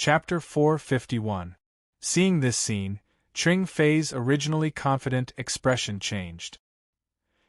Chapter 451. Seeing this scene, Ching Fei's originally confident expression changed.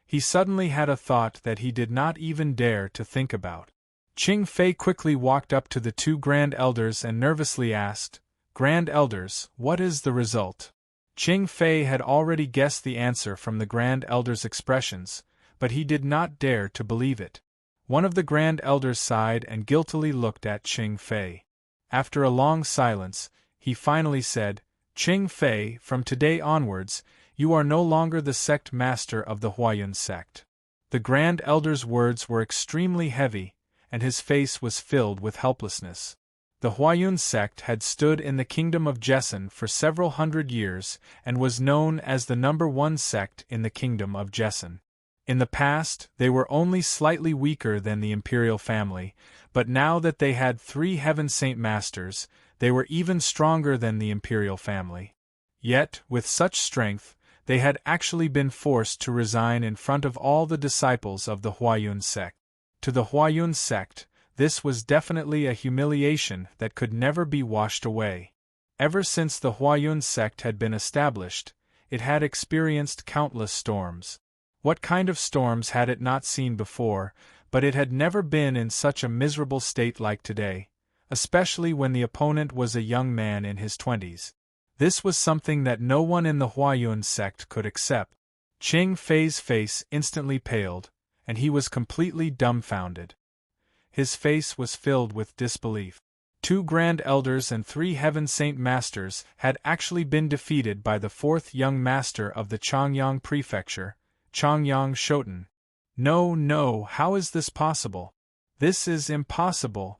He suddenly had a thought that he did not even dare to think about. Ching Fei quickly walked up to the two Grand Elders and nervously asked, "Grand Elders, what is the result?" Ching Fei had already guessed the answer from the Grand Elders' expressions, but he did not dare to believe it. One of the Grand Elders sighed and guiltily looked at Ching Fei. After a long silence, he finally said, "Ching Fei, from today onwards, you are no longer the sect master of the Huayun sect." The Grand Elder's words were extremely heavy, and his face was filled with helplessness. The Huayun sect had stood in the kingdom of Jessen for several hundred years and was known as the #1 sect in the kingdom of Jessen. In the past, they were only slightly weaker than the imperial family, but now that they had 3 Heaven Saint Masters, they were even stronger than the imperial family. Yet, with such strength, they had actually been forced to resign in front of all the disciples of the Huayun sect. To the Huayun sect, this was definitely a humiliation that could never be washed away. Ever since the Huayun sect had been established, it had experienced countless storms. What kind of storms had it not seen before, but it had never been in such a miserable state like today, especially when the opponent was a young man in his 20s. This was something that no one in the Huayun sect could accept. Ching Fei's face instantly paled, and he was completely dumbfounded. His face was filled with disbelief. 2 Grand Elders and 3 Heaven Saint Masters had actually been defeated by the 4th young master of the Changyang Prefecture, Changyang Shoten. No, how is this possible? This is impossible.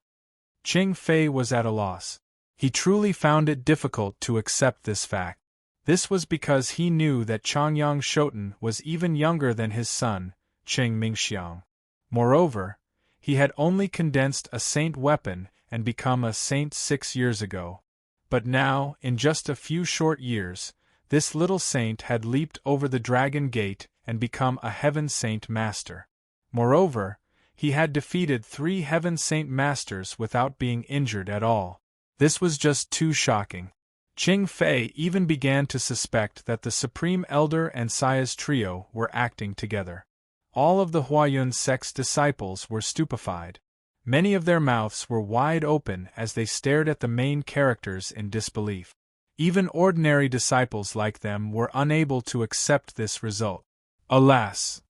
Ching Fei was at a loss. He truly found it difficult to accept this fact. This was because he knew that Changyang Shoten was even younger than his son, Ching Mingxiang. Moreover, he had only condensed a saint weapon and become a saint 6 years ago. But now, in just a few short years, this little saint had leaped over the Dragon Gate and become a Heaven Saint Master. Moreover, he had defeated 3 Heaven Saint Masters without being injured at all. This was just too shocking. Ching Fei even began to suspect that the Supreme Elder and Saya's trio were acting together. All of the Huayun sect's disciples were stupefied. Many of their mouths were wide open as they stared at the main characters in disbelief. Even ordinary disciples like them were unable to accept this result. Alas!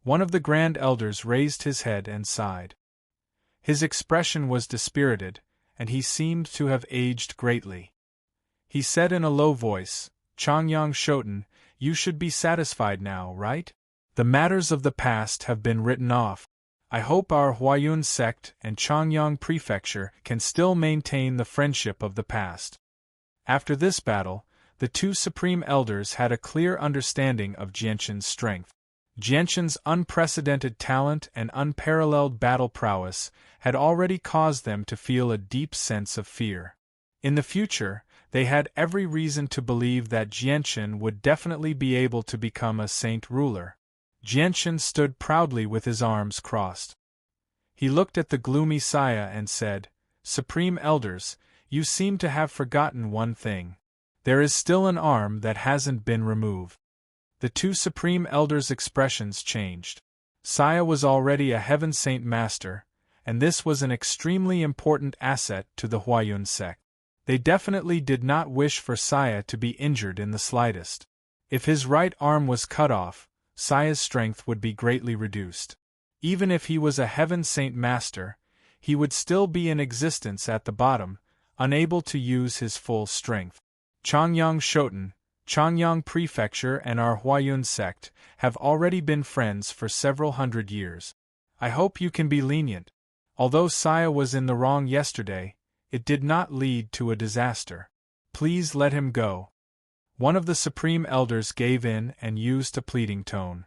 One of the Grand Elders raised his head and sighed. His expression was dispirited, and he seemed to have aged greatly. He said in a low voice, "Changyang Shoten, you should be satisfied now, right? The matters of the past have been written off. I hope our Huayun sect and Changyang Prefecture can still maintain the friendship of the past." After this battle, the 2 Supreme Elders had a clear understanding of Jianshan's strength. Jianshan's unprecedented talent and unparalleled battle prowess had already caused them to feel a deep sense of fear. In the future, they had every reason to believe that Jianshan would definitely be able to become a saint ruler. Jianshan stood proudly with his arms crossed. He looked at the gloomy Saya and said, "Supreme Elders, you seem to have forgotten one thing. There is still an arm that hasn't been removed." The 2 Supreme Elders' expressions changed. Saya was already a Heaven Saint Master, and this was an extremely important asset to the Huayun sect. They definitely did not wish for Saya to be injured in the slightest. If his right arm was cut off, Saya's strength would be greatly reduced. Even if he was a Heaven Saint Master, he would still be in existence at the bottom, unable to use his full strength. Changyang Shoten, Changyang Prefecture and our Huayun sect have already been friends for several hundred years. I hope you can be lenient. Although Saya was in the wrong yesterday, it did not lead to a disaster. Please let him go. One of the Supreme Elders gave in and used a pleading tone.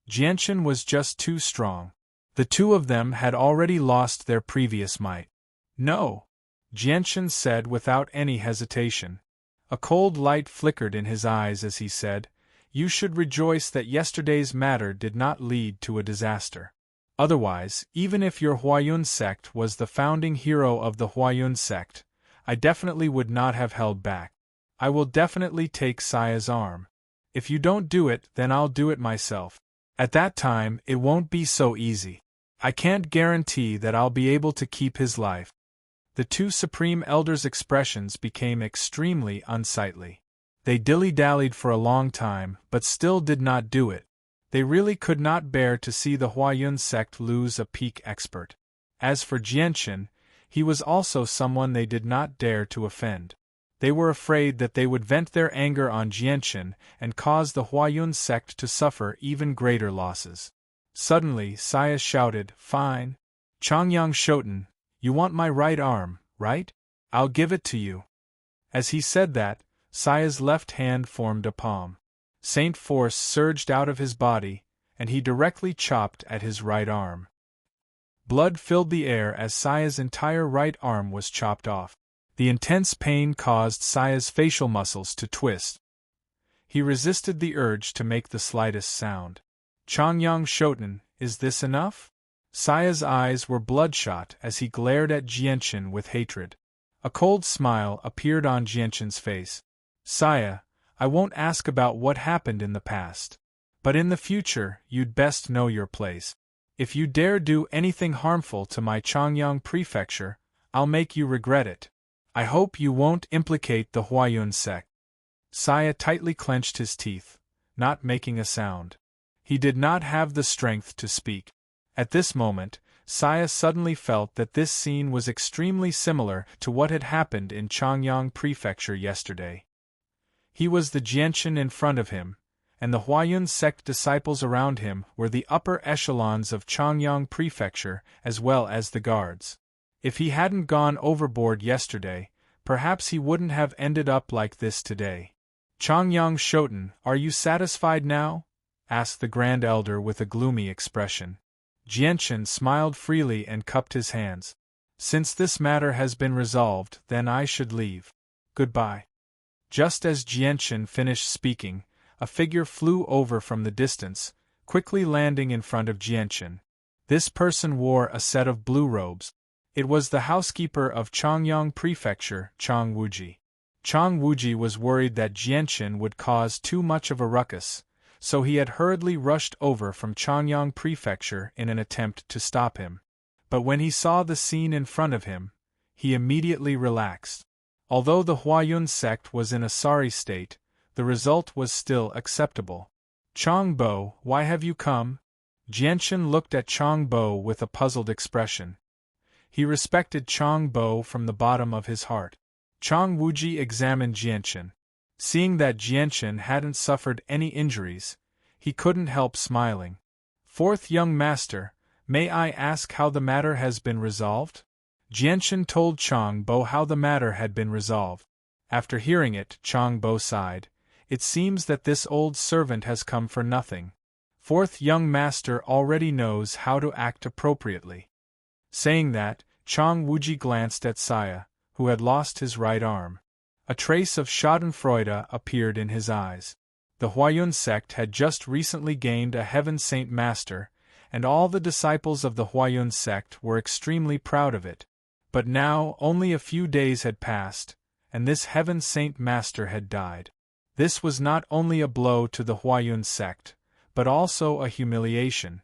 Jianshan was just too strong. The 2 of them had already lost their previous might. "No," Jianshan said without any hesitation. A cold light flickered in his eyes as he said, "You should rejoice that yesterday's matter did not lead to a disaster. Otherwise, even if your Huayun sect was the founding hero of the Huayun sect, I definitely would not have held back. I will definitely take Saya's arm. If you don't do it, then I'll do it myself. At that time, it won't be so easy. I can't guarantee that I'll be able to keep his life. The two Supreme Elders' expressions became extremely unsightly. They dilly-dallied for a long time, but still did not do it. They really could not bear to see the Huayun sect lose a peak expert. As for Jianchen, he was also someone they did not dare to offend. They were afraid that they would vent their anger on Jianchen and cause the Huayun sect to suffer even greater losses. Suddenly, Saya shouted, "Fine. Changyang Shoten, you want my right arm, right? I'll give it to you." As he said that, Saya's left hand formed a palm. Saint force surged out of his body, and he directly chopped at his right arm. Blood filled the air as Saya's entire right arm was chopped off. The intense pain caused Saya's facial muscles to twist. He resisted the urge to make the slightest sound. "Changyang Shoten, is this enough?" Saya's eyes were bloodshot as he glared at Jianchen with hatred. A cold smile appeared on Jianchen's face. "Saya, I won't ask about what happened in the past. But in the future, you'd best know your place. If you dare do anything harmful to my Changyang prefecture, I'll make you regret it. I hope you won't implicate the Huayun sect." Saya tightly clenched his teeth, not making a sound. He did not have the strength to speak. At this moment, Saya suddenly felt that this scene was extremely similar to what had happened in Changyang prefecture yesterday. He was the Jianchen in front of him, and the Huayun sect disciples around him were the upper echelons of Changyang prefecture as well as the guards. If he hadn't gone overboard yesterday, perhaps he wouldn't have ended up like this today. "Changyang Shoten, are you satisfied now?" asked the Grand Elder with a gloomy expression. Jianchen smiled freely and cupped his hands. "Since this matter has been resolved, then I should leave. Goodbye." Just as Jianchen finished speaking, a figure flew over from the distance, quickly landing in front of Jianchen. This person wore a set of blue robes. It was the housekeeper of Changyang Prefecture, Chang Wuji. Chang Wuji was worried that Jianchen would cause too much of a ruckus, so he had hurriedly rushed over from Changyang Prefecture in an attempt to stop him. But when he saw the scene in front of him, he immediately relaxed. Although the Huayun sect was in a sorry state, the result was still acceptable. "Chang Bo, why have you come?" Jianchen looked at Chang Bo with a puzzled expression. He respected Chang Bo from the bottom of his heart. Chang Wuji examined Jianchen. Seeing that Jianchen hadn't suffered any injuries, he couldn't help smiling. "Fourth young master, may I ask how the matter has been resolved?" Jianchen told Chang Bo how the matter had been resolved. After hearing it, Chang Bo sighed. "It seems that this old servant has come for nothing. Fourth young master already knows how to act appropriately." Saying that, Chang Wuji glanced at Saya, who had lost his right arm. A trace of schadenfreude appeared in his eyes. The Huayun sect had just recently gained a Heaven Saint Master, and all the disciples of the Huayun sect were extremely proud of it. But now only a few days had passed, and this Heaven Saint Master had died. This was not only a blow to the Huayun sect, but also a humiliation.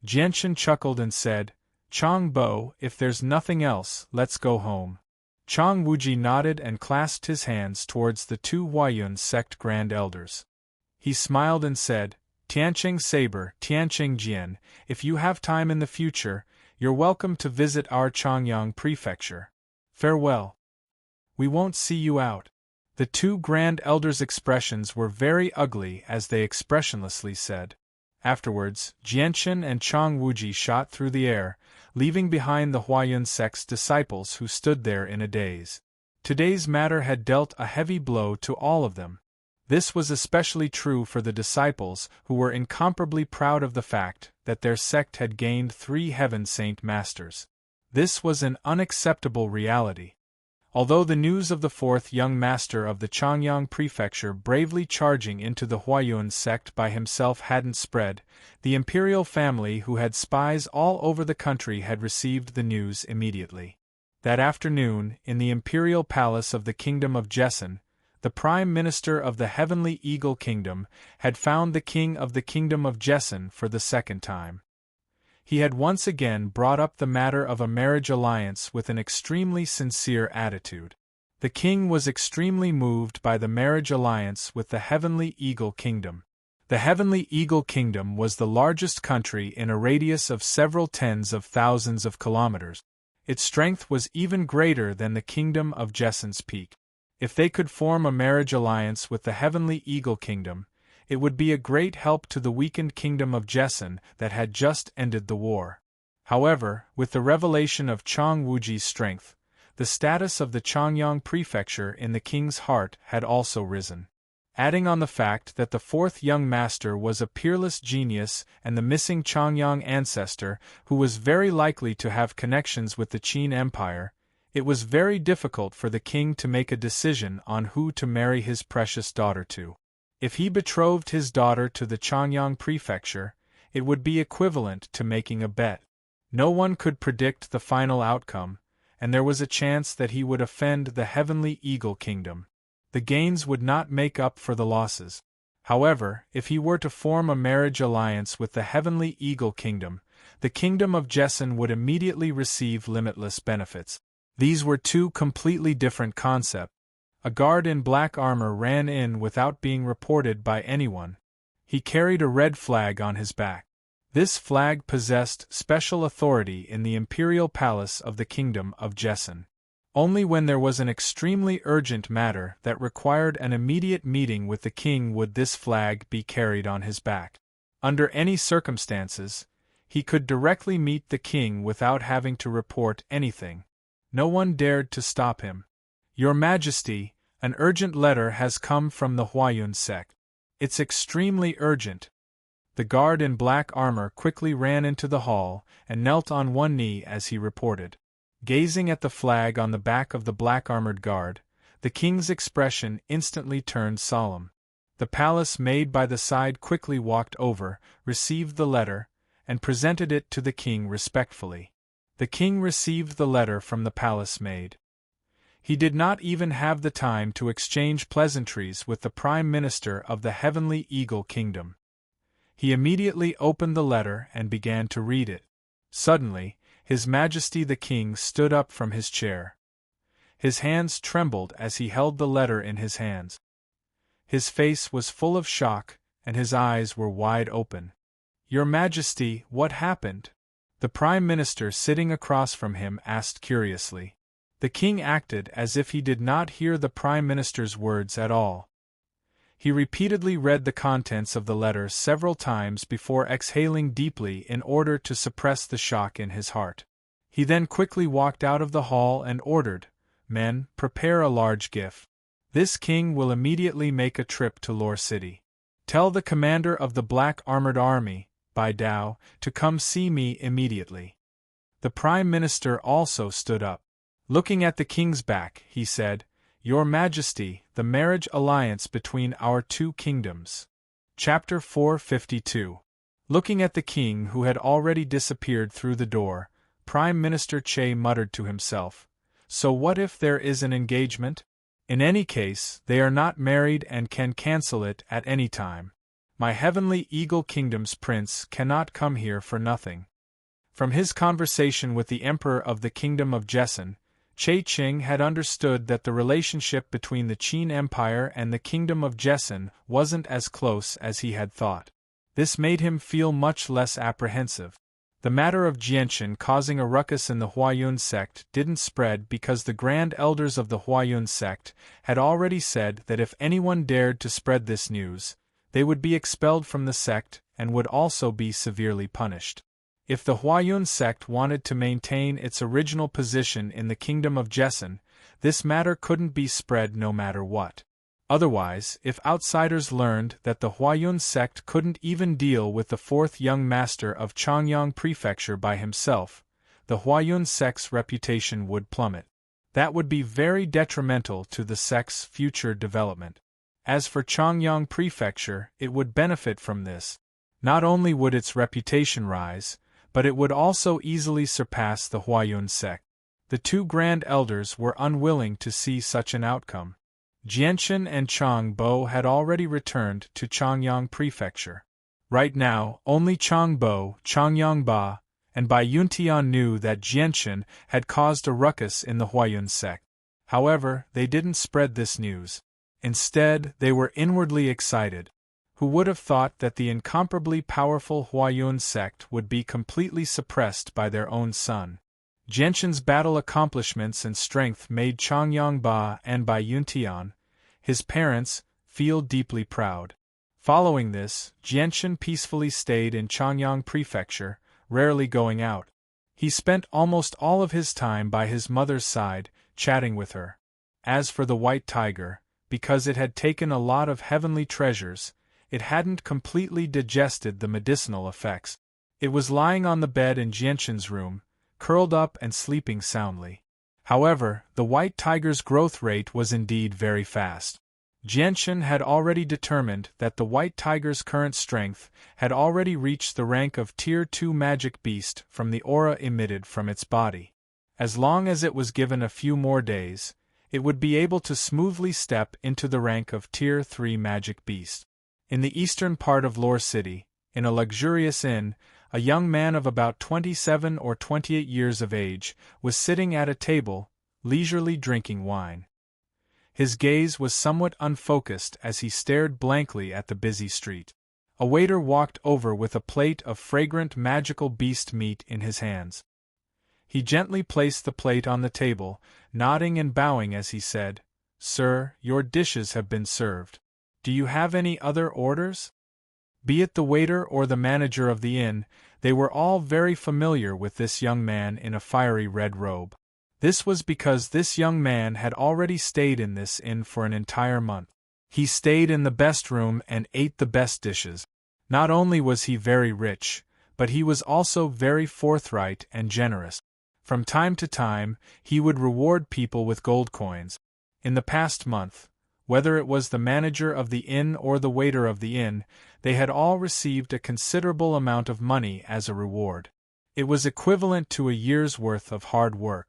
Jianchen chuckled and said, "Chang Bo, if there's nothing else, let's go home." Chang Wuji nodded and clasped his hands towards the two Huayun sect Grand Elders. He smiled and said, "Tianqing Saber, Tianqing Jian, if you have time in the future, you're welcome to visit our Changyang prefecture. Farewell. We won't see you out." The two Grand Elders' expressions were very ugly as they expressionlessly said. Afterwards, Jianchen and Chang Wuji shot through the air, leaving behind the Huayun sect's disciples who stood there in a daze. Today's matter had dealt a heavy blow to all of them. This was especially true for the disciples who were incomparably proud of the fact that their sect had gained 3 Heaven Saint Masters. This was an unacceptable reality. Although the news of the 4th young master of the Changyang prefecture bravely charging into the Huayun sect by himself hadn't spread, the imperial family who had spies all over the country had received the news immediately. That afternoon, in the imperial palace of the kingdom of Jessen, the prime minister of the heavenly eagle kingdom had found the king of the kingdom of Jessen for the second time. He had once again brought up the matter of a marriage alliance with an extremely sincere attitude. The king was extremely moved by the marriage alliance with the heavenly eagle kingdom. The heavenly eagle kingdom was the largest country in a radius of several tens of thousands of kilometers. Its strength was even greater than the kingdom of Jessen's peak. If they could form a marriage alliance with the heavenly eagle kingdom, it would be a great help to the weakened kingdom of Jessen that had just ended the war. However, with the revelation of Chang Wuji's strength, the status of the Changyang prefecture in the king's heart had also risen. Adding on the fact that the fourth young master was a peerless genius and the missing Changyang ancestor who was very likely to have connections with the Qin Empire, it was very difficult for the king to make a decision on who to marry his precious daughter to. If he betrothed his daughter to the Changyang prefecture, it would be equivalent to making a bet. No one could predict the final outcome, and there was a chance that he would offend the heavenly eagle kingdom. The gains would not make up for the losses. However, if he were to form a marriage alliance with the heavenly eagle kingdom, the kingdom of Jessen would immediately receive limitless benefits. These were two completely different concepts. A guard in black armor ran in without being reported by anyone. He carried a red flag on his back. This flag possessed special authority in the imperial palace of the kingdom of Jessen. Only when there was an extremely urgent matter that required an immediate meeting with the king would this flag be carried on his back. Under any circumstances, he could directly meet the king without having to report anything. No one dared to stop him. "Your Majesty, an urgent letter has come from the Huayun sect. It's extremely urgent." The guard in black armor quickly ran into the hall and knelt on one knee as he reported. Gazing at the flag on the back of the black-armored guard, the king's expression instantly turned solemn. The palace maid by the side quickly walked over, received the letter, and presented it to the king respectfully. The king received the letter from the palace maid. He did not even have the time to exchange pleasantries with the prime minister of the heavenly eagle kingdom. He immediately opened the letter and began to read it. Suddenly, His Majesty the King stood up from his chair. His hands trembled as he held the letter in his hands. His face was full of shock, and his eyes were wide open. "Your Majesty, what happened?" The Prime Minister sitting across from him asked curiously. The king acted as if he did not hear the Prime Minister's words at all. He repeatedly read the contents of the letter several times before exhaling deeply in order to suppress the shock in his heart. He then quickly walked out of the hall and ordered, "Men, prepare a large gift. This king will immediately make a trip to Lore City. Tell the commander of the black armored army, Bai Dao, to come see me immediately." The Prime Minister also stood up. Looking at the king's back, he said, "Your Majesty, the marriage alliance between our two kingdoms." Chapter 452. Looking at the king who had already disappeared through the door, Prime Minister Che muttered to himself, "So what if there is an engagement? In any case, they are not married and can cancel it at any time. My heavenly eagle kingdom's prince cannot come here for nothing." From his conversation with the emperor of the kingdom of Jessen, Che Qing had understood that the relationship between the Qin Empire and the kingdom of Jessen wasn't as close as he had thought. This made him feel much less apprehensive. The matter of Jianshan causing a ruckus in the Huayun sect didn't spread because the grand elders of the Huayun sect had already said that if anyone dared to spread this news, they would be expelled from the sect and would also be severely punished. If the Huayun sect wanted to maintain its original position in the kingdom of Jessen, this matter couldn't be spread no matter what. Otherwise, if outsiders learned that the Huayun sect couldn't even deal with the fourth young master of Changyang Prefecture by himself, the Huayun sect's reputation would plummet. That would be very detrimental to the sect's future development. As for Changyang Prefecture, it would benefit from this. Not only would its reputation rise, but it would also easily surpass the Huayun sect. The two grand elders were unwilling to see such an outcome. Jianchen and Chang Bo had already returned to Changyang Prefecture. Right now, only Chang Bo, Changyang Ba, and Bai Yuntian knew that Jianchen had caused a ruckus in the Huayun sect. However, they didn't spread this news. Instead, they were inwardly excited. Who would have thought that the incomparably powerful Huayun sect would be completely suppressed by their own son? Jianchen's battle accomplishments and strength made Changyang Ba and Bai Yuntian, his parents, feel deeply proud. Following this, Jianchen peacefully stayed in Changyang Prefecture, rarely going out. He spent almost all of his time by his mother's side, chatting with her. As for the white tiger, because it had taken a lot of heavenly treasures, it hadn't completely digested the medicinal effects. It was lying on the bed in Jianchen's room, curled up and sleeping soundly. However, the white tiger's growth rate was indeed very fast. Jianchen had already determined that the white tiger's current strength had already reached the rank of Tier 2 magic beast from the aura emitted from its body. As long as it was given a few more days, it would be able to smoothly step into the rank of Tier 3 magic beast. In the eastern part of Lore City, in a luxurious inn, a young man of about 27 or 28 years of age was sitting at a table, leisurely drinking wine. His gaze was somewhat unfocused as he stared blankly at the busy street. A waiter walked over with a plate of fragrant magical beast meat in his hands. He gently placed the plate on the table, nodding and bowing as he said, "Sir, your dishes have been served. Do you have any other orders?" Be it the waiter or the manager of the inn, they were all very familiar with this young man in a fiery red robe. This was because this young man had already stayed in this inn for an entire month. He stayed in the best room and ate the best dishes. Not only was he very rich, but he was also very forthright and generous. From time to time, he would reward people with gold coins. In the past month, whether it was the manager of the inn or the waiter of the inn, they had all received a considerable amount of money as a reward. It was equivalent to a year's worth of hard work.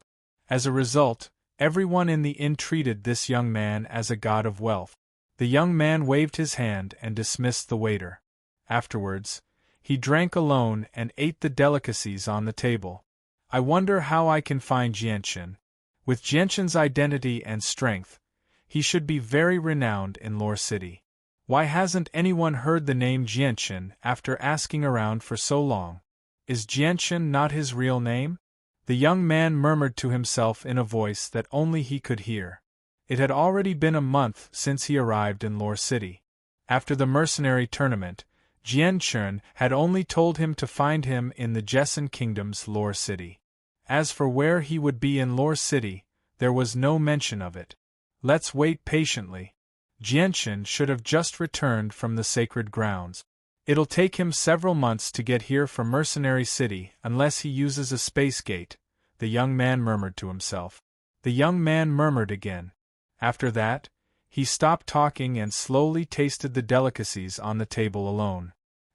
As a result, everyone in the inn treated this young man as a god of wealth. The young man waved his hand and dismissed the waiter. Afterwards, he drank alone and ate the delicacies on the table. I wonder how I can find Jianchen. With Jianchen's identity and strength, he should be very renowned in Lore City. Why hasn't anyone heard the name Jianchen after asking around for so long? Is Jianchen not his real name? The young man murmured to himself in a voice that only he could hear. It had already been a month since he arrived in Lore City. After the mercenary tournament, Jianchen had only told him to find him in the Jessen Kingdom's Lore City. As for where he would be in Lore City, there was no mention of it. Let's wait patiently. Jianchen should have just returned from the sacred grounds. It'll take him several months to get here from Mercenary City unless he uses a space gate, the young man murmured to himself. The young man murmured again. After that, he stopped talking and slowly tasted the delicacies on the table alone.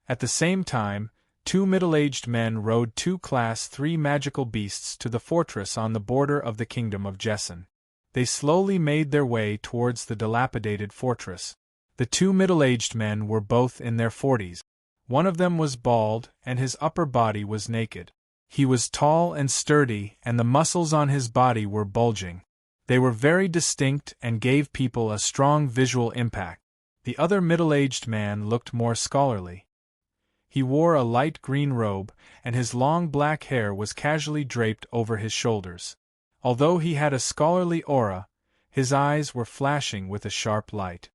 At the same time, two middle-aged men rode two Class 3 magical beasts to the fortress on the border of the kingdom of Jessen. They slowly made their way towards the dilapidated fortress. The two middle-aged men were both in their 40s. One of them was bald, and his upper body was naked. He was tall and sturdy, and the muscles on his body were bulging. They were very distinct and gave people a strong visual impact. The other middle-aged man looked more scholarly. He wore a light green robe, and his long black hair was casually draped over his shoulders. Although he had a scholarly aura, his eyes were flashing with a sharp light.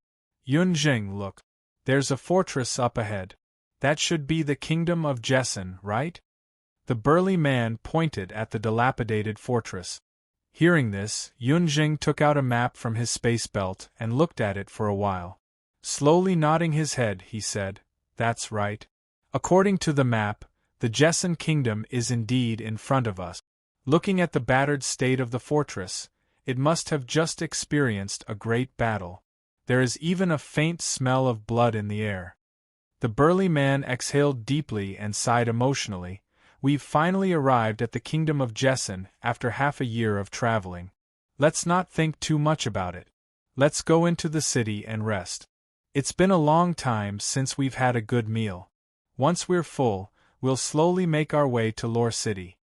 Yunjing, look. There's a fortress up ahead. That should be the kingdom of Jessen, right? The burly man pointed at the dilapidated fortress. Hearing this, Yunjing took out a map from his space belt and looked at it for a while. Slowly nodding his head, he said, "That's right. According to the map, the Jessen kingdom is indeed in front of us. Looking at the battered state of the fortress, it must have just experienced a great battle. There is even a faint smell of blood in the air." The burly man exhaled deeply and sighed emotionally, we've finally arrived at the kingdom of Jessen after half a year of traveling. Let's not think too much about it. Let's go into the city and rest. It's been a long time since we've had a good meal. Once we're full, we'll slowly make our way to Lore City.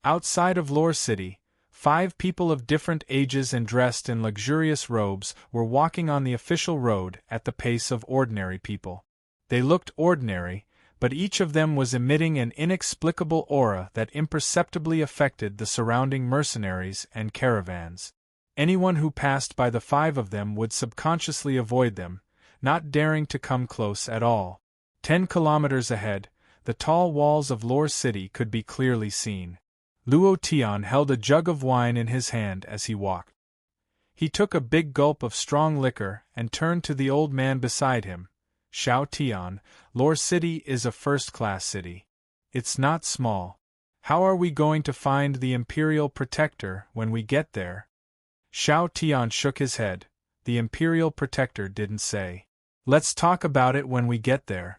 Outside of Lore City, 5 people of different ages and dressed in luxurious robes were walking on the official road at the pace of ordinary people. They looked ordinary, but each of them was emitting an inexplicable aura that imperceptibly affected the surrounding mercenaries and caravans. Anyone who passed by the 5 of them would subconsciously avoid them, not daring to come close at all. 10 kilometers ahead, the tall walls of Lore City could be clearly seen. Luo Tian held a jug of wine in his hand as he walked. He took a big gulp of strong liquor and turned to the old man beside him. Xiao Tian, Lore City is a first-class city. It's not small. How are we going to find the Imperial Protector when we get there? Xiao Tian shook his head. The Imperial Protector didn't say. Let's talk about it when we get there.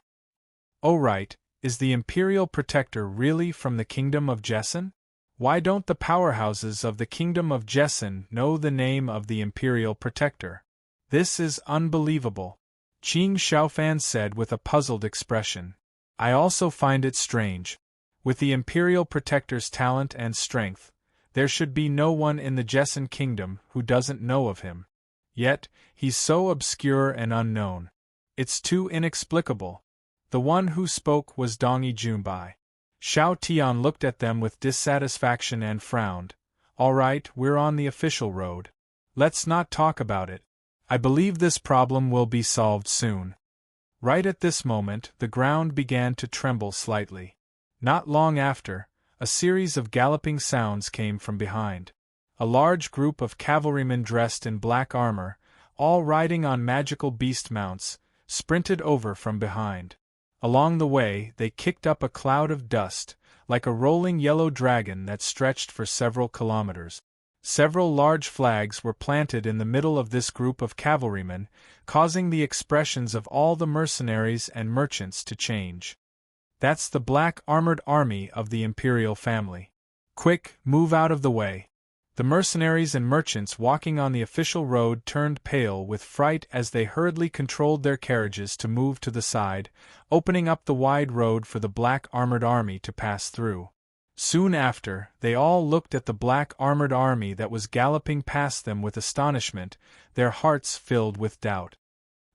Oh right, is the Imperial Protector really from the Kingdom of Jessen? Why don't the powerhouses of the Kingdom of Jessen know the name of the Imperial Protector? This is unbelievable, Qing Xiaofan said with a puzzled expression. I also find it strange. With the Imperial Protector's talent and strength, there should be no one in the Jessen Kingdom who doesn't know of him. Yet, he's so obscure and unknown. It's too inexplicable. The one who spoke was Dongyi Junbai. Xiao Tian looked at them with dissatisfaction and frowned. All right, we're on the official road. Let's not talk about it. I believe this problem will be solved soon. Right at this moment, the ground began to tremble slightly. Not long after, a series of galloping sounds came from behind. A large group of cavalrymen dressed in black armor, all riding on magical beast mounts, sprinted over from behind. Along the way, they kicked up a cloud of dust, like a rolling yellow dragon that stretched for several kilometers. Several large flags were planted in the middle of this group of cavalrymen, causing the expressions of all the mercenaries and merchants to change. That's the black armored army of the imperial family. Quick, move out of the way. The mercenaries and merchants walking on the official road turned pale with fright as they hurriedly controlled their carriages to move to the side, opening up the wide road for the black armored army to pass through. Soon after, they all looked at the black armored army that was galloping past them with astonishment, their hearts filled with doubt.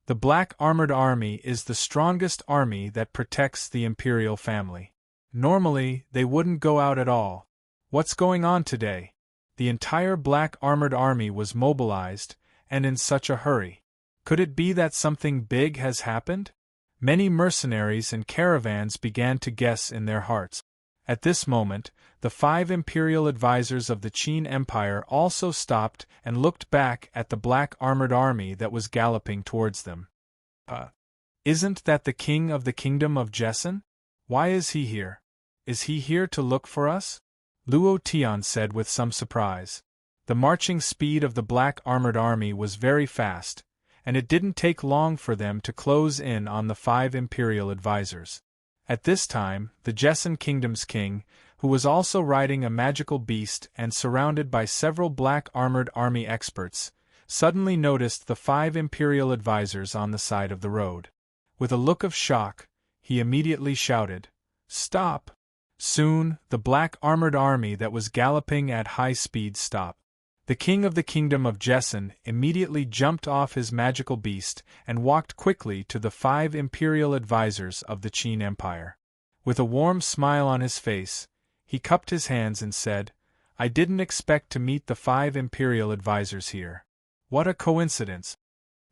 The black armored army is the strongest army that protects the imperial family. Normally, they wouldn't go out at all. What's going on today? The entire black armored army was mobilized, and in such a hurry. Could it be that something big has happened? Many mercenaries and caravans began to guess in their hearts. At this moment, the 5 imperial advisors of the Qin Empire also stopped and looked back at the black armored army that was galloping towards them. Isn't that the king of the kingdom of Jessen? Why is he here? Is he here to look for us? Luo Tian said with some surprise. The marching speed of the black armored army was very fast, and it didn't take long for them to close in on the 5 imperial advisors. At this time, the Jessen Kingdom's king, who was also riding a magical beast and surrounded by several black armored army experts, suddenly noticed the 5 imperial advisors on the side of the road. With a look of shock, he immediately shouted, "Stop!" Soon, the black armored army that was galloping at high speed stopped. The king of the kingdom of Jessen immediately jumped off his magical beast and walked quickly to the 5 imperial advisors of the Qin Empire. With a warm smile on his face, he cupped his hands and said, "I didn't expect to meet the 5 imperial advisors here. What a coincidence!"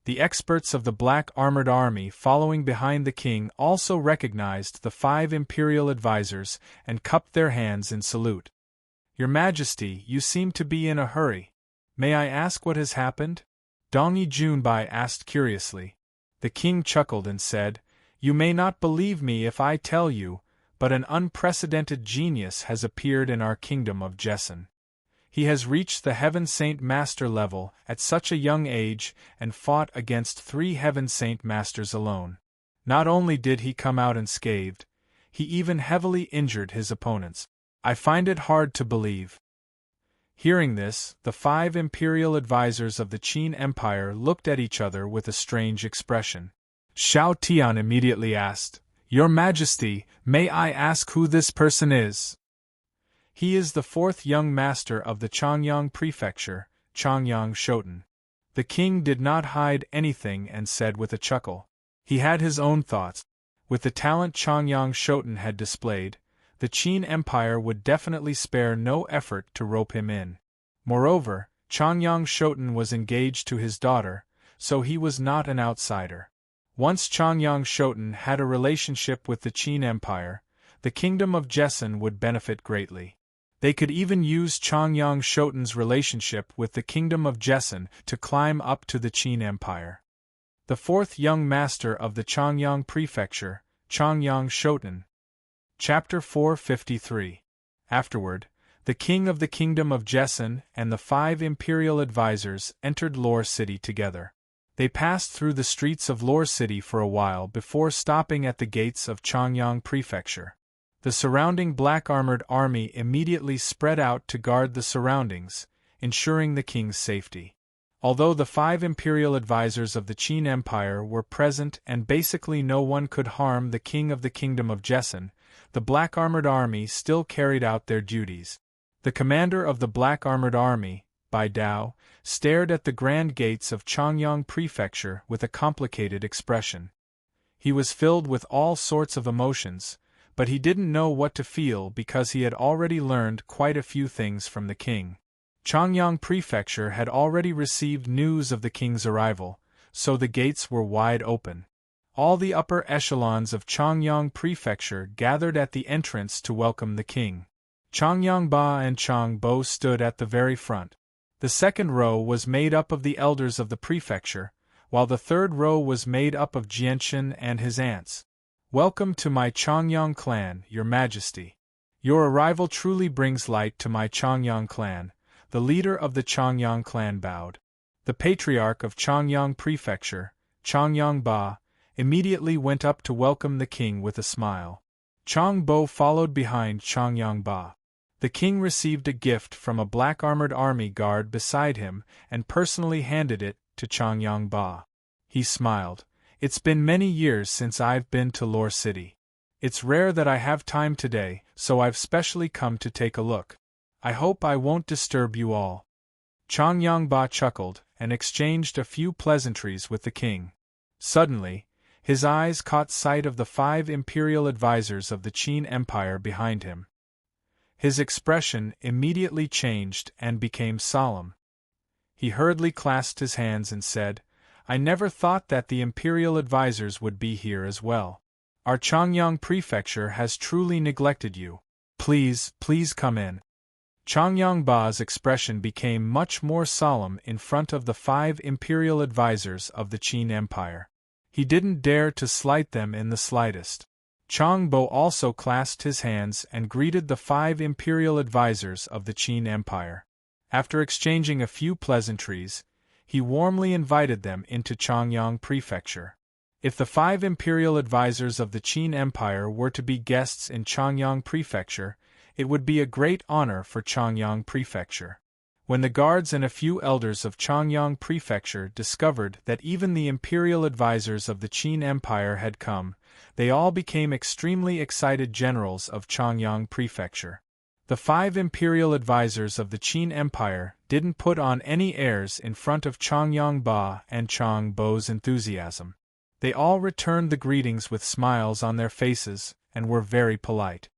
The experts of the black armored army following behind the king also recognized the 5 imperial advisors and cupped their hands in salute. "Your Majesty, you seem to be in a hurry. May I ask what has happened?" Dongyi Junbai asked curiously. The king chuckled and said, "You may not believe me if I tell you, but an unprecedented genius has appeared in our kingdom of Jessen. He has reached the Heaven Saint Master level at such a young age and fought against 3 Heaven Saint Masters alone. Not only did he come out unscathed, He even heavily injured his opponents. I find it hard to believe. Hearing this, the 5 imperial advisors of the Qin Empire looked at each other with a strange expression. Xiao Tian immediately asked, "Your Majesty, may I ask who this person is?" "He is the 4th young master of the Changyang Prefecture, Changyang Shoten." The king did not hide anything and said with a chuckle. He had his own thoughts. With the talent Changyang Shoten had displayed, the Qin Empire would definitely spare no effort to rope him in. Moreover, Changyang Shoten was engaged to his daughter, so he was not an outsider. Once Changyang Shoten had a relationship with the Qin Empire, the kingdom of Jessen would benefit greatly. They could even use Changyang Shoten's relationship with the kingdom of Jessen to climb up to the Qin Empire. The 4th young master of the Changyang Prefecture, Changyang Shoten. Chapter 453. Afterward, the king of the kingdom of Jessen and the 5 imperial advisors entered Lore City together. They passed through the streets of Lore City for a while before stopping at the gates of Changyang Prefecture. The surrounding black-armored army immediately spread out to guard the surroundings, ensuring the king's safety. Although the 5 imperial advisors of the Qin Empire were present and basically no one could harm the king of the kingdom of Jessen, the black-armored army still carried out their duties. The commander of the black-armored army, Bai Dao, stared at the grand gates of Changyang Prefecture with a complicated expression. He was filled with all sorts of emotions, but he didn't know what to feel because he had already learned quite a few things from the king. Changyang Prefecture had already received news of the king's arrival, so the gates were wide open. All the upper echelons of Changyang Prefecture gathered at the entrance to welcome the king. Changyang Ba and Chang Bo stood at the very front. The second row was made up of the elders of the prefecture, while the third row was made up of Jianchen and his aunts. "Welcome to my Changyang clan, Your Majesty. Your arrival truly brings light to my Changyang clan," the leader of the Changyang clan bowed. The patriarch of Changyang Prefecture, Changyang Ba, immediately went up to welcome the king with a smile. Chang Bo followed behind Changyang Ba. The king received a gift from a black-armored army guard beside him and personally handed it to Changyang Ba. He smiled. "It's been many years since I've been to Lore City. It's rare that I have time today, so I've specially come to take a look. I hope I won't disturb you all." Changyang Ba chuckled and exchanged a few pleasantries with the king. Suddenly, his eyes caught sight of the 5 imperial advisors of the Qin Empire behind him. His expression immediately changed and became solemn. He hurriedly clasped his hands and said, "I never thought that the imperial advisors would be here as well. Our Changyang Prefecture has truly neglected you. Please come in." Changyang Ba's expression became much more solemn in front of the 5 imperial advisors of the Qin Empire. He didn't dare to slight them in the slightest. Chang Bo also clasped his hands and greeted the 5 imperial advisors of the Qin Empire. After exchanging a few pleasantries, he warmly invited them into Changyang Prefecture. If the 5 imperial advisors of the Qin Empire were to be guests in Changyang Prefecture, it would be a great honor for Changyang Prefecture. When the guards and a few elders of Changyang Prefecture discovered that even the imperial advisors of the Qin Empire had come, they all became extremely excited generals of Changyang Prefecture. The 5 imperial advisors of the Qin Empire didn't put on any airs in front of Changyang Ba and Chang Bo's enthusiasm. They all returned the greetings with smiles on their faces and were very polite.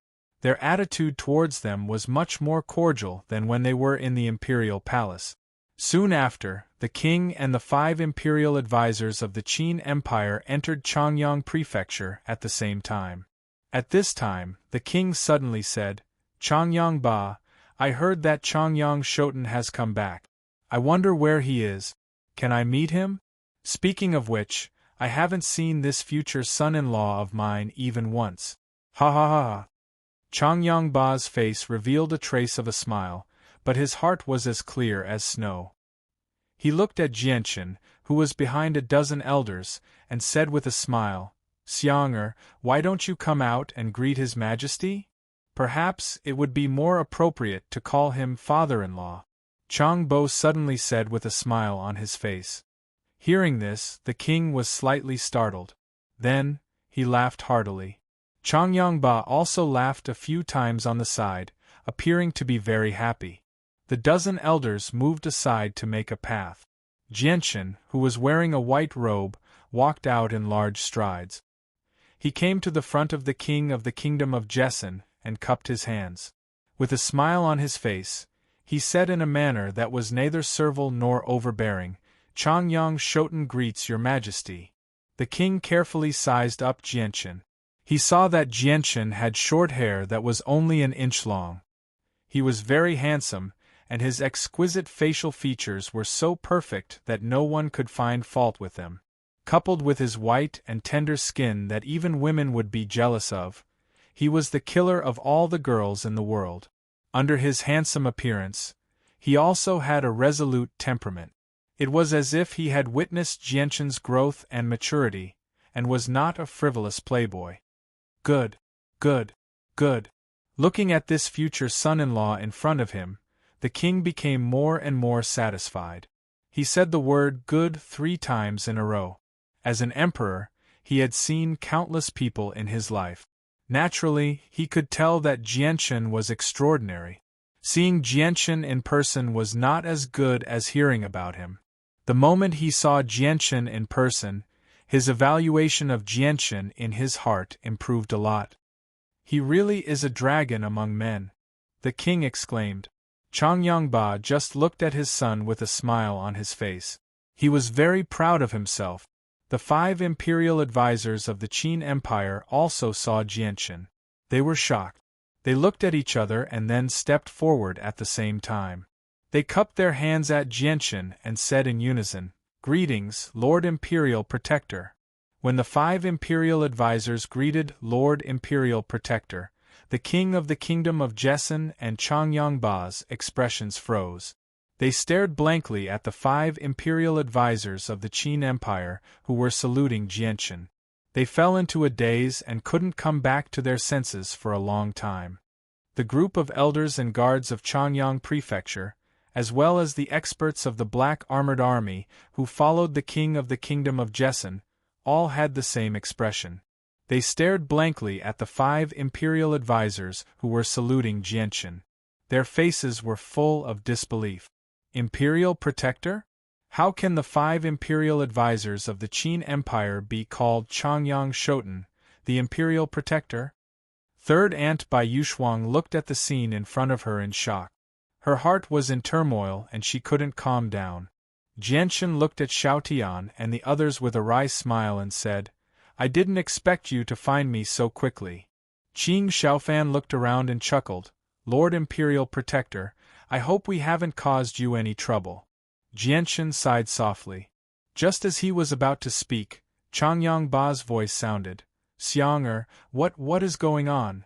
Their attitude towards them was much more cordial than when they were in the imperial palace. Soon after, the king and the 5 imperial advisors of the Qin Empire entered Changyang Prefecture at the same time. At this time, the king suddenly said, "Changyang Ba, I heard that Changyang Shoten has come back. I wonder where he is. Can I meet him? Speaking of which, I haven't seen this future son-in-law of mine even once. Ha ha ha ha." Changyang Ba's face revealed a trace of a smile, but his heart was as clear as snow. He looked at Jianchen, who was behind a dozen elders, and said with a smile, Xiang'er, why don't you come out and greet His Majesty? Perhaps it would be more appropriate to call him father-in-law, Chang Bo suddenly said with a smile on his face. Hearing this, the king was slightly startled. Then, he laughed heartily. Chang Yongba also laughed a few times on the side, appearing to be very happy. The dozen elders moved aside to make a path. Jianchen, who was wearing a white robe, walked out in large strides. He came to the front of the king of the kingdom of Jessen and cupped his hands. With a smile on his face, he said in a manner that was neither servile nor overbearing, "Changyang Shoten greets your majesty." The king carefully sized up Jianchen. He saw that Jianchen had short hair that was only an inch long. He was very handsome, and his exquisite facial features were so perfect that no one could find fault with them. Coupled with his white and tender skin that even women would be jealous of, he was the killer of all the girls in the world. Under his handsome appearance, he also had a resolute temperament. It was as if he had witnessed Jianchen's growth and maturity, and was not a frivolous playboy. Good, good, good. Looking at this future son-in-law in front of him, the king became more and more satisfied. He said the word good 3 times in a row. As an emperor, he had seen countless people in his life. Naturally, he could tell that Jianchen was extraordinary. Seeing Jianchen in person was not as good as hearing about him. The moment he saw Jianchen in person, his evaluation of Jianchen in his heart improved a lot. He really is a dragon among men, the king exclaimed. Chang Yongba just looked at his son with a smile on his face. He was very proud of himself. The 5 imperial advisors of the Qin Empire also saw Jianchen. They were shocked. They looked at each other and then stepped forward at the same time. They cupped their hands at Jianchen and said in unison, "Greetings, Lord Imperial Protector." When the 5 imperial advisors greeted Lord Imperial Protector, the king of the kingdom of Jessen and Chang Yongba's expressions froze. They stared blankly at the 5 imperial advisors of the Qin Empire who were saluting Jianchen. They fell into a daze and couldn't come back to their senses for a long time. The group of elders and guards of Changyang Prefecture, as well as the experts of the Black Armored Army who followed the king of the kingdom of Jessen, all had the same expression. They stared blankly at the 5 imperial advisors who were saluting Jianchen. Their faces were full of disbelief. Imperial Protector? How can the 5 imperial advisors of the Qin Empire be called Changyang Shoten, the Imperial Protector? Third Aunt Bai Yushuang looked at the scene in front of her in shock. Her heart was in turmoil and she couldn't calm down. Jianchen looked at Xiao Tian and the others with a wry smile and said, "I didn't expect you to find me so quickly." Qing Xiaofan looked around and chuckled, "Lord Imperial Protector, I hope we haven't caused you any trouble." Jianchen sighed softly. Just as he was about to speak, Changyang Ba's voice sounded, "Xiang'er, what is going on?"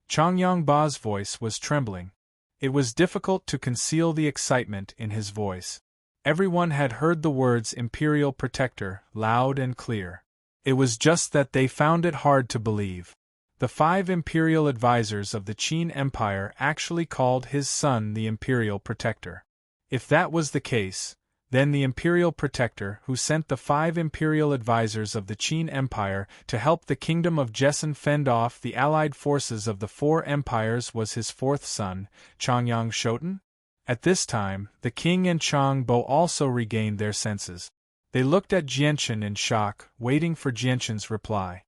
Changyang Ba's voice was trembling. It was difficult to conceal the excitement in his voice. Everyone had heard the words Imperial Protector loud and clear. It was just that they found it hard to believe. The 5 imperial advisors of the Qin Empire actually called his son the Imperial Protector. If that was the case, then the Imperial Protector who sent the 5 imperial advisors of the Qin Empire to help the kingdom of Jessen fend off the allied forces of the 4 empires was his 4th son, Changyang Shoten? At this time, the king and Chang Bo also regained their senses. They looked at Jianchen in shock, waiting for Jianchen's reply.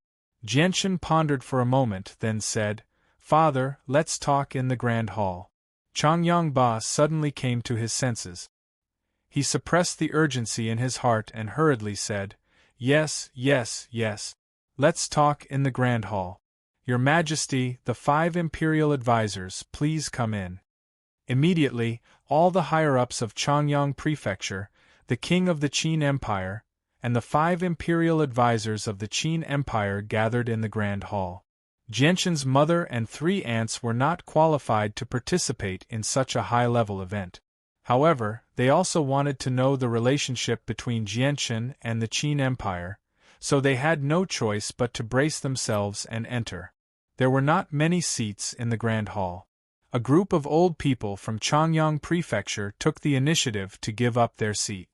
Jianchen pondered for a moment, then said, "Father, let's talk in the Grand Hall." Changyang Ba suddenly came to his senses. He suppressed the urgency in his heart and hurriedly said, "Yes, yes, yes. Let's talk in the Grand Hall. Your Majesty, the 5 imperial advisors, please come in." Immediately, all the higher-ups of Changyang Prefecture, the king of the Qin Empire, and the 5 imperial advisors of the Qin Empire gathered in the Grand Hall. Jianchen's mother and 3 aunts were not qualified to participate in such a high-level event. However, they also wanted to know the relationship between Jianchen and the Qin Empire, so they had no choice but to brace themselves and enter. There were not many seats in the grand hall. A group of old people from Changyang Prefecture took the initiative to give up their seat.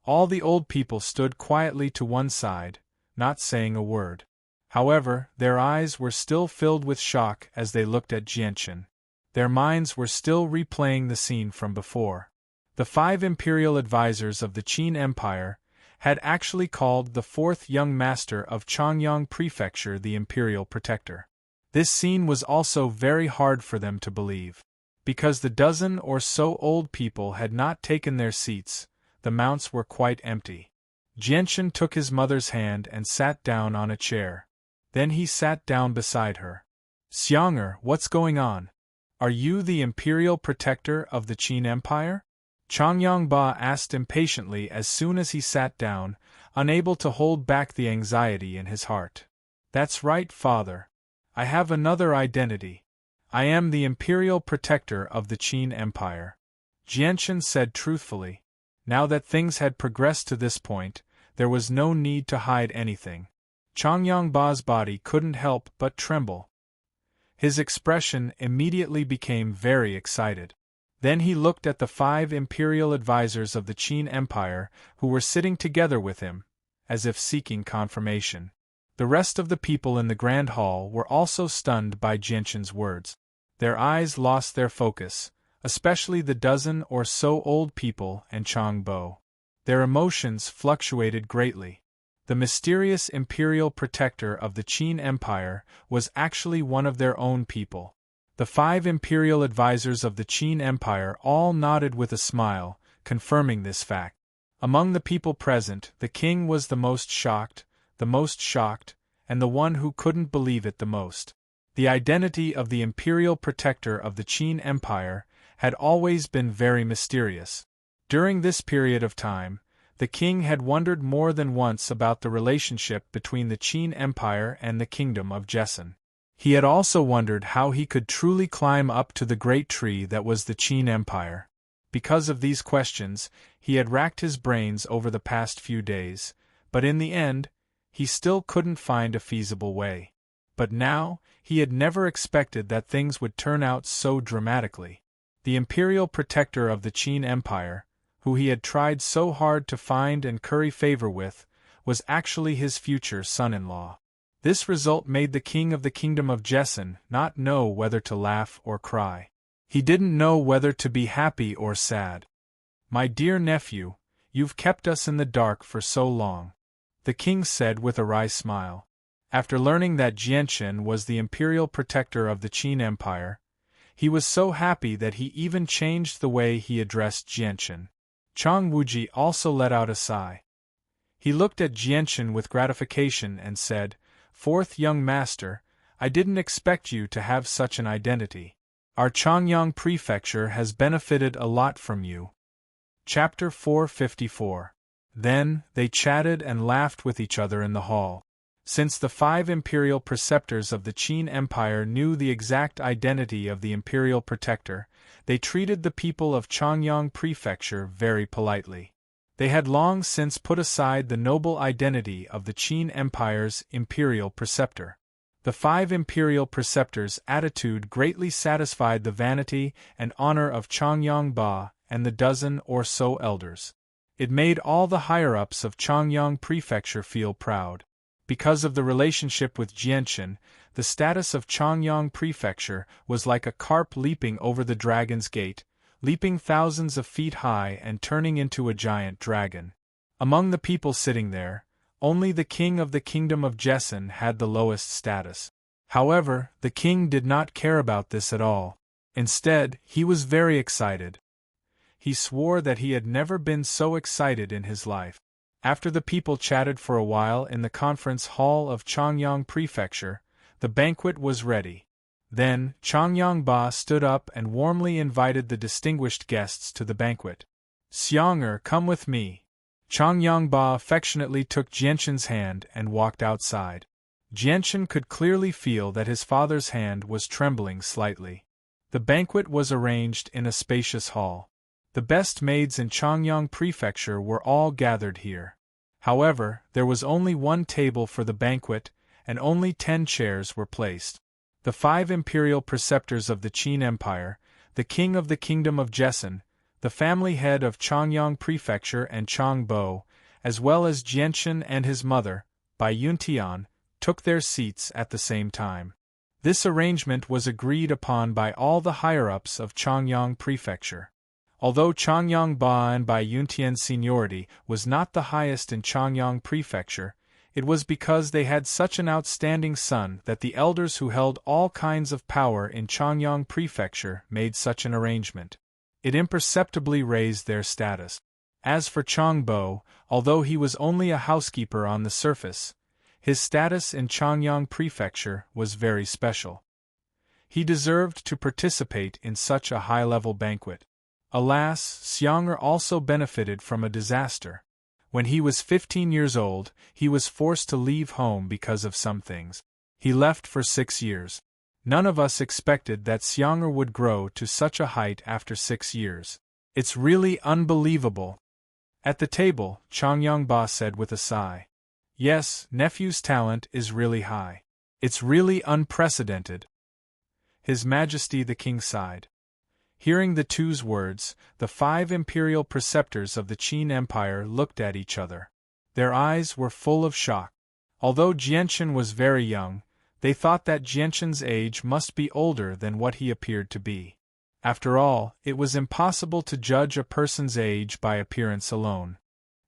All the old people stood quietly to one side, not saying a word. However, their eyes were still filled with shock as they looked at Jianchen. Their minds were still replaying the scene from before. The 5 imperial advisors of the Qin Empire had actually called the 4th young master of Changyang Prefecture the imperial protector. This scene was also very hard for them to believe. Because the dozen or so old people had not taken their seats, the mounts were quite empty. Jianchen took his mother's hand and sat down on a chair. Then he sat down beside her. "Xiang'er, what's going on? Are you the imperial protector of the Qin Empire?" Changyang Ba asked impatiently as soon as he sat down, unable to hold back the anxiety in his heart. "That's right, father. I have another identity. I am the imperial protector of the Qin Empire," Jianchen said truthfully. Now that things had progressed to this point, there was no need to hide anything. Changyang Ba's body couldn't help but tremble. His expression immediately became very excited. Then he looked at the 5 imperial advisors of the Qin Empire who were sitting together with him, as if seeking confirmation. The rest of the people in the grand hall were also stunned by Jianchen's words. Their eyes lost their focus, especially the dozen or so old people and Chang Bo. Their emotions fluctuated greatly. The mysterious imperial protector of the Qin Empire was actually one of their own people. The 5 imperial advisors of the Qin Empire all nodded with a smile, confirming this fact. Among the people present, the king was the most shocked, and the one who couldn't believe it the most. The identity of the imperial protector of the Qin Empire had always been very mysterious. During this period of time, the king had wondered more than once about the relationship between the Qin Empire and the kingdom of Jessen. He had also wondered how he could truly climb up to the great tree that was the Qin Empire. Because of these questions, he had racked his brains over the past few days, but in the end, he still couldn't find a feasible way. But now, he had never expected that things would turn out so dramatically. The imperial protector of the Qin Empire, who he had tried so hard to find and curry favor with, was actually his future son-in-law. This result made the king of the kingdom of Jessen not know whether to laugh or cry. He didn't know whether to be happy or sad. "My dear nephew, you've kept us in the dark for so long," the king said with a wry smile. After learning that Jianchen was the imperial protector of the Qin Empire, he was so happy that he even changed the way he addressed Jianchen. Chang Wuji also let out a sigh. He looked at Jianchen with gratification and said, "4th young master, I didn't expect you to have such an identity. Our Changyang Prefecture has benefited a lot from you." Chapter 454. Then, they chatted and laughed with each other in the hall. Since the 5 imperial preceptors of the Qin Empire knew the exact identity of the imperial protector, they treated the people of Changyang Prefecture very politely. They had long since put aside the noble identity of the Qin Empire's imperial preceptor. The 5 imperial preceptors' attitude greatly satisfied the vanity and honor of Changyang Ba and the dozen or so elders. It made all the higher-ups of Changyang Prefecture feel proud. Because of the relationship with Jianchen, the status of Changyang Prefecture was like a carp leaping over the dragon's gate, leaping thousands of feet high and turning into a giant dragon. Among the people sitting there, only the king of the kingdom of Jessen had the lowest status. However, the king did not care about this at all. Instead, he was very excited. He swore that he had never been so excited in his life. After the people chatted for a while in the conference hall of Changyang Prefecture, the banquet was ready. Then, Changyang Ba stood up and warmly invited the distinguished guests to the banquet. "Xiang'er, come with me." Changyang Ba affectionately took Jianchen's hand and walked outside. Jianchen could clearly feel that his father's hand was trembling slightly. The banquet was arranged in a spacious hall. The best maids in Changyang Prefecture were all gathered here. However, there was only one table for the banquet, and only 10 chairs were placed. The 5 imperial preceptors of the Qin Empire, the king of the kingdom of Jessen, the family head of Changyang Prefecture and Changbo, as well as Jianchen and his mother, Bai Yuntian, took their seats at the same time. This arrangement was agreed upon by all the higher-ups of Changyang Prefecture. Although Changyang Ba and Bai Yuntian's seniority was not the highest in Changyang Prefecture, it was because they had such an outstanding son that the elders who held all kinds of power in Changyang Prefecture made such an arrangement. It imperceptibly raised their status. As for Changbo, although he was only a housekeeper on the surface, his status in Changyang Prefecture was very special. He deserved to participate in such a high-level banquet. Alas, Xiang'er also benefited from a disaster. When he was 15 years old, he was forced to leave home because of some things. He left for 6 years. None of us expected that Xiang'er would grow to such a height after 6 years. It's really unbelievable. At the table, Changyang Ba said with a sigh. Yes, nephew's talent is really high. It's really unprecedented. His Majesty the King sighed. Hearing the two's words, the 5 imperial preceptors of the Qin Empire looked at each other. Their eyes were full of shock. Although Jianchen was very young, they thought that Jianchen's age must be older than what he appeared to be. After all, it was impossible to judge a person's age by appearance alone.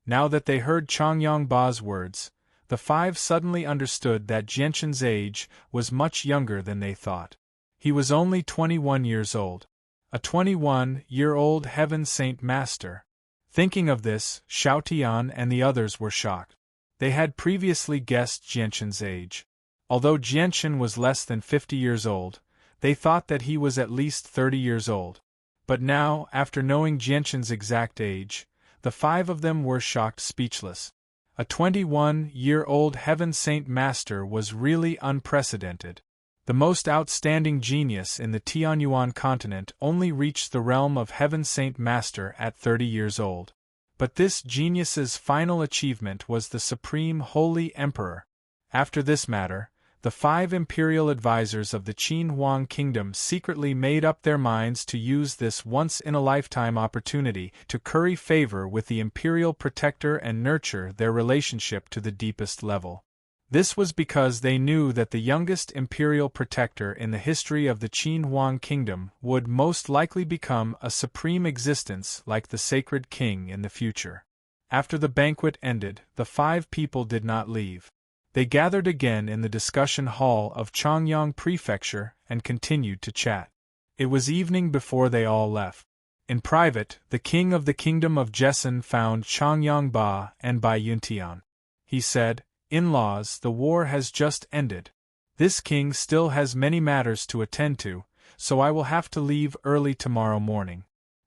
Now that they heard Changyang Ba's words, the 5 suddenly understood that Jianchen's age was much younger than they thought. He was only 21 years old. A 21-year-old Heaven Saint Master. Thinking of this, Xiao Tian and the others were shocked. They had previously guessed Jianchen's age. Although Jianchen was less than 50 years old, they thought that he was at least 30 years old. But now, after knowing Jianchen's exact age, the 5 of them were shocked speechless. A 21-year-old Heaven Saint Master was really unprecedented. The most outstanding genius in the Tianyuan continent only reached the realm of Heaven Saint Master at 30 years old. But this genius's final achievement was the Supreme Holy Emperor. After this matter, the 5 imperial advisors of the Qin Huang Kingdom secretly made up their minds to use this once-in-a-lifetime opportunity to curry favor with the imperial protector and nurture their relationship to the deepest level. This was because they knew that the youngest imperial protector in the history of the Qin Huang Kingdom would most likely become a supreme existence like the sacred king in the future. After the banquet ended, the 5 people did not leave. They gathered again in the discussion hall of Changyang Prefecture and continued to chat. It was evening before they all left. In private, the king of the kingdom of Jessen found Changyang Ba and Bai Yuntian. He said, "In-laws, the war has just ended. This king still has many matters to attend to, so I will have to leave early tomorrow morning.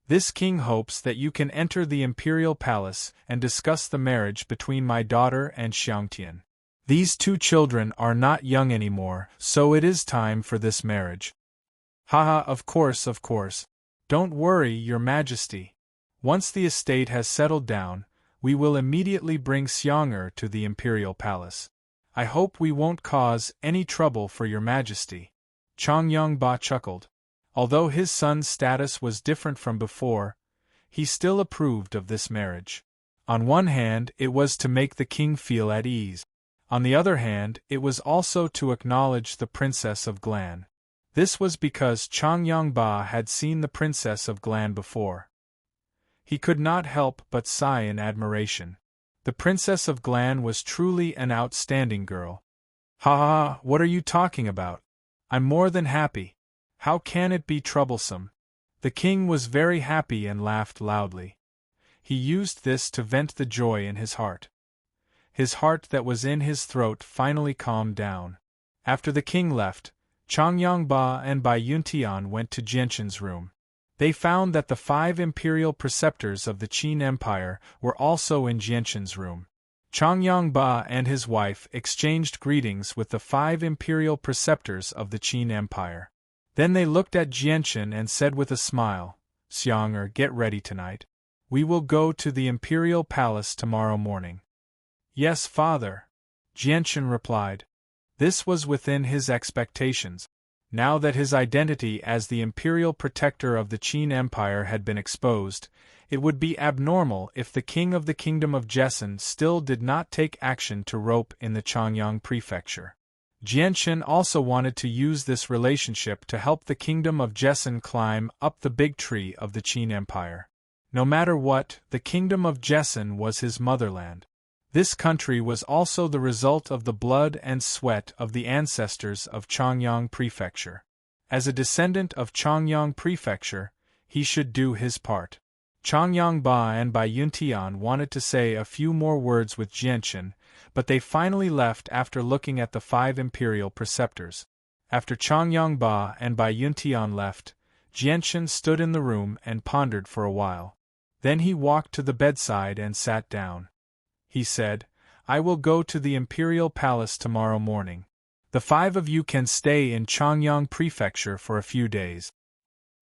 This king hopes that you can enter the imperial palace and discuss the marriage between my daughter and Xiangtian. These 2 children are not young anymore, so it is time for this marriage." "Haha, of course, of course. Don't worry, your majesty. Once the estate has settled down, we will immediately bring Xiang'er to the imperial palace. I hope we won't cause any trouble for your majesty." Changyang Ba chuckled. Although his son's status was different from before, he still approved of this marriage. On one hand, it was to make the king feel at ease. On the other hand, it was also to acknowledge the Princess of Glan. This was because Changyang Ba had seen the Princess of Glan before. He could not help but sigh in admiration. The Princess of Glan was truly an outstanding girl. "Ha ha, what are you talking about? I'm more than happy. How can it be troublesome?" The king was very happy and laughed loudly. He used this to vent the joy in his heart. His heart that was in his throat finally calmed down. After the king left, Changyang Ba and Bai Yuntian went to Jianchen's room. They found that the 5 imperial preceptors of the Qin Empire were also in Jianchen's room. Changyang Ba and his wife exchanged greetings with the 5 imperial preceptors of the Qin Empire. Then they looked at Jianchen and said with a smile, "Xiang'er, get ready tonight. We will go to the imperial palace tomorrow morning." Yes, father, Jianchen replied. This was within his expectations. Now that his identity as the imperial protector of the Qin Empire had been exposed, it would be abnormal if the king of the Kingdom of Jessen still did not take action to rope in the Changyang prefecture. Jianchen also wanted to use this relationship to help the Kingdom of Jessen climb up the big tree of the Qin Empire. No matter what, the Kingdom of Jessen was his motherland. This country was also the result of the blood and sweat of the ancestors of Changyang Prefecture. As a descendant of Changyang Prefecture, he should do his part. Changyang Ba and Bai Yuntian wanted to say a few more words with Jianchen, but they finally left after looking at the 5 imperial preceptors. After Changyang Ba and Bai Yuntian left, Jianchen stood in the room and pondered for a while. Then he walked to the bedside and sat down. He said, I will go to the imperial palace tomorrow morning. The 5 of you can stay in Changyang Prefecture for a few days.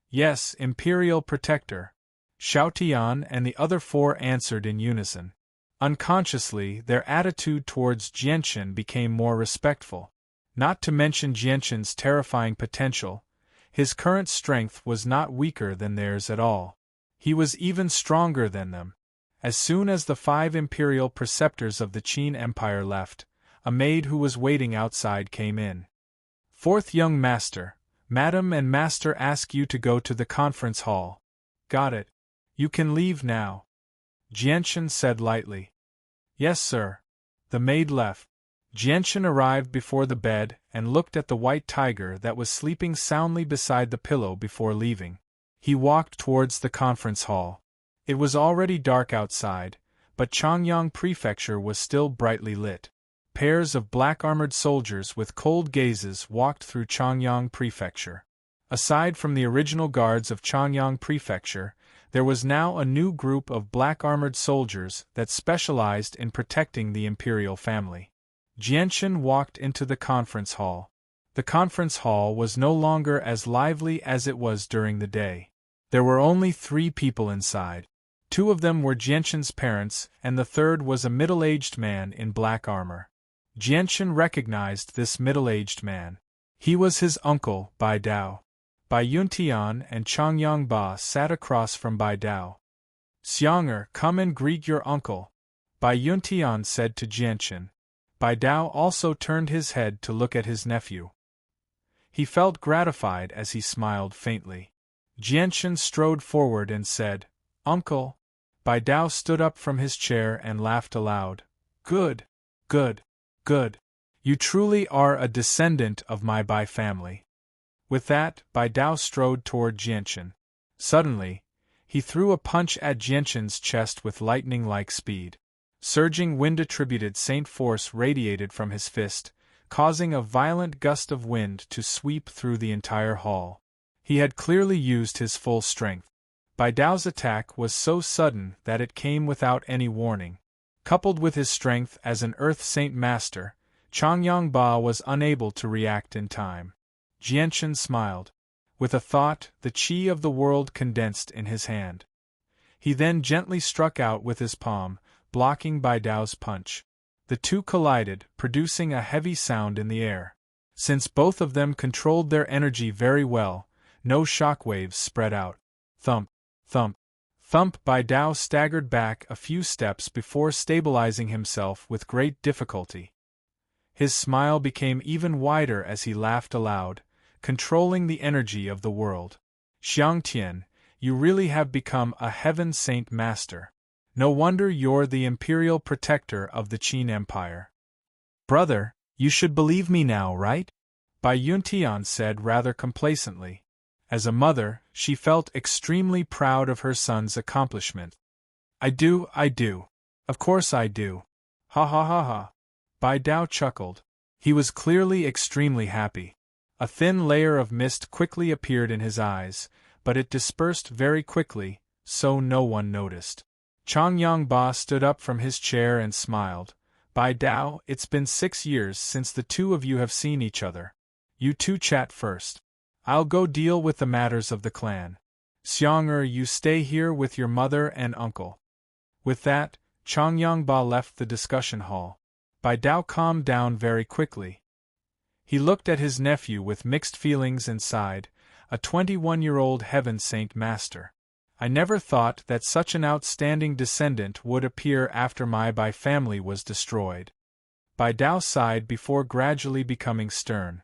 Yes, Imperial Protector. Xiaotian and the other 4 answered in unison. Unconsciously, their attitude towards Jianchen became more respectful. Not to mention Jianchen's terrifying potential, his current strength was not weaker than theirs at all. He was even stronger than them. As soon as the 5 imperial preceptors of the Qin Empire left, a maid who was waiting outside came in. 4th young master, Madam and Master ask you to go to the conference hall. Got it. You can leave now. Jianchen said lightly. Yes, sir. The maid left. Jianchen arrived before the bed and looked at the white tiger that was sleeping soundly beside the pillow before leaving. He walked towards the conference hall. It was already dark outside, but Changyang Prefecture was still brightly lit. Pairs of black-armored soldiers with cold gazes walked through Changyang Prefecture. Aside from the original guards of Changyang Prefecture, there was now a new group of black-armored soldiers that specialized in protecting the imperial family. Jianchen walked into the conference hall. The conference hall was no longer as lively as it was during the day. There were only 3 people inside. 2 of them were Jianchen's parents, and the 3rd was a middle-aged man in black armor. Jianchen recognized this middle-aged man. He was his uncle, Bai Dao. Bai Yuntian and Changyang Ba sat across from Bai Dao. Xianger, come and greet your uncle, Bai Yuntian said to Jianchen. Bai Dao also turned his head to look at his nephew. He felt gratified as he smiled faintly. Jianchen strode forward and said, Uncle. Bai Dao stood up from his chair and laughed aloud. Good, good, good. You truly are a descendant of my Bai family. With that, Bai Dao strode toward Jianchen. Suddenly, he threw a punch at Jianchen's chest with lightning-like speed. Surging wind-attributed Saint force radiated from his fist, causing a violent gust of wind to sweep through the entire hall. He had clearly used his full strength. Bai Dao's attack was so sudden that it came without any warning. Coupled with his strength as an Earth Saint Master, Changyang Ba was unable to react in time. Jianchen smiled. With a thought, the qi of the world condensed in his hand. He then gently struck out with his palm, blocking Bai Dao's punch. The 2 collided, producing a heavy sound in the air. Since both of them controlled their energy very well, no shockwaves spread out. Thump, thump, thump. Bai Dao staggered back a few steps before stabilizing himself with great difficulty. His smile became even wider as he laughed aloud, controlling the energy of the world. Xiangtian, you really have become a Heaven Saint Master. No wonder you're the imperial protector of the Qin Empire. Brother, you should believe me now, right? Bai Yuntian said rather complacently. As a mother, she felt extremely proud of her son's accomplishment. I do. Of course I do. Ha ha ha ha. Bai Dao chuckled. He was clearly extremely happy. A thin layer of mist quickly appeared in his eyes, but it dispersed very quickly, so no one noticed. Changyang Ba stood up from his chair and smiled. Bai Dao, it's been 6 years since the 2 of you have seen each other. You 2 chat first. I'll go deal with the matters of the clan. Xianger, you stay here with your mother and uncle. With that, Ba left the discussion hall. Bai Dao calmed down very quickly. He looked at his nephew with mixed feelings and sighed, a 21-year-old heaven saint master. I never thought that such an outstanding descendant would appear after my Bai family was destroyed. Bai Dao sighed before gradually becoming stern.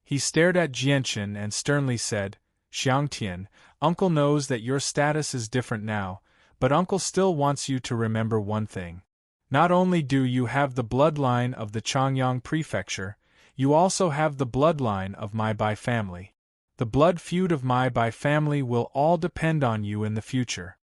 He stared at Jianchen and sternly said, Xiangtian, Uncle knows that your status is different now, but Uncle still wants you to remember one thing. Not only do you have the bloodline of the Changyang Prefecture, you also have the bloodline of my Bai family. The blood feud of my Bai family will all depend on you in the future.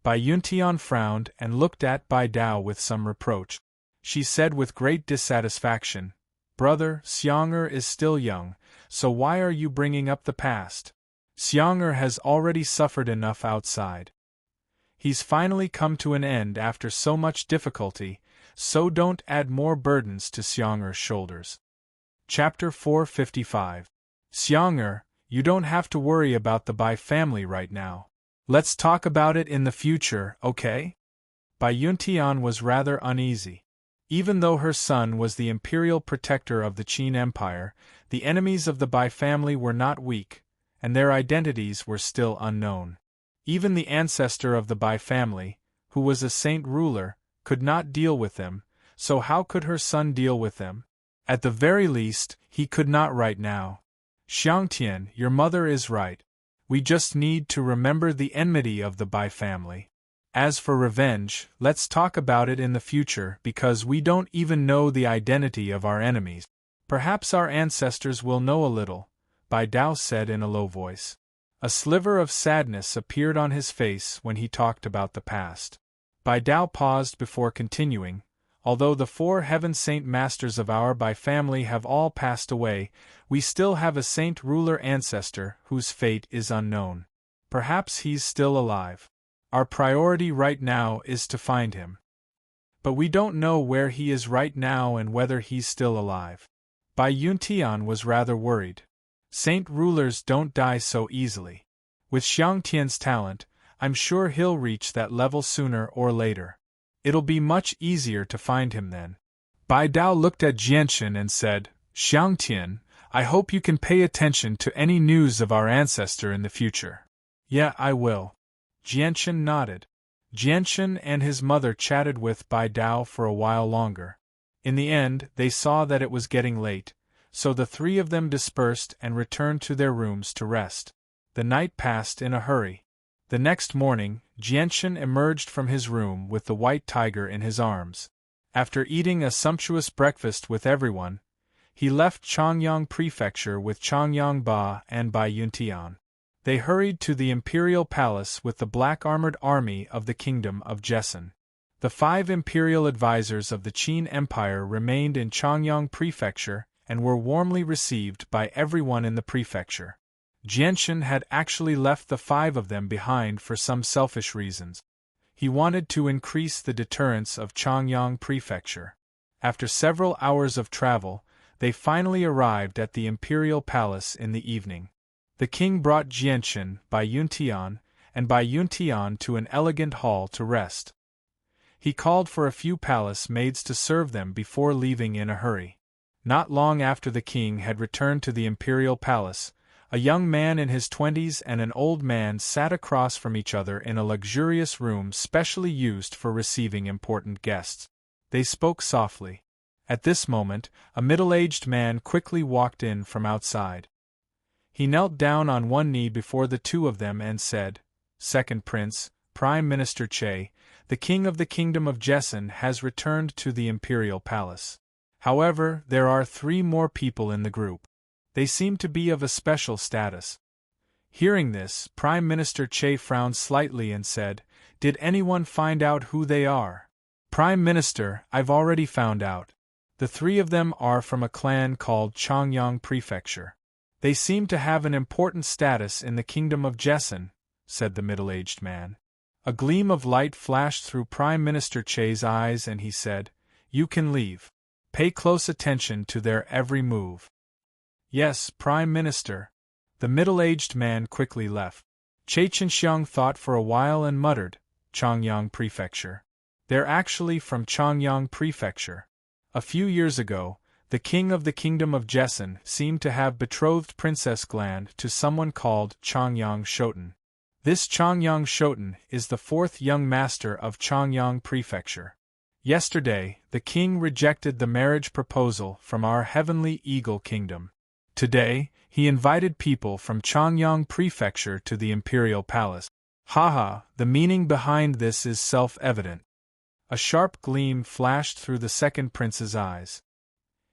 Bai Yuntian frowned and looked at Bai Dao with some reproach. She said with great dissatisfaction, Brother, Xiang'er is still young, so why are you bringing up the past? Xiang'er has already suffered enough outside. He's finally come to an end after so much difficulty, so don't add more burdens to Xiang'er's shoulders. Chapter 455. Xiang'er, you don't have to worry about the Bai family right now. Let's talk about it in the future, okay? Bai Yuntian was rather uneasy. Even though her son was the imperial protector of the Qin Empire, the enemies of the Bai family were not weak, and their identities were still unknown. Even the ancestor of the Bai family, who was a saint ruler, could not deal with them, so how could her son deal with them? At the very least, he could not right now. Xiangtian, your mother is right. We just need to remember the enmity of the Bai family. As for revenge, let's talk about it in the future because we don't even know the identity of our enemies. Perhaps our ancestors will know a little, Bai Dao said in a low voice. A sliver of sadness appeared on his face when he talked about the past. Bai Dao paused before continuing. Although the 4 heaven saint masters of our Bai family have all passed away, we still have a saint ruler ancestor whose fate is unknown. Perhaps he's still alive. Our priority right now is to find him. But we don't know where he is right now and whether he's still alive. Bai Yuntian was rather worried. Saint rulers don't die so easily. With Xiangtian's talent, I'm sure he'll reach that level sooner or later. It'll be much easier to find him then. Bai Dao looked at Jianchen and said, Xiangtian, I hope you can pay attention to any news of our ancestor in the future. Yeah, I will. Jianchen nodded. Jianchen and his mother chatted with Bai Dao for a while longer. In the end, they saw that it was getting late, so the 3 of them dispersed and returned to their rooms to rest. The night passed in a hurry. The next morning, Jianchen emerged from his room with the white tiger in his arms. After eating a sumptuous breakfast with everyone, he left Changyang Prefecture with Ba and Bai Yuntian. They hurried to the imperial palace with the black-armored army of the kingdom of Jessen. The 5 imperial advisors of the Qin Empire remained in Changyang Prefecture and were warmly received by everyone in the prefecture. Jianchen had actually left the 5 of them behind for some selfish reasons. He wanted to increase the deterrence of Changyang Prefecture. After several hours of travel, they finally arrived at the imperial palace in the evening. The king brought Jianchen, Bai Yuntian to an elegant hall to rest. He called for a few palace maids to serve them before leaving in a hurry. Not long after the king had returned to the imperial palace, a young man in his 20s and an old man sat across from each other in a luxurious room specially used for receiving important guests. They spoke softly. At this moment, a middle-aged man quickly walked in from outside. He knelt down on one knee before the 2 of them and said, Second Prince, Prime Minister Che, the king of the Kingdom of Jessen has returned to the imperial palace. However, there are 3 more people in the group. They seem to be of a special status. Hearing this, Prime Minister Che frowned slightly and said, Did anyone find out who they are? Prime Minister, I've already found out. The 3 of them are from a clan called Changyang Prefecture. They seem to have an important status in the Kingdom of Jessen, said the middle-aged man. A gleam of light flashed through Prime Minister Che's eyes and he said, You can leave. Pay close attention to their every move. Yes, Prime Minister. The middle-aged man quickly left. Che Chenxiang thought for a while and muttered, Changyang Prefecture. They're actually from Changyang Prefecture. A few years ago, the king of the kingdom of Jessen seemed to have betrothed Princess Glan to someone called Changyang Shoten. This Changyang Shoten is the fourth young master of Changyang Prefecture. Yesterday, the king rejected the marriage proposal from our heavenly eagle kingdom. Today, he invited people from Changyang Prefecture to the imperial palace. Haha, the meaning behind this is self-evident. A sharp gleam flashed through the second prince's eyes.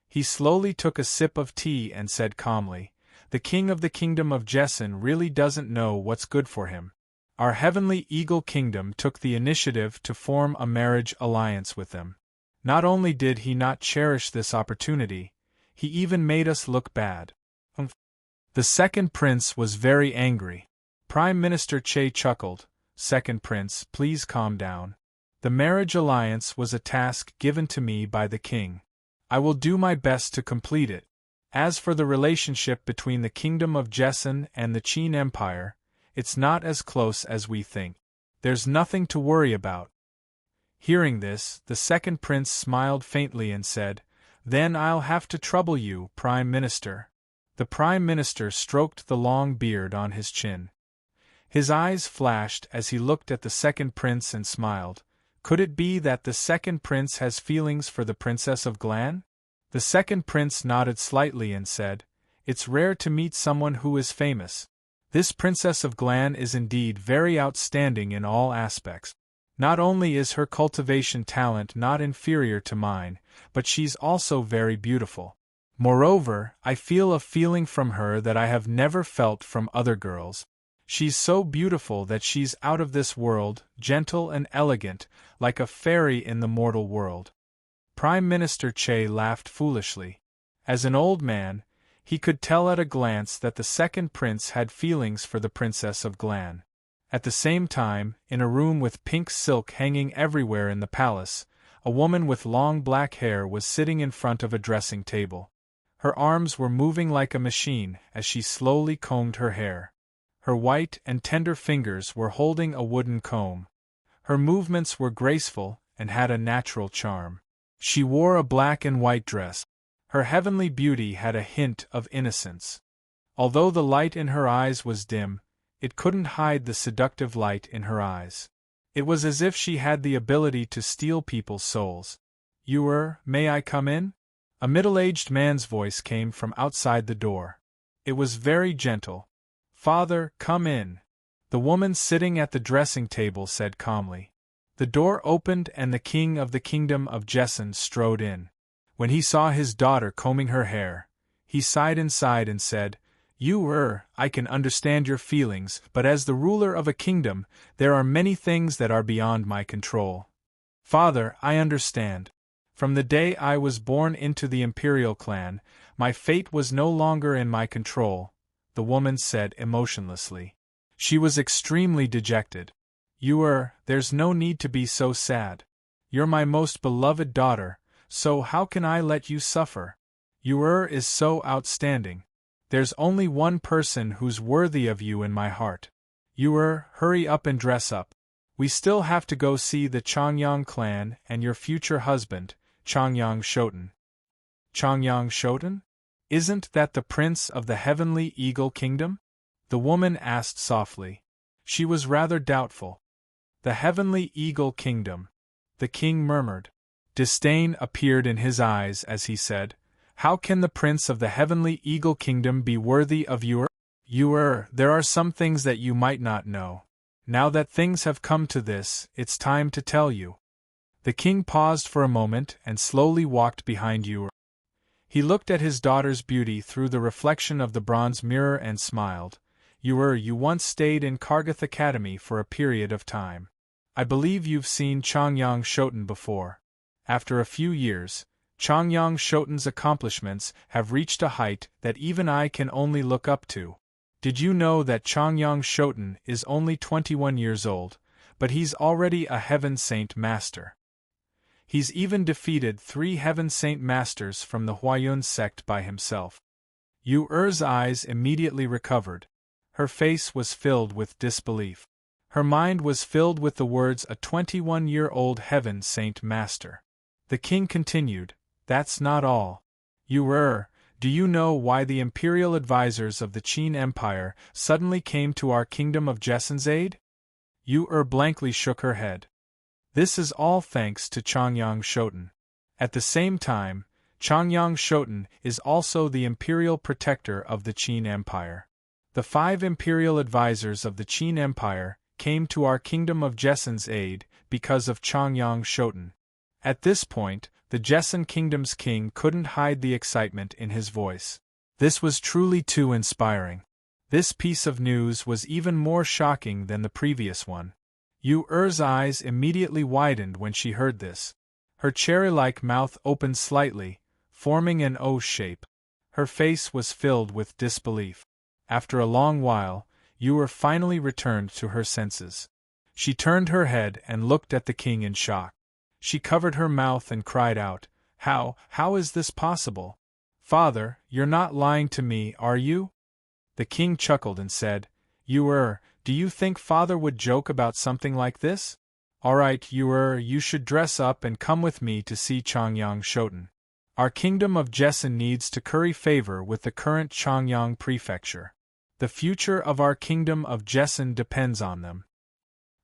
He slowly took a sip of tea and said calmly, "The king of the kingdom of Jessen really doesn't know what's good for him. Our heavenly eagle kingdom took the initiative to form a marriage alliance with them. Not only did he not cherish this opportunity, he even made us look bad." The second prince was very angry. Prime Minister Che chuckled, "Second prince, please calm down. The marriage alliance was a task given to me by the king. I will do my best to complete it. As for the relationship between the kingdom of Jessen and the Qin Empire, it's not as close as we think. There's nothing to worry about." Hearing this, the second prince smiled faintly and said, "Then I'll have to trouble you, Prime Minister." The Prime Minister stroked the long beard on his chin. His eyes flashed as he looked at the second prince and smiled. Could it be that the second prince has feelings for the Princess of Glan? The second prince nodded slightly and said, "It's rare to meet someone who is famous. This Princess of Glan is indeed very outstanding in all aspects. Not only is her cultivation talent not inferior to mine, but she's also very beautiful. Moreover, I feel a feeling from her that I have never felt from other girls. She's so beautiful that she's out of this world, gentle and elegant, like a fairy in the mortal world." Prime Minister Che laughed foolishly. As an old man, he could tell at a glance that the second prince had feelings for the Princess of Glan. At the same time, in a room with pink silk hanging everywhere in the palace, a woman with long black hair was sitting in front of a dressing table. Her arms were moving like a machine as she slowly combed her hair. Her white and tender fingers were holding a wooden comb. Her movements were graceful and had a natural charm. She wore a black and white dress. Her heavenly beauty had a hint of innocence. Although the light in her eyes was dim, it couldn't hide the seductive light in her eyes. It was as if she had the ability to steal people's souls. May I come in?" A middle-aged man's voice came from outside the door. It was very gentle. "Father, come in," the woman sitting at the dressing table said calmly. The door opened and the king of the kingdom of Jessen strode in. When he saw his daughter combing her hair, he sighed inside and said, I can understand your feelings, but as the ruler of a kingdom, there are many things that are beyond my control." "Father, I understand. From the day I was born into the imperial clan, my fate was no longer in my control," the woman said emotionlessly. She was extremely dejected. There's no need to be so sad. You're my most beloved daughter, so how can I let you suffer? Is so outstanding. There's only one person who's worthy of you in my heart. Hurry up and dress up. We still have to go see the Changyang clan and your future husband, Changyang Shoten." "Changyang Shoten? Isn't that the prince of the heavenly eagle kingdom?" the woman asked softly. She was rather doubtful. "The heavenly eagle kingdom," the king murmured. Disdain appeared in his eyes as he said, "How can the prince of the heavenly eagle kingdom be worthy of you? There are some things that you might not know. Now that things have come to this, it's time to tell you." The king paused for a moment and slowly walked behind Ur. He looked at his daughter's beauty through the reflection of the bronze mirror and smiled. You once stayed in Kargath Academy for a period of time. I believe you've seen Changyang Shoten before. After a few years, Changyang Shoten's accomplishments have reached a height that even I can only look up to. Did you know that Changyang Shoten is only 21 years old, but he's already a Heaven Saint Master? He's even defeated 3 Heaven Saint Masters from the Huayun sect by himself. Ur's eyes immediately recovered. Her face was filled with disbelief. Her mind was filled with the words a 21-year-old heaven saint master. The king continued, "That's not all. Do you know why the imperial advisors of the Qin Empire suddenly came to our kingdom of Jessen's aid?" Blankly shook her head. "This is all thanks to Changyang Shoten. At the same time, Changyang Shoten is also the imperial protector of the Qin Empire. The 5 imperial advisors of the Qin Empire came to our kingdom of Jessen's aid because of Changyang Shoten." At this point, the Jessen Kingdom's king couldn't hide the excitement in his voice. This was truly too inspiring. This piece of news was even more shocking than the previous one. Yu's eyes immediately widened when she heard this. Her cherry-like mouth opened slightly, forming an O shape. Her face was filled with disbelief. After a long while, Yu finally returned to her senses. She turned her head and looked at the king in shock. She covered her mouth and cried out, How is this possible? Father, you're not lying to me, are you?" The king chuckled and said, "Do you think father would joke about something like this? Alright, you should dress up and come with me to see Changyang Shoten. Our kingdom of Jessen needs to curry favor with the current Changyang prefecture. The future of our kingdom of Jessen depends on them."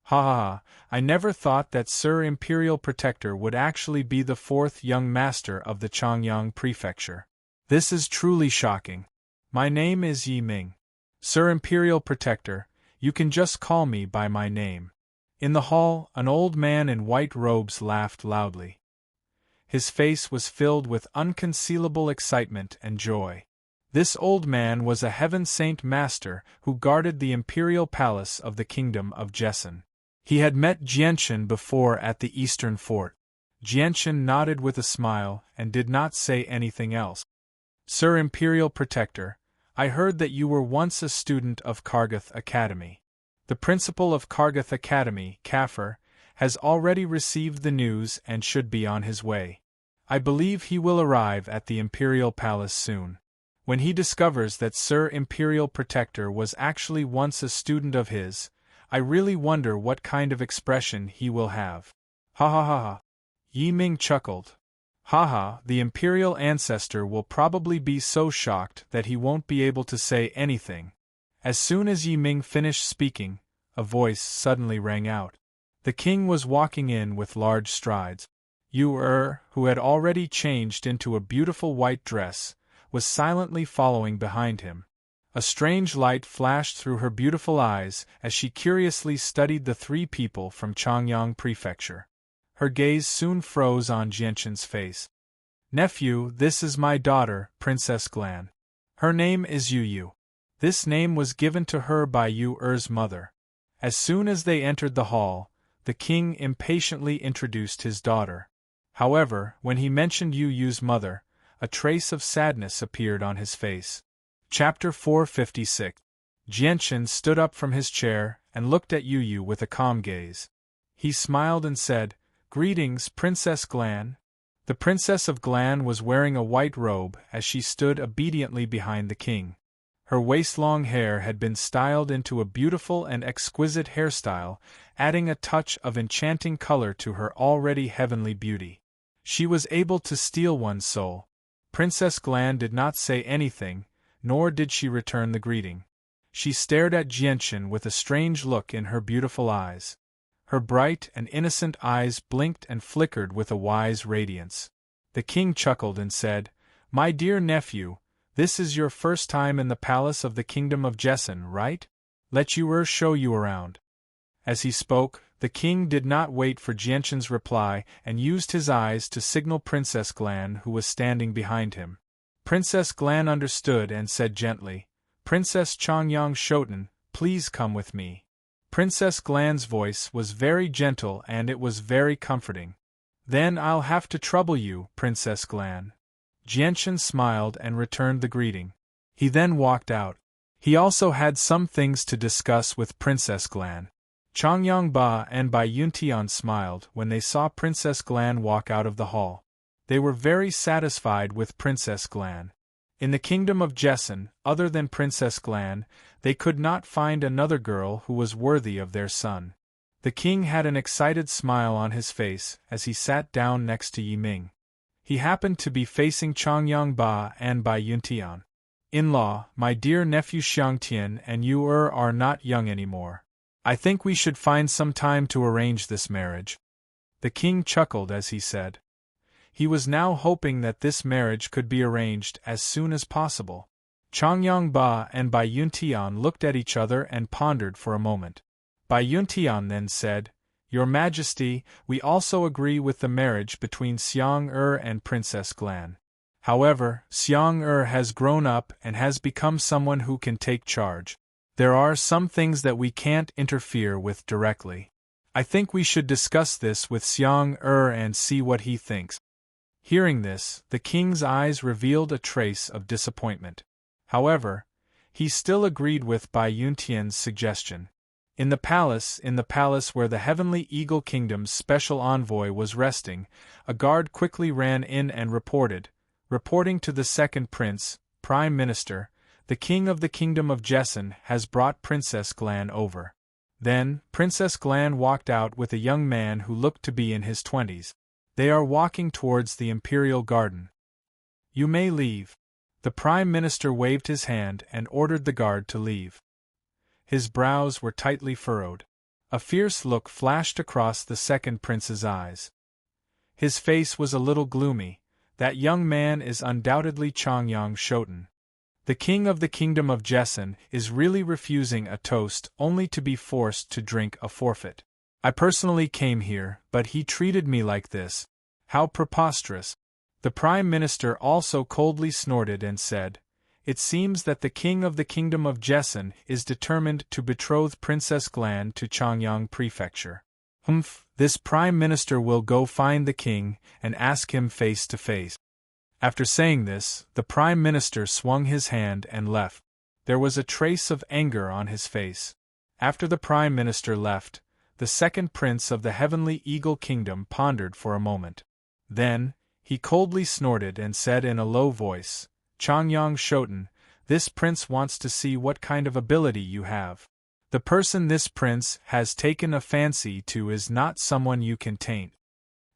Ha ha ha, I never thought that Sir Imperial Protector would actually be the 4th young master of the Changyang prefecture. This is truly shocking. My name is Yi Ming. Sir Imperial Protector, you can just call me by my name. In the hall, an old man in white robes laughed loudly. His face was filled with unconcealable excitement and joy. This old man was a heaven saint master who guarded the imperial palace of the kingdom of Jessen. He had met Jianchen before at the eastern fort. Jianchen nodded with a smile and did not say anything else. "Sir Imperial Protector, I heard that you were once a student of Kargath Academy. The principal of Kargath Academy, Kafir, has already received the news and should be on his way. I believe he will arrive at the Imperial Palace soon. When he discovers that Sir Imperial Protector was actually once a student of his, I really wonder what kind of expression he will have." Ha ha ha ha. Yi Ming chuckled. "Haha, the imperial ancestor will probably be so shocked that he won't be able to say anything." As soon as Yi Ming finished speaking, a voice suddenly rang out. The king was walking in with large strides. Yu, who had already changed into a beautiful white dress, was silently following behind him. A strange light flashed through her beautiful eyes as she curiously studied the 3 people from Changyang Prefecture. Her gaze soon froze on Jianchen's face. "Nephew, this is my daughter, Princess Glan. Her name is Yu. This name was given to her by Yu's mother." As soon as they entered the hall, the king impatiently introduced his daughter. However, when he mentioned Yu's mother, a trace of sadness appeared on his face. Chapter 456. Jianchen stood up from his chair and looked at Yu with a calm gaze. He smiled and said, "Greetings, Princess Glan." The Princess of Glan was wearing a white robe as she stood obediently behind the king. Her waist-long hair had been styled into a beautiful and exquisite hairstyle, adding a touch of enchanting color to her already heavenly beauty. She was able to steal one's soul. Princess Glan did not say anything, nor did she return the greeting. She stared at Jianchen with a strange look in her beautiful eyes. Her bright and innocent eyes blinked and flickered with a wise radiance. The king chuckled and said, "My dear nephew, this is your first time in the palace of the kingdom of Jessen, right? Let Yu show you around." As he spoke, the king did not wait for Jianchen's reply and used his eyes to signal Princess Glan, who was standing behind him. Princess Glan understood and said gently, "Princess Changyang Shoten, please come with me." Princess Glan's voice was very gentle and it was very comforting. "Then I'll have to trouble you, Princess Glan." Jianchen smiled and returned the greeting. He then walked out. He also had some things to discuss with Princess Glan. Changyang Ba and Bai Yuntian smiled when they saw Princess Glan walk out of the hall. They were very satisfied with Princess Glan. In the kingdom of Jessen, other than Princess Glan, they could not find another girl who was worthy of their son. The king had an excited smile on his face as he sat down next to Yi Ming. He happened to be facing Changyang Ba and Bai Yuntian. In-law, my dear nephew Xiangtian and you are not young anymore. I think we should find some time to arrange this marriage. The king chuckled as he said. He was now hoping that this marriage could be arranged as soon as possible. Changyang Ba and Bai Yuntian looked at each other and pondered for a moment. Bai Yuntian then said, Your Majesty, we also agree with the marriage between Xiang and Princess Glan. However, Xiang has grown up and has become someone who can take charge. There are some things that we can't interfere with directly. I think we should discuss this with Xiang and see what he thinks. Hearing this, the king's eyes revealed a trace of disappointment. However, he still agreed with Bai Yuntian's suggestion. In the palace where the Heavenly Eagle Kingdom's special envoy was resting, a guard quickly ran in and reporting to the second prince, Prime Minister, the king of the Kingdom of Jessen has brought Princess Glan over. Then, Princess Glan walked out with a young man who looked to be in his 20s. They are walking towards the Imperial Garden. You may leave. The Prime Minister waved his hand and ordered the guard to leave. His brows were tightly furrowed. A fierce look flashed across the second prince's eyes. His face was a little gloomy. That young man is undoubtedly Changyang Shoten. The king of the Kingdom of Jessen is really refusing a toast only to be forced to drink a forfeit. I personally came here, but he treated me like this. How preposterous. The Prime Minister also coldly snorted and said, It seems that the king of the Kingdom of Jessen is determined to betroth Princess Glan to Changyang Prefecture. This Prime Minister will go find the king and ask him face to face. After saying this, the Prime Minister swung his hand and left. There was a trace of anger on his face. After the Prime Minister left, the second prince of the Heavenly Eagle Kingdom pondered for a moment. Then, he coldly snorted and said in a low voice, Changyang Shoten, this prince wants to see what kind of ability you have. The person this prince has taken a fancy to is not someone you can taint.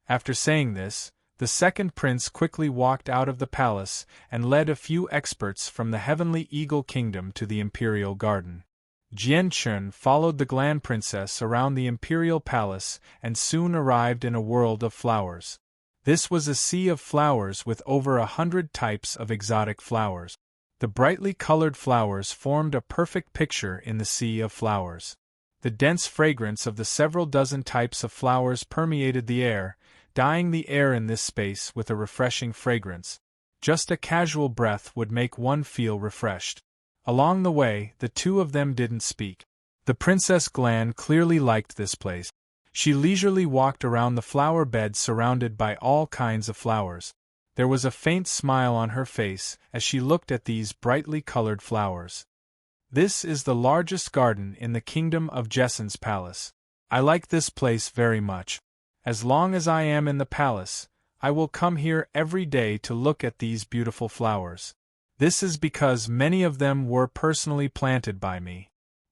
After saying this, the second prince quickly walked out of the palace and led a few experts from the Heavenly Eagle Kingdom to the Imperial Garden. Jianchun followed the Glan princess around the Imperial Palace and soon arrived in a world of flowers. This was a sea of flowers with over 100 types of exotic flowers. The brightly colored flowers formed a perfect picture in the sea of flowers. The dense fragrance of the several dozen types of flowers permeated the air, dyeing the air in this space with a refreshing fragrance. Just a casual breath would make one feel refreshed. Along the way, the two of them didn't speak. The Princess Glan clearly liked this place. She leisurely walked around the flower bed surrounded by all kinds of flowers. There was a faint smile on her face as she looked at these brightly colored flowers. This is the largest garden in the Kingdom of Jessen's palace. I like this place very much. As long as I am in the palace, I will come here every day to look at these beautiful flowers. This is because many of them were personally planted by me.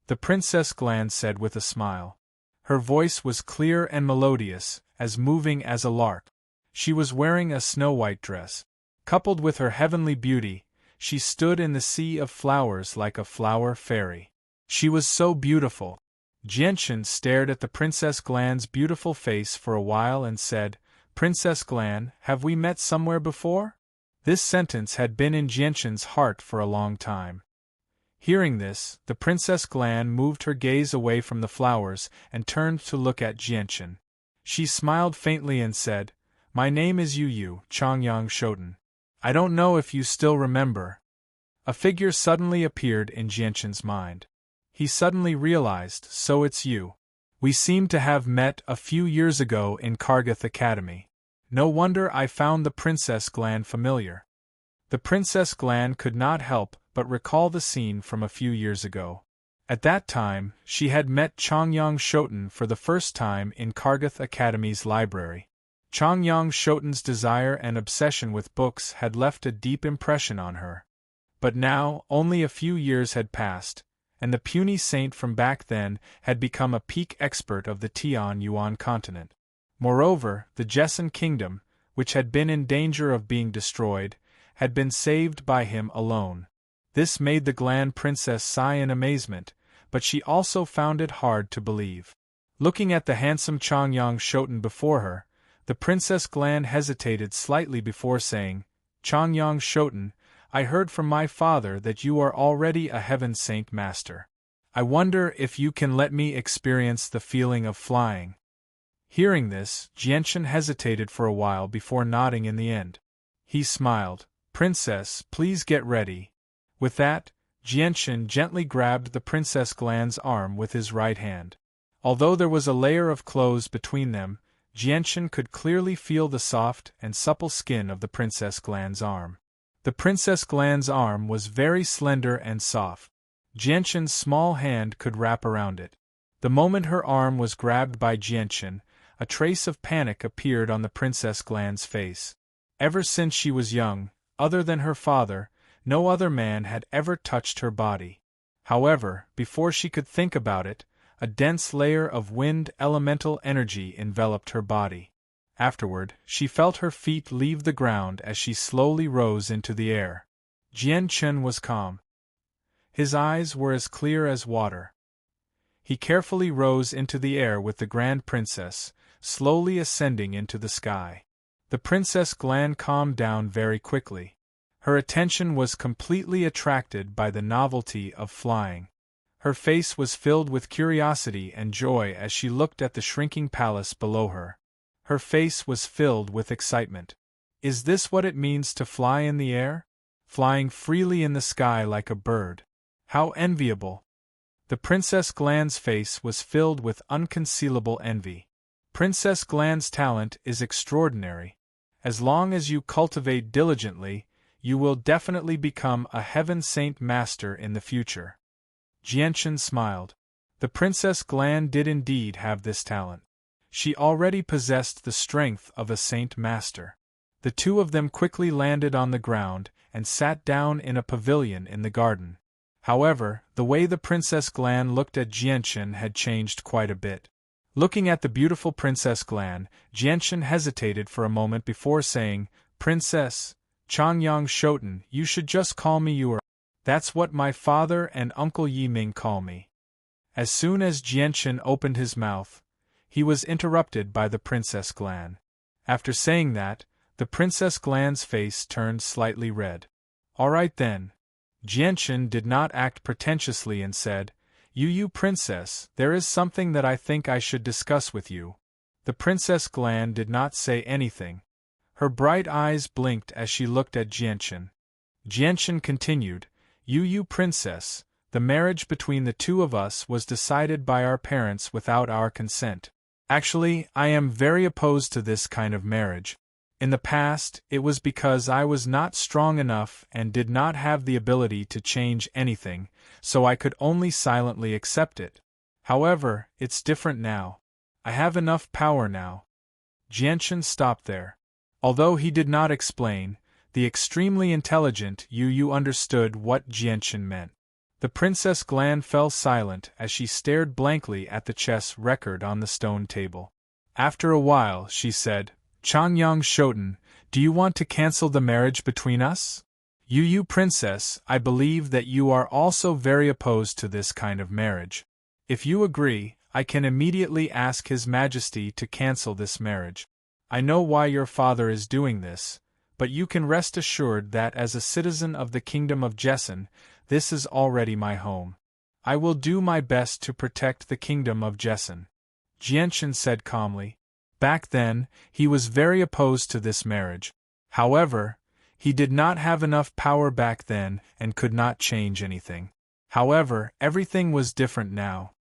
The Princess Glan said with a smile. Her voice was clear and melodious, as moving as a lark. She was wearing a snow-white dress. Coupled with her heavenly beauty, she stood in the sea of flowers like a flower fairy. She was so beautiful. Jianchun stared at the Princess Glan's beautiful face for a while and said, Princess Glan, have we met somewhere before? This sentence had been in Jianchun's heart for a long time. Hearing this, the Princess Glan moved her gaze away from the flowers and turned to look at Jianchun. She smiled faintly and said, My name is Yu Changyang Shoten. I don't know if you still remember. A figure suddenly appeared in Jianchun's mind. He suddenly realized, so it's you. We seem to have met a few years ago in Kargath Academy. No wonder I found the Princess Glan familiar. The Princess Glan could not help but recall the scene from a few years ago. At that time, she had met Changyang Shoten for the first time in Kargath Academy's library. Changyang Shoten's desire and obsession with books had left a deep impression on her. But now, only a few years had passed, and the puny saint from back then had become a peak expert of the Tian-Yuan continent. Moreover, the Jessan kingdom, which had been in danger of being destroyed, had been saved by him alone. This made the Glan princess sigh in amazement, but she also found it hard to believe. Looking at the handsome Changyang Shoten before her, the Princess Glan hesitated slightly before saying, "Changyang Shoten, I heard from my father that you are already a Heaven Saint Master. I wonder if you can let me experience the feeling of flying." Hearing this, Jianchen hesitated for a while before nodding in the end. He smiled. "Princess, please get ready." With that, Jianchen gently grabbed the Princess Glan's arm with his right hand. Although there was a layer of clothes between them, Jianchen could clearly feel the soft and supple skin of the Princess Glan's arm. The Princess Glan's arm was very slender and soft. Jianchen's small hand could wrap around it. The moment her arm was grabbed by Jianchen, a trace of panic appeared on the Princess Glan's face. Ever since she was young, other than her father, no other man had ever touched her body. However, before she could think about it, a dense layer of wind elemental energy enveloped her body. Afterward, she felt her feet leave the ground as she slowly rose into the air. Jianchen was calm. His eyes were as clear as water. He carefully rose into the air with the Grand Princess, slowly ascending into the sky. The Princess Glan calmed down very quickly. Her attention was completely attracted by the novelty of flying. Her face was filled with curiosity and joy as she looked at the shrinking palace below her. Her face was filled with excitement. Is this what it means to fly in the air? Flying freely in the sky like a bird. How enviable! The Princess Glan's face was filled with unconcealable envy. Princess Glan's talent is extraordinary. As long as you cultivate diligently, you will definitely become a Heaven Saint Master in the future. Jianchen smiled. The Princess Glan did indeed have this talent. She already possessed the strength of a Saint Master. The two of them quickly landed on the ground and sat down in a pavilion in the garden. However, the way the Princess Glan looked at Jianchen had changed quite a bit. Looking at the beautiful Princess Glan, Jianchen hesitated for a moment before saying, "Princess Changyang Shoten, you should just call me Yuer. That's what my father and Uncle Yiming call me." As soon as Jianchen opened his mouth, he was interrupted by the Princess Glan. After saying that, the Princess Glan's face turned slightly red. "All right then." Jianchen did not act pretentiously and said, You Princess, there is something that I think I should discuss with you." The Princess Glan did not say anything. Her bright eyes blinked as she looked at Jianchen. Jianchen continued, You Princess, the marriage between the two of us was decided by our parents without our consent. Actually, I am very opposed to this kind of marriage. In the past, it was because I was not strong enough and did not have the ability to change anything, so I could only silently accept it. However, it's different now. I have enough power now. Jianchen stopped there. Although he did not explain, the extremely intelligent Yu understood what Jianchen meant. The Princess Glan fell silent as she stared blankly at the chess record on the stone table. After a while, she said, "Changyang Shoten, do you want to cancel the marriage between us?" Yu Princess, I believe that you are also very opposed to this kind of marriage. If you agree, I can immediately ask His Majesty to cancel this marriage. I know why your father is doing this, but you can rest assured that as a citizen of the Kingdom of Jessan, this is already my home. I will do my best to protect the Kingdom of Jessan. Jianchen said calmly. Back then, he was very opposed to this marriage. However, he did not have enough power back then and could not change anything. However, everything was different now.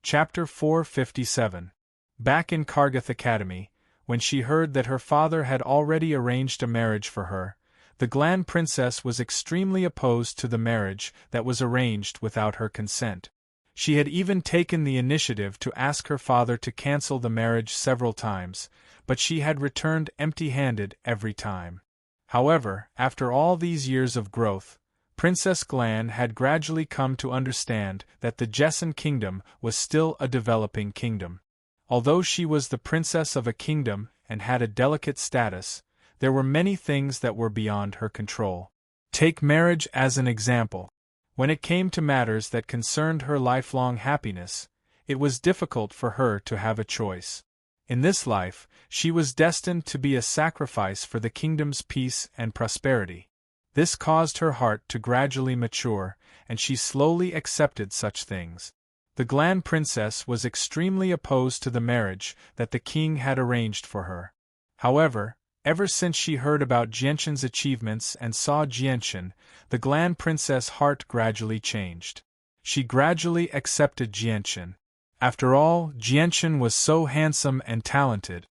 Chapter 457. Back in Kargath Academy, when she heard that her father had already arranged a marriage for her, the Glan princess was extremely opposed to the marriage that was arranged without her consent. She had even taken the initiative to ask her father to cancel the marriage several times, but she had returned empty-handed every time. However, after all these years of growth, Princess Glan had gradually come to understand that the Jessen kingdom was still a developing kingdom. Although she was the princess of a kingdom and had a delicate status, there were many things that were beyond her control. Take marriage as an example. When it came to matters that concerned her lifelong happiness, it was difficult for her to have a choice. In this life, she was destined to be a sacrifice for the kingdom's peace and prosperity. This caused her heart to gradually mature, and she slowly accepted such things. The Glan princess was extremely opposed to the marriage that the king had arranged for her. However, ever since she heard about Jianshan's achievements and saw Jianshan, the Glan princess' heart gradually changed. She gradually accepted Jianshan. After all, Jianshan was so handsome and talented.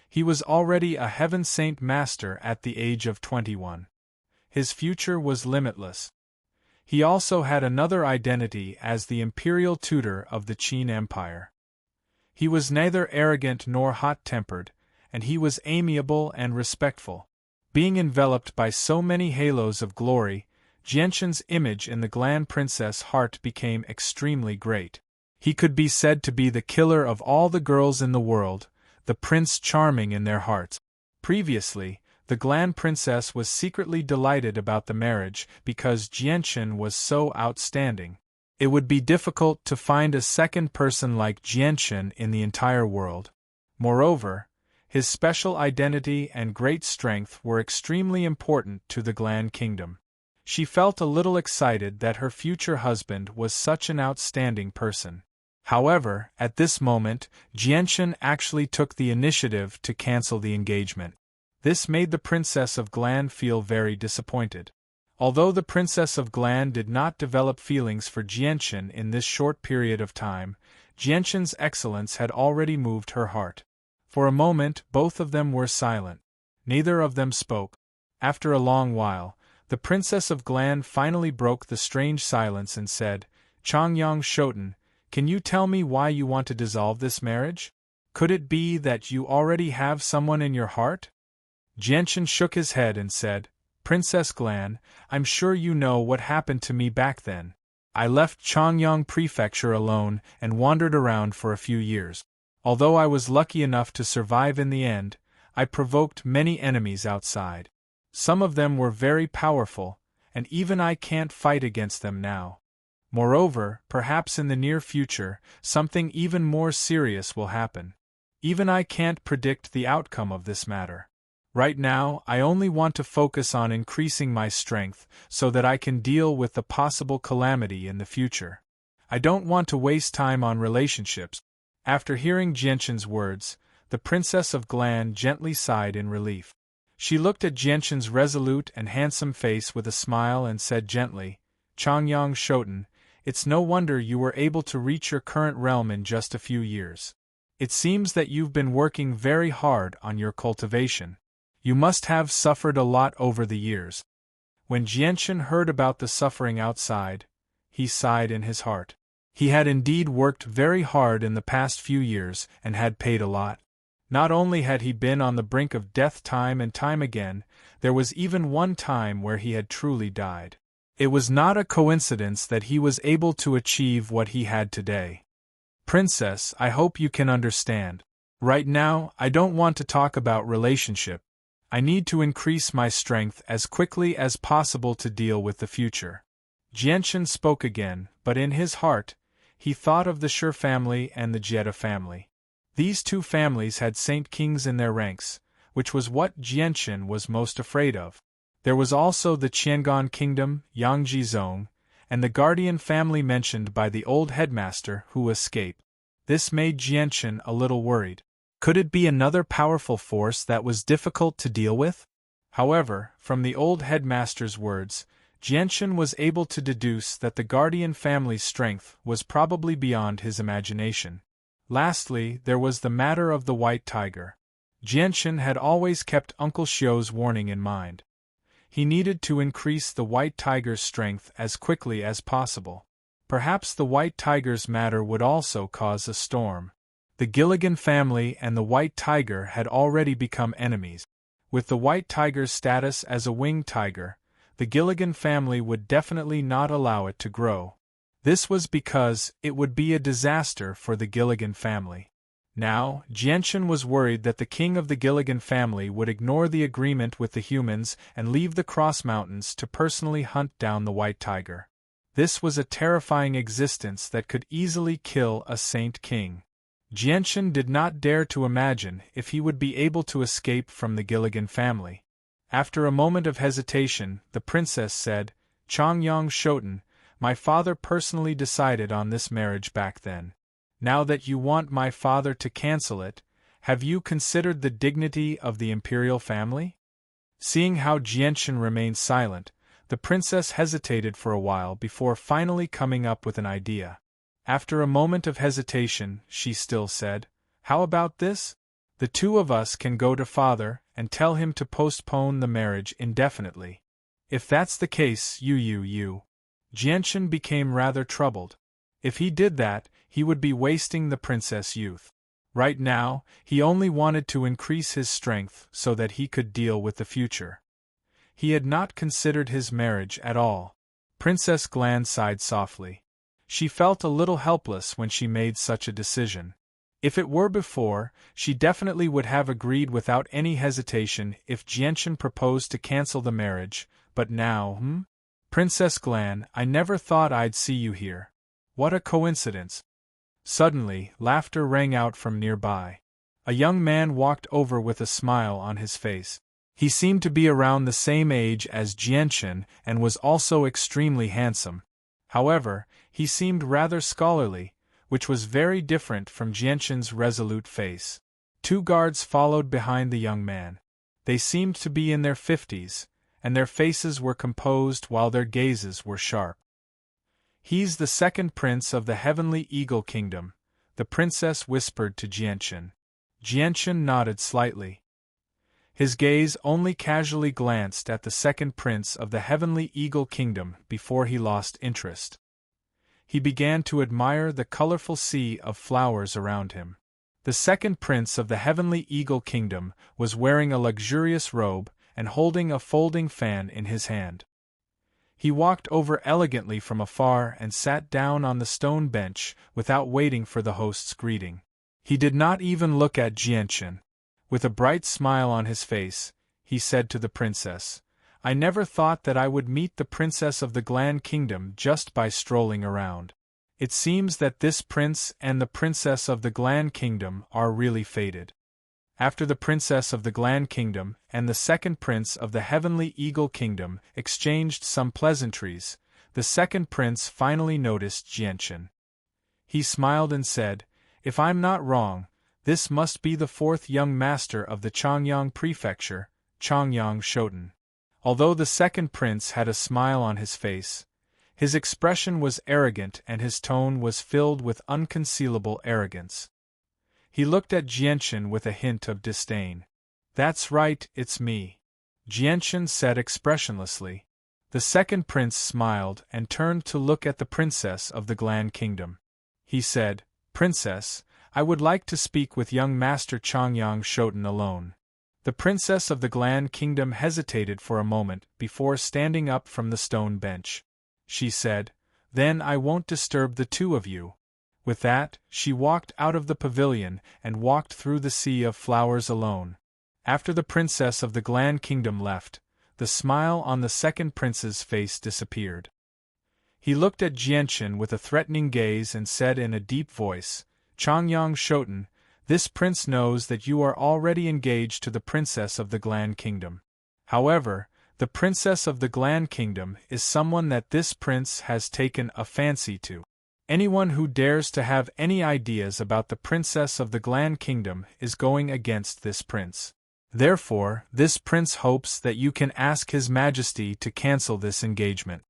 He was already a Heaven Saint Master at the age of 21. His future was limitless. He also had another identity as the imperial tutor of the Qin Empire. He was neither arrogant nor hot-tempered, and he was amiable and respectful. Being enveloped by so many halos of glory, Jianshan's image in the Glan princess' heart became extremely great. He could be said to be the killer of all the girls in the world, the Prince Charming in their hearts. Previously, the Glan princess was secretly delighted about the marriage because Jianshan was so outstanding. It would be difficult to find a second person like Jianshan in the entire world. Moreover, his special identity and great strength were extremely important to the Glan kingdom. She felt a little excited that her future husband was such an outstanding person. However, at this moment, Jianshan actually took the initiative to cancel the engagement. This made the Princess of Glan feel very disappointed. Although the Princess of Glan did not develop feelings for Jianshan in this short period of time, Jianshan's excellence had already moved her heart. For a moment, both of them were silent. Neither of them spoke. After a long while, the Princess of Glan finally broke the strange silence and said, "Changyang Shoten, can you tell me why you want to dissolve this marriage? Could it be that you already have someone in your heart?" Jianshan shook his head and said, "Princess Glan, I'm sure you know what happened to me back then. I left Changyang Prefecture alone and wandered around for a few years. Although I was lucky enough to survive in the end, I provoked many enemies outside. Some of them were very powerful, and even I can't fight against them now. Moreover, perhaps in the near future, something even more serious will happen. Even I can't predict the outcome of this matter. Right now, I only want to focus on increasing my strength so that I can deal with the possible calamity in the future. I don't want to waste time on relationships." After hearing Jianshan's words, the Princess of Glan gently sighed in relief. She looked at Jianshan's resolute and handsome face with a smile and said gently, "Changyang Shoten, it's no wonder you were able to reach your current realm in just a few years. It seems that you've been working very hard on your cultivation. You must have suffered a lot over the years." When Jianshan heard about the suffering outside, he sighed in his heart. He had indeed worked very hard in the past few years and had paid a lot. Not only had he been on the brink of death time and time again, there was even one time where he had truly died. It was not a coincidence that he was able to achieve what he had today. "Princess, I hope you can understand. Right now, I don't want to talk about relationship. I need to increase my strength as quickly as possible to deal with the future." Jianshan spoke again, but in his heart, he thought of the Shi family and the Jetta family. These two families had saint kings in their ranks, which was what Jianshan was most afraid of. There was also the Qiangan kingdom, Yangji Zong, and the guardian family mentioned by the old headmaster who escaped. This made Jianshan a little worried. Could it be another powerful force that was difficult to deal with? However, from the old headmaster's words, Jianshan was able to deduce that the guardian family's strength was probably beyond his imagination. Lastly, there was the matter of the white tiger. Jianshan had always kept Uncle Xiu's warning in mind. He needed to increase the white tiger's strength as quickly as possible. Perhaps the white tiger's matter would also cause a storm. The Gilligan family and the white tiger had already become enemies. With the white tiger's status as a winged tiger, The Gilligan family would definitely not allow it to grow. This was because it would be a disaster for the Gilligan family. Now, Jianchen was worried that the king of the Gilligan family would ignore the agreement with the humans and leave the Cross Mountains to personally hunt down the white tiger. This was a terrifying existence that could easily kill a saint king. Jianchen did not dare to imagine if he would be able to escape from the Gilligan family. After a moment of hesitation, the princess said, "Changyang Shoten, my father personally decided on this marriage back then. Now that you want my father to cancel it, have you considered the dignity of the imperial family?" Seeing how Jianchen remained silent, the princess hesitated for a while before finally coming up with an idea. After a moment of hesitation, she still said, "How about this? The two of us can go to father and tell him to postpone the marriage indefinitely. If that's the case, Jianchen became rather troubled. If he did that, he would be wasting the princess' youth. Right now, he only wanted to increase his strength so that he could deal with the future. He had not considered his marriage at all. Princess Glan sighed softly. She felt a little helpless when she made such a decision. If it were before, she definitely would have agreed without any hesitation if Jianchen proposed to cancel the marriage, but now, Princess Glan, I never thought I'd see you here. What a coincidence." Suddenly, laughter rang out from nearby. A young man walked over with a smile on his face. He seemed to be around the same age as Jianchen and was also extremely handsome. However, he seemed rather scholarly, which was very different from Jianchen's resolute face. Two guards followed behind the young man. They seemed to be in their 50s, and their faces were composed while their gazes were sharp. "He's the second prince of the Heavenly Eagle Kingdom," the princess whispered to Jianchen. Jianchen nodded slightly. His gaze only casually glanced at the second prince of the Heavenly Eagle Kingdom before he lost interest. He began to admire the colorful sea of flowers around him. The second prince of the Heavenly Eagle Kingdom was wearing a luxurious robe and holding a folding fan in his hand. He walked over elegantly from afar and sat down on the stone bench without waiting for the host's greeting. He did not even look at Jianchen. With a bright smile on his face, he said to the princess, "I never thought that I would meet the princess of the Glan Kingdom just by strolling around. It seems that this prince and the princess of the Glan Kingdom are really fated." After the princess of the Glan Kingdom and the second prince of the Heavenly Eagle Kingdom exchanged some pleasantries, the second prince finally noticed Jianchen. He smiled and said, "If I'm not wrong, this must be the fourth young master of the Changyang Prefecture, Changyang Shoten." Although the second prince had a smile on his face, his expression was arrogant and his tone was filled with unconcealable arrogance. He looked at Jianchen with a hint of disdain. "That's right, it's me," Jianchen said expressionlessly. The second prince smiled and turned to look at the princess of the Glan Kingdom. He said, "Princess, I would like to speak with young Master Changyang Shoten alone." The princess of the Glan Kingdom hesitated for a moment before standing up from the stone bench. She said, "Then I won't disturb the two of you." With that, she walked out of the pavilion and walked through the sea of flowers alone. After the princess of the Glan Kingdom left, the smile on the second prince's face disappeared. He looked at Jianchen with a threatening gaze and said in a deep voice, "Changyang Shoten, this prince knows that you are already engaged to the princess of the Glan Kingdom. However, the princess of the Glan Kingdom is someone that this prince has taken a fancy to. Anyone who dares to have any ideas about the princess of the Glan Kingdom is going against this prince. Therefore, this prince hopes that you can ask His Majesty to cancel this engagement."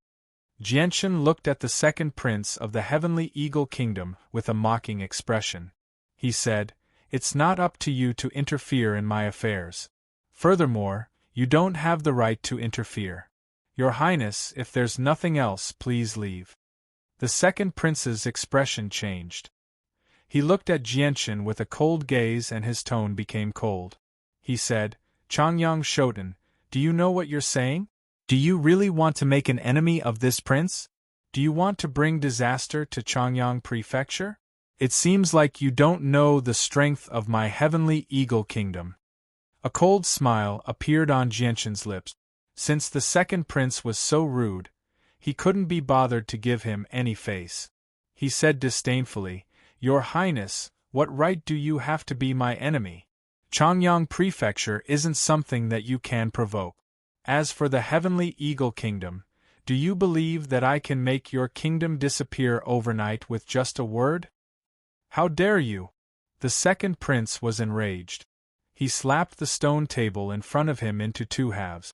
Jianchen looked at the second prince of the Heavenly Eagle Kingdom with a mocking expression. He said, "It's not up to you to interfere in my affairs. Furthermore, you don't have the right to interfere. Your Highness, if there's nothing else, please leave." The second prince's expression changed. He looked at Jianchen with a cold gaze and his tone became cold. He said, "Changyang Shoten, do you know what you're saying?" Do you really want to make an enemy of this prince? Do you want to bring disaster to Changyang Prefecture? It seems like you don't know the strength of my heavenly eagle kingdom. A cold smile appeared on Jianshan's lips. Since the second prince was so rude, he couldn't be bothered to give him any face. He said disdainfully, "Your Highness, what right do you have to be my enemy? Changyang Prefecture isn't something that you can provoke. As for the heavenly eagle kingdom, do you believe that I can make your kingdom disappear overnight with just a word? How dare you?" The second prince was enraged. He slapped the stone table in front of him into two halves.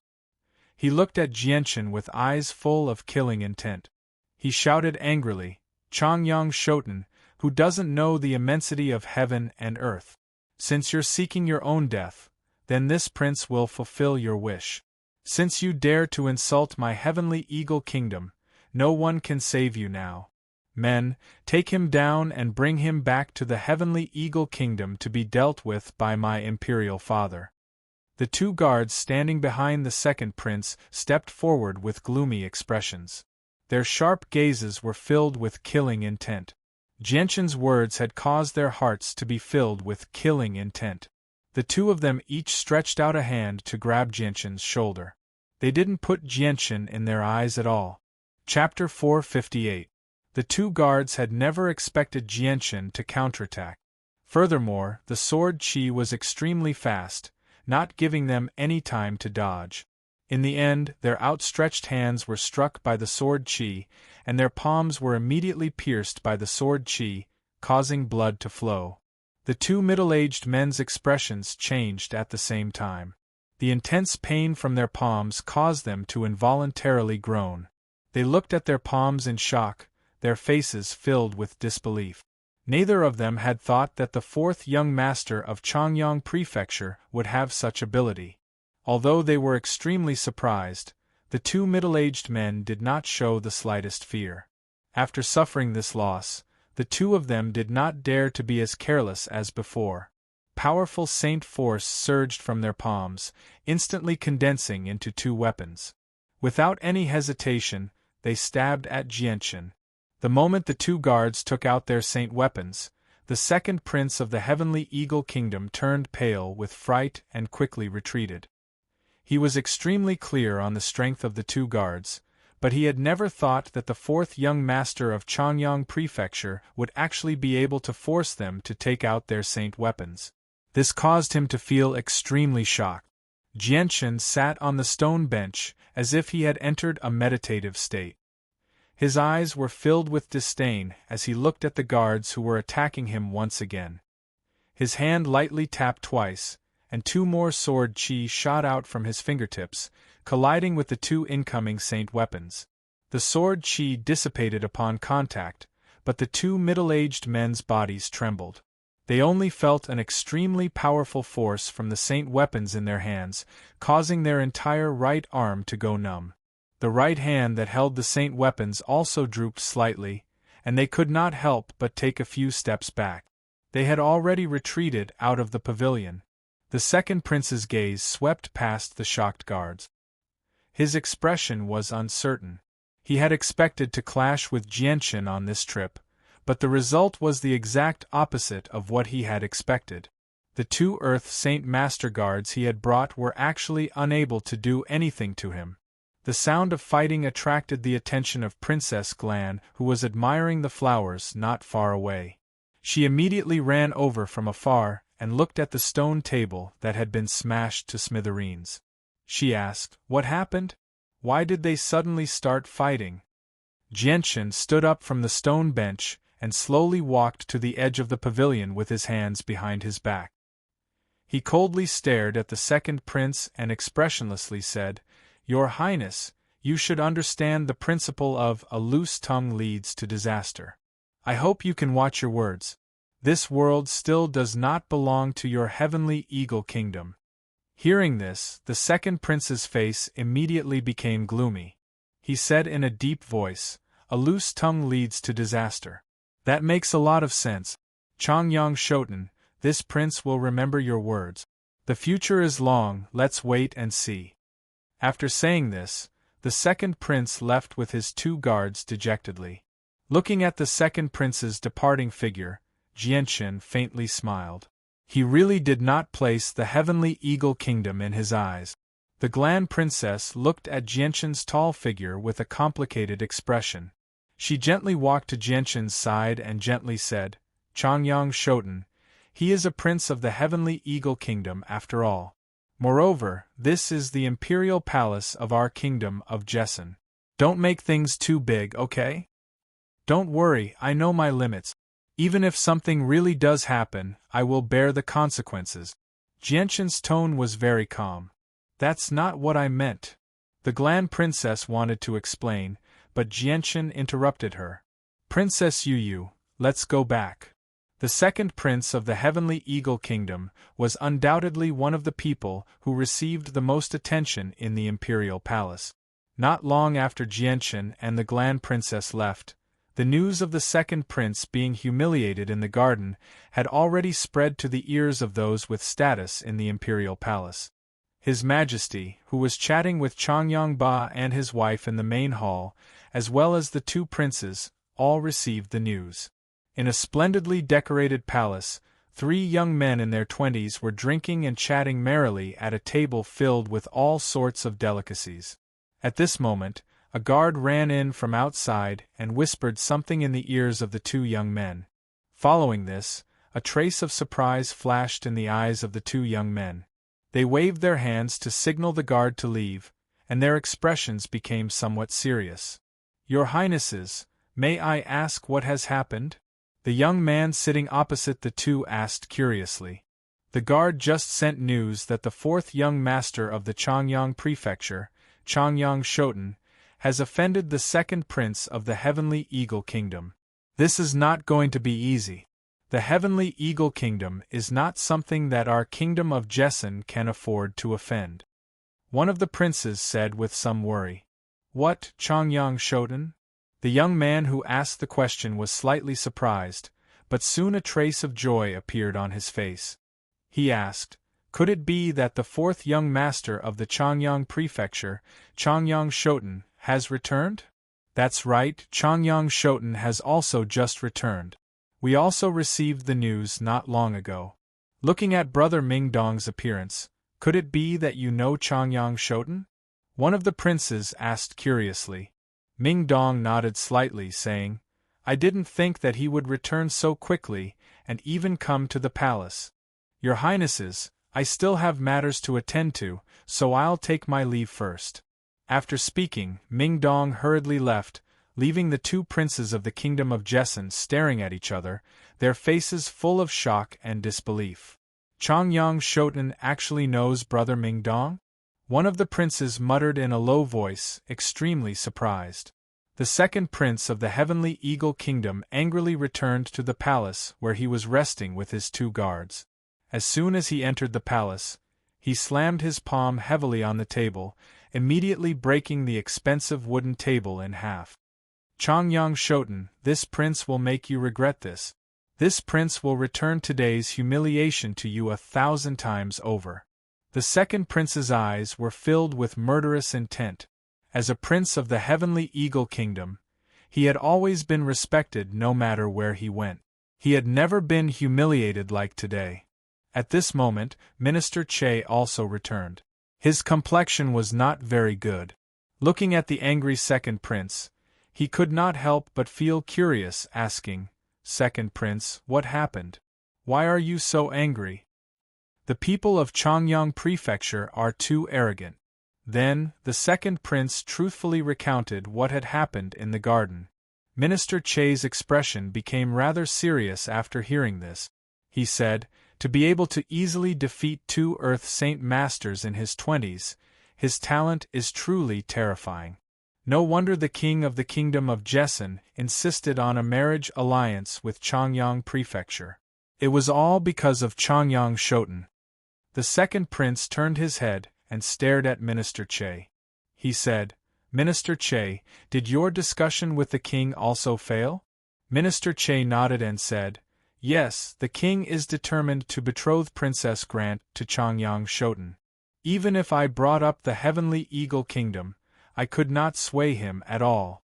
He looked at Jianshan with eyes full of killing intent. He shouted angrily, "Changyang Shoten, who doesn't know the immensity of heaven and earth. Since you're seeking your own death, then this prince will fulfill your wish. Since you dare to insult my heavenly eagle kingdom, no one can save you now. Men, take him down and bring him back to the heavenly eagle kingdom to be dealt with by my imperial father." The two guards standing behind the second prince stepped forward with gloomy expressions. Their sharp gazes were filled with killing intent. Jianshan's words had caused their hearts to be filled with killing intent. The two of them each stretched out a hand to grab Jianshan's shoulder. They didn't put Jianshan in their eyes at all. Chapter 458. The two guards had never expected Jianshan to counterattack. Furthermore, the sword chi was extremely fast, not giving them any time to dodge. In the end, their outstretched hands were struck by the sword chi, and their palms were immediately pierced by the sword chi, causing blood to flow. The two middle-aged men's expressions changed at the same time. The intense pain from their palms caused them to involuntarily groan. They looked at their palms in shock, their faces filled with disbelief. Neither of them had thought that the fourth young master of Changyang Prefecture would have such ability. Although they were extremely surprised, the two middle-aged men did not show the slightest fear. After suffering this loss, the two of them did not dare to be as careless as before. Powerful saint force surged from their palms, instantly condensing into two weapons. Without any hesitation, they stabbed at Jianshan. The moment the two guards took out their saint weapons, the second prince of the heavenly eagle kingdom turned pale with fright and quickly retreated. He was extremely clear on the strength of the two guards, but he had never thought that the fourth young master of Changyang Prefecture would actually be able to force them to take out their saint weapons. This caused him to feel extremely shocked. Jianshan sat on the stone bench as if he had entered a meditative state. His eyes were filled with disdain as he looked at the guards who were attacking him once again. His hand lightly tapped twice, and two more sword chi shot out from his fingertips, colliding with the two incoming saint weapons. The sword chi dissipated upon contact, but the two middle-aged men's bodies trembled. They only felt an extremely powerful force from the saint weapons in their hands, causing their entire right arm to go numb. The right hand that held the saint weapons also drooped slightly, and they could not help but take a few steps back. They had already retreated out of the pavilion. The second prince's gaze swept past the shocked guards. His expression was uncertain. He had expected to clash with Jianshan on this trip, but the result was the exact opposite of what he had expected. The two Earth Saint Master Guards he had brought were actually unable to do anything to him. The sound of fighting attracted the attention of Princess Glan, who was admiring the flowers not far away. She immediately ran over from afar and looked at the stone table that had been smashed to smithereens. She asked, "What happened? Why did they suddenly start fighting?" Jianshan stood up from the stone bench and slowly walked to the edge of the pavilion with his hands behind his back. He coldly stared at the second prince and expressionlessly said, "Your Highness, you should understand the principle of a loose tongue leads to disaster. I hope you can watch your words. This world still does not belong to your heavenly eagle kingdom." Hearing this, the second prince's face immediately became gloomy. He said in a deep voice, "A loose tongue leads to disaster. That makes a lot of sense. Changyang Shoten, this prince will remember your words. The future is long, let's wait and see." After saying this, The second prince left with his 2 guards dejectedly. Looking at the second prince's departing figure, Jianchen faintly smiled. He really did not place the heavenly eagle kingdom in his eyes. The Glan princess looked at Jianchen's tall figure with a complicated expression. She gently walked to Jianchen's side and gently said, "Changyang Shoten, he is a prince of the heavenly eagle kingdom after all. Moreover, this is the imperial palace of our kingdom of Jessen. Don't make things too big, okay? Don't worry, I know my limits. Even if something really does happen, I will bear the consequences." Jianchen's tone was very calm. "That's not what I meant." The Glan princess wanted to explain, but Jianchen interrupted her. "Princess Yu, let's go back." The second prince of the heavenly eagle kingdom was undoubtedly one of the people who received the most attention in the imperial palace. Not long after Jianchen and the Glan princess left, the news of the second prince being humiliated in the garden had already spread to the ears of those with status in the imperial palace. His Majesty, who was chatting with Changyang Ba and his wife in the main hall, as well as the 2 princes, all received the news. In a splendidly decorated palace, 3 young men in their 20s were drinking and chatting merrily at a table filled with all sorts of delicacies. At this moment, a guard ran in from outside and whispered something in the ears of the 2 young men. Following this, a trace of surprise flashed in the eyes of the 2 young men. They waved their hands to signal the guard to leave, and their expressions became somewhat serious. "Your Highnesses, may I ask what has happened?" The young man sitting opposite the 2 asked curiously. "The guard just sent news that the 4th young master of the Changyang prefecture, Changyang Shoten, has offended the second prince of the heavenly eagle kingdom. This is not going to be easy. The heavenly eagle kingdom is not something that our kingdom of Jessen can afford to offend." One of the princes said with some worry. "What, Changyang Shoten?" The young man who asked the question was slightly surprised, but soon a trace of joy appeared on his face. He asked, "Could it be that the 4th young master of the Changyang prefecture, Changyang Shoten, has returned?" "That's right, Changyang Shoten has also just returned. We also received the news not long ago." Looking at Brother Mingdong's appearance, "Could it be that you know Changyang Shoten?" one of the princes asked curiously. Mingdong nodded slightly, saying, "I didn't think that he would return so quickly and even come to the palace. Your Highnesses, I still have matters to attend to, so I'll take my leave first." After speaking, Mingdong hurriedly left, leaving the 2 princes of the kingdom of Jessen staring at each other, their faces full of shock and disbelief. "Changyang Shoten actually knows Brother Mingdong?" one of the princes muttered in a low voice, extremely surprised. The second prince of the heavenly eagle kingdom angrily returned to the palace where he was resting with his 2 guards. As soon as he entered the palace, he slammed his palm heavily on the table, immediately breaking the expensive wooden table in half. "Changyang Shoten, this prince will make you regret this. This prince will return today's humiliation to you 1,000 times over." The second prince's eyes were filled with murderous intent. As a prince of the heavenly eagle kingdom, he had always been respected no matter where he went. He had never been humiliated like today. At this moment, Minister Che also returned. His complexion was not very good. Looking at the angry second prince, he could not help but feel curious, asking, "Second prince, what happened? Why are you so angry?" "The people of Changyang prefecture are too arrogant." Then, the second prince truthfully recounted what had happened in the garden. Minister Che's expression became rather serious after hearing this. He said, "To be able to easily defeat 2 Earth Saint Masters in his 20s, his talent is truly terrifying. No wonder the king of the kingdom of Jessen insisted on a marriage alliance with Changyang prefecture. It was all because of Changyang Shoten." The second prince turned his head and stared at Minister Che. He said, "Minister Che, did your discussion with the king also fail?" Minister Che nodded and said, "Yes, the king is determined to betroth Princess Grant to Changyang Shoten. Even if I brought up the heavenly eagle kingdom, I could not sway him at all.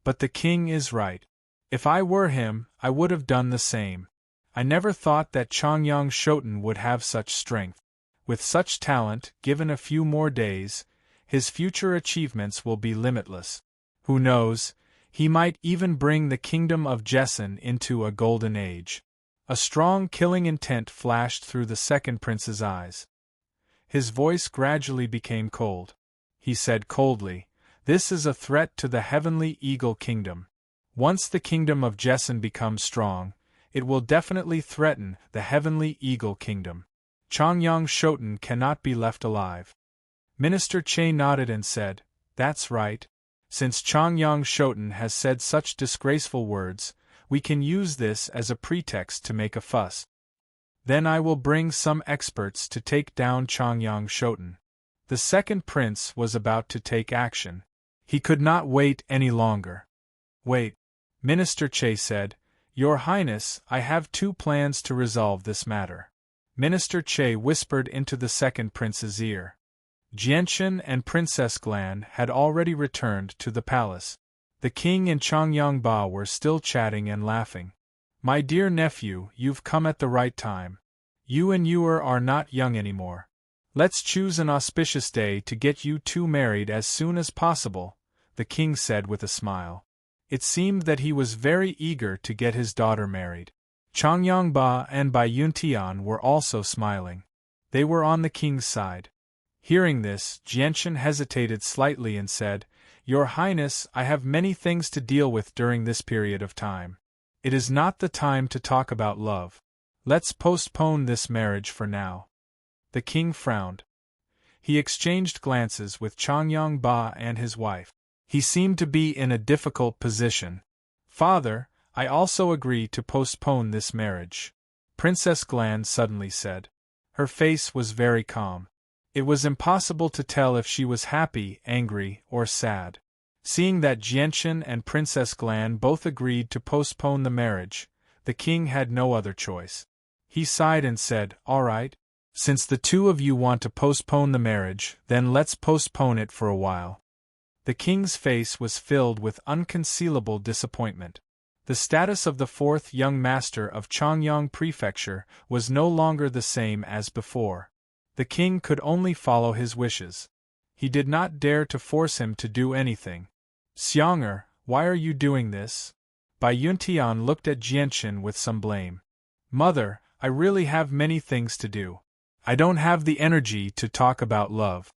But the king is right. If I were him, I would have done the same. I never thought that Changyang Shoten would have such strength. With such talent, given a few more days, his future achievements will be limitless. Who knows, he might even bring the kingdom of Jessen into a golden age. A strong killing intent flashed through the second prince's eyes. His voice gradually became cold. He said coldly, "This is a threat to the heavenly eagle kingdom. Once the kingdom of Jessen becomes strong, it will definitely threaten the heavenly eagle kingdom. Changyang Shoten cannot be left alive." Minister Che nodded and said, "That's right. Since Changyang Shoten has said such disgraceful words, we can use this as a pretext to make a fuss. Then I will bring some experts to take down Changyang Shoten." The second prince was about to take action. He could not wait any longer. "Wait," Minister Che said. "Your Highness, I have two plans to resolve this matter." Minister Che whispered into the second prince's ear. Jianchen and Princess Glan had already returned to the palace. The king and Changyang Ba were still chatting and laughing. "My dear nephew, you've come at the right time. You and Ewer are not young anymore. Let's choose an auspicious day to get you two married as soon as possible," the king said with a smile. It seemed that he was very eager to get his daughter married. Changyang Ba and Bai Yuntian were also smiling. They were on the king's side. Hearing this, Jianchen hesitated slightly and said, "Your Highness, I have many things to deal with during this period of time. It is not the time to talk about love. Let's postpone this marriage for now." The king frowned. He exchanged glances with Changyang Ba and his wife. He seemed to be in a difficult position. "Father, I also agree to postpone this marriage," Princess Glan suddenly said. Her face was very calm. It was impossible to tell if she was happy, angry, or sad. Seeing that Jianchen and Princess Glan both agreed to postpone the marriage, the king had no other choice. He sighed and said, "All right. Since the two of you want to postpone the marriage, then let's postpone it for a while." The king's face was filled with unconcealable disappointment. The status of the fourth young master of Changyang Prefecture was no longer the same as before. The king could only follow his wishes. He did not dare to force him to do anything. "Xiang'er, why are you doing this?" Bai Yuntian looked at Jianchen with some blame. "Mother, I really have many things to do. I don't have the energy to talk about love."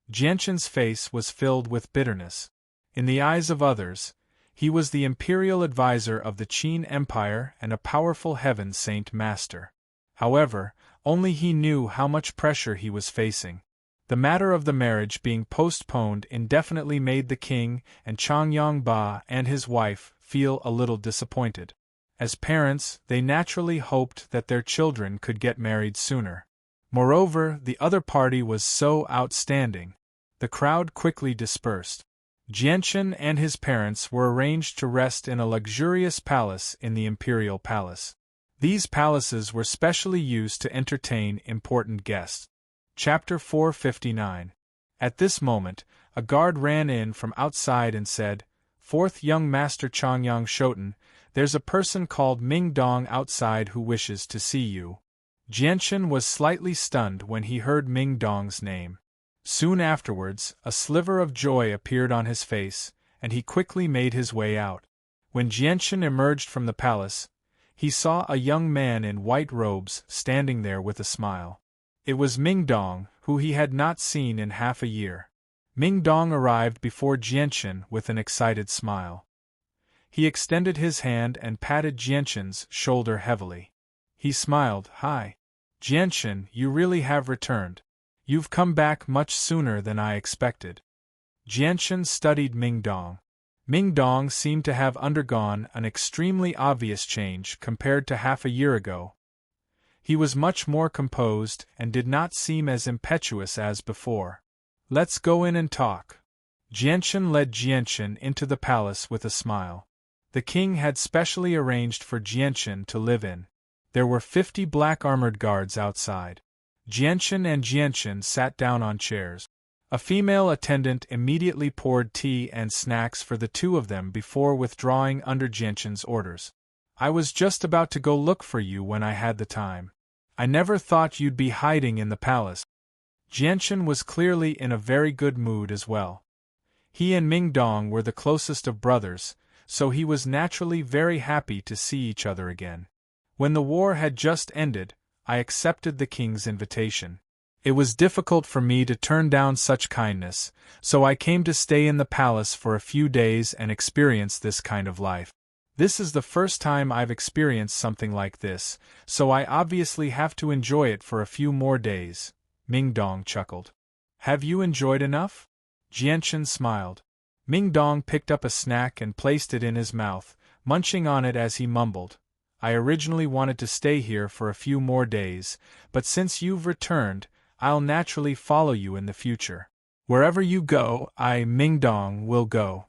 Jianchen's face was filled with bitterness. In the eyes of others, he was the imperial advisor of the Qin Empire and a powerful heaven saint master. However, only he knew how much pressure he was facing. The matter of the marriage being postponed indefinitely made the king and Changyang Ba and his wife feel a little disappointed. As parents, they naturally hoped that their children could get married sooner. Moreover, the other party was so outstanding. The crowd quickly dispersed. Jianchen and his parents were arranged to rest in a luxurious palace in the imperial palace. These palaces were specially used to entertain important guests. Chapter 459. At this moment, a guard ran in from outside and said, "Fourth young master Changyang Shoten, there's a person called Ming Dong outside who wishes to see you." Jianchen was slightly stunned when he heard Ming Dong's name. Soon afterwards, a sliver of joy appeared on his face, and he quickly made his way out. When Jianchen emerged from the palace, he saw a young man in white robes standing there with a smile. It was Ming Dong, who he had not seen in half a year. Ming Dong arrived before Jianchen with an excited smile. He extended his hand and patted Jianchen's shoulder heavily. He smiled, "Hi. Jianchen, you really have returned. You've come back much sooner than I expected." Jianchen studied Ming Dong. Ming Dong seemed to have undergone an extremely obvious change compared to half a year ago. He was much more composed and did not seem as impetuous as before. "Let's go in and talk." Jianchen led Jianchen into the palace with a smile. The king had specially arranged for Jianchen to live in. There were 50 black armored guards outside. Jianchen and Jianchen sat down on chairs. A female attendant immediately poured tea and snacks for the two of them before withdrawing under Jianshan's orders. I was just about to go look for you when I had the time. I never thought you'd be hiding in the palace. Jianshan was clearly in a very good mood as well. He and Ming Dong were the closest of brothers, so he was naturally very happy to see each other again. When the war had just ended, I accepted the king's invitation. It was difficult for me to turn down such kindness, so I came to stay in the palace for a few days and experience this kind of life. This is the first time I've experienced something like this, so I obviously have to enjoy it for a few more days, Ming Dong chuckled. Have you enjoyed enough? Jianshan smiled. Ming Dong picked up a snack and placed it in his mouth, munching on it as he mumbled. I originally wanted to stay here for a few more days, but since you've returned, I'll naturally follow you in the future. Wherever you go, Ming Dong, will go.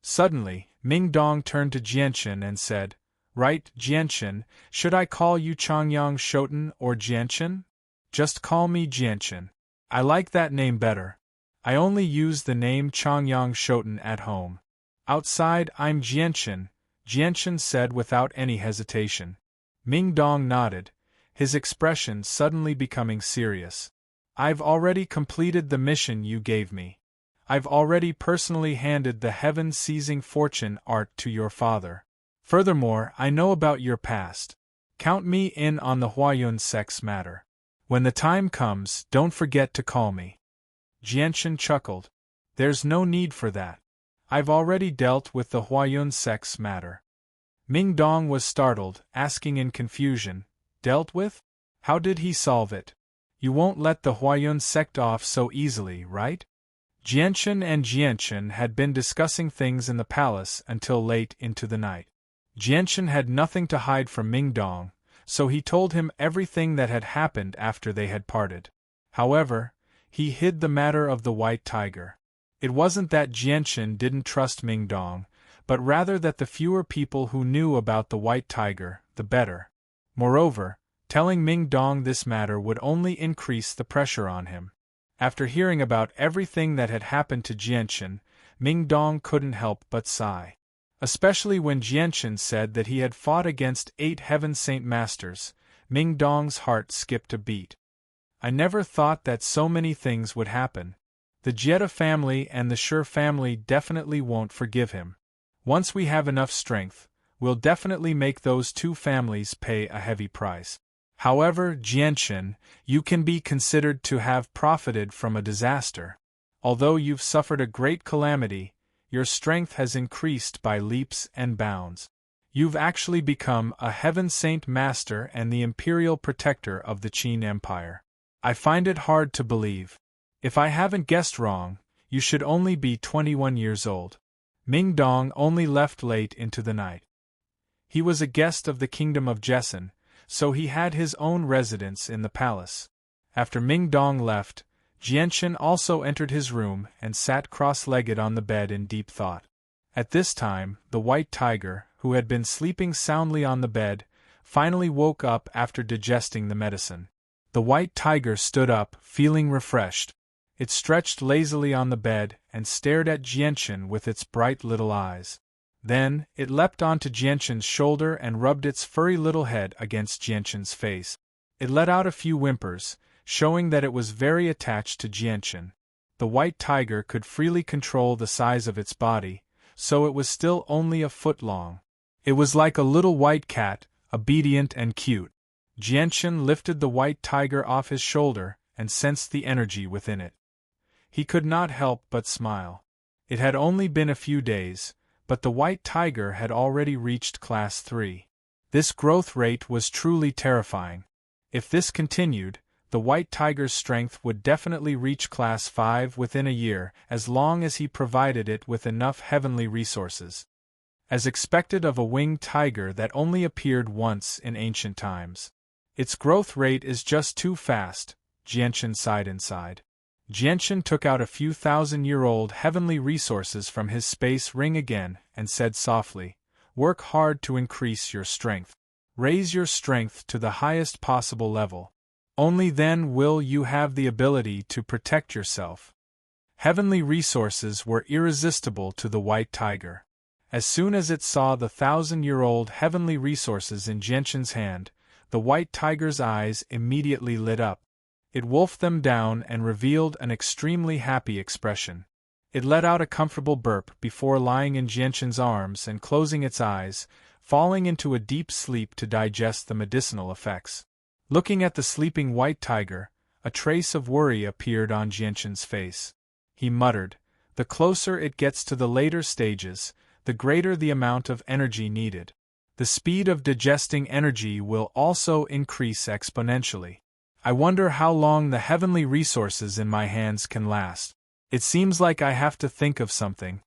Suddenly, Ming Dong turned to Jianshan and said, Right, Jianshan, should I call you Changyang Shoten or Jianshan? Just call me Jianshan. I like that name better. I only use the name Changyang Shoten at home. Outside, I'm Jianshan, Jianshan said without any hesitation. Ming Dong nodded, his expression suddenly becoming serious. I've already completed the mission you gave me. I've already personally handed the heaven-seizing fortune art to your father. Furthermore, I know about your past. Count me in on the Huayun sex matter. When the time comes, don't forget to call me. Jianshan chuckled. There's no need for that. I've already dealt with the Huayun sex matter. Ming Dong was startled, asking in confusion, Dealt with? How did he solve it? You won't let the Huayun sect off so easily, right? Jianshan and Jianshan had been discussing things in the palace until late into the night. Jianshan had nothing to hide from Ming Dong, so he told him everything that had happened after they had parted. However, he hid the matter of the white tiger. It wasn't that Jianshan didn't trust Ming Dong, but rather that the fewer people who knew about the white tiger, the better. Moreover, telling Ming Dong this matter would only increase the pressure on him. After hearing about everything that had happened to Jianshan, Ming Dong couldn't help but sigh. Especially when Jianshan said that he had fought against 8 Heaven Saint Masters, Ming Dong's heart skipped a beat. I never thought that so many things would happen. The Jetta family and the Sure family definitely won't forgive him. Once we have enough strength, we'll definitely make those 2 families pay a heavy price. However, Jianshan, you can be considered to have profited from a disaster. Although you've suffered a great calamity, your strength has increased by leaps and bounds. You've actually become a Heaven Saint Master and the Imperial Protector of the Qin Empire. I find it hard to believe. If I haven't guessed wrong, you should only be 21 years old. Ming Dong only left late into the night. He was a guest of the Kingdom of Jessen, so he had his own residence in the palace. After Ming Dong left, Jianshan also entered his room and sat cross-legged on the bed in deep thought. At this time, the white tiger, who had been sleeping soundly on the bed, finally woke up after digesting the medicine. The white tiger stood up, feeling refreshed. It stretched lazily on the bed and stared at Jianshan with its bright little eyes. Then, it leapt onto Jianshan's shoulder and rubbed its furry little head against Jianshan's face. It let out a few whimpers, showing that it was very attached to Jianshan. The white tiger could freely control the size of its body, so it was still only a foot long. It was like a little white cat, obedient and cute. Jianshan lifted the white tiger off his shoulder and sensed the energy within it. He could not help but smile. It had only been a few days, but the white tiger had already reached Class 3. This growth rate was truly terrifying. If this continued, the white tiger's strength would definitely reach Class 5 within a year, as long as he provided it with enough heavenly resources. As expected of a winged tiger that only appeared once in ancient times. Its growth rate is just too fast, Jianshan sighed inside. Jianshan took out a few thousand-year-old heavenly resources from his space ring again and said softly, Work hard to increase your strength. Raise your strength to the highest possible level. Only then will you have the ability to protect yourself. Heavenly resources were irresistible to the white tiger. As soon as it saw the 1,000-year-old heavenly resources in Jianshan's hand, the white tiger's eyes immediately lit up. It wolfed them down and revealed an extremely happy expression. It let out a comfortable burp before lying in Jianshan's arms and closing its eyes, falling into a deep sleep to digest the medicinal effects. Looking at the sleeping white tiger, a trace of worry appeared on Jianshan's face. He muttered, "The closer it gets to the later stages, the greater the amount of energy needed. The speed of digesting energy will also increase exponentially. I wonder how long the heavenly resources in my hands can last. It seems like I have to think of something."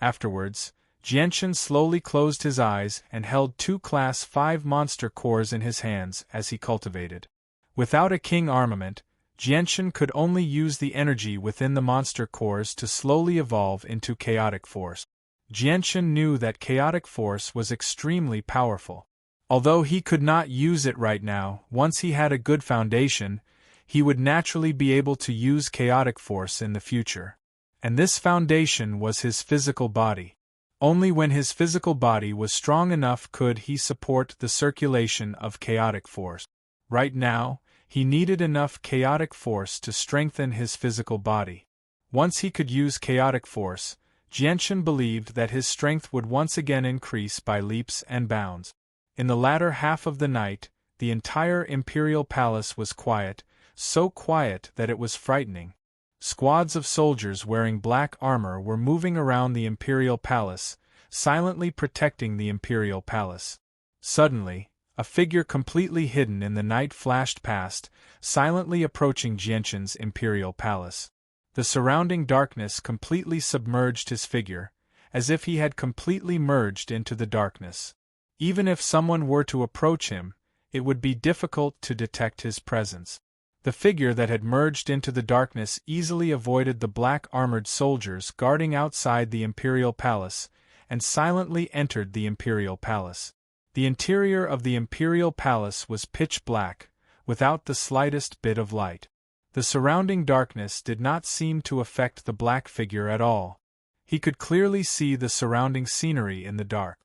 Afterwards, Jianshan slowly closed his eyes and held 2 Class 5 monster cores in his hands as he cultivated. Without a king armament, Jianshan could only use the energy within the monster cores to slowly evolve into chaotic force. Jianshan knew that chaotic force was extremely powerful. Although he could not use it right now, once he had a good foundation, he would naturally be able to use chaotic force in the future. And this foundation was his physical body. Only when his physical body was strong enough could he support the circulation of chaotic force. Right now, he needed enough chaotic force to strengthen his physical body. Once he could use chaotic force, Jianshan believed that his strength would once again increase by leaps and bounds. In the latter half of the night, the entire imperial palace was quiet, so quiet that it was frightening. Squads of soldiers wearing black armor were moving around the imperial palace, silently protecting the imperial palace. Suddenly, a figure completely hidden in the night flashed past, silently approaching Jianshan's imperial palace. The surrounding darkness completely submerged his figure, as if he had completely merged into the darkness. Even if someone were to approach him, it would be difficult to detect his presence. The figure that had merged into the darkness easily avoided the black-armored soldiers guarding outside the imperial palace, and silently entered the imperial palace. The interior of the imperial palace was pitch black, without the slightest bit of light. The surrounding darkness did not seem to affect the black figure at all. He could clearly see the surrounding scenery in the dark.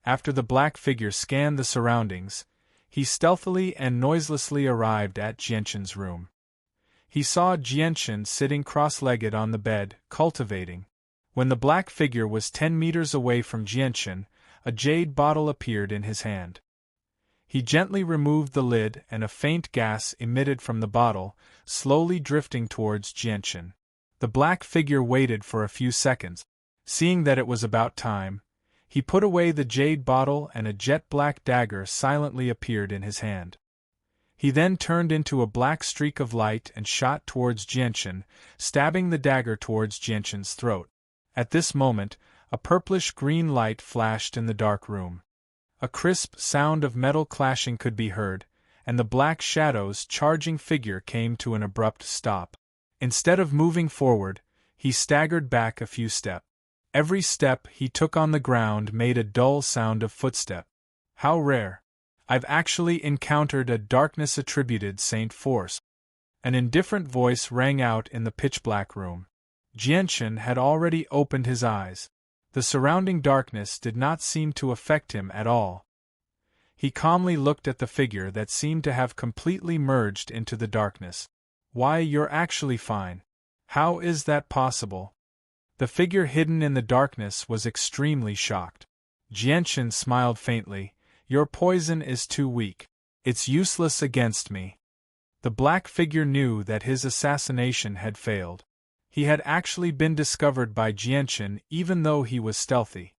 After the black figure scanned the surroundings, he stealthily and noiselessly arrived at Jianshan's room. He saw Jianshan sitting cross-legged on the bed, cultivating. When the black figure was 10 meters away from Jianshan, a jade bottle appeared in his hand. He gently removed the lid and a faint gas emitted from the bottle, slowly drifting towards Jianshan. The black figure waited for a few seconds. Seeing that it was about time, he put away the jade bottle and a jet-black dagger silently appeared in his hand. He then turned into a black streak of light and shot towards Jianshan, stabbing the dagger towards Jianshan's throat. At this moment, a purplish-green light flashed in the dark room. A crisp sound of metal clashing could be heard, and the black shadow's charging figure came to an abrupt stop. Instead of moving forward, he staggered back a few steps. Every step he took on the ground made a dull sound of footstep. How rare! I've actually encountered a darkness-attributed saint force. An indifferent voice rang out in the pitch-black room. Jianshan had already opened his eyes. The surrounding darkness did not seem to affect him at all. He calmly looked at the figure that seemed to have completely merged into the darkness. "Why, you're actually fine. How is that possible?" The figure hidden in the darkness was extremely shocked. Jianshan smiled faintly. "Your poison is too weak. It's useless against me." The black figure knew that his assassination had failed. He had actually been discovered by Jianshan even though he was stealthy.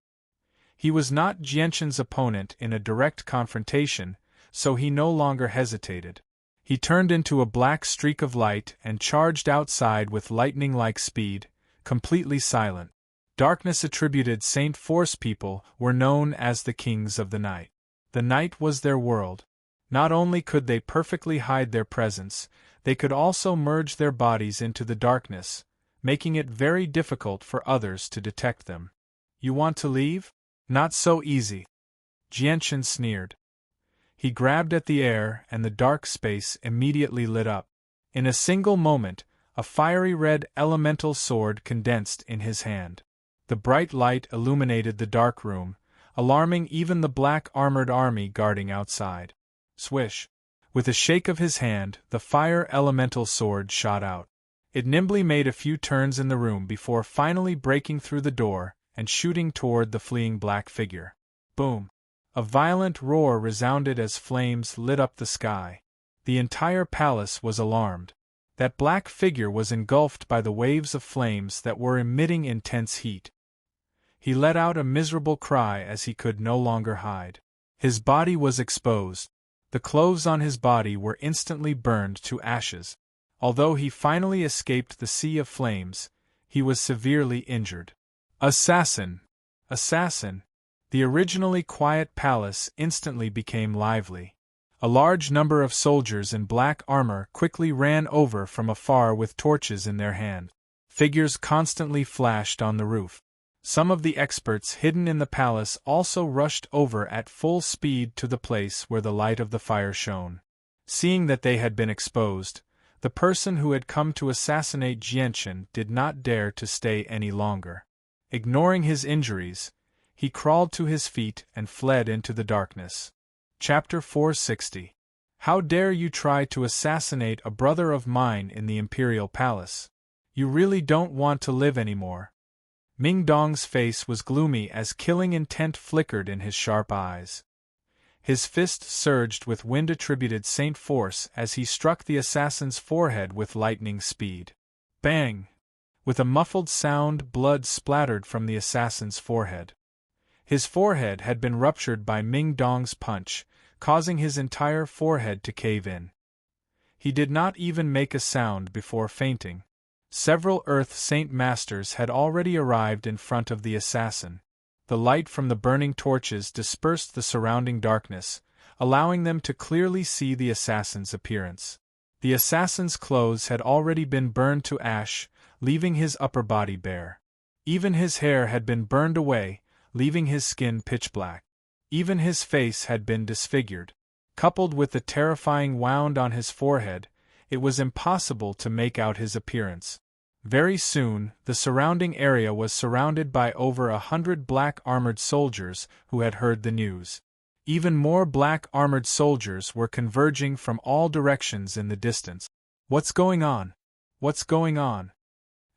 He was not Jianshan's opponent in a direct confrontation, so he no longer hesitated. He turned into a black streak of light and charged outside with lightning-like speed, completely silent. Darkness-attributed Saint Force people were known as the Kings of the Night. The night was their world. Not only could they perfectly hide their presence, they could also merge their bodies into the darkness, making it very difficult for others to detect them. "You want to leave? Not so easy." Jianshan sneered. He grabbed at the air and the dark space immediately lit up. In a single moment, a fiery red elemental sword condensed in his hand. The bright light illuminated the dark room, alarming even the black armored army guarding outside. Swish! With a shake of his hand, the fire elemental sword shot out. It nimbly made a few turns in the room before finally breaking through the door and shooting toward the fleeing black figure. Boom! A violent roar resounded as flames lit up the sky. The entire palace was alarmed. That black figure was engulfed by the waves of flames that were emitting intense heat. He let out a miserable cry as he could no longer hide. His body was exposed. The clothes on his body were instantly burned to ashes. Although he finally escaped the sea of flames, he was severely injured. Assassin! Assassin! The originally quiet palace instantly became lively. A large number of soldiers in black armor quickly ran over from afar with torches in their hand. Figures constantly flashed on the roof. Some of the experts hidden in the palace also rushed over at full speed to the place where the light of the fire shone. Seeing that they had been exposed, the person who had come to assassinate Jianchen did not dare to stay any longer. Ignoring his injuries, he crawled to his feet and fled into the darkness. Chapter 460. How dare you try to assassinate a brother of mine in the Imperial Palace? You really don't want to live anymore. Ming Dong's face was gloomy as killing intent flickered in his sharp eyes. His fist surged with wind-attributed saint force as he struck the assassin's forehead with lightning speed. Bang! With a muffled sound, blood splattered from the assassin's forehead. His forehead had been ruptured by Ming Dong's punch, causing his entire forehead to cave in. He did not even make a sound before fainting. Several Earth Saint Masters had already arrived in front of the assassin. The light from the burning torches dispersed the surrounding darkness, allowing them to clearly see the assassin's appearance. The assassin's clothes had already been burned to ash, leaving his upper body bare. Even his hair had been burned away, leaving his skin pitch black. Even his face had been disfigured. Coupled with the terrifying wound on his forehead, it was impossible to make out his appearance. Very soon, the surrounding area was surrounded by over 100 black armored soldiers who had heard the news. Even more black armored soldiers were converging from all directions in the distance. What's going on? What's going on?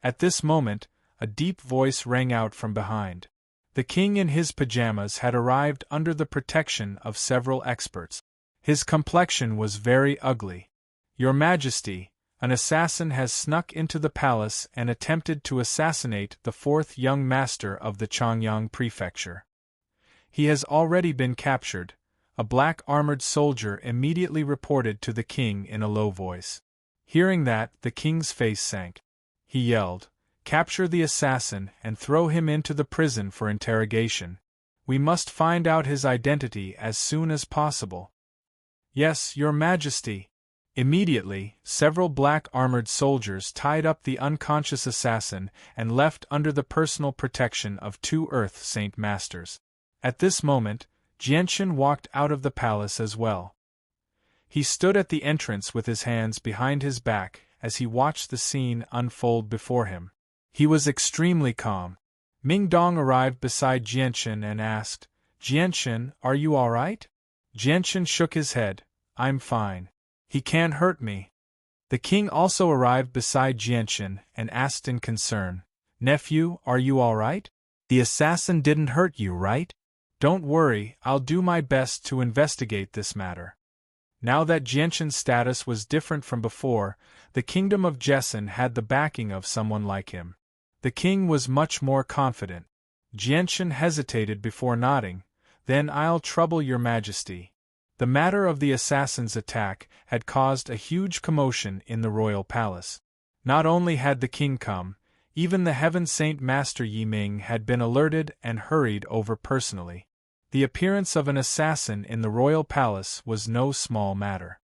At this moment, a deep voice rang out from behind. The king in his pajamas had arrived under the protection of several experts. His complexion was very ugly. Your Majesty, an assassin has snuck into the palace and attempted to assassinate the fourth young master of the Changyang prefecture. He has already been captured, a black armored soldier immediately reported to the king in a low voice. Hearing that, the king's face sank. He yelled, "Capture the assassin and throw him into the prison for interrogation. We must find out his identity as soon as possible." "Yes, Your Majesty." Immediately, several black armored soldiers tied up the unconscious assassin and left under the personal protection of 2 Earth Saint Masters. At this moment, Jianchen walked out of the palace as well. He stood at the entrance with his hands behind his back as he watched the scene unfold before him. He was extremely calm. Ming Dong arrived beside Jianchen and asked, "Jianchen, are you all right?" Jianchen shook his head, "I'm fine. He can't hurt me." The king also arrived beside Jianchen and asked in concern, "Nephew, are you all right? The assassin didn't hurt you, right?" "Don't worry, I'll do my best to investigate this matter." Now that Jianchen's status was different from before, the kingdom of Jessen had the backing of someone like him. The king was much more confident. Jianchen hesitated before nodding, "Then I'll trouble Your Majesty." The matter of the assassin's attack had caused a huge commotion in the royal palace. Not only had the king come, even the Heaven Saint Master Yi Ming had been alerted and hurried over personally. The appearance of an assassin in the royal palace was no small matter.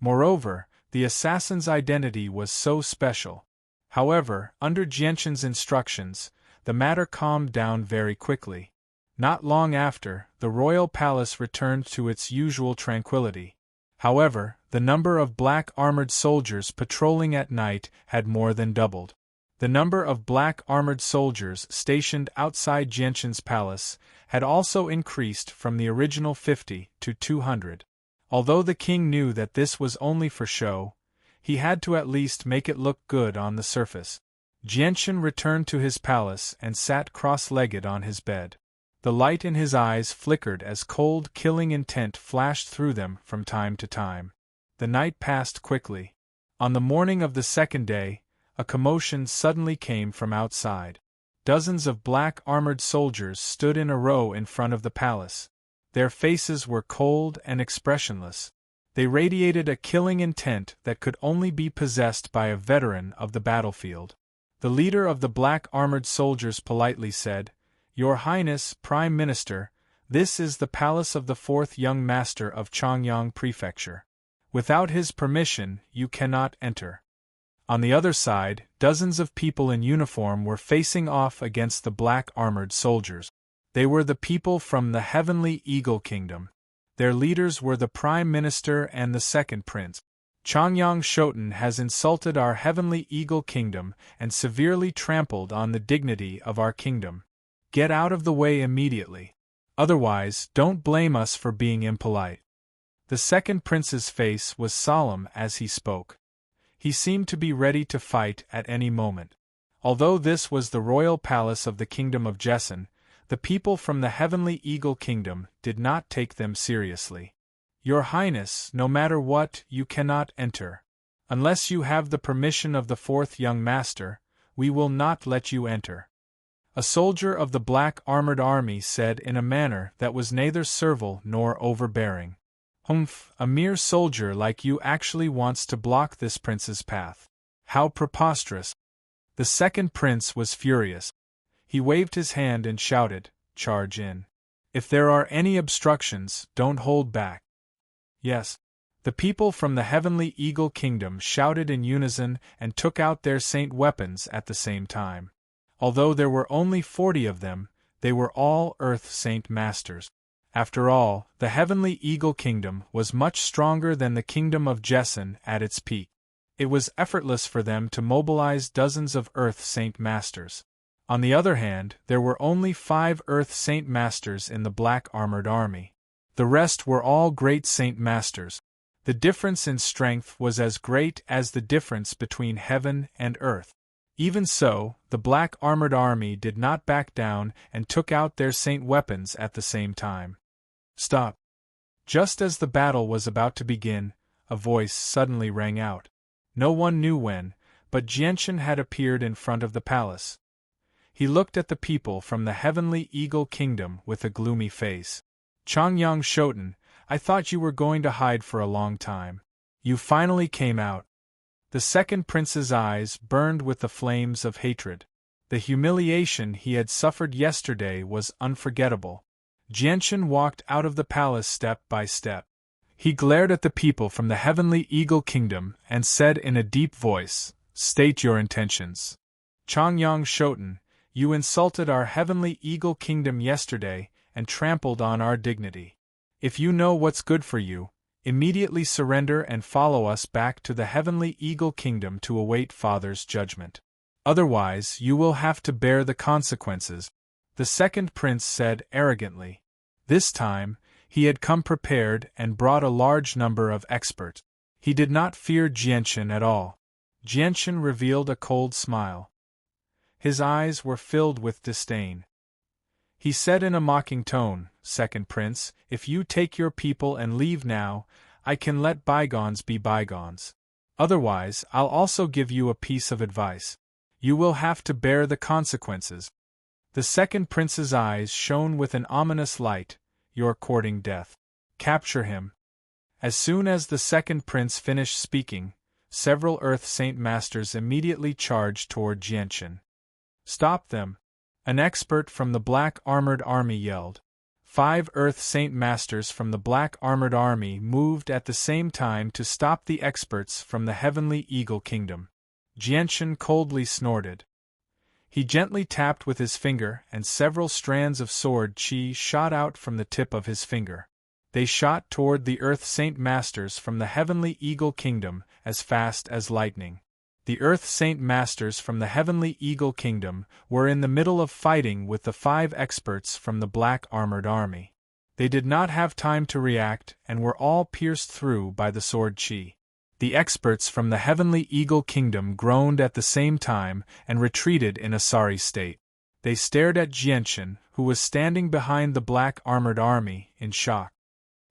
Moreover, the assassin's identity was so special. However, under Jianchen's instructions, the matter calmed down very quickly. Not long after, the royal palace returned to its usual tranquility. However, The number of black armored soldiers patrolling at night had more than doubled. The number of black armored soldiers stationed outside Jianshan's palace had also increased from the original 50 to 200. Although the king knew that this was only for show, he had to at least make it look good on the surface. Jianshan returned to his palace and sat cross-legged on his bed. The light in his eyes flickered as cold, killing intent flashed through them from time to time. The night passed quickly. On the morning of the second day, a commotion suddenly came from outside. Dozens of black armored soldiers stood in a row in front of the palace. Their faces were cold and expressionless. They radiated a killing intent that could only be possessed by a veteran of the battlefield. The leader of the black armored soldiers politely said, "Your Highness, Prime Minister, this is the palace of the fourth young master of Chongyang Prefecture. Without his permission, you cannot enter." On the other side, dozens of people in uniform were facing off against the black armored soldiers. They were the people from the Heavenly Eagle Kingdom. Their leaders were the Prime Minister and the second prince. "Chongyang Shoten has insulted our Heavenly Eagle Kingdom and severely trampled on the dignity of our kingdom. Get out of the way immediately. Otherwise, don't blame us for being impolite." The second prince's face was solemn as he spoke. He seemed to be ready to fight at any moment. Although this was the royal palace of the kingdom of Jessen, the people from the Heavenly Eagle Kingdom did not take them seriously. "Your Highness, no matter what, you cannot enter. Unless you have the permission of the fourth young master, we will not let you enter." A soldier of the black armored army said in a manner that was neither servile nor overbearing. "Humph, a mere soldier like you actually wants to block this prince's path. How preposterous!" The second prince was furious. He waved his hand and shouted, "Charge in. If there are any obstructions, don't hold back." Yes. The people from the Heavenly Eagle Kingdom shouted in unison and took out their saint weapons at the same time. Although there were only 40 of them, they were all Earth Saint Masters. After all, the Heavenly Eagle Kingdom was much stronger than the Kingdom of Jessen at its peak. It was effortless for them to mobilize dozens of Earth Saint Masters. On the other hand, there were only 5 Earth Saint Masters in the Black Armored Army. The rest were all Great Saint Masters. The difference in strength was as great as the difference between heaven and earth. Even so, the Black Armored Army did not back down and took out their saint weapons at the same time. "Stop!" Just as the battle was about to begin, a voice suddenly rang out. No one knew when, but Jianshan had appeared in front of the palace. He looked at the people from the Heavenly Eagle Kingdom with a gloomy face. "Chongyang Shoten, I thought you were going to hide for a long time. You finally came out." The second prince's eyes burned with the flames of hatred. The humiliation he had suffered yesterday was unforgettable. Jianshan walked out of the palace step by step. He glared at the people from the Heavenly Eagle Kingdom and said in a deep voice, "State your intentions." "Chongyang Shoten, you insulted our Heavenly Eagle Kingdom yesterday and trampled on our dignity. If you know what's good for you, immediately surrender and follow us back to the Heavenly Eagle Kingdom to await Father's judgment. Otherwise, you will have to bear the consequences," the second prince said arrogantly. This time, he had come prepared and brought a large number of experts. He did not fear Jianshan at all. Jianshan revealed a cold smile. His eyes were filled with disdain. He said in a mocking tone, "Second prince, if you take your people and leave now, I can let bygones be bygones. Otherwise, I'll also give you a piece of advice. You will have to bear the consequences." The second prince's eyes shone with an ominous light. "You're courting death. Capture him." As soon as the second prince finished speaking, several Earth Saint Masters immediately charged toward Jianshan. "Stop them!" an expert from the Black Armored Army yelled. 5 Earth Saint Masters from the Black Armored Army moved at the same time to stop the experts from the Heavenly Eagle Kingdom. Jianshan coldly snorted. He gently tapped with his finger and several strands of sword chi shot out from the tip of his finger. They shot toward the Earth Saint Masters from the Heavenly Eagle Kingdom as fast as lightning. The Earth Saint Masters from the Heavenly Eagle Kingdom were in the middle of fighting with the 5 experts from the Black Armored Army. They did not have time to react and were all pierced through by the sword chi. The experts from the Heavenly Eagle Kingdom groaned at the same time and retreated in a sorry state. They stared at Jianshan, who was standing behind the Black Armored Army, in shock.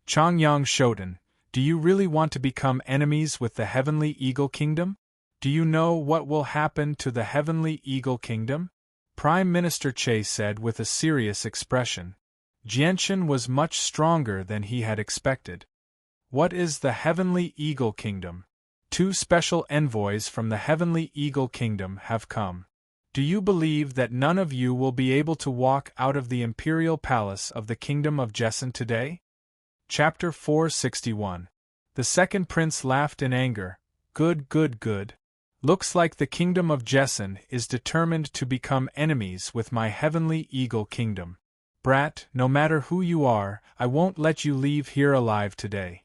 Changyang Shoten, do you really want to become enemies with the Heavenly Eagle Kingdom? Do you know what will happen to the Heavenly Eagle Kingdom? Prime Minister Che said with a serious expression. Jianshan was much stronger than he had expected. What is the Heavenly Eagle Kingdom? 2 special envoys from the Heavenly Eagle Kingdom have come. Do you believe that none of you will be able to walk out of the Imperial Palace of the Kingdom of Jessen today? Chapter 461. The second prince laughed in anger. Good, good, good. Looks like the Kingdom of Jessen is determined to become enemies with my Heavenly Eagle Kingdom. Brat, no matter who you are, I won't let you leave here alive today.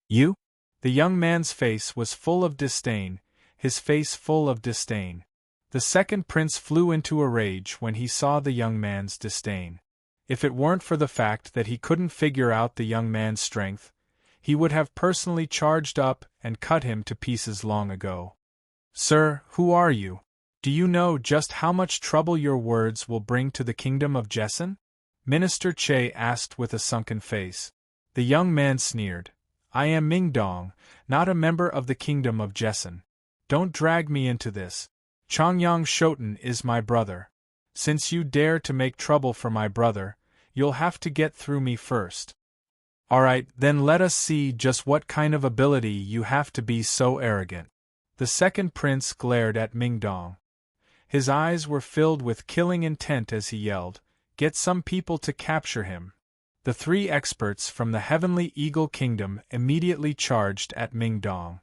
You? The young man's face was full of disdain, his face full of disdain. The second prince flew into a rage when he saw the young man's disdain. If it weren't for the fact that he couldn't figure out the young man's strength, he would have personally charged up and cut him to pieces long ago. Sir, who are you? Do you know just how much trouble your words will bring to the Kingdom of Jessen? Minister Che asked with a sunken face. The young man sneered. I am Mingdong, not a member of the Kingdom of Jessen. Don't drag me into this. Changyang Shoten is my brother. Since you dare to make trouble for my brother, you'll have to get through me first. Alright, then let us see just what kind of ability you have to be so arrogant. The second prince glared at Mingdong. His eyes were filled with killing intent as he yelled, Get some people to capture him. The 3 experts from the Heavenly Eagle Kingdom immediately charged at Mingdong.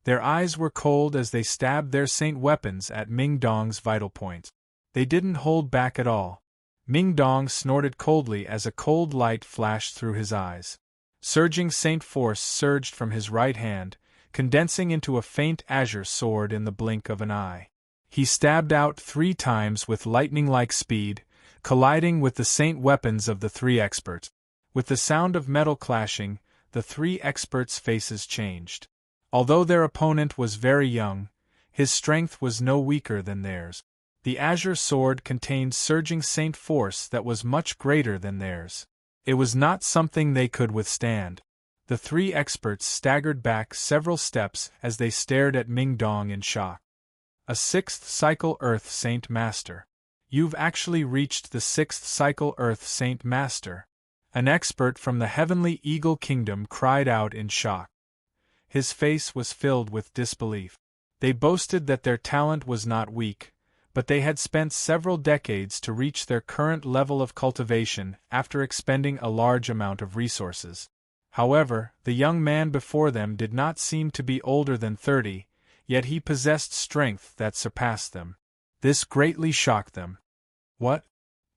Their eyes were cold as they stabbed their saint weapons at Mingdong's vital point. They didn't hold back at all. Mingdong snorted coldly as a cold light flashed through his eyes. Surging saint force surged from his right hand, condensing into a faint azure sword in the blink of an eye. He stabbed out 3 times with lightning-like speed, colliding with the saint weapons of the 3 experts. With the sound of metal clashing, the 3 experts' faces changed. Although their opponent was very young, his strength was no weaker than theirs. The azure sword contained surging saint force that was much greater than theirs. It was not something they could withstand. The 3 experts staggered back several steps as they stared at Mingdong in shock. A 6th cycle Earth Saint Master. You've actually reached the 6th cycle Earth Saint Master. An expert from the Heavenly Eagle Kingdom cried out in shock. His face was filled with disbelief. They boasted that their talent was not weak, but they had spent several decades to reach their current level of cultivation after expending a large amount of resources. However, the young man before them did not seem to be older than 30, yet he possessed strength that surpassed them. This greatly shocked them. What?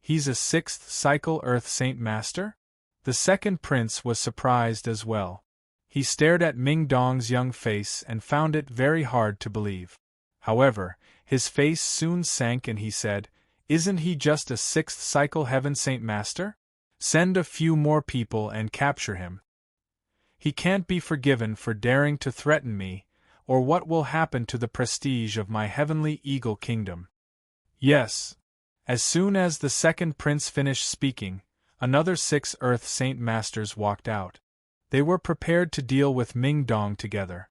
He's a 6th cycle Earth Saint Master? The second prince was surprised as well. He stared at Mingdong's young face and found it very hard to believe. However, his face soon sank and he said, Isn't he just a 6th cycle Heaven Saint Master? Send a few more people and capture him. He can't be forgiven for daring to threaten me, or what will happen to the prestige of my Heavenly Eagle Kingdom? Yes. As soon as the second prince finished speaking, another 6 Earth Saint Masters walked out. They were prepared to deal with Mingdong together.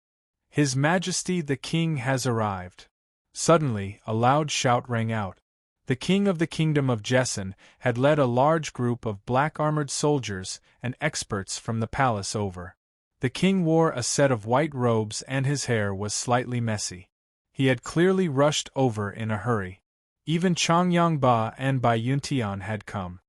His Majesty the King has arrived. Suddenly, a loud shout rang out. The king of the Kingdom of Jessen had led a large group of black-armored soldiers and experts from the palace over. The king wore a set of white robes and his hair was slightly messy. He had clearly rushed over in a hurry. Even Changyang Ba and Bai Yuntian had come.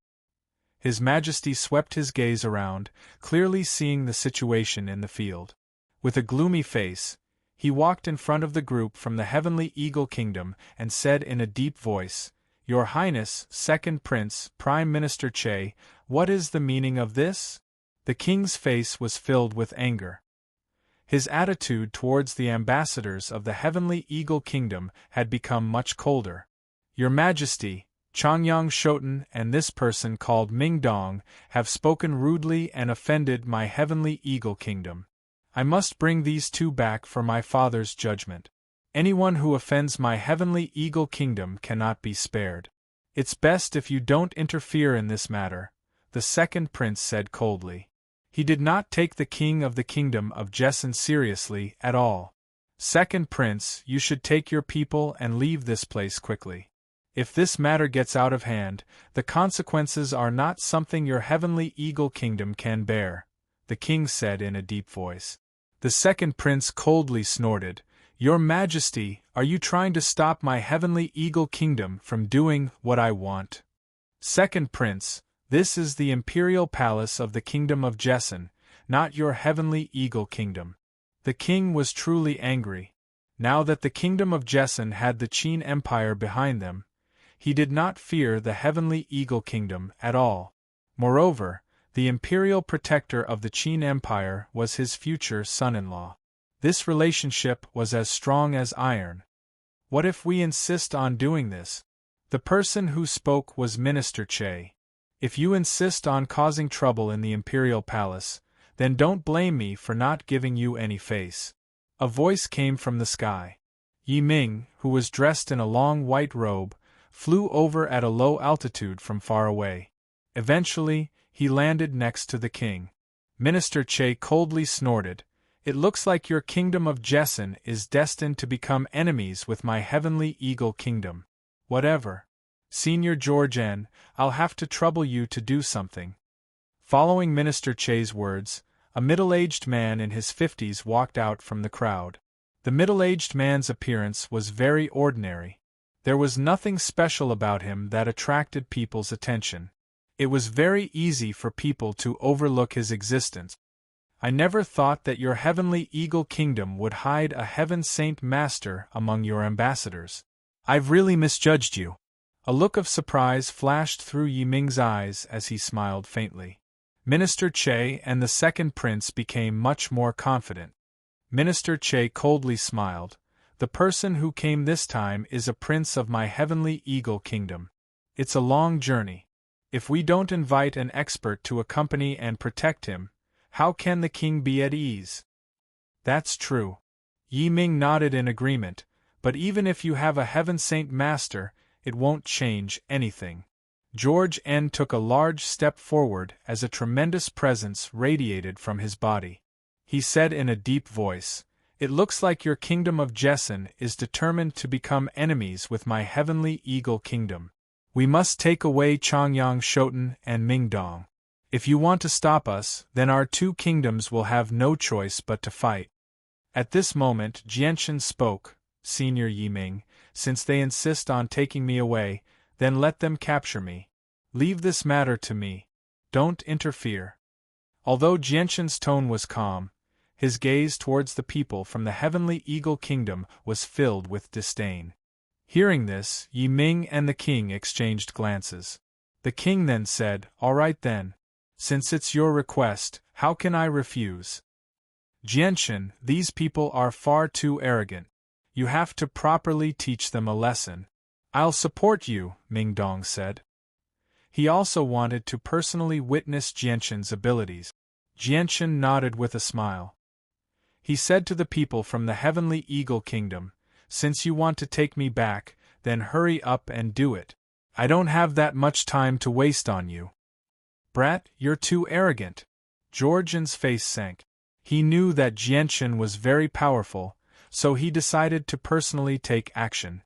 His Majesty swept his gaze around, clearly seeing the situation in the field. With a gloomy face, he walked in front of the group from the Heavenly Eagle Kingdom and said in a deep voice, Your Highness, Second Prince, Prime Minister Che, what is the meaning of this? The king's face was filled with anger. His attitude towards the ambassadors of the Heavenly Eagle Kingdom had become much colder. Your Majesty, Changyang Shoten and this person called Ming Dong have spoken rudely and offended my Heavenly Eagle Kingdom. I must bring these two back for my father's judgment. Anyone who offends my Heavenly Eagle Kingdom cannot be spared. It's best if you don't interfere in this matter, the second prince said coldly. He did not take the king of the kingdom of Jessen seriously at all. Second prince, you should take your people and leave this place quickly. If this matter gets out of hand, the consequences are not something your Heavenly Eagle Kingdom can bear, the king said in a deep voice. The second prince coldly snorted, Your Majesty, are you trying to stop my Heavenly Eagle Kingdom from doing what I want? Second prince, this is the imperial palace of the kingdom of Jessen, not your Heavenly Eagle Kingdom. The king was truly angry. Now that the kingdom of Jessen had the Qin Empire behind them, he did not fear the Heavenly Eagle Kingdom at all. Moreover, the imperial protector of the Qin Empire was his future son-in-law. This relationship was as strong as iron. What if we insist on doing this? The person who spoke was Minister Che. If you insist on causing trouble in the imperial palace, then don't blame me for not giving you any face. A voice came from the sky. Yi Ming, who was dressed in a long white robe, flew over at a low altitude from far away. Eventually, he landed next to the king. Minister Che coldly snorted, It looks like your kingdom of Jessen is destined to become enemies with my Heavenly Eagle Kingdom. Whatever. Senior George N., I'll have to trouble you to do something. Following Minister Che's words, a middle-aged man in his 50s walked out from the crowd. The middle-aged man's appearance was very ordinary. There was nothing special about him that attracted people's attention. It was very easy for people to overlook his existence. I never thought that your Heavenly Eagle Kingdom would hide a Heaven Saint Master among your ambassadors. I've really misjudged you. A look of surprise flashed through Yi Ming's eyes as he smiled faintly. Minister Che and the second prince became much more confident. Minister Che coldly smiled. The person who came this time is a prince of my Heavenly Eagle Kingdom. It's a long journey. If we don't invite an expert to accompany and protect him, how can the king be at ease? That's true. Yi Ming nodded in agreement, but even if you have a Heaven Saint Master, it won't change anything. George N. took a large step forward as a tremendous presence radiated from his body. He said in a deep voice, It looks like your kingdom of Jessen is determined to become enemies with my Heavenly Eagle Kingdom. We must take away Changyang Shoten and Ming Dong. If you want to stop us, then our two kingdoms will have no choice but to fight. At this moment Jianshan spoke, Senior Yi Ming, since they insist on taking me away, then let them capture me. Leave this matter to me. Don't interfere. Although Jianshan's tone was calm, his gaze towards the people from the Heavenly Eagle Kingdom was filled with disdain. Hearing this, Yi Ming and the king exchanged glances. The king then said, All right then. Since it's your request, how can I refuse? Jianshan, these people are far too arrogant. You have to properly teach them a lesson. I'll support you, Ming Dong said. He also wanted to personally witness Jianshan's abilities. Jianshan nodded with a smile. He said to the people from the Heavenly Eagle Kingdom, Since you want to take me back, then hurry up and do it. I don't have that much time to waste on you. Brat, you're too arrogant. Georgian's face sank. He knew that Jianshan was very powerful, so he decided to personally take action.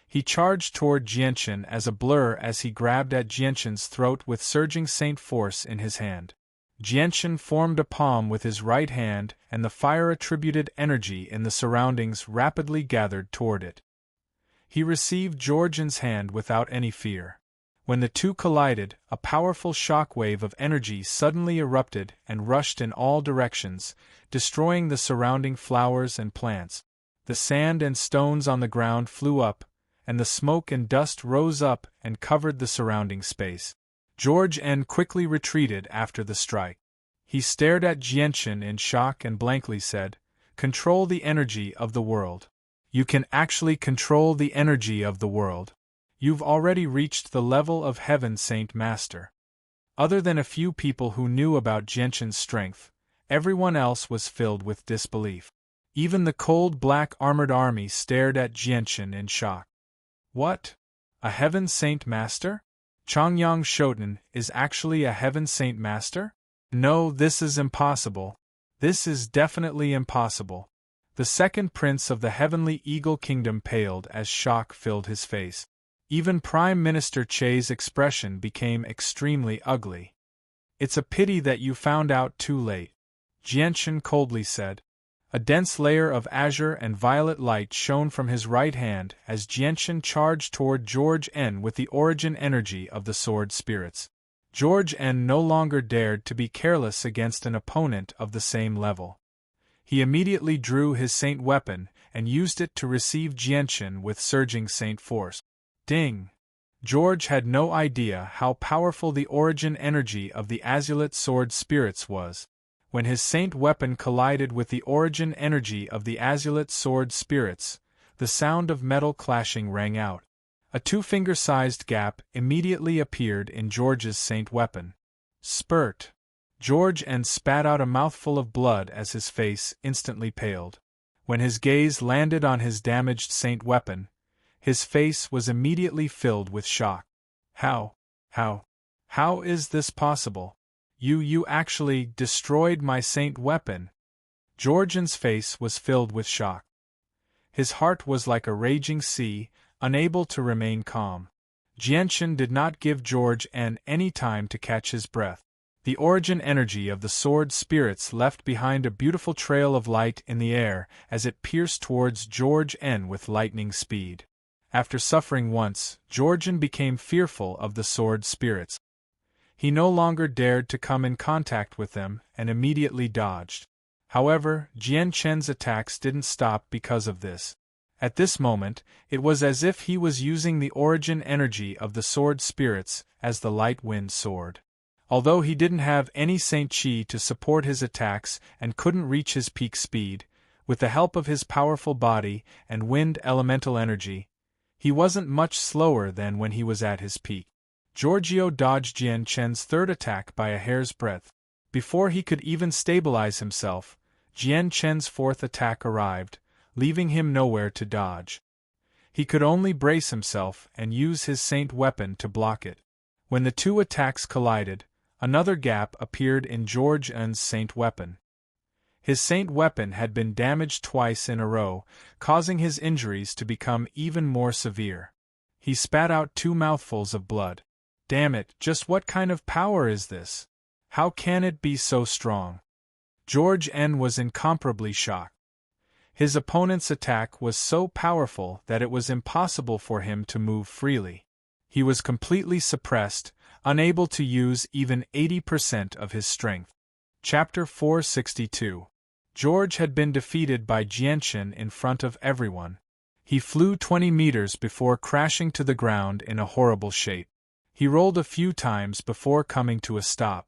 He charged toward Jianshan as a blur as he grabbed at Jianshan's throat with surging saint force in his hand. Jianshan formed a palm with his right hand and the fire-attributed energy in the surroundings rapidly gathered toward it. He received Georgian's hand without any fear. When the two collided, a powerful shock wave of energy suddenly erupted and rushed in all directions, destroying the surrounding flowers and plants. The sand and stones on the ground flew up, and the smoke and dust rose up and covered the surrounding space. George N. quickly retreated after the strike. He stared at Jianchen in shock and blankly said, "Control the energy of the world. You can actually control the energy of the world. You've already reached the level of Heaven Saint Master." Other than a few people who knew about Jianchen's strength, everyone else was filled with disbelief. Even the cold black armored army stared at Jianchen in shock. What? A Heaven Saint Master? Chongyang Shoten is actually a Heaven Saint Master? No, this is impossible. This is definitely impossible. The second prince of the Heavenly Eagle Kingdom paled as shock filled his face. Even Prime Minister Che's expression became extremely ugly. "It's a pity that you found out too late," Jianchen coldly said. A dense layer of azure and violet light shone from his right hand as Jianchen charged toward George N with the origin energy of the sword spirits. George N no longer dared to be careless against an opponent of the same level. He immediately drew his saint weapon and used it to receive Jianchen with surging saint force. Ding! George had no idea how powerful the origin energy of the azulate sword spirits was. When his saint weapon collided with the origin energy of the azulate sword spirits, the sound of metal clashing rang out. A two-finger-sized gap immediately appeared in George's saint weapon. Spurt! George N spat out a mouthful of blood as his face instantly paled. When his gaze landed on his damaged saint weapon, his face was immediately filled with shock. How is this possible? You actually destroyed my saint weapon. Georgian's face was filled with shock. His heart was like a raging sea, unable to remain calm. Jianchen did not give George N any time to catch his breath. The origin energy of the sword spirits left behind a beautiful trail of light in the air as it pierced towards George N with lightning speed. After suffering once, Georgian became fearful of the sword spirits. He no longer dared to come in contact with them and immediately dodged. However, Jianchen's attacks didn't stop because of this. At this moment, it was as if he was using the origin energy of the sword spirits as the light wind soared. Although he didn't have any Saint Chi to support his attacks and couldn't reach his peak speed, with the help of his powerful body and wind elemental energy, he wasn't much slower than when he was at his peak. Giorgio dodged Jianchen's third attack by a hair's breadth. Before he could even stabilize himself, Jianchen's fourth attack arrived, leaving him nowhere to dodge. He could only brace himself and use his saint weapon to block it. When the two attacks collided, another gap appeared in George N's saint weapon. His saint weapon had been damaged twice in a row, causing his injuries to become even more severe. He spat out 2 mouthfuls of blood. Damn it, just what kind of power is this? How can it be so strong? George N was incomparably shocked. His opponent's attack was so powerful that it was impossible for him to move freely. He was completely suppressed, unable to use even 80% of his strength. Chapter 462. George had been defeated by Jianchen in front of everyone. He flew 20 meters before crashing to the ground in a horrible shape. He rolled a few times before coming to a stop.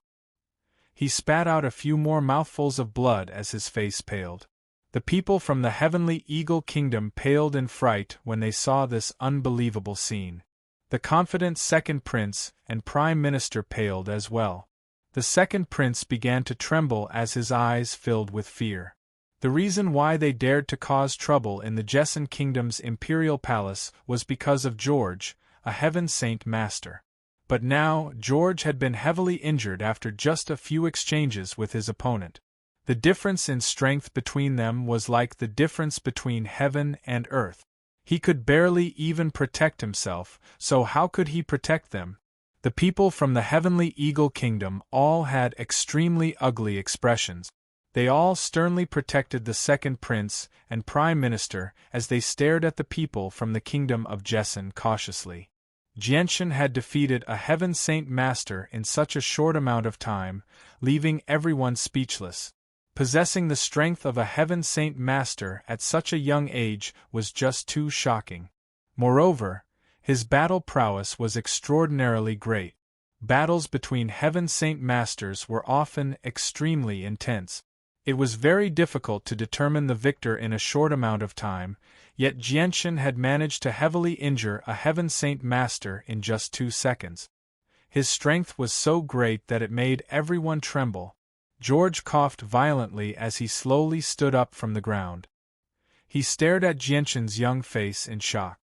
He spat out a few more mouthfuls of blood as his face paled. The people from the Heavenly Eagle Kingdom paled in fright when they saw this unbelievable scene. The confident second prince and prime minister paled as well. The second prince began to tremble as his eyes filled with fear. The reason why they dared to cause trouble in the Jessen Kingdom's imperial palace was because of George, a Heaven Saint Master. But now, George had been heavily injured after just a few exchanges with his opponent. The difference in strength between them was like the difference between heaven and earth. He could barely even protect himself, so how could he protect them? The people from the Heavenly Eagle Kingdom all had extremely ugly expressions. They all sternly protected the second prince and prime minister as they stared at the people from the kingdom of Jessen cautiously. Jianchen had defeated a Heaven Saint Master in such a short amount of time, leaving everyone speechless. Possessing the strength of a Heaven Saint Master at such a young age was just too shocking. Moreover, his battle prowess was extraordinarily great. Battles between Heaven Saint Masters were often extremely intense. It was very difficult to determine the victor in a short amount of time, yet Jianchen had managed to heavily injure a Heaven Saint Master in just 2 seconds. His strength was so great that it made everyone tremble. George coughed violently as he slowly stood up from the ground. He stared at Jianchen's young face in shock.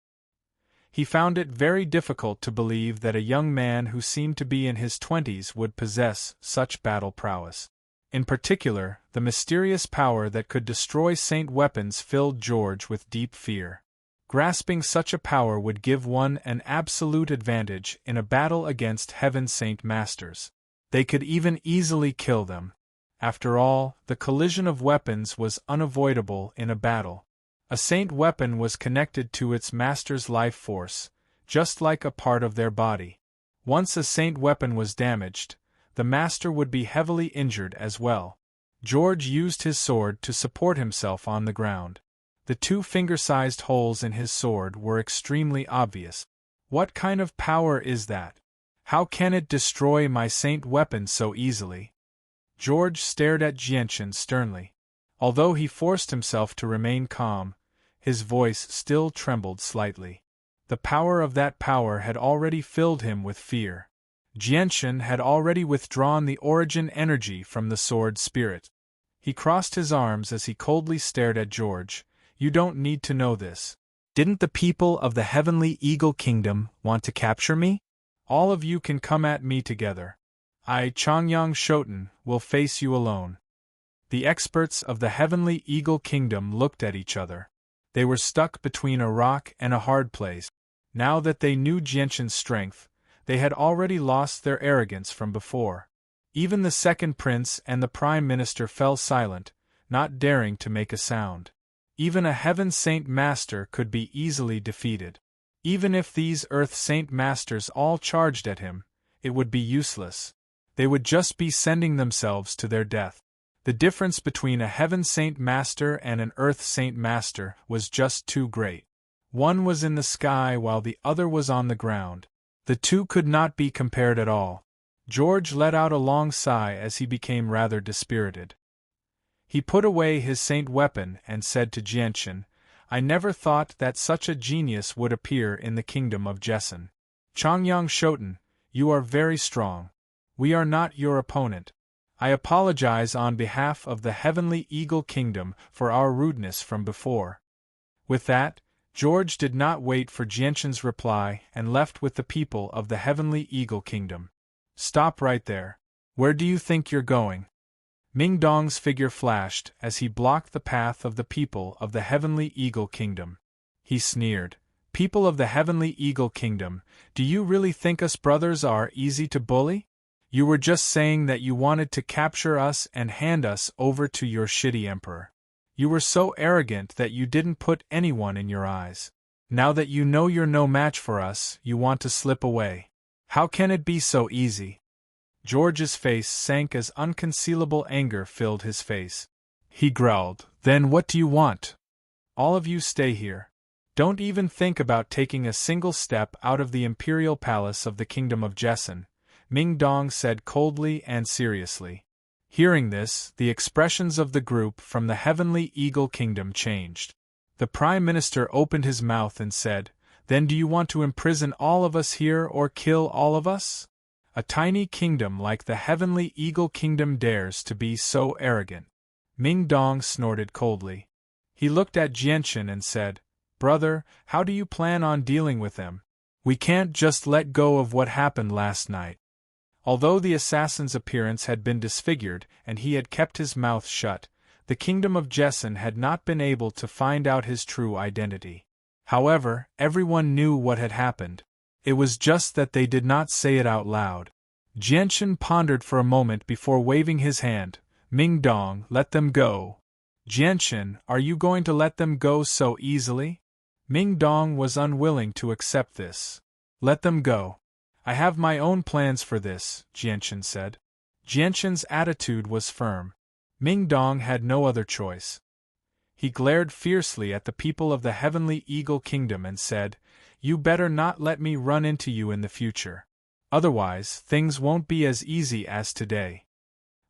He found it very difficult to believe that a young man who seemed to be in his 20s would possess such battle prowess. In particular, the mysterious power that could destroy saint weapons filled George with deep fear. Grasping such a power would give one an absolute advantage in a battle against Heaven Saint Masters. They could even easily kill them. After all, the collision of weapons was unavoidable in a battle. A saint weapon was connected to its master's life force, just like a part of their body. Once a saint weapon was damaged, the master would be heavily injured as well. George used his sword to support himself on the ground. The 2 finger-sized holes in his sword were extremely obvious. What kind of power is that? How can it destroy my saint weapon so easily? George stared at Jianchen sternly. Although he forced himself to remain calm, his voice still trembled slightly. The power of that power had already filled him with fear. Jianchen had already withdrawn the origin energy from the sword spirit. He crossed his arms as he coldly stared at George. You don't need to know this. Didn't the people of the Heavenly Eagle Kingdom want to capture me? All of you can come at me together. I, Changyang Shoten, will face you alone. The experts of the Heavenly Eagle Kingdom looked at each other. They were stuck between a rock and a hard place. Now that they knew Jianchen's strength, they had already lost their arrogance from before. Even the second prince and the prime minister fell silent, not daring to make a sound. Even a Heaven Saint Master could be easily defeated. Even if these Earth Saint Masters all charged at him, it would be useless. They would just be sending themselves to their death. The difference between a Heaven Saint Master and an Earth Saint Master was just too great. One was in the sky while the other was on the ground. The 2 could not be compared at all. George let out a long sigh as he became rather dispirited. He put away his saint weapon and said to Jianchen, I never thought that such a genius would appear in the kingdom of Jessen. Changyang Shoten, you are very strong. We are not your opponent. I apologize on behalf of the Heavenly Eagle Kingdom for our rudeness from before. With that, George did not wait for Jianchen's reply and left with the people of the Heavenly Eagle Kingdom. Stop right there. Where do you think you're going? Ming Dong's figure flashed as he blocked the path of the people of the Heavenly Eagle Kingdom. He sneered, People of the Heavenly Eagle Kingdom, do you really think us brothers are easy to bully? You were just saying that you wanted to capture us and hand us over to your shitty emperor. You were so arrogant that you didn't put anyone in your eyes. Now that you know you're no match for us, you want to slip away. How can it be so easy? George's face sank as unconcealable anger filled his face. He growled, Then what do you want? All of you stay here. Don't even think about taking a single step out of the imperial palace of the kingdom of Jessen, Ming Dong said coldly and seriously. Hearing this, the expressions of the group from the Heavenly Eagle Kingdom changed. The Prime Minister opened his mouth and said, Then do you want to imprison all of us here or kill all of us? A tiny kingdom like the Heavenly Eagle Kingdom dares to be so arrogant. Ming Dong snorted coldly. He looked at Jianchen and said, Brother, how do you plan on dealing with them? We can't just let go of what happened last night. Although the assassin's appearance had been disfigured and he had kept his mouth shut, the kingdom of Jessen had not been able to find out his true identity. However, everyone knew what had happened. It was just that they did not say it out loud. Jianchen pondered for a moment before waving his hand. Ming Dong, let them go. Jianchen, are you going to let them go so easily? Ming Dong was unwilling to accept this. Let them go. I have my own plans for this, Jianchen said. Jianchen's attitude was firm. Ming Dong had no other choice. He glared fiercely at the people of the Heavenly Eagle Kingdom and said, You better not let me run into you in the future. Otherwise, things won't be as easy as today.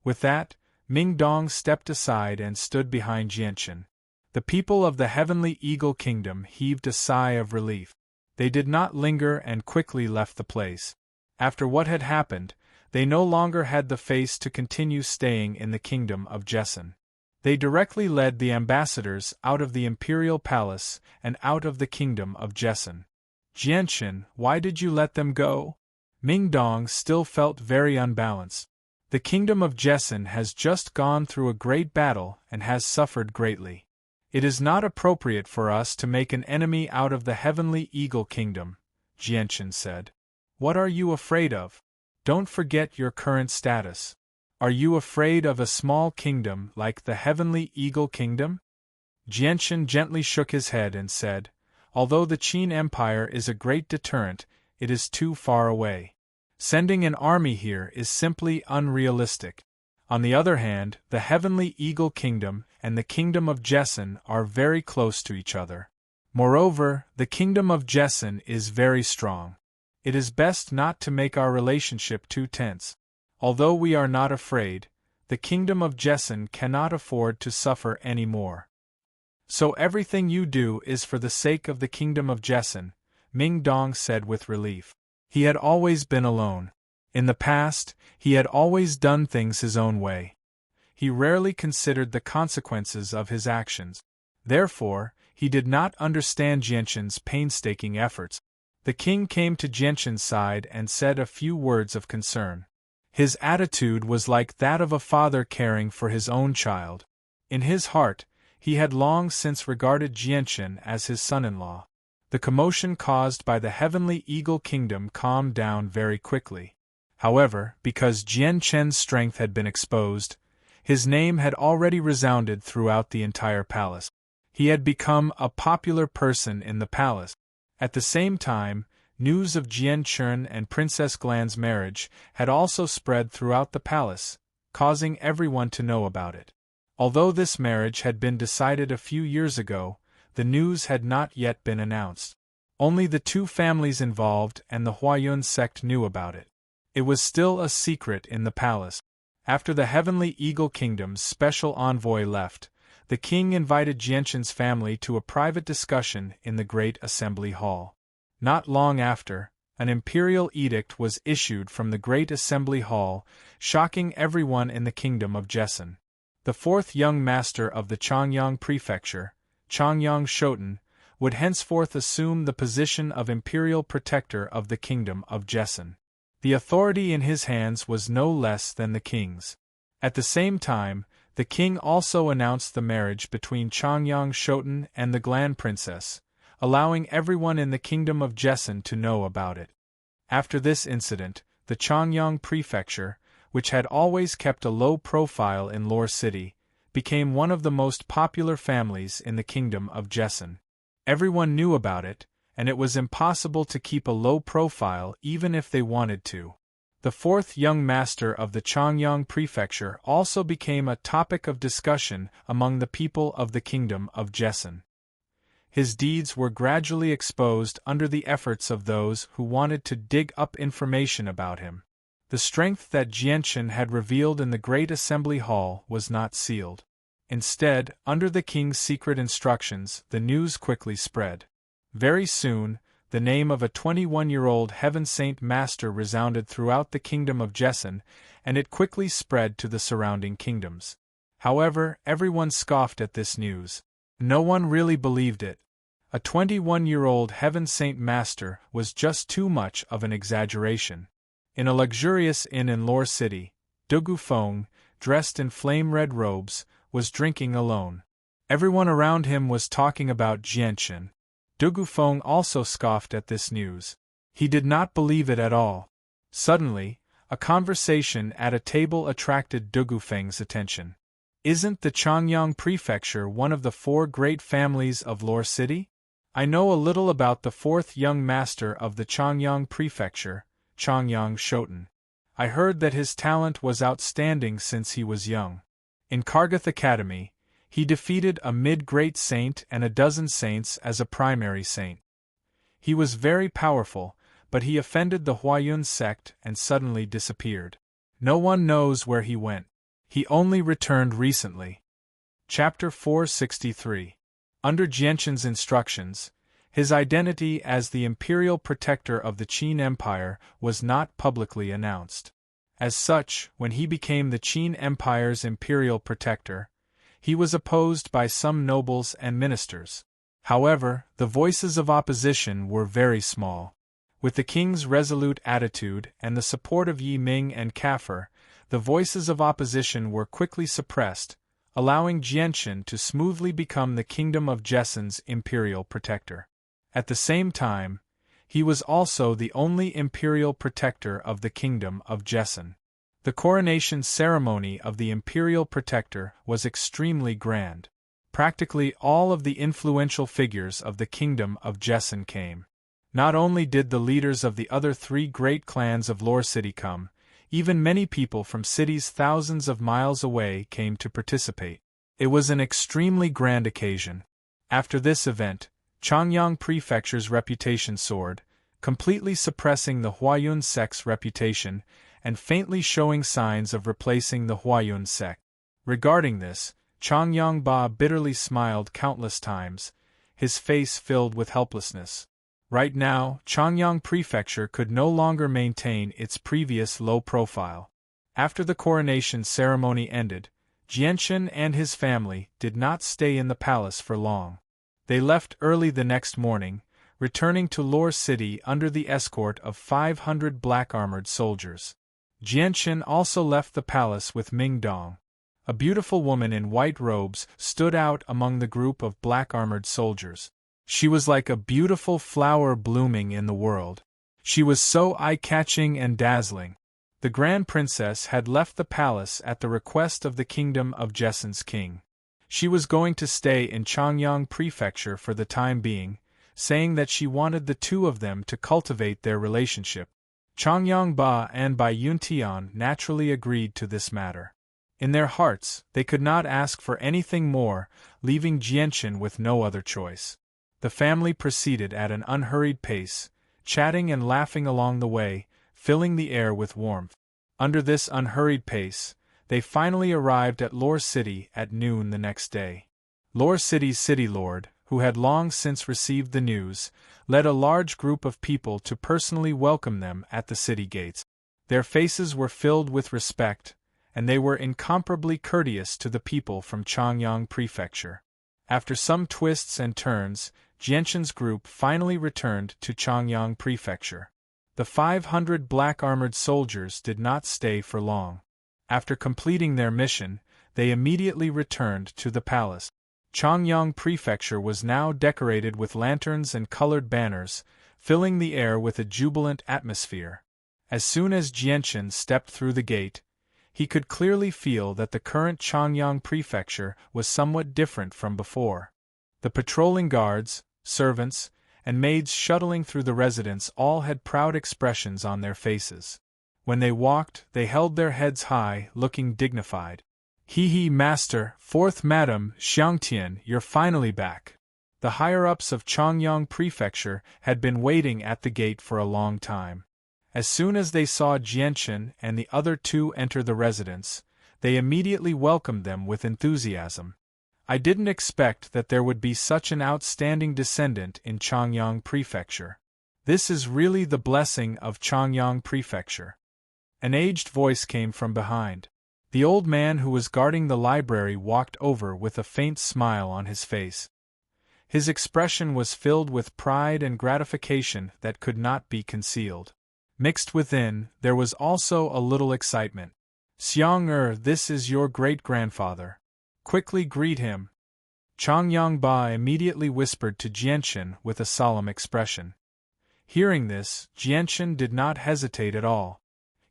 With that, Ming Dong stepped aside and stood behind Jianchen. The people of the Heavenly Eagle Kingdom heaved a sigh of relief. They did not linger and quickly left the place. After what had happened, they no longer had the face to continue staying in the kingdom of Jessen. They directly led the ambassadors out of the imperial palace and out of the kingdom of Jessen. Jianchen, why did you let them go? Ming Dong still felt very unbalanced. The kingdom of Jessen has just gone through a great battle and has suffered greatly. It is not appropriate for us to make an enemy out of the Heavenly Eagle Kingdom, Jianchen said. What are you afraid of? Don't forget your current status. Are you afraid of a small kingdom like the Heavenly Eagle Kingdom? Jianchen gently shook his head and said, although the Qin Empire is a great deterrent, it is too far away. Sending an army here is simply unrealistic. On the other hand, the Heavenly Eagle Kingdom and the Kingdom of Jessen are very close to each other. Moreover, the Kingdom of Jessen is very strong. It is best not to make our relationship too tense. Although we are not afraid, the Kingdom of Jessen cannot afford to suffer any more. So everything you do is for the sake of the Kingdom of Jessen, Ming Dong said with relief. He had always been alone. In the past, he had always done things his own way. He rarely considered the consequences of his actions. Therefore, he did not understand Jianchen's painstaking efforts. The king came to Jianchen's side and said a few words of concern. His attitude was like that of a father caring for his own child. In his heart, he had long since regarded Jianchen as his son-in-law. The commotion caused by the Heavenly Eagle Kingdom calmed down very quickly. However, because Jianchen's strength had been exposed, his name had already resounded throughout the entire palace. He had become a popular person in the palace. At the same time, news of Jianchen and Princess Glan's marriage had also spread throughout the palace, causing everyone to know about it. Although this marriage had been decided a few years ago, the news had not yet been announced. Only the two families involved and the Huayun sect knew about it. It was still a secret in the palace. After the Heavenly Eagle Kingdom's special envoy left, the king invited Jianchen's family to a private discussion in the Great Assembly Hall. Not long after, an imperial edict was issued from the Great Assembly Hall, shocking everyone in the kingdom of Jessen. The fourth young master of the Changyang Prefecture, Changyang Shoten, would henceforth assume the position of imperial protector of the kingdom of Jessen. The authority in his hands was no less than the king's. At the same time, the king also announced the marriage between Changyang Shoten and the Glan princess, allowing everyone in the kingdom of Jessen to know about it. After this incident, the Changyang Prefecture, which had always kept a low profile in Lore City, became one of the most popular families in the kingdom of Jessen. Everyone knew about it, and it was impossible to keep a low profile even if they wanted to. The fourth young master of the Changyang Prefecture also became a topic of discussion among the people of the kingdom of Jessen. His deeds were gradually exposed under the efforts of those who wanted to dig up information about him. The strength that Jianchen had revealed in the Great Assembly Hall was not sealed. Instead, under the king's secret instructions, the news quickly spread. Very soon, the name of a 21-year-old Heaven Saint Master resounded throughout the kingdom of Jessen, and it quickly spread to the surrounding kingdoms. However, everyone scoffed at this news. No one really believed it. A 21-year-old Heaven Saint Master was just too much of an exaggeration. In a luxurious inn in Lore City, Dugu Feng, dressed in flame-red robes, was drinking alone. Everyone around him was talking about Jianchen. Dugu Feng also scoffed at this news. He did not believe it at all. Suddenly, a conversation at a table attracted Dugu Feng's attention. Isn't the Changyang Prefecture one of the four great families of Lore City? I know a little about the fourth young master of the Changyang Prefecture, Changyang Shoten. I heard that his talent was outstanding since he was young. In Kargath Academy, he defeated a mid-great saint and a dozen saints as a primary saint. He was very powerful, but he offended the Huayun sect and suddenly disappeared. No one knows where he went. He only returned recently. Chapter 463. Under Jianquan's instructions, his identity as the imperial protector of the Qin Empire was not publicly announced. As such, when he became the Qin Empire's imperial protector, he was opposed by some nobles and ministers. However, the voices of opposition were very small. With the king's resolute attitude and the support of Yi Ming and Kaffir, the voices of opposition were quickly suppressed, allowing Jianquan to smoothly become the Kingdom of Jessen's imperial protector. At the same time, he was also the only imperial protector of the Kingdom of Jessen. The coronation ceremony of the imperial protector was extremely grand. Practically all of the influential figures of the Kingdom of Jessen came. Not only did the leaders of the other three great clans of Lore City come, even many people from cities thousands of miles away came to participate. It was an extremely grand occasion. After this event, Changyang Prefecture's reputation soared, completely suppressing the Huayun sect's reputation and faintly showing signs of replacing the Huayun sect. Regarding this, Changyang Ba bitterly smiled countless times, his face filled with helplessness. Right now, Changyang Prefecture could no longer maintain its previous low profile. After the coronation ceremony ended, Jianquan and his family did not stay in the palace for long. They left early the next morning, returning to Lore City under the escort of 500 black-armored soldiers. Jianquan also left the palace with Ming Dong. A beautiful woman in white robes stood out among the group of black-armored soldiers. She was like a beautiful flower blooming in the world. She was so eye-catching and dazzling. The Grand Princess had left the palace at the request of the Kingdom of Jessen's king. She was going to stay in Changyang Prefecture for the time being, saying that she wanted the two of them to cultivate their relationship. Changyang Ba and Bai Yuntian naturally agreed to this matter. In their hearts, they could not ask for anything more, leaving Jianquan with no other choice. The family proceeded at an unhurried pace, chatting and laughing along the way, filling the air with warmth. Under this unhurried pace, they finally arrived at Lore City at noon the next day. Lore City's city lord, who had long since received the news, led a large group of people to personally welcome them at the city gates. Their faces were filled with respect, and they were incomparably courteous to the people from Changyang Prefecture. After some twists and turns, Jianquan's group finally returned to Changyang Prefecture. The 500 black-armored soldiers did not stay for long. After completing their mission, they immediately returned to the palace. Changyang Prefecture was now decorated with lanterns and colored banners, filling the air with a jubilant atmosphere. As soon as Jianquan stepped through the gate, he could clearly feel that the current Changyang Prefecture was somewhat different from before. The patrolling guards, servants, and maids shuttling through the residence all had proud expressions on their faces. When they walked, they held their heads high, looking dignified. He, master, fourth madam, Xiangtian, you're finally back. The higher-ups of Changyang Prefecture had been waiting at the gate for a long time. As soon as they saw Jianquan and the other two enter the residence, they immediately welcomed them with enthusiasm. I didn't expect that there would be such an outstanding descendant in Changyang Prefecture. This is really the blessing of Changyang Prefecture. An aged voice came from behind. The old man who was guarding the library walked over with a faint smile on his face. His expression was filled with pride and gratification that could not be concealed. Mixed within, there was also a little excitement. Xiang this is your great-grandfather. Quickly greet him. Changyang Ba immediately whispered to Jianquan with a solemn expression. Hearing this, Jianquan did not hesitate at all.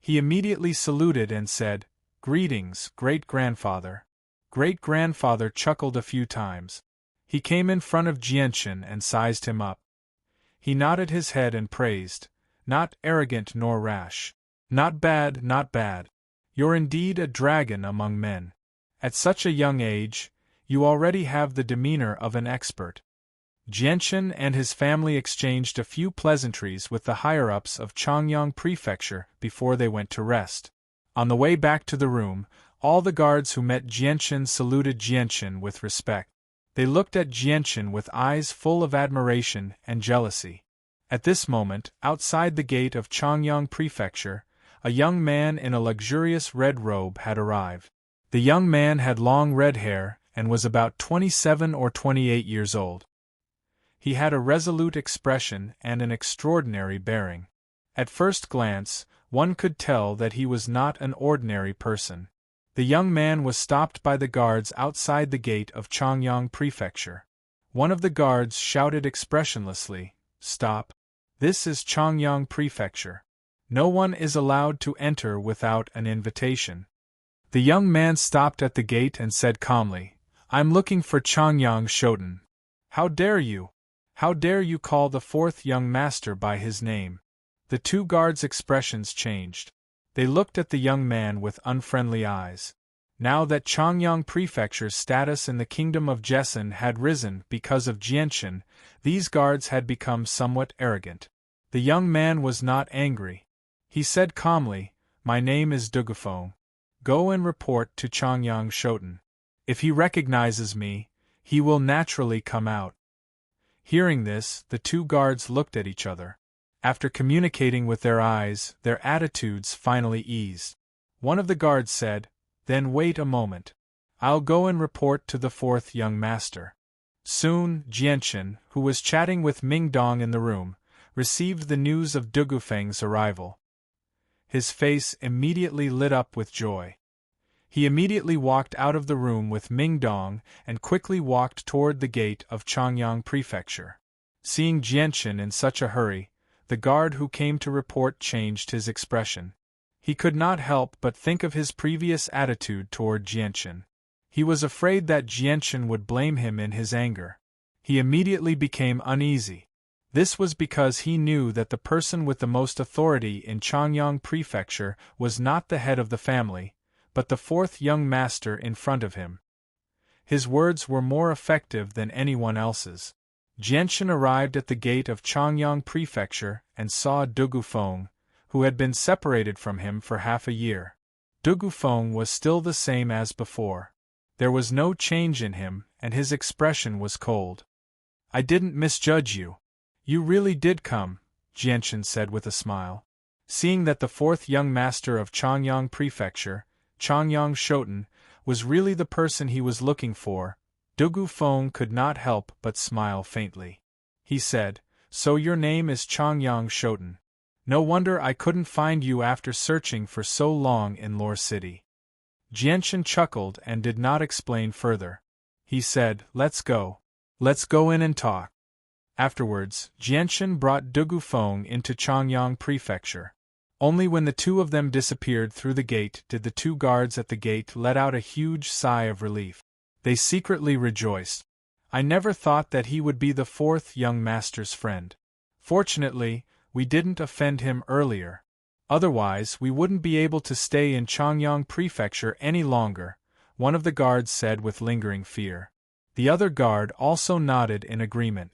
He immediately saluted and said, "Greetings, great-grandfather." Great-grandfather chuckled a few times. He came in front of Jianquan and sized him up. He nodded his head and praised, "Not arrogant nor rash. Not bad, not bad. You're indeed a dragon among men. At such a young age, you already have the demeanor of an expert." Jianchen and his family exchanged a few pleasantries with the higher-ups of Changyang Prefecture before they went to rest. On the way back to the room, all the guards who met Jianchen saluted Jianchen with respect. They looked at Jianchen with eyes full of admiration and jealousy. At this moment, outside the gate of Changyang Prefecture, a young man in a luxurious red robe had arrived. The young man had long red hair and was about 27 or 28 years old. He had a resolute expression and an extraordinary bearing. At first glance, one could tell that he was not an ordinary person. The young man was stopped by the guards outside the gate of Changyang Prefecture. One of the guards shouted expressionlessly, "Stop! This is Changyang Prefecture. No one is allowed to enter without an invitation." The young man stopped at the gate and said calmly, "I'm looking for Changyang Shoten." "How dare you? How dare you call the fourth young master by his name?" The two guards' expressions changed. They looked at the young man with unfriendly eyes. Now that Changyang Prefecture's status in the kingdom of Jessen had risen because of Jianchen, these guards had become somewhat arrogant. The young man was not angry. He said calmly, "My name is Dugufeng. Go and report to Changyang Shoten. If he recognizes me, he will naturally come out." Hearing this, the two guards looked at each other. After communicating with their eyes, their attitudes finally eased. One of the guards said, "Then wait a moment. I'll go and report to the fourth young master." Soon, Jianchen, who was chatting with Ming Dong in the room, received the news of Dugufeng's arrival. His face immediately lit up with joy. He immediately walked out of the room with Ming Dong and quickly walked toward the gate of Changyang Prefecture. Seeing Jianchen in such a hurry, the guard who came to report changed his expression. He could not help but think of his previous attitude toward Jianchen. He was afraid that Jianchen would blame him in his anger. He immediately became uneasy. This was because he knew that the person with the most authority in Changyang Prefecture was not the head of the family, but the fourth young master in front of him. His words were more effective than anyone else's. Jianchen arrived at the gate of Changyang Prefecture and saw Dugufeng, who had been separated from him for half a year. Dugufeng was still the same as before. There was no change in him, and his expression was cold. "I didn't misjudge you. You really did come," Jianchen said with a smile. Seeing that the fourth young master of Changyang Prefecture, Changyang Shoten, was really the person he was looking for, Dugufeng could not help but smile faintly. He said, "So your name is Changyang Shoten. No wonder I couldn't find you after searching for so long in Lore City." Jianchen chuckled and did not explain further. He said, "Let's go. Let's go in and talk." Afterwards, Jianchen brought Dugufeng into Changyang Prefecture. Only when the two of them disappeared through the gate did the two guards at the gate let out a huge sigh of relief. They secretly rejoiced. "I never thought that he would be the fourth young master's friend. Fortunately, we didn't offend him earlier. Otherwise, we wouldn't be able to stay in Changyang Prefecture any longer," one of the guards said with lingering fear. The other guard also nodded in agreement.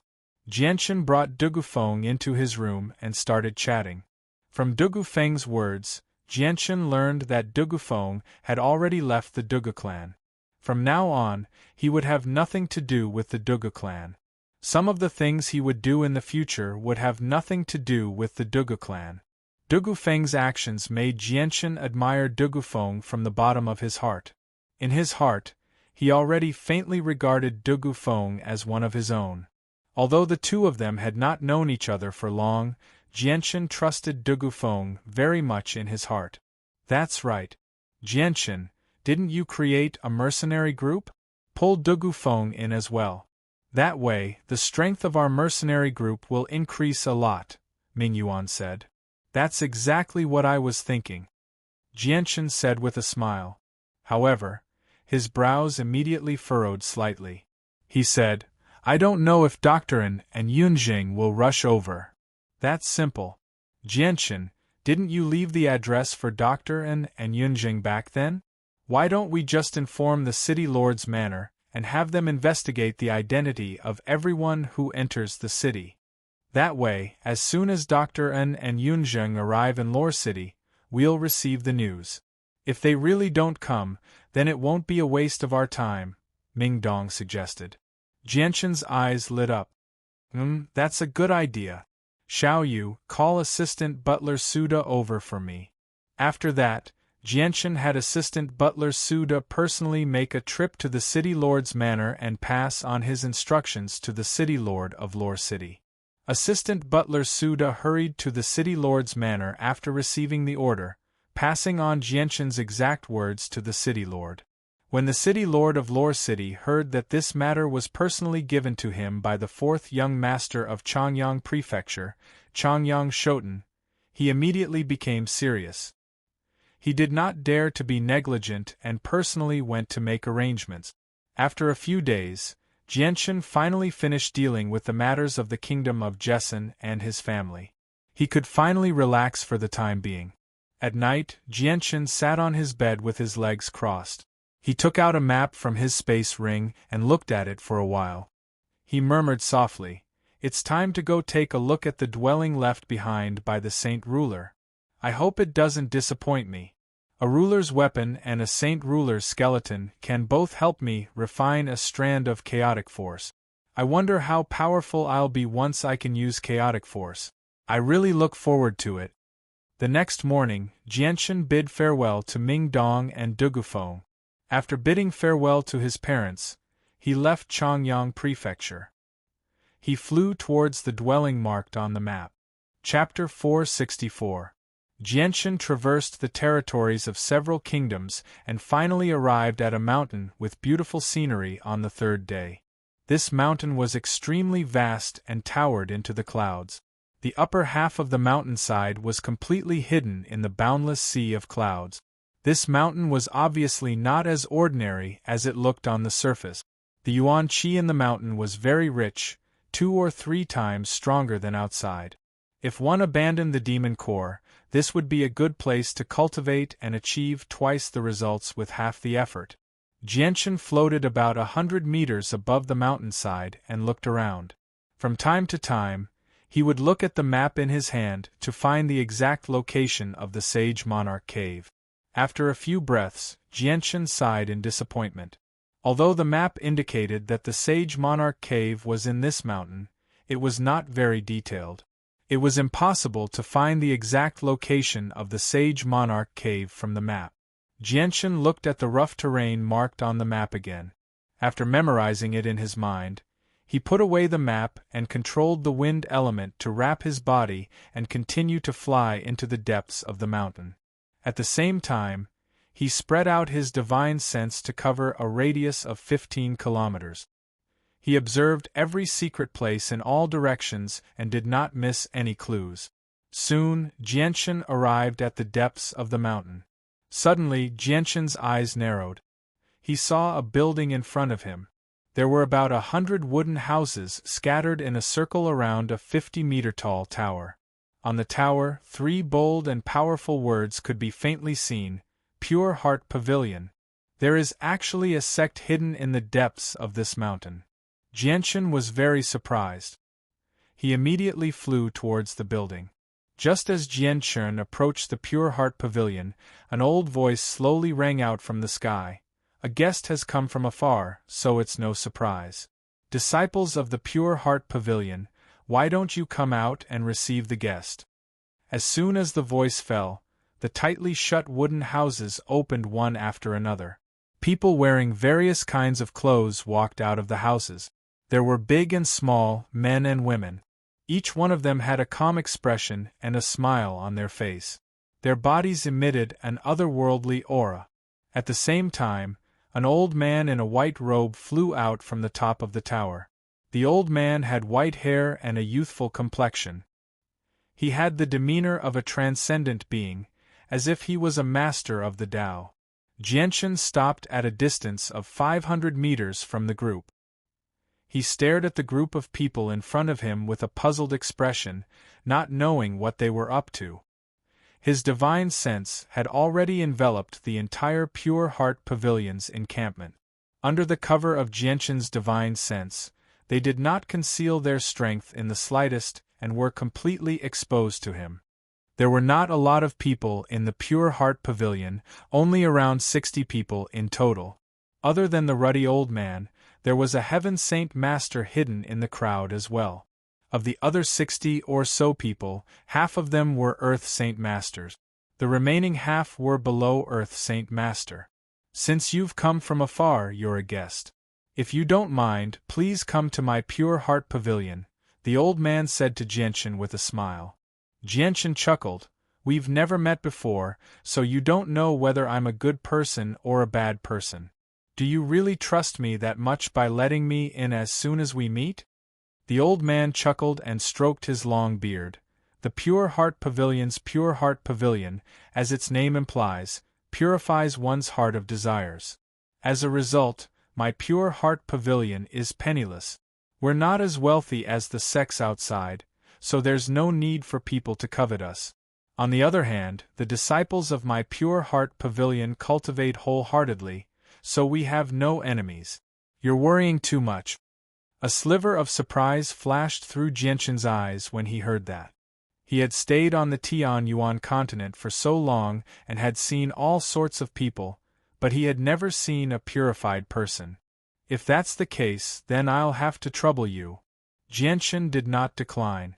Jianchen brought Dugufeng into his room and started chatting. From Dugufeng's words, Jianchen learned that Dugufeng had already left the Dugu clan. From now on, he would have nothing to do with the Dugu clan. Some of the things he would do in the future would have nothing to do with the Dugu clan. Dugufeng's actions made Jianchen admire Dugufeng from the bottom of his heart. In his heart, he already faintly regarded Dugufeng as one of his own. Although the two of them had not known each other for long, Jianchen trusted Dugufeng very much in his heart. "That's right. Jianchen, didn't you create a mercenary group? Pull Dugufeng in as well. That way, the strength of our mercenary group will increase a lot," Ming Yuan said. "That's exactly what I was thinking," Jianchen said with a smile. However, his brows immediately furrowed slightly. He said, "I don't know if Dr. An and Yunjing will rush over." "That's simple. Jianchen, didn't you leave the address for Dr. An and Yunjing back then? Why don't we just inform the city lord's manor and have them investigate the identity of everyone who enters the city. That way, as soon as Dr. N and Yunzheng arrive in Lore City, we'll receive the news. If they really don't come, then it won't be a waste of our time, Ming Dong suggested. Jianshan's eyes lit up. That's a good idea. Xiao Yu, call Assistant Butler Suda over for me. After that, Jianshan had Assistant Butler Suda personally make a trip to the City Lord's manor and pass on his instructions to the City Lord of Lore City. Assistant Butler Suda hurried to the City Lord's manor after receiving the order, passing on Jianshan's exact words to the City Lord. When the City Lord of Lore City heard that this matter was personally given to him by the fourth young master of Changyang Prefecture, Changyang Shoten, he immediately became serious. He did not dare to be negligent and personally went to make arrangements. After a few days, Jianshan finally finished dealing with the matters of the kingdom of Jessen and his family. He could finally relax for the time being. At night, Jianshan sat on his bed with his legs crossed. He took out a map from his space ring and looked at it for a while. He murmured softly, "It's time to go take a look at the dwelling left behind by the Saint Ruler. I hope it doesn't disappoint me. A ruler's weapon and a Saint Ruler's skeleton can both help me refine a strand of chaotic force. I wonder how powerful I'll be once I can use chaotic force. I really look forward to it." The next morning, Jianshan bid farewell to Ming Dong and Dugufeng. After bidding farewell to his parents, he left Changyang Prefecture. He flew towards the dwelling marked on the map. Chapter 464. Jianshan traversed the territories of several kingdoms and finally arrived at a mountain with beautiful scenery on the third day. This mountain was extremely vast and towered into the clouds. The upper half of the mountainside was completely hidden in the boundless sea of clouds. This mountain was obviously not as ordinary as it looked on the surface. The yuan qi in the mountain was very rich, 2 or 3 times stronger than outside. If one abandoned the demon core, this would be a good place to cultivate and achieve twice the results with half the effort. Jianshan floated about 100 meters above the mountainside and looked around. From time to time, he would look at the map in his hand to find the exact location of the Sage Monarch Cave. After a few breaths, Jianshan sighed in disappointment. Although the map indicated that the Sage Monarch Cave was in this mountain, it was not very detailed. It was impossible to find the exact location of the Sage Monarch Cave from the map. Jianshan looked at the rough terrain marked on the map again. After memorizing it in his mind, he put away the map and controlled the wind element to wrap his body and continue to fly into the depths of the mountain. At the same time, he spread out his divine sense to cover a radius of 15 kilometers. He observed every secret place in all directions and did not miss any clues. Soon, Jianshan arrived at the depths of the mountain. Suddenly, Jianshan's eyes narrowed. He saw a building in front of him. There were about 100 wooden houses scattered in a circle around a 50-meter-tall tower. On the tower, 3 bold and powerful words could be faintly seen: Pure Heart Pavilion. There is actually a sect hidden in the depths of this mountain. Jianshan was very surprised. He immediately flew towards the building. Just as Jianshan approached the Pure Heart Pavilion, an old voice slowly rang out from the sky. "A guest has come from afar, so it's no surprise. Disciples of the Pure Heart Pavilion, why don't you come out and receive the guest?" As soon as the voice fell, the tightly shut wooden houses opened one after another. People wearing various kinds of clothes walked out of the houses. There were big and small, men and women. Each one of them had a calm expression and a smile on their face. Their bodies emitted an otherworldly aura. At the same time, an old man in a white robe flew out from the top of the tower. The old man had white hair and a youthful complexion. He had the demeanor of a transcendent being, as if he was a master of the Tao. Jianshan stopped at a distance of 500 meters from the group. He stared at the group of people in front of him with a puzzled expression, not knowing what they were up to. His divine sense had already enveloped the entire Pure Heart Pavilion's encampment. Under the cover of Jianshan's divine sense, they did not conceal their strength in the slightest and were completely exposed to him. There were not a lot of people in the Pure Heart Pavilion, only around 60 people in total. Other than the ruddy old man, there was a Heaven Saint Master hidden in the crowd as well. Of the other 60 or so people, half of them were Earth Saint Masters. The remaining half were below Earth Saint Master. Since you've come from afar, you're a guest. If you don't mind, please come to my Pure Heart Pavilion, the old man said to Jianshan with a smile. Jianshan chuckled. We've never met before, so you don't know whether I'm a good person or a bad person. Do you really trust me that much by letting me in as soon as we meet? The old man chuckled and stroked his long beard. The Pure Heart Pavilion's Pure Heart Pavilion, as its name implies, purifies one's heart of desires. As a result, my Pure Heart Pavilion is penniless. We're not as wealthy as the sex outside, so there's no need for people to covet us. On the other hand, the disciples of my Pure Heart Pavilion cultivate wholeheartedly, so we have no enemies. You're worrying too much. A sliver of surprise flashed through Jianshan's eyes when he heard that. He had stayed on the Tianyuan continent for so long and had seen all sorts of people, but he had never seen a purified person. If that's the case, then I'll have to trouble you. Jianshan did not decline.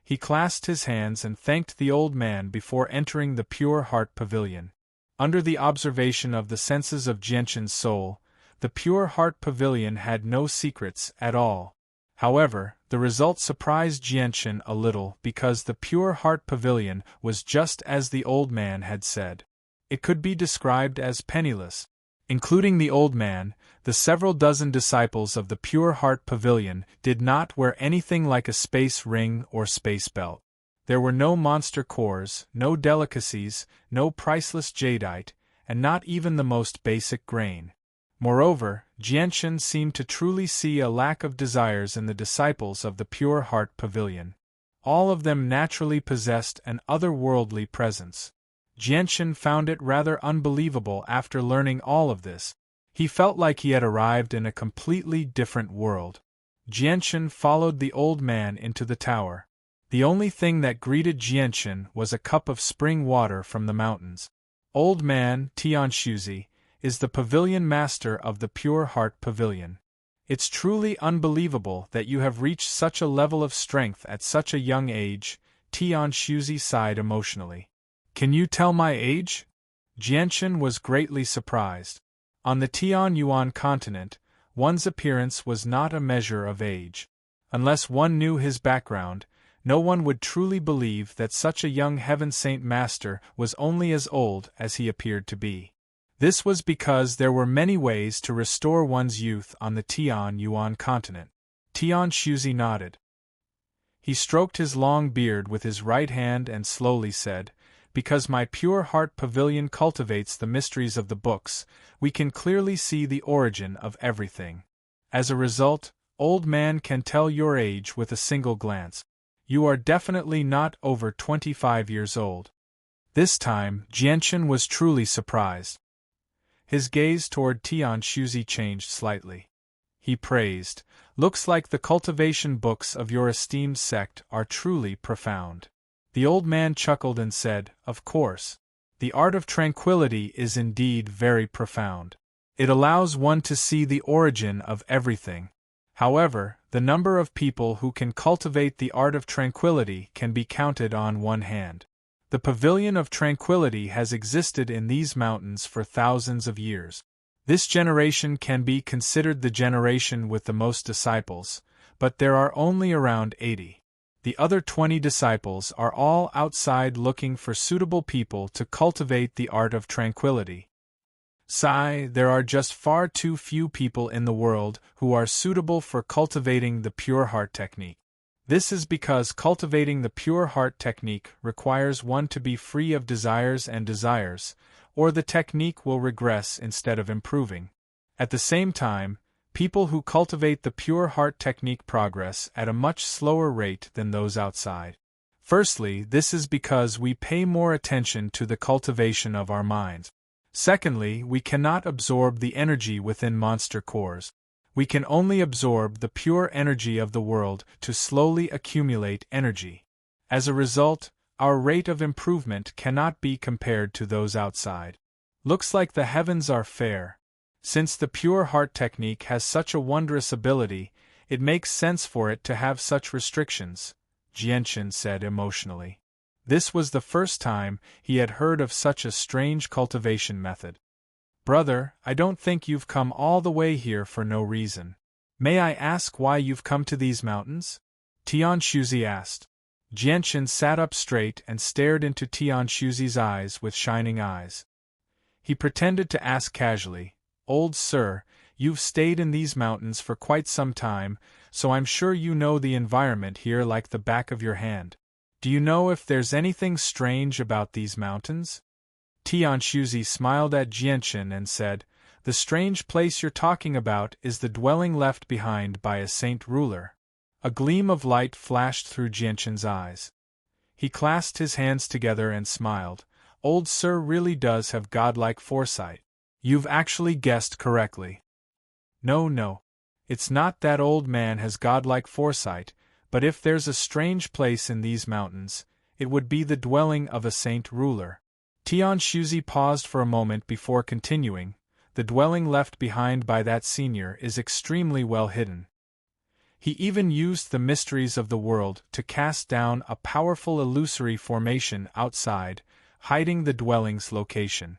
He clasped his hands and thanked the old man before entering the Pure Heart Pavilion. Under the observation of the senses of Jianshan's soul, the Pure Heart Pavilion had no secrets at all. However, the result surprised Jianshan a little because the Pure Heart Pavilion was just as the old man had said. It could be described as penniless. Including the old man, the several dozen disciples of the Pure Heart Pavilion did not wear anything like a space ring or space belt. There were no monster cores, no delicacies, no priceless jadeite, and not even the most basic grain. Moreover, Jianshan seemed to truly see a lack of desires in the disciples of the Pure Heart Pavilion. All of them naturally possessed an otherworldly presence. Jianshan found it rather unbelievable after learning all of this. He felt like he had arrived in a completely different world. Jianshan followed the old man into the tower. The only thing that greeted Jianshan was a cup of spring water from the mountains. Old man, Tianshuzi, is the pavilion master of the Pure Heart Pavilion. It's truly unbelievable that you have reached such a level of strength at such a young age, Tianshuzi sighed emotionally. Can you tell my age? Jianshan was greatly surprised. On the Tianyuan continent, one's appearance was not a measure of age. Unless one knew his background, no one would truly believe that such a young Heaven Saint Master was only as old as he appeared to be. This was because there were many ways to restore one's youth on the Tianyuan continent. Tianshuzi nodded. He stroked his long beard with his right hand and slowly said, Because my Pure Heart Pavilion cultivates the mysteries of the books, we can clearly see the origin of everything. As a result, old man can tell your age with a single glance. You are definitely not over 25 years old. This time, Jianshan was truly surprised. His gaze toward Tianshuzi changed slightly. He praised, Looks like the cultivation books of your esteemed sect are truly profound. The old man chuckled and said, Of course. The art of tranquility is indeed very profound. It allows one to see the origin of everything. However, the number of people who can cultivate the art of tranquility can be counted on one hand. The Pavilion of Tranquility has existed in these mountains for thousands of years. This generation can be considered the generation with the most disciples, but there are only around 80. The other 20 disciples are all outside looking for suitable people to cultivate the art of tranquility. There are just far too few people in the world who are suitable for cultivating the pure heart technique. This is because cultivating the pure heart technique requires one to be free of desires, or the technique will regress instead of improving. At the same time, people who cultivate the pure heart technique progress at a much slower rate than those outside. Firstly, this is because we pay more attention to the cultivation of our minds. Secondly, we cannot absorb the energy within monster cores. We can only absorb the pure energy of the world to slowly accumulate energy. As a result, our rate of improvement cannot be compared to those outside. Looks like the heavens are fair. Since the pure heart technique has such a wondrous ability, it makes sense for it to have such restrictions, Jianchen said emotionally. This was the first time he had heard of such a strange cultivation method. Brother, I don't think you've come all the way here for no reason. May I ask why you've come to these mountains? Tian Shuzi asked. Jianchen sat up straight and stared into Tian Shuzi's eyes with shining eyes. He pretended to ask casually, Old sir, you've stayed in these mountains for quite some time, so I'm sure you know the environment here like the back of your hand. Do you know if there's anything strange about these mountains? Tian Shuzi smiled at Jianchen and said, The strange place you're talking about is the dwelling left behind by a saint ruler. A gleam of light flashed through Jianchen's eyes. He clasped his hands together and smiled. Old sir really does have godlike foresight. You've actually guessed correctly. No. It's not that old man has godlike foresight, but if there's a strange place in these mountains, it would be the dwelling of a saint ruler. Tian Shuzi paused for a moment before continuing. The dwelling left behind by that senior is extremely well hidden. He even used the mysteries of the world to cast down a powerful illusory formation outside, hiding the dwelling's location.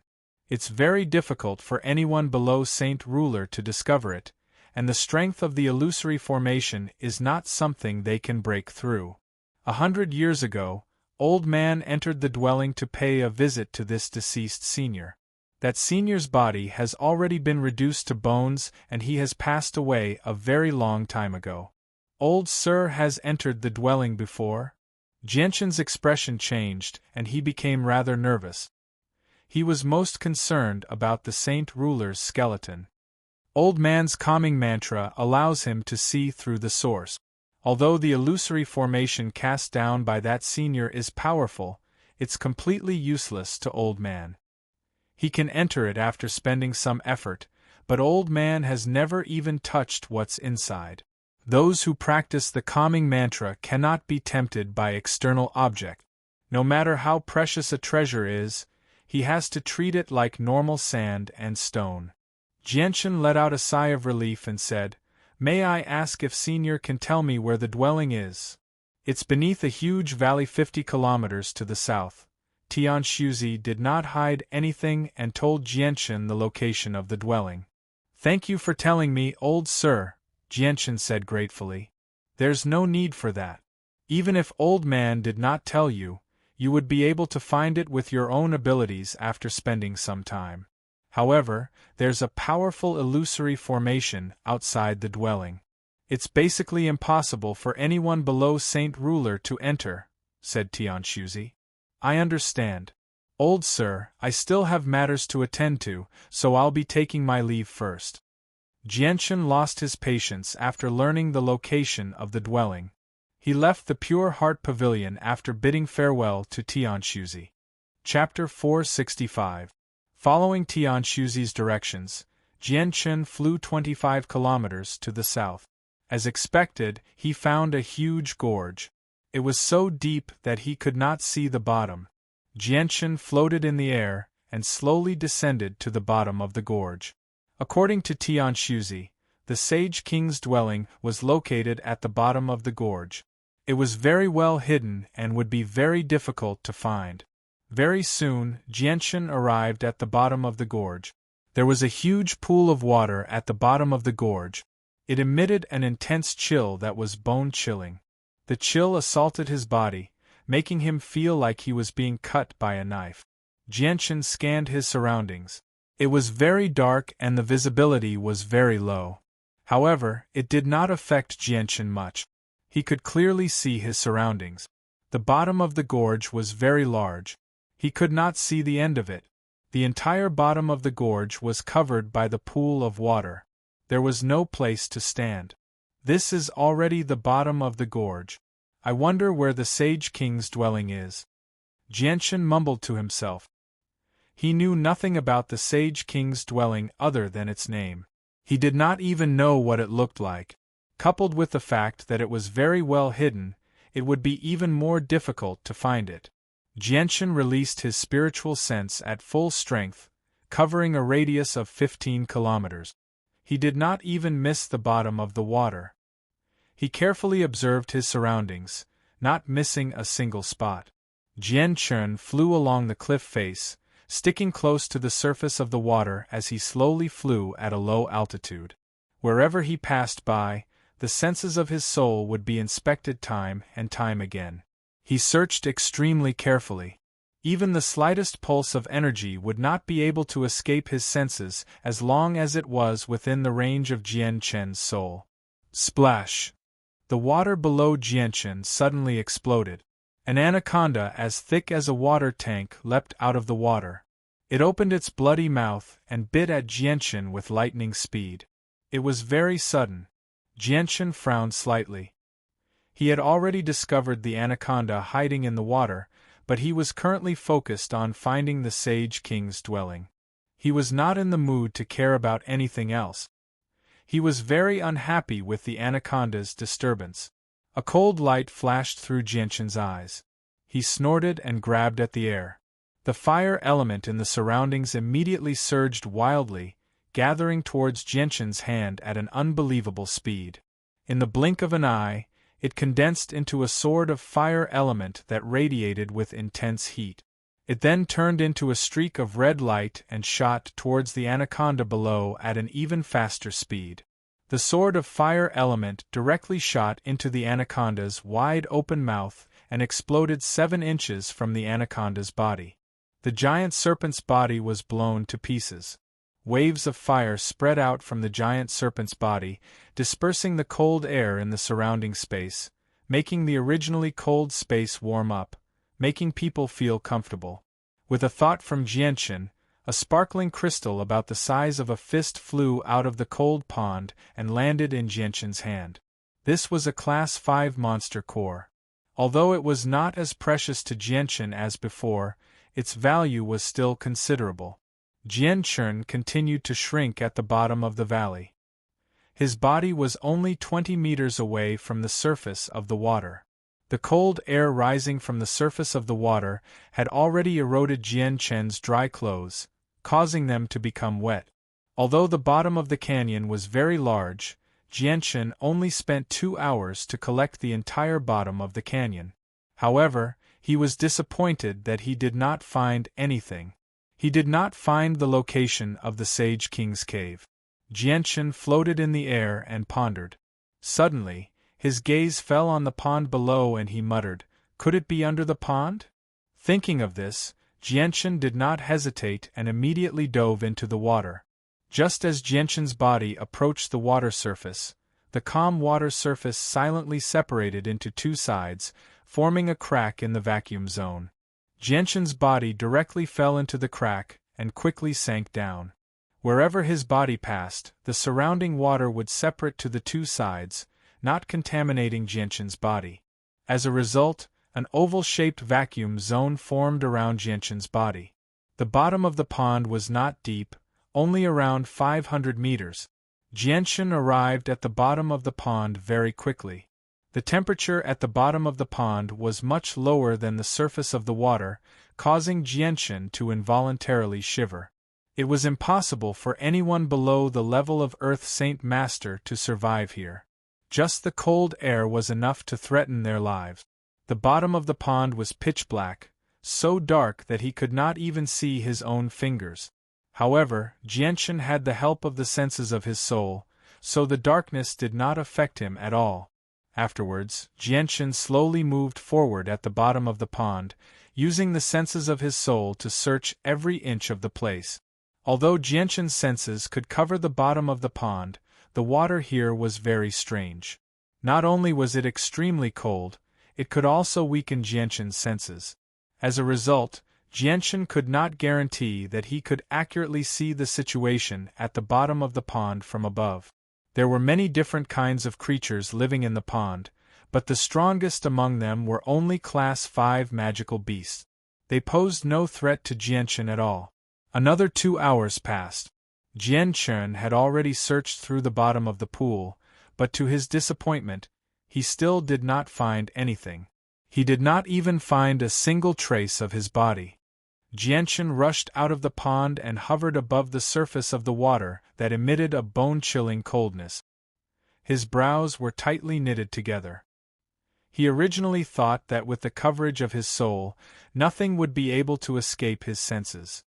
It's very difficult for anyone below Saint Ruler to discover it, and the strength of the illusory formation is not something they can break through. 100 years ago, Old Man entered the dwelling to pay a visit to this deceased senior. That senior's body has already been reduced to bones and he has passed away a very long time ago. Old Sir has entered the dwelling before? Jianchen's expression changed and he became rather nervous. He was most concerned about the Saint Ruler's skeleton. Old Man's calming mantra allows him to see through the source. Although the illusory formation cast down by that senior is powerful, it's completely useless to Old Man. He can enter it after spending some effort, but Old Man has never even touched what's inside. Those who practice the calming mantra cannot be tempted by external object. No matter how precious a treasure is, he has to treat it like normal sand and stone. Jianchen let out a sigh of relief and said, May I ask if Senior can tell me where the dwelling is? It's beneath a huge valley 50 kilometers to the south. Tian Shuzi did not hide anything and told Jianchen the location of the dwelling. Thank you for telling me, old sir, Jianchen said gratefully. There's no need for that. Even if Old Man did not tell you, you would be able to find it with your own abilities after spending some time. However, there's a powerful illusory formation outside the dwelling. It's basically impossible for anyone below Saint Ruler to enter, said Tian Shuzi. I understand. Old sir, I still have matters to attend to, so I'll be taking my leave first. Jianchen lost his patience after learning the location of the dwelling. He left the Pure Heart Pavilion after bidding farewell to Tian Shuzi. Chapter 465. Following Tian Shuzi's directions, Jianchen flew 25 kilometers to the south. As expected, he found a huge gorge. It was so deep that he could not see the bottom. Jianchen floated in the air and slowly descended to the bottom of the gorge. According to Tian Shuzi, the Sage King's dwelling was located at the bottom of the gorge. It was very well hidden and would be very difficult to find. Very soon, Jianchen arrived at the bottom of the gorge. There was a huge pool of water at the bottom of the gorge. It emitted an intense chill that was bone-chilling. The chill assaulted his body, making him feel like he was being cut by a knife. Jianchen scanned his surroundings. It was very dark and the visibility was very low. However, it did not affect Jianchen much. He could clearly see his surroundings. The bottom of the gorge was very large. He could not see the end of it. The entire bottom of the gorge was covered by the pool of water. There was no place to stand. This is already the bottom of the gorge. I wonder where the Sage King's dwelling is. Jianchen mumbled to himself. He knew nothing about the Sage King's dwelling other than its name. He did not even know what it looked like. Coupled with the fact that it was very well hidden, it would be even more difficult to find it. Jianchen released his spiritual sense at full strength, covering a radius of 15 kilometers. He did not even miss the bottom of the water. He carefully observed his surroundings, not missing a single spot. Jianchen flew along the cliff face, sticking close to the surface of the water as he slowly flew at a low altitude. Wherever he passed by, the senses of his soul would be inspected time and time again. He searched extremely carefully. Even the slightest pulse of energy would not be able to escape his senses as long as it was within the range of Jianchen's soul. Splash! The water below Jianchen suddenly exploded. An anaconda as thick as a water tank leapt out of the water. It opened its bloody mouth and bit at Jianchen with lightning speed. It was very sudden. Jianchen frowned slightly. He had already discovered the anaconda hiding in the water, but he was currently focused on finding the Sage King's dwelling. He was not in the mood to care about anything else. He was very unhappy with the anaconda's disturbance. A cold light flashed through Jianchen's eyes. He snorted and grabbed at the air. The fire element in the surroundings immediately surged wildly, gathering towards Jianchen's hand at an unbelievable speed. In the blink of an eye, it condensed into a sword of fire element that radiated with intense heat. It then turned into a streak of red light and shot towards the anaconda below at an even faster speed. The sword of fire element directly shot into the anaconda's wide-open mouth and exploded 7 inches from the anaconda's body. The giant serpent's body was blown to pieces. Waves of fire spread out from the giant serpent's body, dispersing the cold air in the surrounding space, making the originally cold space warm up, making people feel comfortable. With a thought from Jianchen, a sparkling crystal about the size of a fist flew out of the cold pond and landed in Jianchen's hand. This was a Class 5 monster core. Although it was not as precious to Jianchen as before, its value was still considerable. Jianchen continued to shrink at the bottom of the valley. His body was only 20 meters away from the surface of the water. The cold air rising from the surface of the water had already eroded Jianchen's dry clothes, causing them to become wet. Although the bottom of the canyon was very large, Jianchen only spent 2 hours to collect the entire bottom of the canyon. However, he was disappointed that he did not find anything. He did not find the location of the Sage King's cave. Jianchen floated in the air and pondered. Suddenly, his gaze fell on the pond below and he muttered, "Could it be under the pond?" Thinking of this, Jianchen did not hesitate and immediately dove into the water. Just as Jianchen's body approached the water surface, the calm water surface silently separated into 2 sides, forming a crack in the vacuum zone. Jianchen's body directly fell into the crack and quickly sank down. Wherever his body passed, the surrounding water would separate to the 2 sides, not contaminating Jianchen's body. As a result, an oval-shaped vacuum zone formed around Jianchen's body. The bottom of the pond was not deep, only around 500 meters. Jianchen arrived at the bottom of the pond very quickly. The temperature at the bottom of the pond was much lower than the surface of the water, causing Jianchen to involuntarily shiver. It was impossible for anyone below the level of Earth Saint Master to survive here. Just the cold air was enough to threaten their lives. The bottom of the pond was pitch black, so dark that he could not even see his own fingers. However, Jianchen had the help of the senses of his soul, so the darkness did not affect him at all. Afterwards, Jianchen slowly moved forward at the bottom of the pond, using the senses of his soul to search every inch of the place. Although Jianchen's senses could cover the bottom of the pond, the water here was very strange. Not only was it extremely cold, it could also weaken Jianchen's senses. As a result, Jianchen could not guarantee that he could accurately see the situation at the bottom of the pond from above. There were many different kinds of creatures living in the pond, but the strongest among them were only Class 5 magical beasts. They posed no threat to Jianchen at all. Another 2 hours passed. Jianchen had already searched through the bottom of the pool, but to his disappointment, he still did not find anything. He did not even find a single trace of his body. Jianchen rushed out of the pond and hovered above the surface of the water that emitted a bone-chilling coldness. His brows were tightly knitted together. He originally thought that with the coverage of his soul, nothing would be able to escape his senses.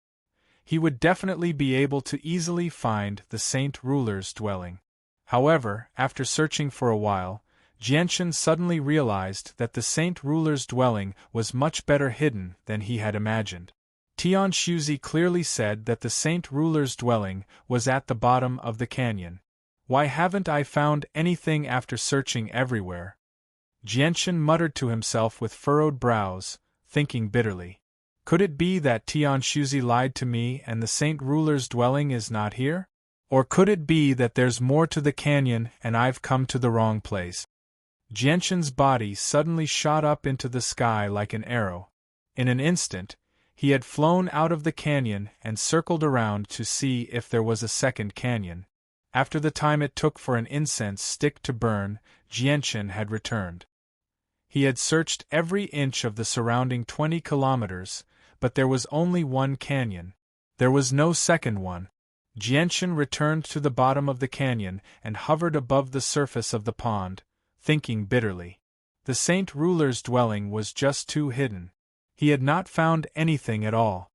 He would definitely be able to easily find the Saint Ruler's dwelling. However, after searching for a while, Jianchen suddenly realized that the Saint Ruler's dwelling was much better hidden than he had imagined. Tian Shuzi clearly said that the Saint Ruler's dwelling was at the bottom of the canyon. Why haven't I found anything after searching everywhere? Jianchen muttered to himself with furrowed brows, thinking bitterly. Could it be that Tian Shuzi lied to me and the Saint Ruler's dwelling is not here? Or could it be that there's more to the canyon and I've come to the wrong place? Jianchen's body suddenly shot up into the sky like an arrow. In an instant, he had flown out of the canyon and circled around to see if there was a second canyon. After the time it took for an incense stick to burn, Jianchen had returned. He had searched every inch of the surrounding 20 kilometers, but there was only one canyon. There was no second one. Jianchen returned to the bottom of the canyon and hovered above the surface of the pond, thinking bitterly. The Saint Ruler's dwelling was just too hidden. He had not found anything at all.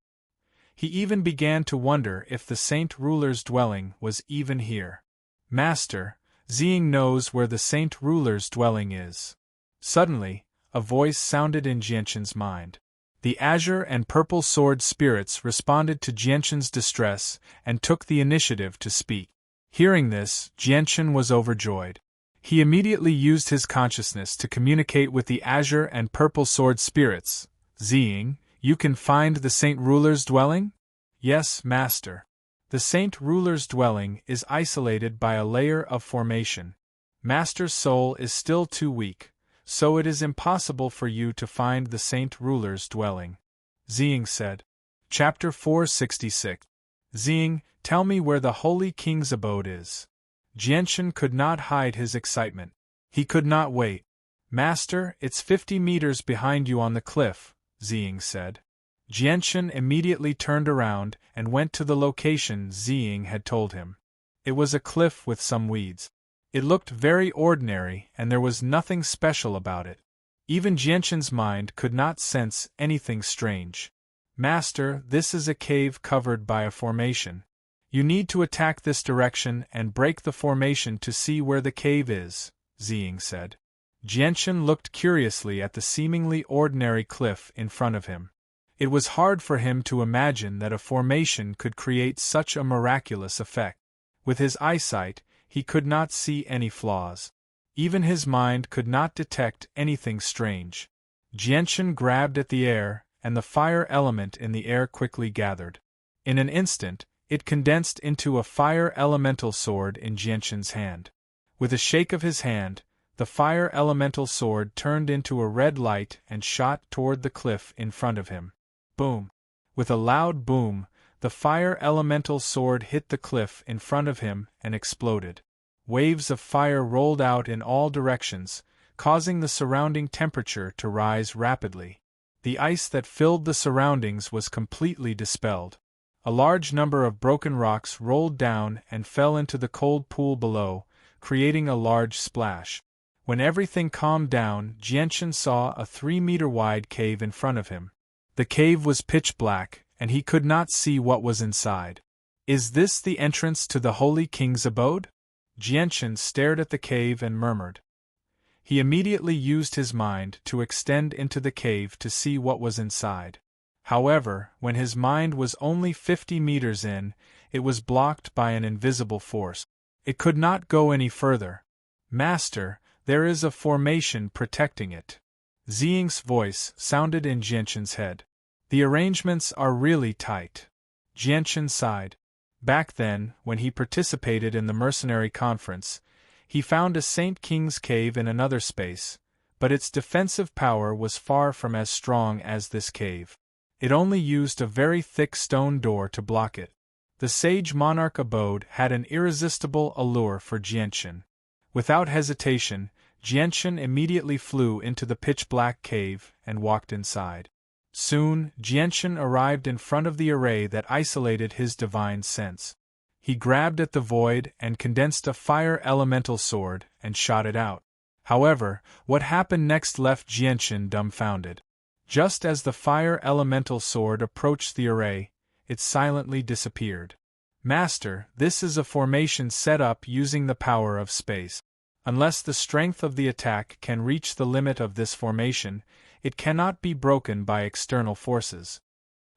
He even began to wonder if the Saint Ruler's dwelling was even here. Master, Ziying knows where the Saint Ruler's dwelling is. Suddenly, a voice sounded in Jianchen's mind. The azure and purple sword spirits responded to Jianchen's distress and took the initiative to speak. Hearing this, Jianchen was overjoyed. He immediately used his consciousness to communicate with the azure and purple sword spirits. Ziying, you can find the Saint Ruler's dwelling? Yes, Master. The Saint Ruler's dwelling is isolated by a layer of formation. Master's soul is still too weak, so it is impossible for you to find the Saint Ruler's dwelling. Ziying said. Chapter 466. Ziying, tell me where the Holy King's abode is. Jianchen could not hide his excitement. He could not wait. Master, it's 50 meters behind you on the cliff, Ziying said. Jianchen immediately turned around and went to the location Ziying had told him. It was a cliff with some weeds. It looked very ordinary and there was nothing special about it. Even Jianchen's mind could not sense anything strange. Master, this is a cave covered by a formation. You need to attack this direction and break the formation to see where the cave is, Ziying said. Jianchen looked curiously at the seemingly ordinary cliff in front of him. It was hard for him to imagine that a formation could create such a miraculous effect. With his eyesight, he could not see any flaws. Even his mind could not detect anything strange. Jianchen grabbed at the air, and the fire element in the air quickly gathered. In an instant, it condensed into a fire elemental sword in Jianchen's hand. With a shake of his hand, the fire elemental sword turned into a red light and shot toward the cliff in front of him. Boom! With a loud boom, the fire elemental sword hit the cliff in front of him and exploded. Waves of fire rolled out in all directions, causing the surrounding temperature to rise rapidly. The ice that filled the surroundings was completely dispelled. A large number of broken rocks rolled down and fell into the cold pool below, creating a large splash. When everything calmed down, Jianchen saw a 3-meter-wide cave in front of him. The cave was pitch black, and he could not see what was inside. Is this the entrance to the Holy King's abode? Jianchen stared at the cave and murmured. He immediately used his mind to extend into the cave to see what was inside. However, when his mind was only 50 meters in, it was blocked by an invisible force. It could not go any further. Master, there is a formation protecting it. Ziying's voice sounded in Jianchen's head. The arrangements are really tight. Jianchen sighed. Back then, when he participated in the mercenary conference, he found a Saint King's cave in another space, but its defensive power was far from as strong as this cave. It only used a very thick stone door to block it. The sage monarch abode had an irresistible allure for Jianchen. Without hesitation, Jianchen immediately flew into the pitch-black cave and walked inside. Soon, Jianchen arrived in front of the array that isolated his divine sense. He grabbed at the void and condensed a fire elemental sword and shot it out. However, what happened next left Jianchen dumbfounded. Just as the fire elemental sword approached the array, it silently disappeared. Master, this is a formation set up using the power of space. Unless the strength of the attack can reach the limit of this formation, it cannot be broken by external forces.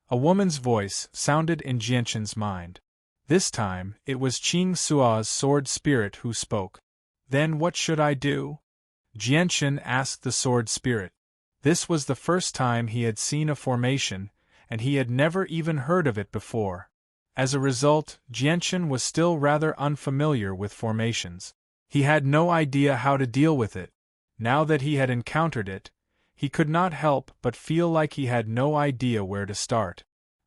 A woman's voice sounded in Jianchen's mind. This time, it was Qing Sua's sword spirit who spoke. Then what should I do? Jianchen asked the sword spirit. This was the first time he had seen a formation, and he had never even heard of it before. As a result, Jianchen was still rather unfamiliar with formations. He had no idea how to deal with it. Now that he had encountered it, he could not help but feel like he had no idea where to start.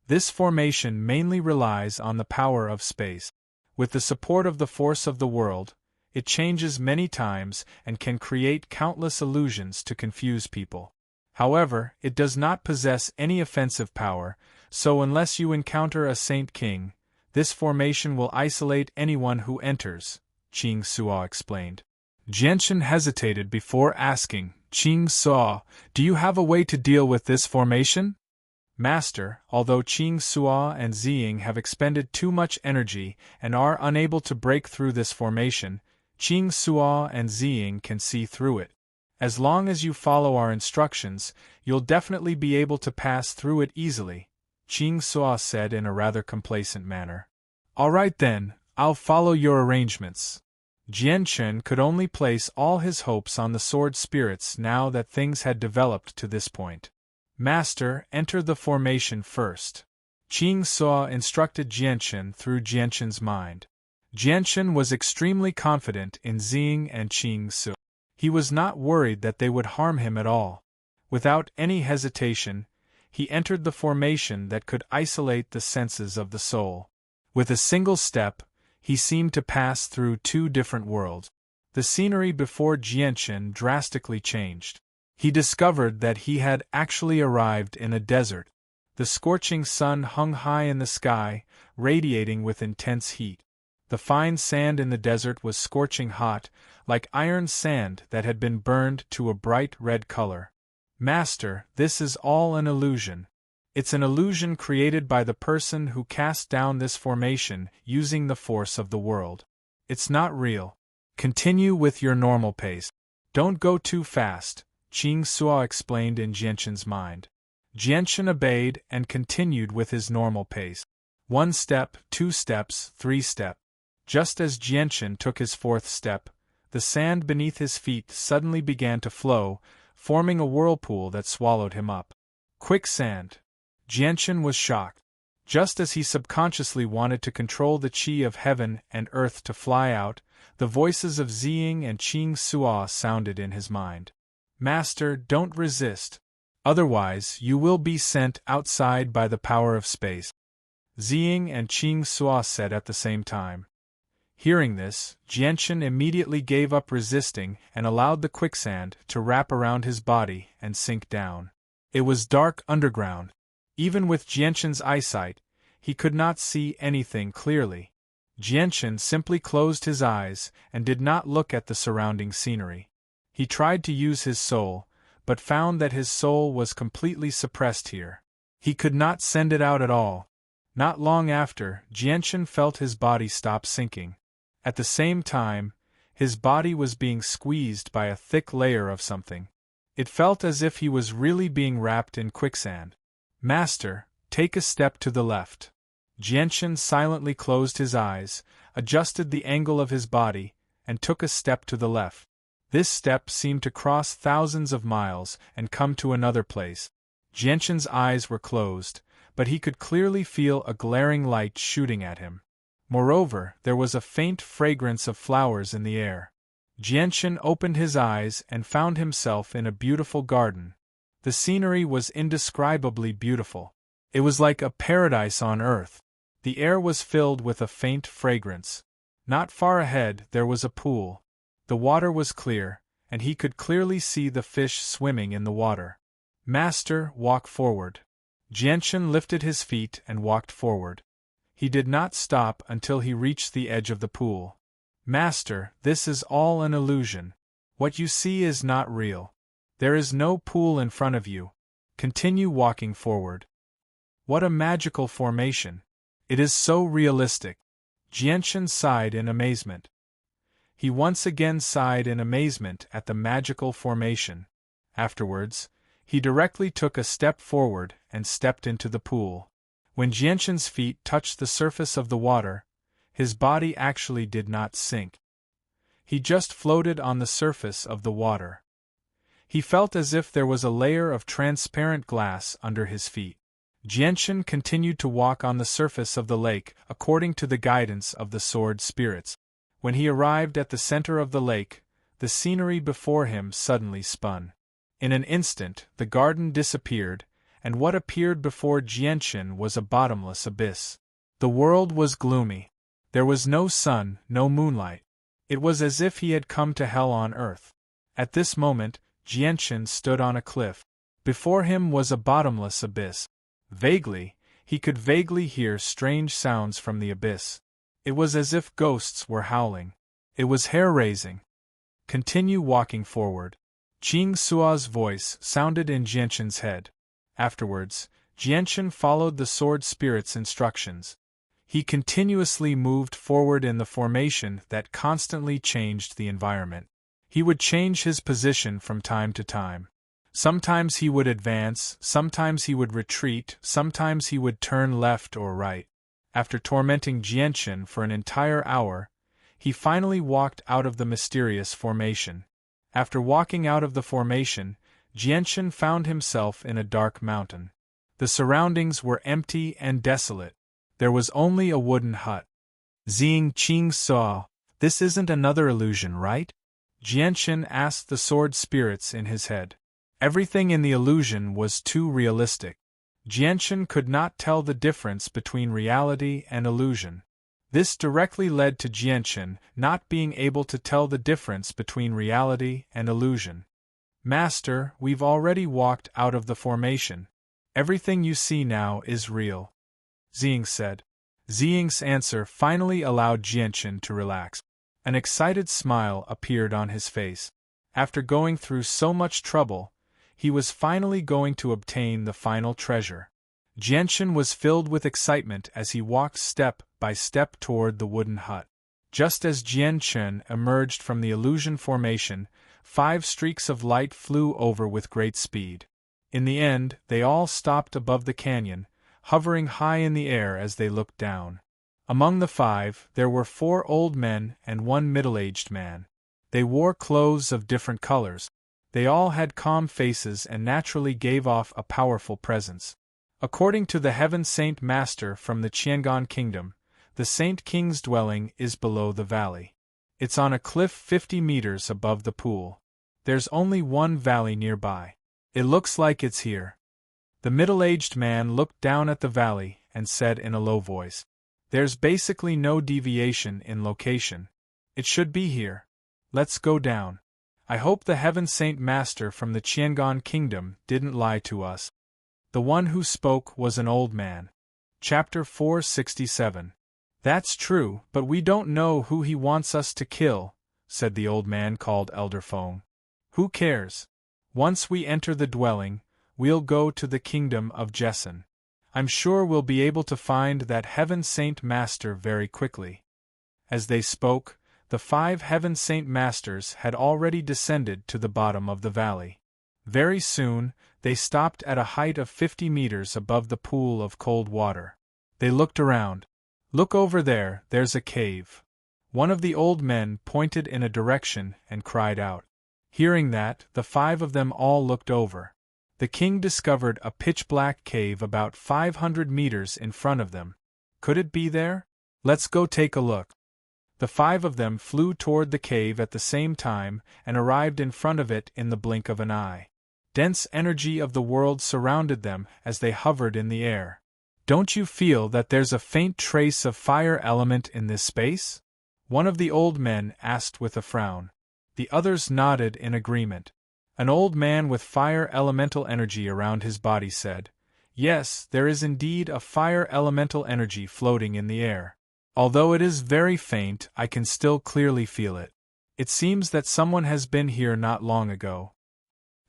This formation mainly relies on the power of space. With the support of the force of the world, it changes many times and can create countless illusions to confuse people. However, it does not possess any offensive power, so unless you encounter a Saint King, this formation will isolate anyone who enters, Qing Sua explained. Jianchen hesitated before asking, Qing Sua, do you have a way to deal with this formation? Master, although Qing Sua and Ziying have expended too much energy and are unable to break through this formation, Qing Sua and Ziying can see through it. As long as you follow our instructions, you'll definitely be able to pass through it easily, Qing Sua said in a rather complacent manner. All right then, I'll follow your arrangements. Jianchen could only place all his hopes on the sword spirits now that things had developed to this point. Master, enter the formation first. Qing Sua instructed Jianchen through Jianchen's mind. Jianchen was extremely confident in Ziying and Qing Sua. He was not worried that they would harm him at all. Without any hesitation, he entered the formation that could isolate the senses of the soul. With a single step, he seemed to pass through two different worlds. The scenery before Jianchen drastically changed. He discovered that he had actually arrived in a desert. The scorching sun hung high in the sky, radiating with intense heat. The fine sand in the desert was scorching hot, like iron sand that had been burned to a bright red color. Master, this is all an illusion. It's an illusion created by the person who cast down this formation using the force of the world. It's not real. Continue with your normal pace. Don't go too fast, Qing Sua explained in Jianchen's mind. Jianchen obeyed and continued with his normal pace. 1 step, 2 steps, 3 steps. Just as Jianchen took his 4th step, the sand beneath his feet suddenly began to flow, forming a whirlpool that swallowed him up. Quicksand. Jianchen was shocked. Just as he subconsciously wanted to control the qi of heaven and earth to fly out, the voices of Ziying and Qing Sua sounded in his mind. Master, don't resist. Otherwise, you will be sent outside by the power of space. Ziying and Qing Sua said at the same time. Hearing this, Jianchen immediately gave up resisting and allowed the quicksand to wrap around his body and sink down. It was dark underground. Even with Jianchen's eyesight, he could not see anything clearly. Jianchen simply closed his eyes and did not look at the surrounding scenery. He tried to use his soul, but found that his soul was completely suppressed here. He could not send it out at all. Not long after, Jianchen felt his body stop sinking. At the same time, his body was being squeezed by a thick layer of something. It felt as if he was really being wrapped in quicksand. Master, take a step to the left. Jianchen silently closed his eyes, adjusted the angle of his body, and took a step to the left. This step seemed to cross thousands of miles and come to another place. Jianchen's eyes were closed, but he could clearly feel a glaring light shooting at him. Moreover, there was a faint fragrance of flowers in the air. Jianchen opened his eyes and found himself in a beautiful garden. The scenery was indescribably beautiful. It was like a paradise on earth. The air was filled with a faint fragrance. Not far ahead there was a pool. The water was clear, and he could clearly see the fish swimming in the water. Master, walk forward. Jianchen lifted his feet and walked forward. He did not stop until he reached the edge of the pool. Master, this is all an illusion. What you see is not real. There is no pool in front of you. Continue walking forward. What a magical formation. It is so realistic. Jianchen sighed in amazement. He once again sighed in amazement at the magical formation. Afterwards, he directly took a step forward and stepped into the pool. When Jianchen's feet touched the surface of the water, his body actually did not sink. He just floated on the surface of the water. He felt as if there was a layer of transparent glass under his feet. Jianchen continued to walk on the surface of the lake according to the guidance of the sword spirits. When he arrived at the center of the lake, the scenery before him suddenly spun. In an instant, the garden disappeared, and what appeared before Jianchen was a bottomless abyss. The world was gloomy. There was no sun, no moonlight. It was as if he had come to hell on earth. At this moment, Jianchen stood on a cliff. Before him was a bottomless abyss. Vaguely, he could vaguely hear strange sounds from the abyss. It was as if ghosts were howling. It was hair-raising. Continue walking forward. Qing Sua's voice sounded in Jianchen's head. Afterwards, Jianchen followed the sword spirit's instructions. He continuously moved forward in the formation that constantly changed the environment. He would change his position from time to time. Sometimes he would advance, sometimes he would retreat, sometimes he would turn left or right. After tormenting Jianchen for an entire hour, he finally walked out of the mysterious formation. After walking out of the formation, Jianchen found himself in a dark mountain. The surroundings were empty and desolate. There was only a wooden hut. Zing Qing saw, this isn't another illusion, right? Jianchen asked the sword spirits in his head. Everything in the illusion was too realistic. Jianchen could not tell the difference between reality and illusion. This directly led to Jianchen not being able to tell the difference between reality and illusion. Master, we've already walked out of the formation. Everything you see now is real. Ziying said. Ziying's answer finally allowed Jianchen to relax. An excited smile appeared on his face. After going through so much trouble, he was finally going to obtain the final treasure. Jianchen was filled with excitement as he walked step by step toward the wooden hut. Just as Jianchen emerged from the illusion formation, 5 streaks of light flew over with great speed. In the end, they all stopped above the canyon, hovering high in the air as they looked down. Among the 5, there were 4 old men and 1 middle-aged man. They wore clothes of different colors. They all had calm faces and naturally gave off a powerful presence. According to the Heaven Saint Master from the Qiangan Kingdom, the Saint King's dwelling is below the valley. It's on a cliff 50 meters above the pool. There's only one valley nearby. It looks like it's here. The middle-aged man looked down at the valley and said in a low voice, there's basically no deviation in location. It should be here. Let's go down. I hope the Heaven Saint Master from the Qiangan Kingdom didn't lie to us. The one who spoke was an old man. Chapter 467. That's true, but we don't know who he wants us to kill, said the old man called Elder Feng. Who cares? Once we enter the dwelling, we'll go to the kingdom of Jessen. I'm sure we'll be able to find that Heaven Saint Master very quickly. As they spoke, the 5 Heaven Saint Masters had already descended to the bottom of the valley. Very soon, they stopped at a height of 50 meters above the pool of cold water. They looked around. Look over there, there's a cave. One of the old men pointed in a direction and cried out. Hearing that, the 5 of them all looked over. The king discovered a pitch-black cave about 500 meters in front of them. Could it be there? Let's go take a look. The 5 of them flew toward the cave at the same time and arrived in front of it in the blink of an eye. Dense energy of the world surrounded them as they hovered in the air. Don't you feel that there's a faint trace of fire element in this space? One of the old men asked with a frown. The others nodded in agreement. An old man with fire elemental energy around his body said, "Yes, there is indeed a fire elemental energy floating in the air. Although it is very faint, I can still clearly feel it. It seems that someone has been here not long ago.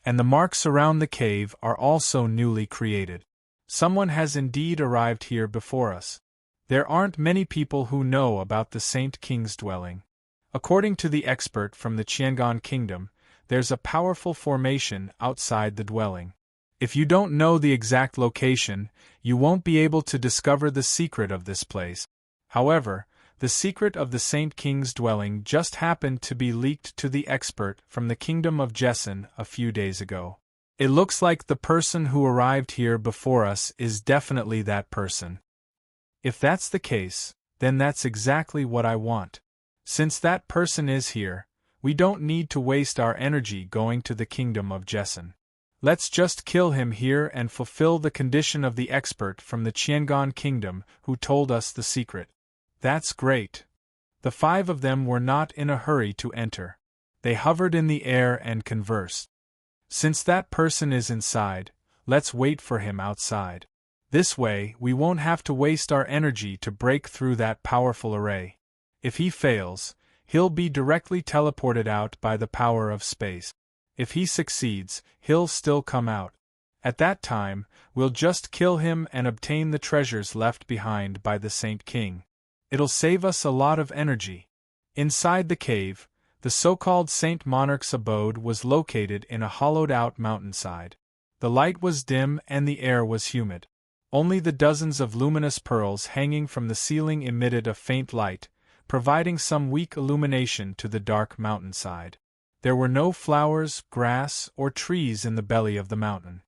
And the marks around the cave are also newly created. Someone has indeed arrived here before us. There aren't many people who know about the Saint King's dwelling. According to the expert from the Qiangan Kingdom, there's a powerful formation outside the dwelling. If you don't know the exact location, you won't be able to discover the secret of this place. However, the secret of the Saint King's dwelling just happened to be leaked to the expert from the Kingdom of Jessen a few days ago. It looks like the person who arrived here before us is definitely that person. If that's the case, then that's exactly what I want. Since that person is here, we don't need to waste our energy going to the Kingdom of Jessen. Let's just kill him here and fulfill the condition of the expert from the Qiangan Kingdom who told us the secret." "That's great." The 5 of them were not in a hurry to enter. They hovered in the air and conversed. "Since that person is inside, let's wait for him outside. This way, we won't have to waste our energy to break through that powerful array. If he fails, he'll be directly teleported out by the power of space. If he succeeds, he'll still come out. At that time, we'll just kill him and obtain the treasures left behind by the Saint King. It'll save us a lot of energy." Inside the cave, the so-called Saint Monarch's abode was located in a hollowed-out mountainside. The light was dim and the air was humid. Only the dozens of luminous pearls hanging from the ceiling emitted a faint light, providing some weak illumination to the dark mountainside. There were no flowers, grass, or trees in the belly of the mountain.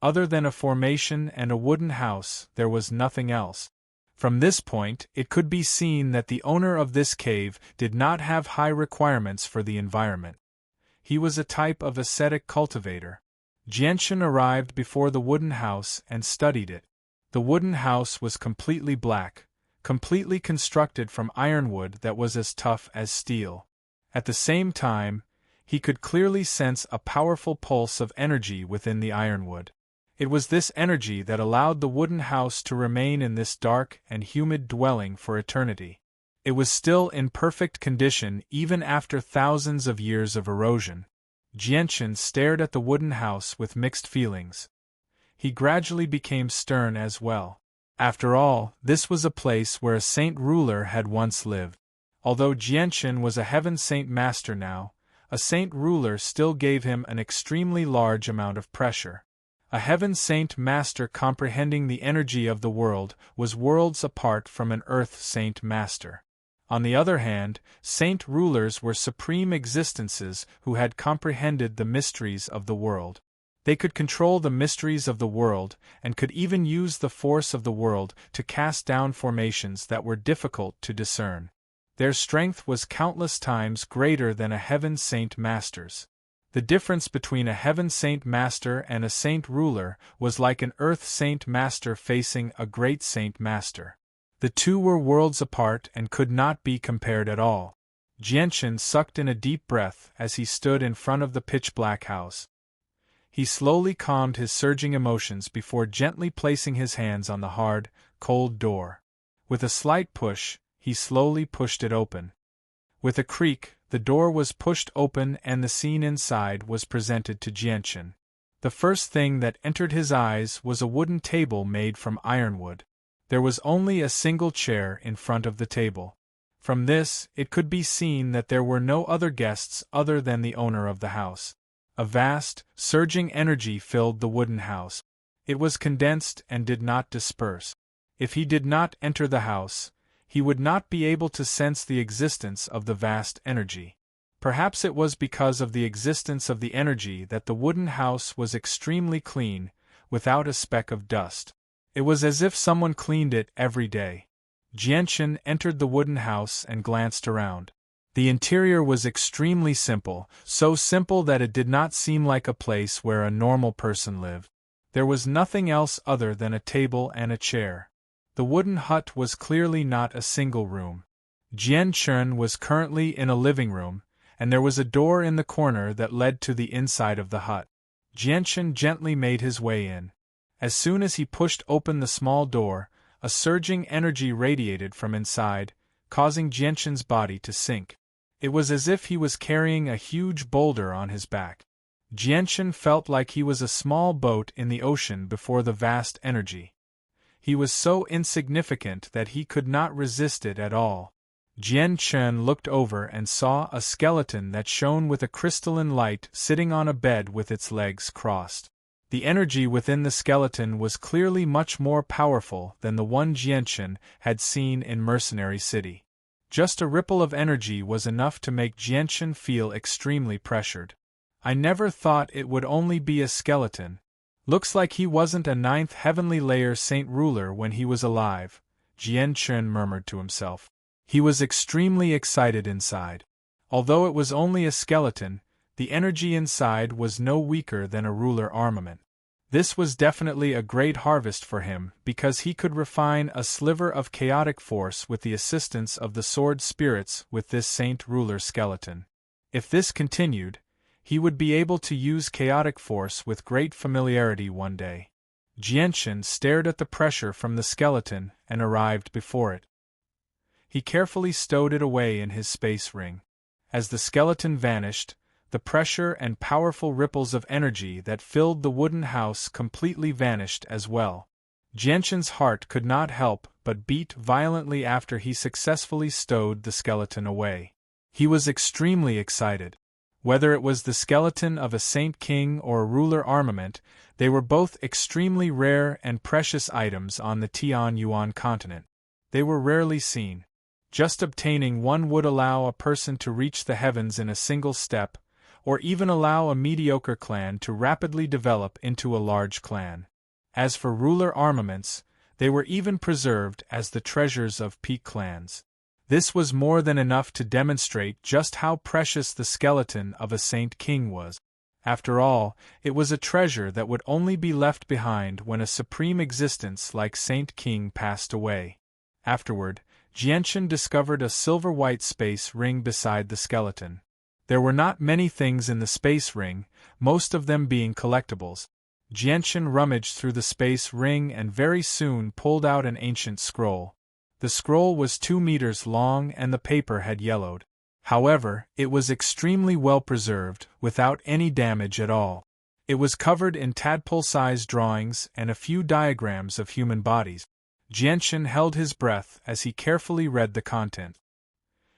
Other than a formation and a wooden house, there was nothing else. From this point, it could be seen that the owner of this cave did not have high requirements for the environment. He was a type of ascetic cultivator. Jianchen arrived before the wooden house and studied it. The wooden house was completely black, completely constructed from ironwood that was as tough as steel. At the same time, he could clearly sense a powerful pulse of energy within the ironwood. It was this energy that allowed the wooden house to remain in this dark and humid dwelling for eternity. It was still in perfect condition even after thousands of years of erosion. Jianchen stared at the wooden house with mixed feelings. He gradually became stern as well. After all, this was a place where a saint ruler had once lived. Although Jianchen was a heaven saint master now, a saint ruler still gave him an extremely large amount of pressure. A heaven saint master comprehending the energy of the world was worlds apart from an earth saint master. On the other hand, saint rulers were supreme existences who had comprehended the mysteries of the world. They could control the mysteries of the world and could even use the force of the world to cast down formations that were difficult to discern. Their strength was countless times greater than a heaven saint master's. The difference between a heaven saint master and a saint ruler was like an earth saint master facing a great saint master. The two were worlds apart and could not be compared at all. Jianchen sucked in a deep breath as he stood in front of the pitch-black house. He slowly calmed his surging emotions before gently placing his hands on the hard, cold door. With a slight push, he slowly pushed it open. With a creak, the door was pushed open and the scene inside was presented to Jianchen. The first thing that entered his eyes was a wooden table made from ironwood. There was only a single chair in front of the table. From this, it could be seen that there were no other guests other than the owner of the house. A vast, surging energy filled the wooden house. It was condensed and did not disperse. If he did not enter the house, he would not be able to sense the existence of the vast energy. Perhaps it was because of the existence of the energy that the wooden house was extremely clean, without a speck of dust. It was as if someone cleaned it every day. Jianchen entered the wooden house and glanced around. The interior was extremely simple, so simple that it did not seem like a place where a normal person lived. There was nothing else other than a table and a chair. The wooden hut was clearly not a single room. Jian Chun was currently in a living room, and there was a door in the corner that led to the inside of the hut. Jian Chun gently made his way in. As soon as he pushed open the small door, a surging energy radiated from inside, causing Jian Chun's body to sink. It was as if he was carrying a huge boulder on his back. Jian Chun felt like he was a small boat in the ocean before the vast energy. He was so insignificant that he could not resist it at all. Jian Chun looked over and saw a skeleton that shone with a crystalline light sitting on a bed with its legs crossed. The energy within the skeleton was clearly much more powerful than the one Jian Chun had seen in Mercenary City. Just a ripple of energy was enough to make Jian Chun feel extremely pressured. I never thought it would only be a skeleton. Looks like he wasn't a ninth heavenly layer saint ruler when he was alive, Jian Chun murmured to himself. He was extremely excited inside. Although it was only a skeleton, the energy inside was no weaker than a ruler armament. This was definitely a great harvest for him because he could refine a sliver of chaotic force with the assistance of the sword spirits with this saint ruler skeleton. If this continued, he would be able to use chaotic force with great familiarity one day. Jian Chun stared at the pressure from the skeleton and arrived before it. He carefully stowed it away in his space ring. As the skeleton vanished, the pressure and powerful ripples of energy that filled the wooden house completely vanished as well. Jian Chun's heart could not help but beat violently after he successfully stowed the skeleton away. He was extremely excited. Whether it was the skeleton of a saint king or a ruler armament, they were both extremely rare and precious items on the Tianyuan continent. They were rarely seen. Just obtaining one would allow a person to reach the heavens in a single step, or even allow a mediocre clan to rapidly develop into a large clan. As for ruler armaments, they were even preserved as the treasures of peak clans. This was more than enough to demonstrate just how precious the skeleton of a saint king was. After all, it was a treasure that would only be left behind when a supreme existence like Saint King passed away. Afterward, Jian Chun discovered a silver-white space ring beside the skeleton. There were not many things in the space ring, most of them being collectibles. Jian Chun rummaged through the space ring and very soon pulled out an ancient scroll. The scroll was 2 meters long and the paper had yellowed. However, it was extremely well preserved, without any damage at all. It was covered in tadpole-sized drawings and a few diagrams of human bodies. Jian Chun held his breath as he carefully read the content.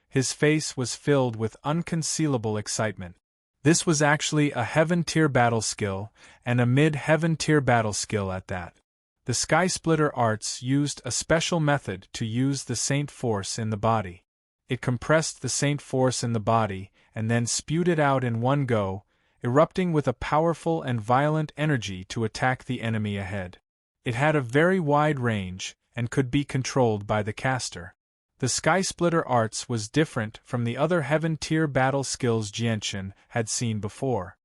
His face was filled with unconcealable excitement. This was actually a heaven-tier battle skill, and a mid-heaven-tier battle skill at that. The Sky Splitter arts used a special method to use the Saint Force in the body. It compressed the Saint Force in the body, and then spewed it out in one go, erupting with a powerful and violent energy to attack the enemy ahead. It had a very wide range, and could be controlled by the caster. The Sky Splitter arts was different from the other Heaven-tier battle skills Jian Chun had seen before.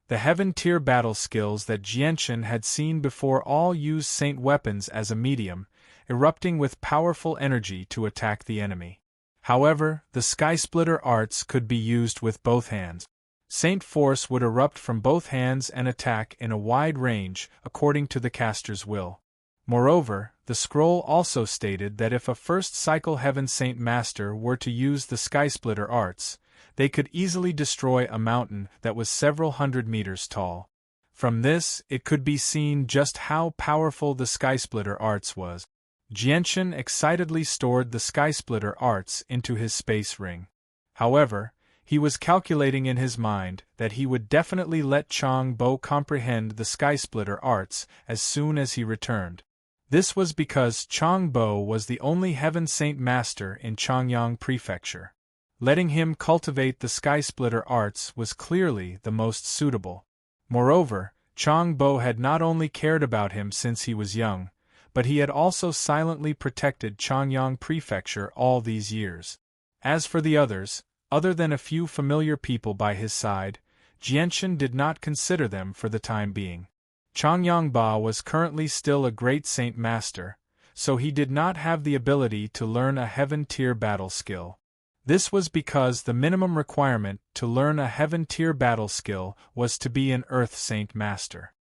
The Heaven-tier battle skills that Jian Chun had seen before all used Saint weapons as a medium, erupting with powerful energy to attack the enemy. However, the Sky Splitter arts could be used with both hands. Saint Force would erupt from both hands and attack in a wide range, according to the caster's will. Moreover, the scroll also stated that if a first cycle Heaven Saint Master were to use the Sky Splitter arts, they could easily destroy a mountain that was several hundred meters tall. From this, it could be seen just how powerful the Sky Splitter arts was. Jian Chun excitedly stored the Sky Splitter arts into his space ring. However, he was calculating in his mind that he would definitely let Chang Bo comprehend the Sky Splitter arts as soon as he returned. This was because Chang Bo was the only Heaven Saint Master in Changyang Prefecture. Letting him cultivate the Sky Splitter arts was clearly the most suitable. Moreover, Chang Bo had not only cared about him since he was young, but he had also silently protected Changyang Prefecture all these years. As for the others, other than a few familiar people by his side, Jian Chun did not consider them for the time being. Changyang Ba was currently still a great Saint Master, so he did not have the ability to learn a Heaven-tier battle skill. This was because the minimum requirement to learn a Heaven-tier battle skill was to be an Earth Saint Master.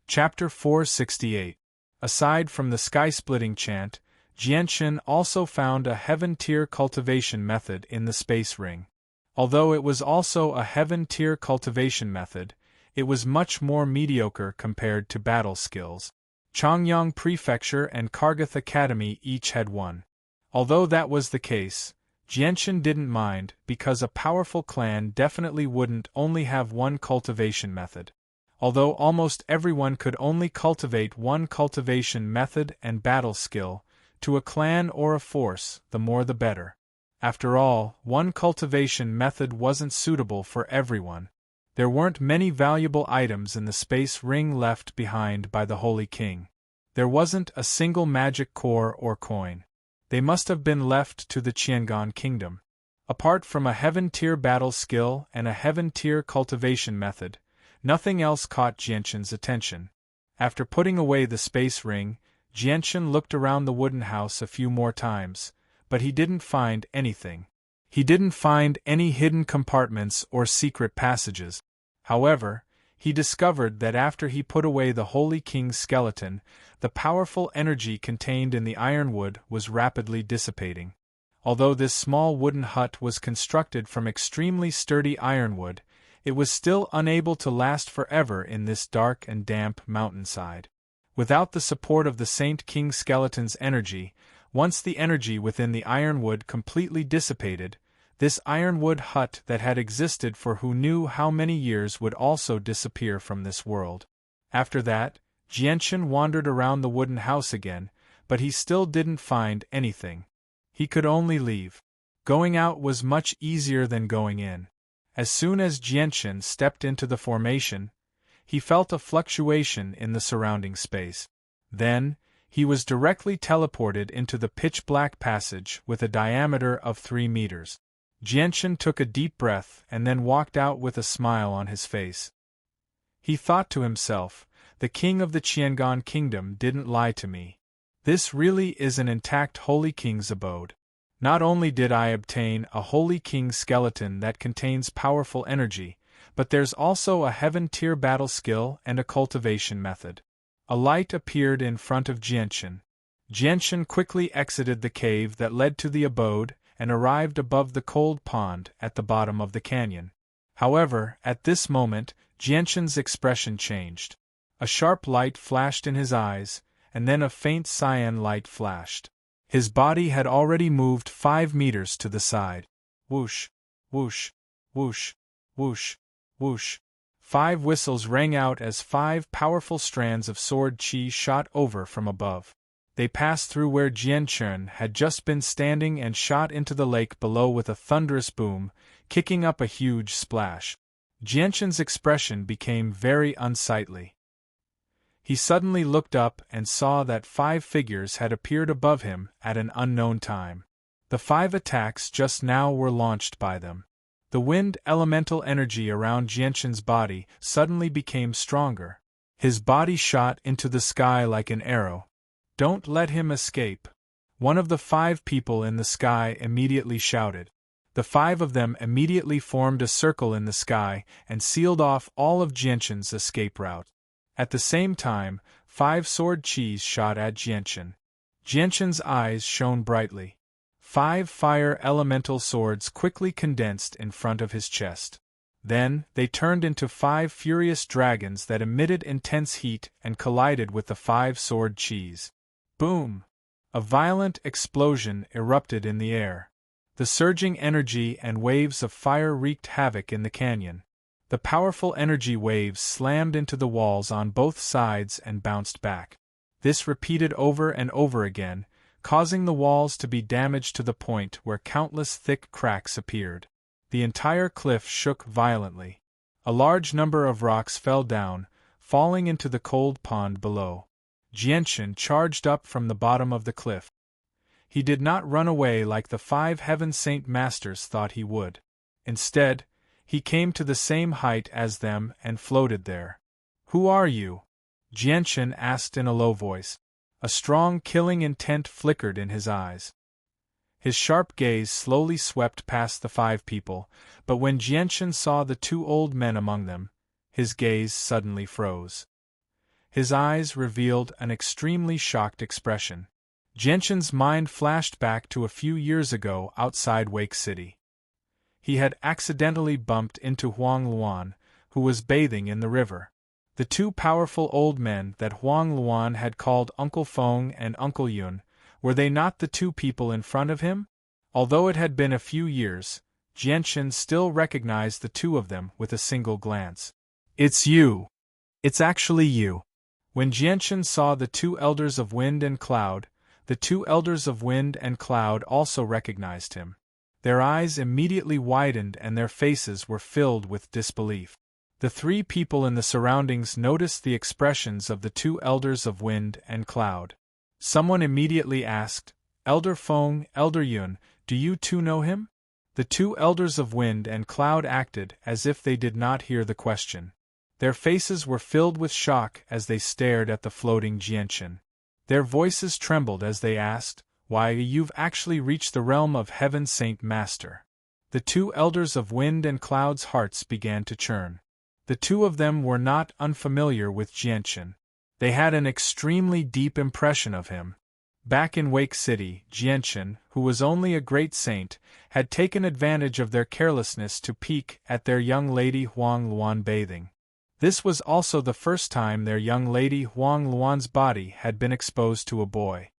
Chapter 468. Aside from the sky-splitting chant, Jianshan also found a Heaven-tier cultivation method in the space ring. Although it was also a Heaven-tier cultivation method, it was much more mediocre compared to battle skills. Changyang Prefecture and Kargath Academy each had one. Although that was the case, Jianshan didn't mind because a powerful clan definitely wouldn't only have one cultivation method. Although almost everyone could only cultivate one cultivation method and battle skill, to a clan or a force, the more the better. After all, one cultivation method wasn't suitable for everyone. There weren't many valuable items in the space ring left behind by the Holy King. There wasn't a single magic core or coin. They must have been left to the Qiangan Kingdom. Apart from a Heaven-tier battle skill and a Heaven-tier cultivation method, nothing else caught Jianshan's attention. After putting away the space ring, Jianshan looked around the wooden house a few more times, but he didn't find anything. He didn't find any hidden compartments or secret passages. However, he discovered that after he put away the Holy King's skeleton, the powerful energy contained in the ironwood was rapidly dissipating. Although this small wooden hut was constructed from extremely sturdy ironwood, it was still unable to last forever in this dark and damp mountainside. Without the support of the Saint King skeleton's energy, once the energy within the ironwood completely dissipated, this ironwood hut that had existed for who knew how many years would also disappear from this world. After that, Jianshan wandered around the wooden house again, but he still didn't find anything. He could only leave. Going out was much easier than going in. As soon as Jianshan stepped into the formation, he felt a fluctuation in the surrounding space. Then, he was directly teleported into the pitch-black passage with a diameter of 3 meters. Jianshan took a deep breath and then walked out with a smile on his face. He thought to himself, the king of the Qiangan Kingdom didn't lie to me. This really is an intact Holy King's abode. Not only did I obtain a Holy King skeleton that contains powerful energy, but there's also a Heaven-tier battle skill and a cultivation method. A light appeared in front of Jianshan. Jianshan quickly exited the cave that led to the abode and arrived above the cold pond at the bottom of the canyon. However, at this moment, Jianshan's expression changed. A sharp light flashed in his eyes, and then a faint cyan light flashed. His body had already moved 5 meters to the side. Whoosh, whoosh, whoosh, whoosh, whoosh. 5 whistles rang out as 5 powerful strands of sword chi shot over from above. They passed through where Jianshan had just been standing and shot into the lake below with a thunderous boom, kicking up a huge splash. Jianshan's expression became very unsightly. He suddenly looked up and saw that 5 figures had appeared above him at an unknown time. The 5 attacks just now were launched by them. The wind elemental energy around Jianshan's body suddenly became stronger. His body shot into the sky like an arrow. "Don't let him escape!" One of the 5 people in the sky immediately shouted. The 5 of them immediately formed a circle in the sky and sealed off all of Jianshan's escape route. At the same time, 5 sword chis shot at Jianshan. Jianshan's eyes shone brightly. 5 fire elemental swords quickly condensed in front of his chest. Then, they turned into 5 furious dragons that emitted intense heat and collided with the 5 sword chis. Boom! A violent explosion erupted in the air. The surging energy and waves of fire wreaked havoc in the canyon. The powerful energy waves slammed into the walls on both sides and bounced back. This repeated over and over again, causing the walls to be damaged to the point where countless thick cracks appeared. The entire cliff shook violently. A large number of rocks fell down, falling into the cold pond below. Jianshan charged up from the bottom of the cliff. He did not run away like the 5 Heaven Saint Masters thought he would. Instead, he came to the same height as them and floated there. "Who are you?" Jianshan asked in a low voice. A strong killing intent flickered in his eyes. His sharp gaze slowly swept past the 5 people, but when Jianchen saw the 2 old men among them, his gaze suddenly froze. His eyes revealed an extremely shocked expression. Jianchen's mind flashed back to a few years ago outside Wake City. He had accidentally bumped into Huang Luan, who was bathing in the river. The 2 powerful old men that Huang Luan had called Uncle Feng and Uncle Yun, were they not the 2 people in front of him? Although it had been a few years, Jianchen still recognized the 2 of them with a single glance. "It's you! It's actually you!" When Jianchen saw the 2 elders of Wind and Cloud, the 2 elders of Wind and Cloud also recognized him. Their eyes immediately widened and their faces were filled with disbelief. The 3 people in the surroundings noticed the expressions of the 2 elders of Wind and Cloud. Someone immediately asked, "Elder Feng, Elder Yun, do you 2 know him?" The 2 elders of Wind and Cloud acted as if they did not hear the question. Their faces were filled with shock as they stared at the floating Jianchen. Their voices trembled as they asked, "Why, you've actually reached the realm of Heaven, Saint Master." The 2 elders of Wind and Cloud's hearts began to churn. The 2 of them were not unfamiliar with Jianchen. They had an extremely deep impression of him. Back in Wake City, Jianchen, who was only a great saint, had taken advantage of their carelessness to peek at their young lady Huang Luan bathing. This was also the first time their young lady Huang Luan's body had been exposed to a boy.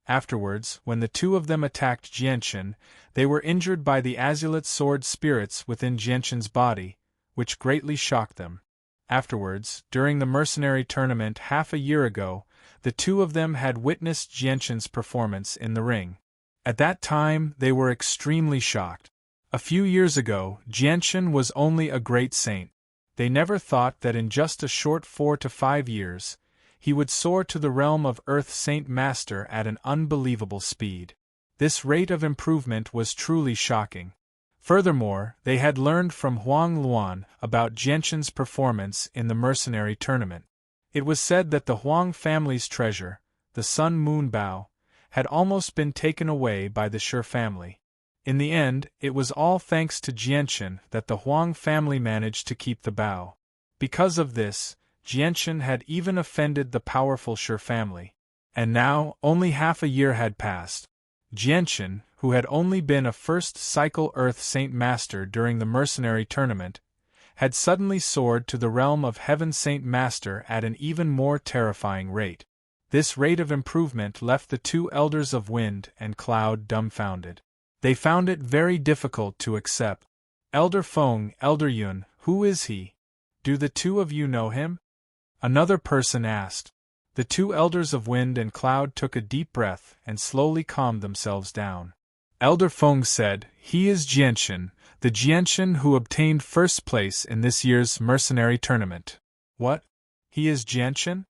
Afterwards, when the 2 of them attacked Jianchen, they were injured by the azulate sword spirits within Jianchen's body, which greatly shocked them. Afterwards, during the mercenary tournament half a year ago, the 2 of them had witnessed Jianchen's performance in the ring. At that time, they were extremely shocked. A few years ago, Jianchen was only a great saint. They never thought that in just a short 4 to 5 years, he would soar to the realm of Earth Saint Master at an unbelievable speed. This rate of improvement was truly shocking. Furthermore, they had learned from Huang Luan about Jianchen's performance in the mercenary tournament. It was said that the Huang family's treasure, the Sun Moon Bow, had almost been taken away by the Shi family. In the end, it was all thanks to Jianchen that the Huang family managed to keep the bow. Because of this, Jianchen had even offended the powerful Shi family. And now, only half a year had passed. Jianchen, who had only been a first cycle Earth Saint Master during the mercenary tournament, had suddenly soared to the realm of Heaven Saint Master at an even more terrifying rate. This rate of improvement left the 2 elders of Wind and Cloud dumbfounded. They found it very difficult to accept. "Elder Feng, Elder Yun, who is he? Do the 2 of you know him?" Another person asked. The 2 elders of Wind and Cloud took a deep breath and slowly calmed themselves down. Elder Feng said, "He is Jianchen, the Jianchen who obtained first place in this year's mercenary tournament." "What? He is Jianchen?"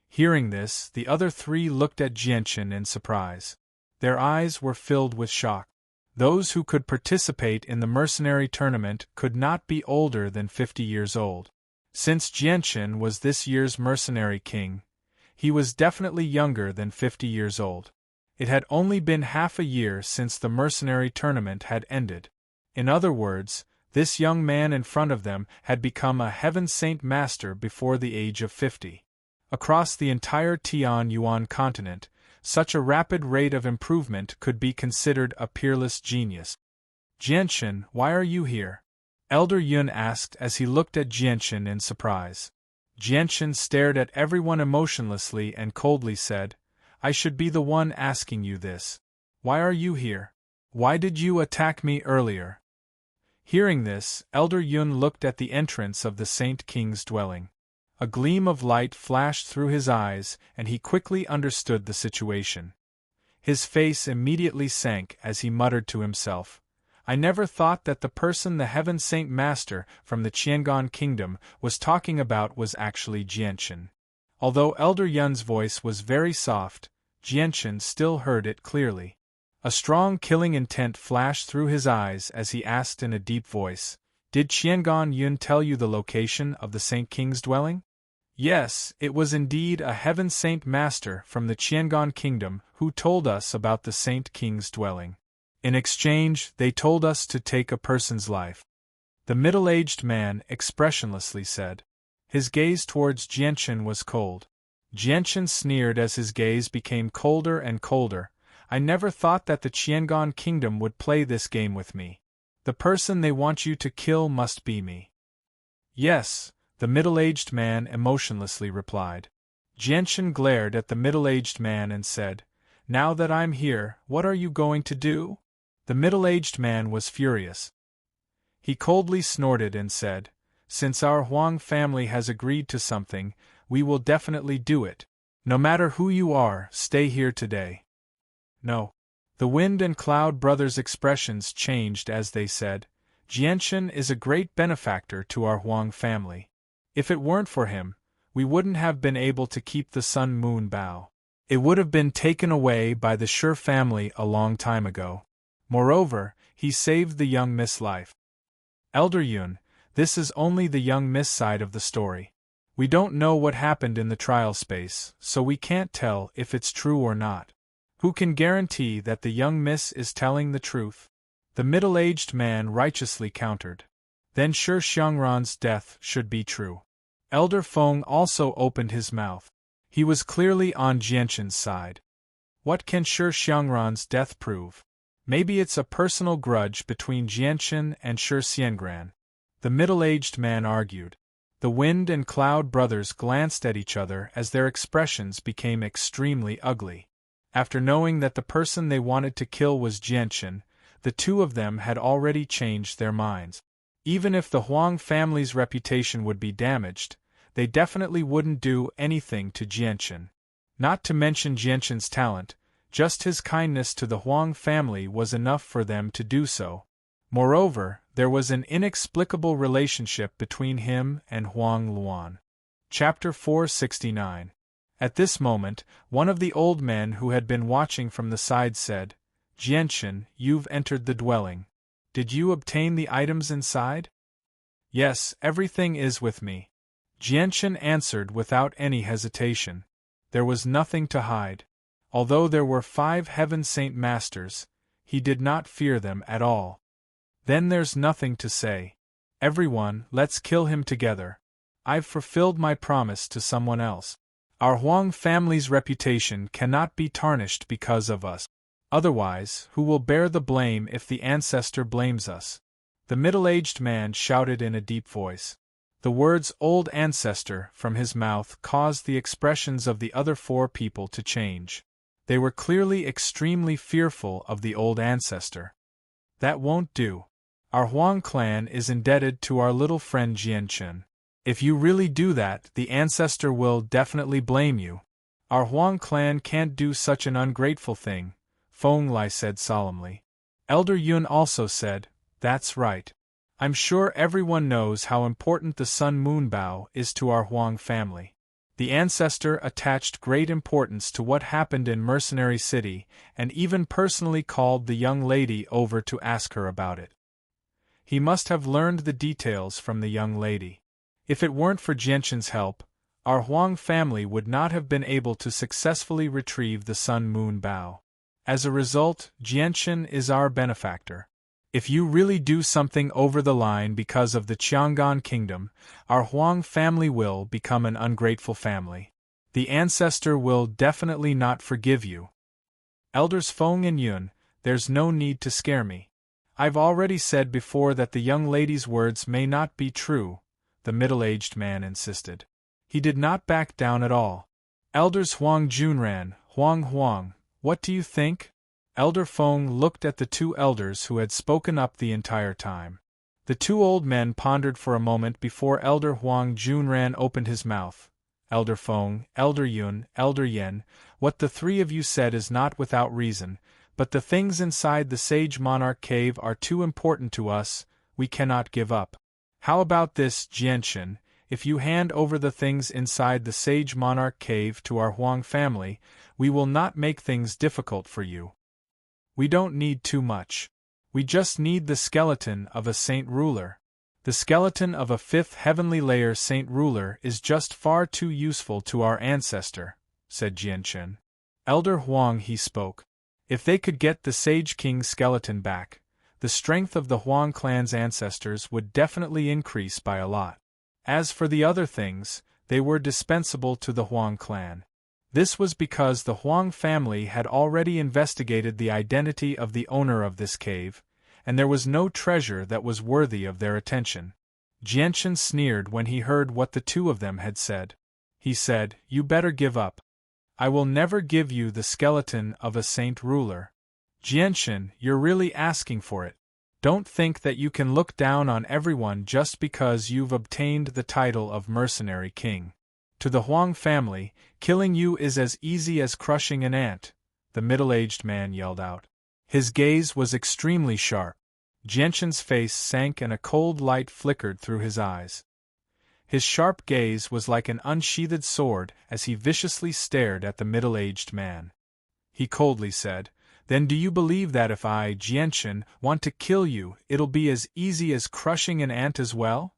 Hearing this, the other 3 looked at Jianchen in surprise. Their eyes were filled with shock. Those who could participate in the mercenary tournament could not be older than 50 years old. Since Jianchen was this year's mercenary king, he was definitely younger than 50 years old. It had only been half a year since the mercenary tournament had ended. In other words, this young man in front of them had become a Heaven Saint Master before the age of 50. Across the entire Tianyuan continent, such a rapid rate of improvement could be considered a peerless genius. "Jianchen, why are you here?" Elder Yun asked as he looked at Jianchen in surprise. Jianchen stared at everyone emotionlessly and coldly said, "I should be the one asking you this. Why are you here? Why did you attack me earlier?" Hearing this, Elder Yun looked at the entrance of the Saint King's dwelling. A gleam of light flashed through his eyes, and he quickly understood the situation. His face immediately sank as he muttered to himself, "I never thought that the person the Heaven Saint Master from the Qiangan Kingdom was talking about was actually Jianchen." Although Elder Yun's voice was very soft, Jianchen still heard it clearly. A strong killing intent flashed through his eyes as he asked in a deep voice, "Did Qiangan Yun tell you the location of the Saint King's dwelling?" Yes, it was indeed a heaven saint master from the Qiangan kingdom who told us about the Saint King's dwelling. In exchange, they told us to take a person's life. The middle-aged man expressionlessly said. His gaze towards Jianchen was cold. Jianchen sneered as his gaze became colder and colder. I never thought that the Qiangan kingdom would play this game with me. The person they want you to kill must be me. Yes, the middle-aged man emotionlessly replied. Jianchen glared at the middle-aged man and said, Now that I'm here, what are you going to do? The middle-aged man was furious. He coldly snorted and said, Since our Huang family has agreed to something, we will definitely do it. No matter who you are, stay here today. No. The Wind and Cloud brothers' expressions changed as they said, Jianchen is a great benefactor to our Huang family. If it weren't for him, we wouldn't have been able to keep the Sun-Moon Bow. It would have been taken away by the Shi family a long time ago. Moreover, he saved the young Miss' life. Elder Yun, this is only the young Miss side of the story. We don't know what happened in the trial space, so we can't tell if it's true or not. Who can guarantee that the young Miss is telling the truth? The middle-aged man righteously countered. Then Shi Xiangran's death should be true. Elder Feng also opened his mouth. He was clearly on Jianchen's side. What can Shi Xiangran's death prove? Maybe it's a personal grudge between Jianchen and Shi Xiangran. The middle-aged man argued. The Wind and Cloud brothers glanced at each other as their expressions became extremely ugly. After knowing that the person they wanted to kill was Jianchen, the two of them had already changed their minds. Even if the Huang family's reputation would be damaged, they definitely wouldn't do anything to Jianchen. Not to mention Jianchen's talent, just his kindness to the Huang family was enough for them to do so. Moreover, there was an inexplicable relationship between him and Huang Luan. Chapter 469. At this moment, one of the old men who had been watching from the side said, Jianchen, you've entered the dwelling. Did you obtain the items inside? Yes, everything is with me. Jianchen answered without any hesitation. There was nothing to hide. Although there were 5 Heaven Saint Masters, he did not fear them at all. Then there's nothing to say. Everyone, let's kill him together. I've fulfilled my promise to someone else. Our Huang family's reputation cannot be tarnished because of us. Otherwise, who will bear the blame if the ancestor blames us? The middle-aged man shouted in a deep voice. The words old ancestor from his mouth caused the expressions of the other 4 people to change. They were clearly extremely fearful of the old ancestor. That won't do. Our Huang clan is indebted to our little friend Jianchen. If you really do that, the ancestor will definitely blame you. Our Huang clan can't do such an ungrateful thing, Feng Lai said solemnly. Elder Yun also said, That's right. I'm sure everyone knows how important the Sun-Moon Bow is to our Huang family. The ancestor attached great importance to what happened in Mercenary City and even personally called the young lady over to ask her about it. He must have learned the details from the young lady. If it weren't for Jianchen's help, our Huang family would not have been able to successfully retrieve the Sun-Moon Bow. As a result, Jianchen is our benefactor. If you really do something over the line because of the Qiangan kingdom, our Huang family will become an ungrateful family. The ancestor will definitely not forgive you. Elders Feng and Yun, there's no need to scare me. I've already said before that the young lady's words may not be true, the middle-aged man insisted. He did not back down at all. Elders Huang Junran, Huang, what do you think? Elder Feng looked at the 2 elders who had spoken up the entire time. The 2 old men pondered for a moment before Elder Huang Junran opened his mouth. Elder Feng, Elder Yun, Elder Yen, what the 3 of you said is not without reason, but the things inside the Sage Monarch Cave are too important to us, we cannot give up. How about this, Jianchen? If you hand over the things inside the Sage Monarch Cave to our Huang family, we will not make things difficult for you. We don't need too much. We just need the skeleton of a saint ruler. The skeleton of a fifth heavenly layer saint ruler is just far too useful to our ancestor, said Jianchen. Elder Huang, he spoke. If they could get the Sage King's skeleton back, the strength of the Huang clan's ancestors would definitely increase by a lot. As for the other things, they were dispensable to the Huang clan. This was because the Huang family had already investigated the identity of the owner of this cave, and there was no treasure that was worthy of their attention. Jianchen sneered when he heard what the two of them had said. He said, "You better give up. I will never give you the skeleton of a saint ruler. Jianchen, you're really asking for it. Don't think that you can look down on everyone just because you've obtained the title of mercenary king. To the Huang family, killing you is as easy as crushing an ant," the middle-aged man yelled out. His gaze was extremely sharp. Jianchen's face sank and a cold light flickered through his eyes. His sharp gaze was like an unsheathed sword as he viciously stared at the middle-aged man. He coldly said, "Then do you believe that if I, Jianchen, want to kill you, it'll be as easy as crushing an ant as well?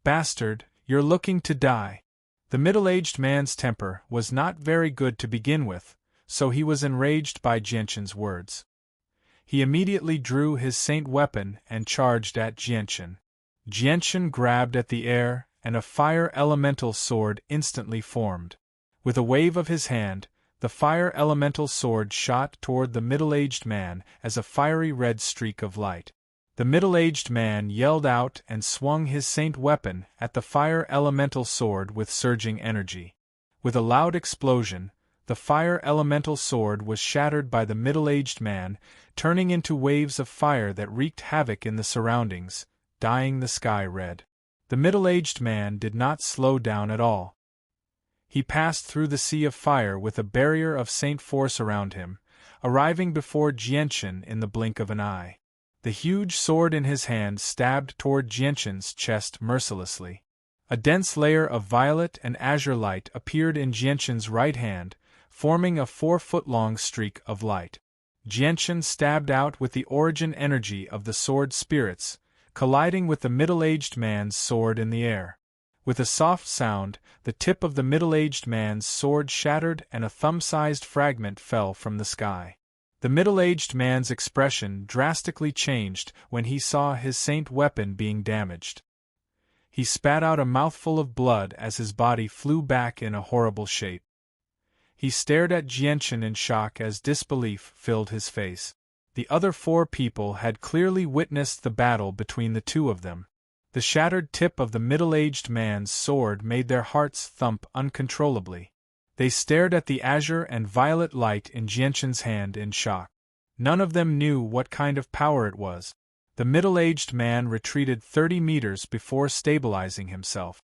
Bastard, you're looking to die." The middle-aged man's temper was not very good to begin with, so he was enraged by Jianchen's words. He immediately drew his saint weapon and charged at Jianchen. Jianchen grabbed at the air, and a fire elemental sword instantly formed. With a wave of his hand, the fire elemental sword shot toward the middle-aged man as a fiery red streak of light. The middle-aged man yelled out and swung his saint weapon at the fire elemental sword with surging energy. With a loud explosion, the fire elemental sword was shattered by the middle-aged man, turning into waves of fire that wreaked havoc in the surroundings, dyeing the sky red. The middle-aged man did not slow down at all. He passed through the sea of fire with a barrier of saint force around him, arriving before Jianchen in the blink of an eye. The huge sword in his hand stabbed toward Jianchen's chest mercilessly. A dense layer of violet and azure light appeared in Jianchen's right hand, forming a 4-foot-long streak of light. Jianchen stabbed out with the origin energy of the sword spirits, colliding with the middle-aged man's sword in the air. With a soft sound, the tip of the middle-aged man's sword shattered and a thumb-sized fragment fell from the sky. The middle-aged man's expression drastically changed when he saw his saint weapon being damaged. He spat out a mouthful of blood as his body flew back in a horrible shape. He stared at Jianchen in shock as disbelief filled his face. The other 4 people had clearly witnessed the battle between the two of them. The shattered tip of the middle-aged man's sword made their hearts thump uncontrollably. They stared at the azure and violet light in Jianchen's hand in shock. None of them knew what kind of power it was. The middle-aged man retreated 30 meters before stabilizing himself.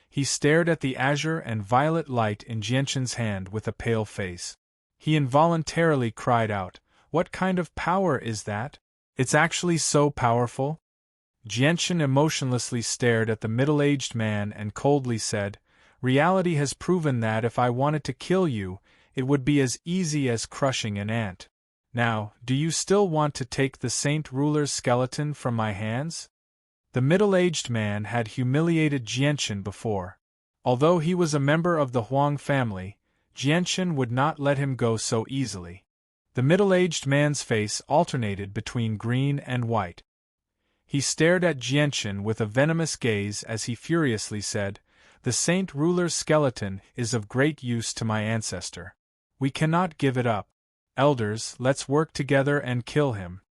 He stared at the azure and violet light in Jianchen's hand with a pale face. He involuntarily cried out, "What kind of power is that? It's actually so powerful?" Jianchen emotionlessly stared at the middle-aged man and coldly said, "Reality has proven that if I wanted to kill you, it would be as easy as crushing an ant. Now, do you still want to take the Saint Ruler's skeleton from my hands?" The middle-aged man had humiliated Jianchen before. Although he was a member of the Huang family, Jianchen would not let him go so easily. The middle-aged man's face alternated between green and white. He stared at Jianchen with a venomous gaze as he furiously said, "The Saint Ruler's skeleton is of great use to my ancestor. We cannot give it up. Elders, let's work together and kill him."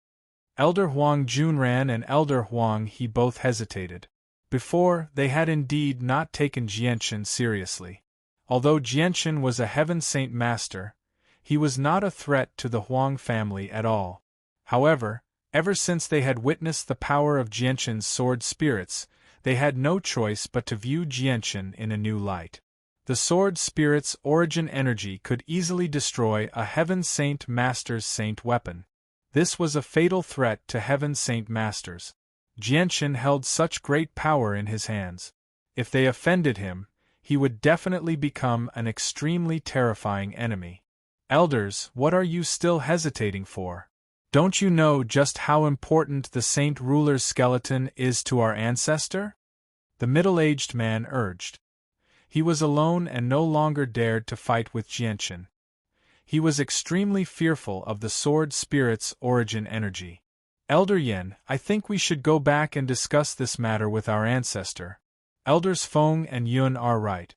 Elder Huang Junran and Elder Huang He both hesitated. Before, they had indeed not taken Jianchen seriously. Although Jianchen was a heaven saint master, he was not a threat to the Huang family at all. However, ever since they had witnessed the power of Jianchen's sword spirits, they had no choice but to view Jianchen in a new light. The sword spirit's origin energy could easily destroy a heaven saint master's saint weapon. This was a fatal threat to heaven saint masters. Jianchen held such great power in his hands. If they offended him, he would definitely become an extremely terrifying enemy. Elders, what are you still hesitating for? Don't you know just how important the Saint Ruler's skeleton is to our ancestor? The middle-aged man urged. He was alone and no longer dared to fight with Jianchen. He was extremely fearful of the sword spirit's origin energy. Elder Yen, I think we should go back and discuss this matter with our ancestor. Elders Feng and Yun are right.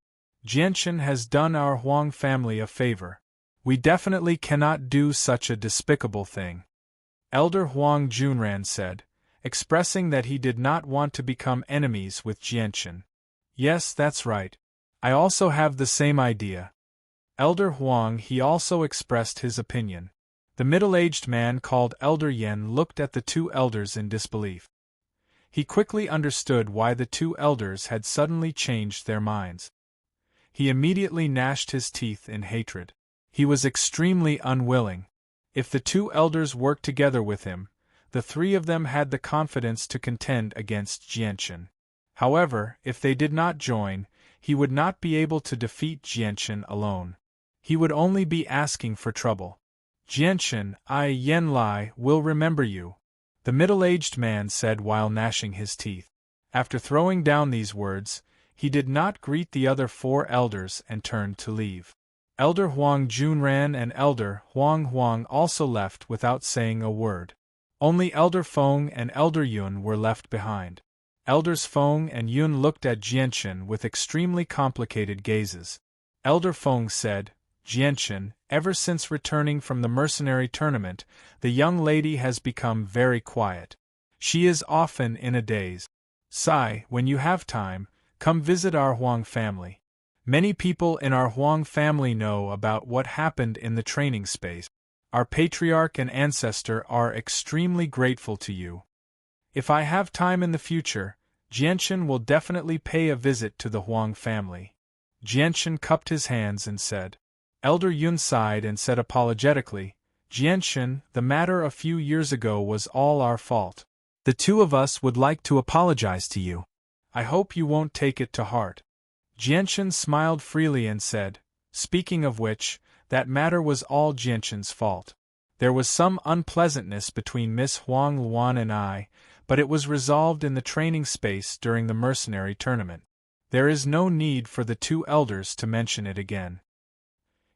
Jianchen has done our Huang family a favor. We definitely cannot do such a despicable thing. Elder Huang Junran said, expressing that he did not want to become enemies with Jianchen. Yes, that's right. I also have the same idea. Elder Huang he also expressed his opinion. The middle-aged man called Elder Yen looked at the two elders in disbelief. He quickly understood why the two elders had suddenly changed their minds. He immediately gnashed his teeth in hatred. He was extremely unwilling. If the two elders worked together with him, the three of them had the confidence to contend against Jianchen. However, if they did not join, he would not be able to defeat Jianchen alone. He would only be asking for trouble. Jianchen, I, Yen Lai, will remember you, the middle-aged man said while gnashing his teeth. After throwing down these words, he did not greet the other four elders and turned to leave. Elder Huang Junran and Elder Huang also left without saying a word. Only Elder Feng and Elder Yun were left behind. Elders Feng and Yun looked at Jianchen with extremely complicated gazes. Elder Feng said, Jianchen, ever since returning from the mercenary tournament, the young lady has become very quiet. She is often in a daze. Sai, when you have time, come visit our Huang family. Many people in our Huang family know about what happened in the training space. Our patriarch and ancestor are extremely grateful to you. If I have time in the future, Jianchen will definitely pay a visit to the Huang family. Jianchen cupped his hands and said. Elder Yun sighed and said apologetically, Jianchen, the matter a few years ago was all our fault. The two of us would like to apologize to you. I hope you won't take it to heart. Jianchen smiled freely and said, speaking of which, that matter was all Jianchen's fault. There was some unpleasantness between Miss Huang Luan and I, but it was resolved in the training space during the mercenary tournament. There is no need for the two elders to mention it again.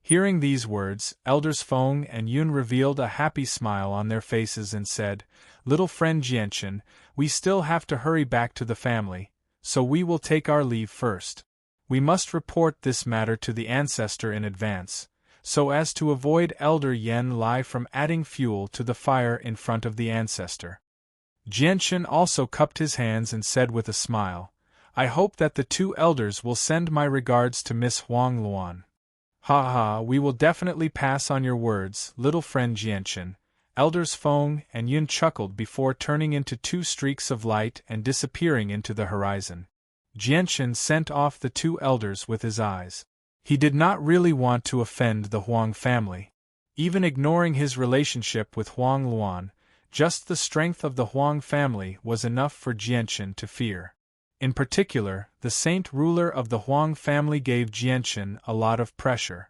Hearing these words, Elders Feng and Yun revealed a happy smile on their faces and said, Little friend Jianchen, we still have to hurry back to the family, so we will take our leave first. We must report this matter to the ancestor in advance, so as to avoid Elder Yen Lai from adding fuel to the fire in front of the ancestor. Jianchen also cupped his hands and said with a smile, I hope that the two elders will send my regards to Miss Huang Luan. Ha ha, we will definitely pass on your words, little friend Jianchen. Elders Feng and Yun chuckled before turning into two streaks of light and disappearing into the horizon. Jianchen sent off the two elders with his eyes. He did not really want to offend the Huang family. Even ignoring his relationship with Huang Luan, just the strength of the Huang family was enough for Jianchen to fear. In particular, the saint ruler of the Huang family gave Jianchen a lot of pressure.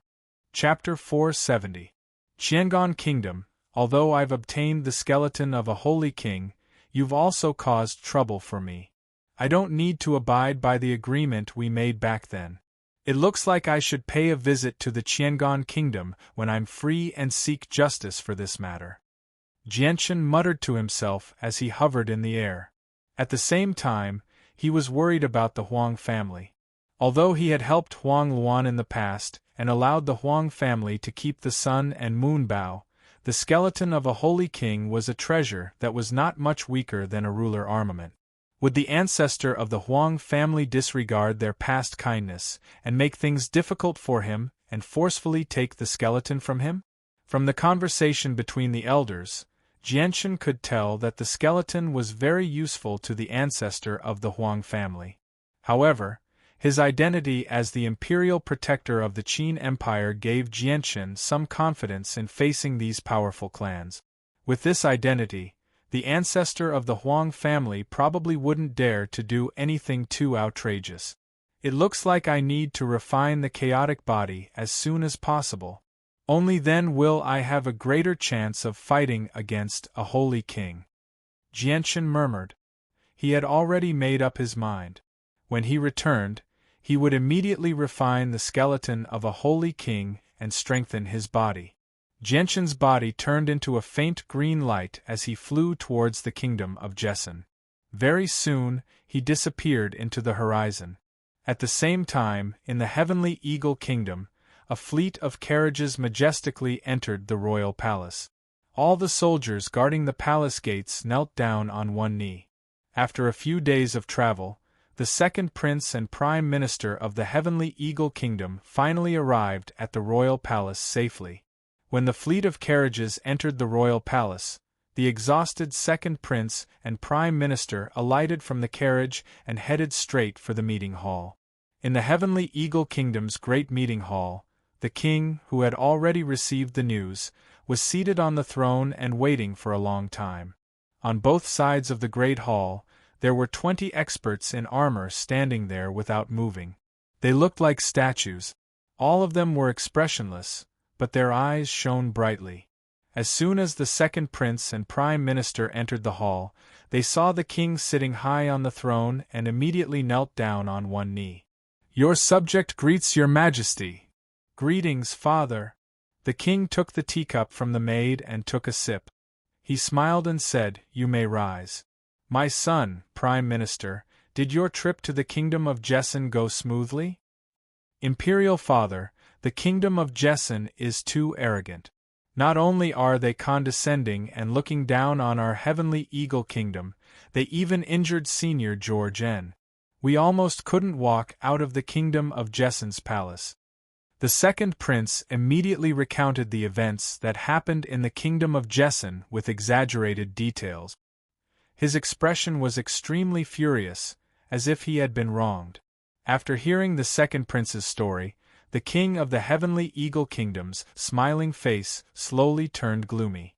Chapter 470. Qiangan Kingdom, although I've obtained the skeleton of a holy king, you've also caused trouble for me. I don't need to abide by the agreement we made back then. It looks like I should pay a visit to the Qiangan Kingdom when I'm free and seek justice for this matter. Jianchen muttered to himself as he hovered in the air. At the same time, he was worried about the Huang family. Although he had helped Huang Luan in the past and allowed the Huang family to keep the sun and moon bow, the skeleton of a holy king was a treasure that was not much weaker than a ruler armament. Would the ancestor of the Huang family disregard their past kindness and make things difficult for him and forcefully take the skeleton from him? From the conversation between the elders, Jianchen could tell that the skeleton was very useful to the ancestor of the Huang family. However, his identity as the imperial protector of the Qin Empire gave Jianchen some confidence in facing these powerful clans. With this identity, the ancestor of the Huang family probably wouldn't dare to do anything too outrageous. It looks like I need to refine the chaotic body as soon as possible. Only then will I have a greater chance of fighting against a holy king. Jianchen murmured. He had already made up his mind. When he returned, he would immediately refine the skeleton of a holy king and strengthen his body. Jianchen's body turned into a faint green light as he flew towards the kingdom of Jessen. Very soon, he disappeared into the horizon. At the same time, in the heavenly eagle kingdom, a fleet of carriages majestically entered the royal palace. All the soldiers guarding the palace gates knelt down on one knee. After a few days of travel, the second prince and prime minister of the heavenly eagle kingdom finally arrived at the royal palace safely. When the fleet of carriages entered the royal palace, the exhausted second prince and prime minister alighted from the carriage and headed straight for the meeting hall. In the heavenly eagle kingdom's great meeting hall, the king, who had already received the news, was seated on the throne and waiting for a long time. On both sides of the great hall, there were 20 experts in armor standing there without moving. They looked like statues. All of them were expressionless, but their eyes shone brightly. As soon as the second prince and prime minister entered the hall, they saw the king sitting high on the throne and immediately knelt down on one knee. "Your subject greets your majesty." "Greetings, father." The king took the teacup from the maid and took a sip. He smiled and said, "You may rise." "My son, Prime Minister, did your trip to the kingdom of Jessen go smoothly?" "Imperial father, the kingdom of Jessen is too arrogant. Not only are they condescending and looking down on our heavenly eagle kingdom, they even injured Senior George N. We almost couldn't walk out of the kingdom of Jessen's palace." The second prince immediately recounted the events that happened in the kingdom of Jessen with exaggerated details. His expression was extremely furious, as if he had been wronged. After hearing the second prince's story, the king of the heavenly eagle kingdom's smiling face slowly turned gloomy.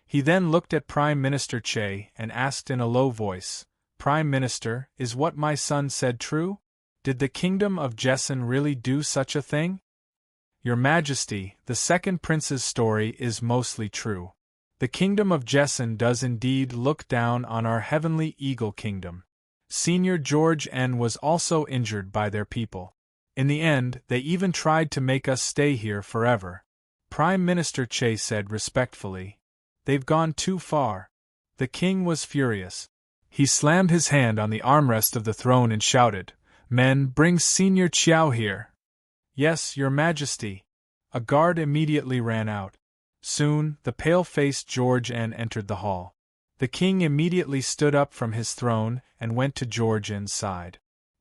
He then looked at Prime Minister Che and asked in a low voice, "Prime Minister, is what my son said true? Did the kingdom of Jessen really do such a thing?" "Your Majesty, the second prince's story is mostly true. The kingdom of Jessen does indeed look down on our heavenly eagle kingdom. Senior George N was also injured by their people. In the end, they even tried to make us stay here forever." Prime Minister Che said respectfully, "They've gone too far." The king was furious. He slammed his hand on the armrest of the throne and shouted, "Men, bring Senior Chiao here." "Yes, your Majesty." A guard immediately ran out. Soon, the pale-faced George N entered the hall. The king immediately stood up from his throne and went to George N's side.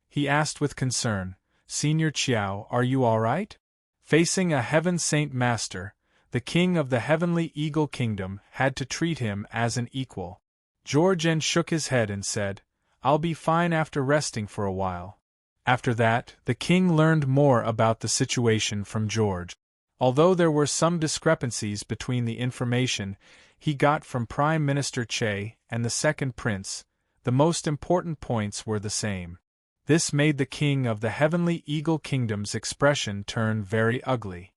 He asked with concern, "Senior Chiao, are you all right?" Facing a heaven saint master, the king of the heavenly eagle kingdom had to treat him as an equal. George N shook his head and said, "I'll be fine after resting for a while." After that, the king learned more about the situation from George. Although there were some discrepancies between the information he got from Prime Minister Che and the second prince, the most important points were the same. This made the king of the heavenly eagle kingdom's expression turn very ugly.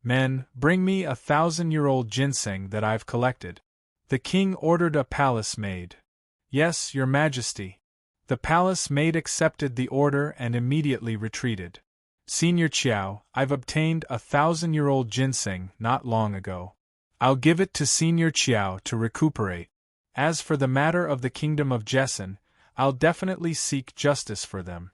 "Men, bring me 1,000-year-old ginseng that I've collected." The king ordered a palace maid. "Yes, your Majesty." The palace maid accepted the order and immediately retreated. "Senior Chiao, I've obtained 1,000-year-old ginseng not long ago. I'll give it to Senior Chiao to recuperate. As for the matter of the kingdom of Jessen, I'll definitely seek justice for them."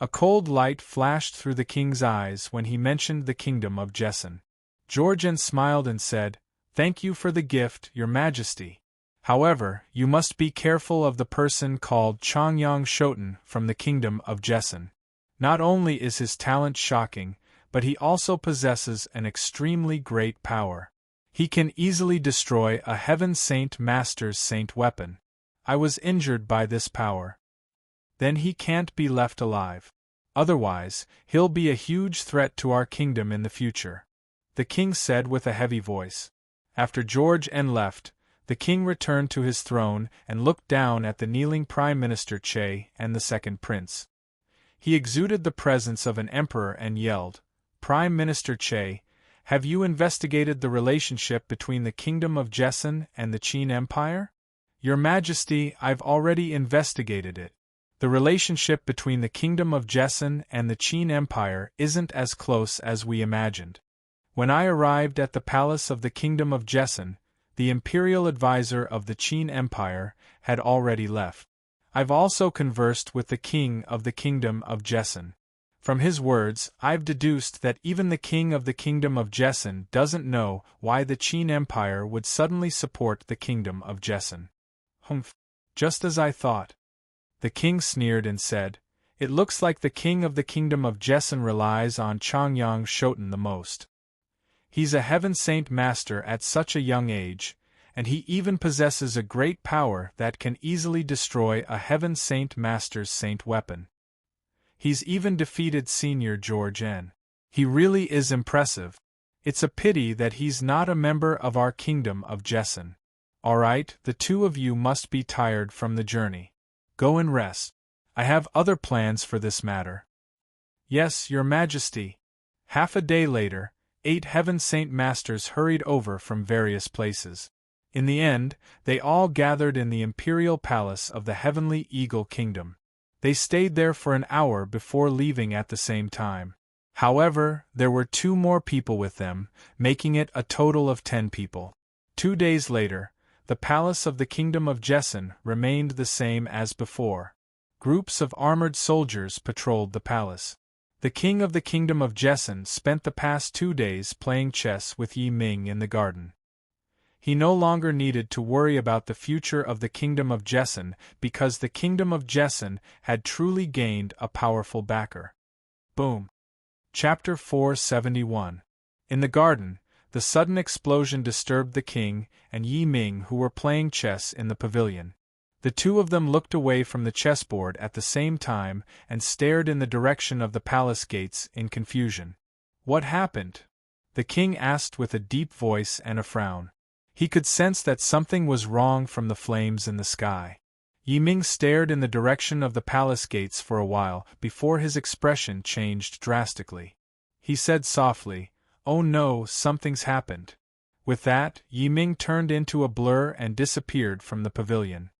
A cold light flashed through the king's eyes when he mentioned the kingdom of Jessen. George N smiled and said, "Thank you for the gift, your Majesty. However, you must be careful of the person called Chongyang Shoten from the kingdom of Jessen. Not only is his talent shocking, but he also possesses an extremely great power. He can easily destroy a Heaven Saint Master's saint weapon. I was injured by this power. Then he can't be left alive. Otherwise, he'll be a huge threat to our kingdom in the future," the king said with a heavy voice. After George N left, the king returned to his throne and looked down at the kneeling Prime Minister Che and the second prince. He exuded the presence of an emperor and yelled, "Prime Minister Che, Have you investigated the relationship between the Kingdom of Jesson and the Qin Empire? Your Majesty, I've already investigated it. The relationship between the Kingdom of Jesson and the Qin Empire isn't as close as we imagined. When I arrived at the palace of the Kingdom of Jesson, the imperial advisor of the Qin Empire had already left. I've also conversed with the king of the Kingdom of Jesson. From his words, I've deduced that even the king of the Kingdom of Jesson doesn't know why the Qin Empire would suddenly support the Kingdom of Jesson. Humph. Just as I thought. The king sneered and said, "It looks like the king of the Kingdom of Jesson relies on Changyang Shoten the most. He's a heaven saint master at such a young age, and he even possesses a great power that can easily destroy a heaven saint master's saint weapon. He's even defeated Senior George N. He really is impressive. It's a pity that he's not a member of our Kingdom of Jesson. Alright, the two of you must be tired from the journey. Go and rest. I have other plans for this matter." "Yes, Your Majesty." Half a day later, 8 Heaven Saint Masters hurried over from various places. In the end, they all gathered in the imperial palace of the Heavenly Eagle Kingdom. They stayed there for an hour before leaving at the same time. However, there were 2 more people with them, making it a total of 10 people. 2 days later, the palace of the Kingdom of Jesson remained the same as before. Groups of armored soldiers patrolled the palace. The king of the Kingdom of Jesson spent the past 2 days playing chess with Yi Ming in the garden. He no longer needed to worry about the future of the Kingdom of Jesson because the Kingdom of Jesson had truly gained a powerful backer. Boom. Chapter 471. In the garden, the sudden explosion disturbed the king and Yi Ming, who were playing chess in the pavilion. The two of them looked away from the chessboard at the same time and stared in the direction of the palace gates in confusion. "What happened?" the king asked with a deep voice and a frown. He could sense that something was wrong from the flames in the sky. Yi Ming stared in the direction of the palace gates for a while before his expression changed drastically. He said softly, "Oh no, something's happened." With that, Yi Ming turned into a blur and disappeared from the pavilion.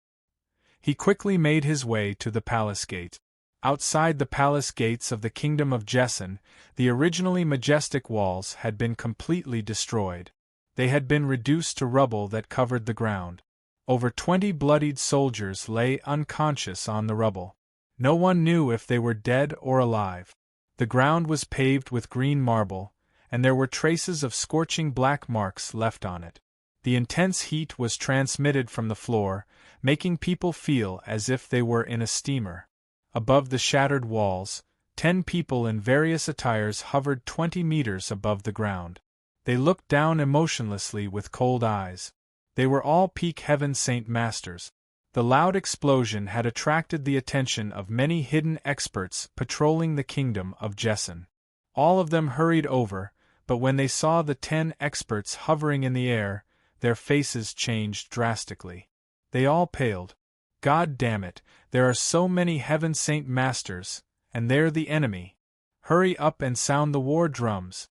He quickly made his way to the palace gate. Outside the palace gates of the Kingdom of Jesson, the originally majestic walls had been completely destroyed. They had been reduced to rubble that covered the ground. Over 20 bloodied soldiers lay unconscious on the rubble. No one knew if they were dead or alive. The ground was paved with green marble, and there were traces of scorching black marks left on it. The intense heat was transmitted from the floor, making people feel as if they were in a steamer. Above the shattered walls, 10 people in various attires hovered 20 meters above the ground. They looked down emotionlessly with cold eyes. They were all peak Heaven Saint Masters. The loud explosion had attracted the attention of many hidden experts patrolling the Kingdom of Jesson. All of them hurried over, but when they saw the 10 experts hovering in the air, their faces changed drastically. They all paled. God damn it, there are so many Heaven Saint Masters, and they're the enemy. Hurry up and sound the war drums.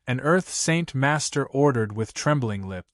An Earth Saint Master ordered with trembling lip.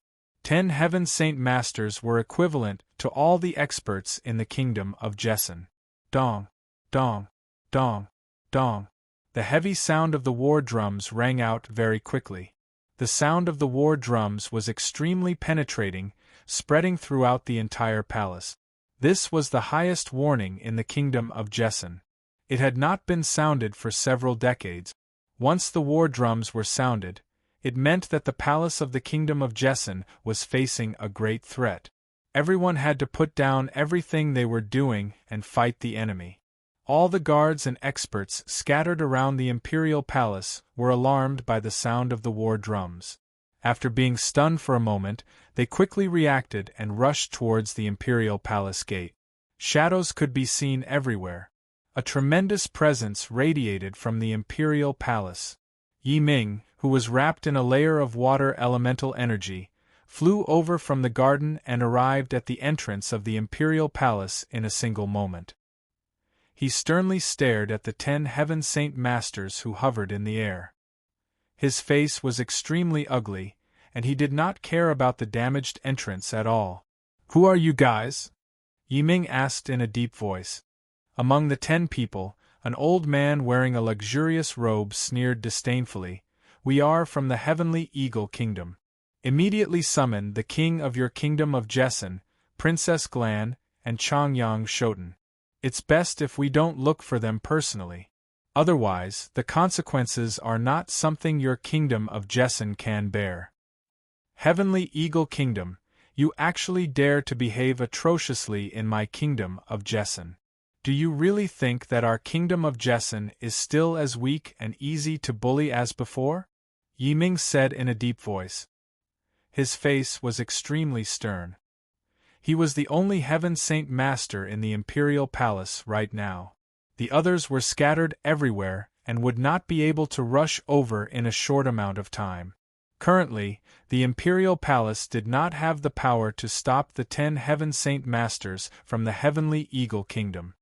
10 Heaven Saint Masters were equivalent to all the experts in the Kingdom of Jesson. Dong, dong, dong, dong. The heavy sound of the war drums rang out very quickly. The sound of the war drums was extremely penetrating, spreading throughout the entire palace. This was the highest warning in the Kingdom of Jesson. It had not been sounded for several decades. Once the war drums were sounded, it meant that the palace of the Kingdom of Jesson was facing a great threat. Everyone had to put down everything they were doing and fight the enemy. All the guards and experts scattered around the imperial palace were alarmed by the sound of the war drums. After being stunned for a moment, they quickly reacted and rushed towards the imperial palace gate. Shadows could be seen everywhere. A tremendous presence radiated from the imperial palace. Yi Ming, who was wrapped in a layer of water elemental energy, flew over from the garden and arrived at the entrance of the imperial palace in a single moment. He sternly stared at the 10 Heaven Saint Masters who hovered in the air. His face was extremely ugly, and he did not care about the damaged entrance at all. "Who are you guys?" Yiming asked in a deep voice. Among the 10 people, an old man wearing a luxurious robe sneered disdainfully, "We are from the Heavenly Eagle Kingdom. Immediately summon the king of your kingdom of Jessen, Princess Glan, and Chongyang Shoten. It's best if we don't look for them personally. Otherwise, the consequences are not something your kingdom of Jessen can bear." Heavenly Eagle Kingdom, you actually dare to behave atrociously in my kingdom of Jessen. Do you really think that our kingdom of Jessen is still as weak and easy to bully as before? Yiming said in a deep voice. His face was extremely stern. He was the only Heaven Saint Master in the Imperial Palace right now. The others were scattered everywhere and would not be able to rush over in a short amount of time. Currently, the Imperial Palace did not have the power to stop the 10 Heaven Saint Masters from the Heavenly Eagle Kingdom.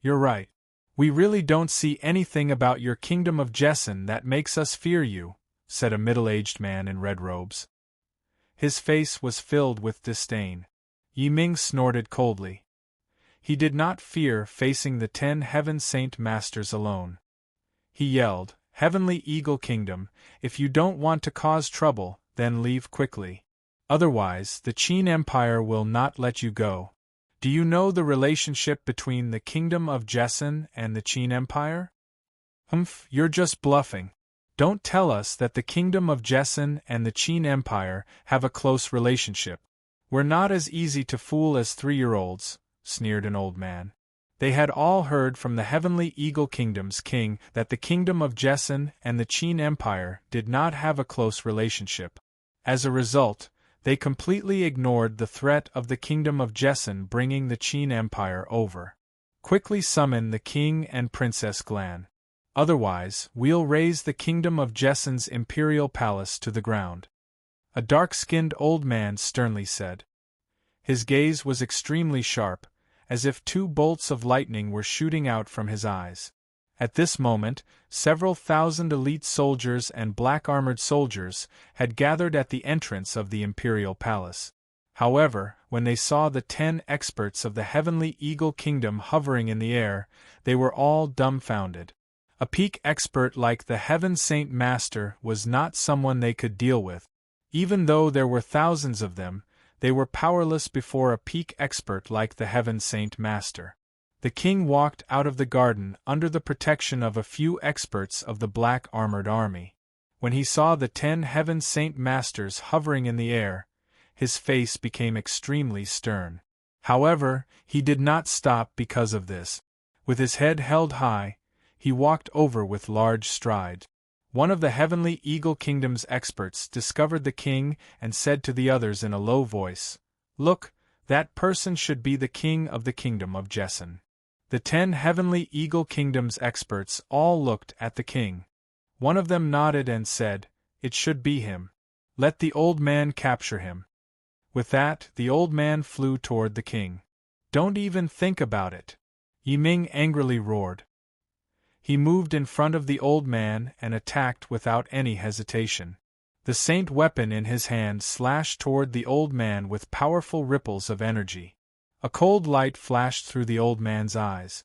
You're right. We really don't see anything about your kingdom of Jessen that makes us fear you, said a middle-aged man in red robes. His face was filled with disdain. Yiming snorted coldly. He did not fear facing the 10 Heaven Saint Masters alone. He yelled, "Heavenly Eagle Kingdom, if you don't want to cause trouble, then leave quickly. Otherwise, the Qin Empire will not let you go. Do you know the relationship between the Kingdom of Jessen and the Qin Empire?" "Humph, you're just bluffing. Don't tell us that the Kingdom of Jessen and the Qin Empire have a close relationship. We're not as easy to fool as 3-year-olds, sneered an old man. They had all heard from the Heavenly Eagle Kingdom's king that the Kingdom of Jessen and the Qin Empire did not have a close relationship. As a result, they completely ignored the threat of the Kingdom of Jessen bringing the Qin Empire over. Quickly summon the king and Princess Glan. Otherwise, we'll raze the Kingdom of Jessen's imperial palace to the ground. A dark-skinned old man sternly said. His gaze was extremely sharp, as if 2 bolts of lightning were shooting out from his eyes. At this moment, several thousand elite soldiers and black-armored soldiers had gathered at the entrance of the imperial palace. However, when they saw the 10 experts of the Heavenly Eagle Kingdom hovering in the air, they were all dumbfounded. A peak expert like the Heaven Saint Master was not someone they could deal with. Even though there were thousands of them, they were powerless before a peak expert like the Heaven Saint Master. The king walked out of the garden under the protection of a few experts of the black-armored army. When he saw the 10 Heaven Saint Masters hovering in the air, his face became extremely stern. However, he did not stop because of this. With his head held high, he walked over with large strides. One of the Heavenly Eagle Kingdom's experts discovered the king and said to the others in a low voice, "Look, that person should be the king of the Kingdom of Jessen." The 10 Heavenly Eagle Kingdom's experts all looked at the king. One of them nodded and said, "It should be him. Let the old man capture him." With that, the old man flew toward the king. "Don't even think about it!" Yiming angrily roared. He moved in front of the old man and attacked without any hesitation. The saint weapon in his hand slashed toward the old man with powerful ripples of energy. A cold light flashed through the old man's eyes.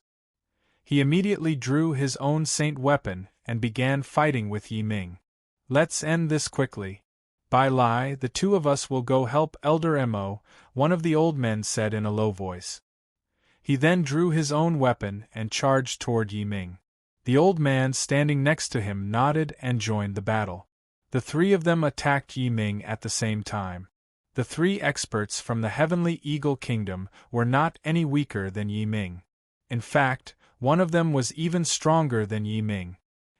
He immediately drew his own saint weapon and began fighting with Yiming. "Let's end this quickly. By Lai, the 2 of us will go help Elder Mo," one of the old men said in a low voice. He then drew his own weapon and charged toward Yiming. The old man standing next to him nodded and joined the battle. The 3 of them attacked Yiming at the same time. The 3 experts from the Heavenly Eagle Kingdom were not any weaker than Yiming. In fact, one of them was even stronger than Yiming.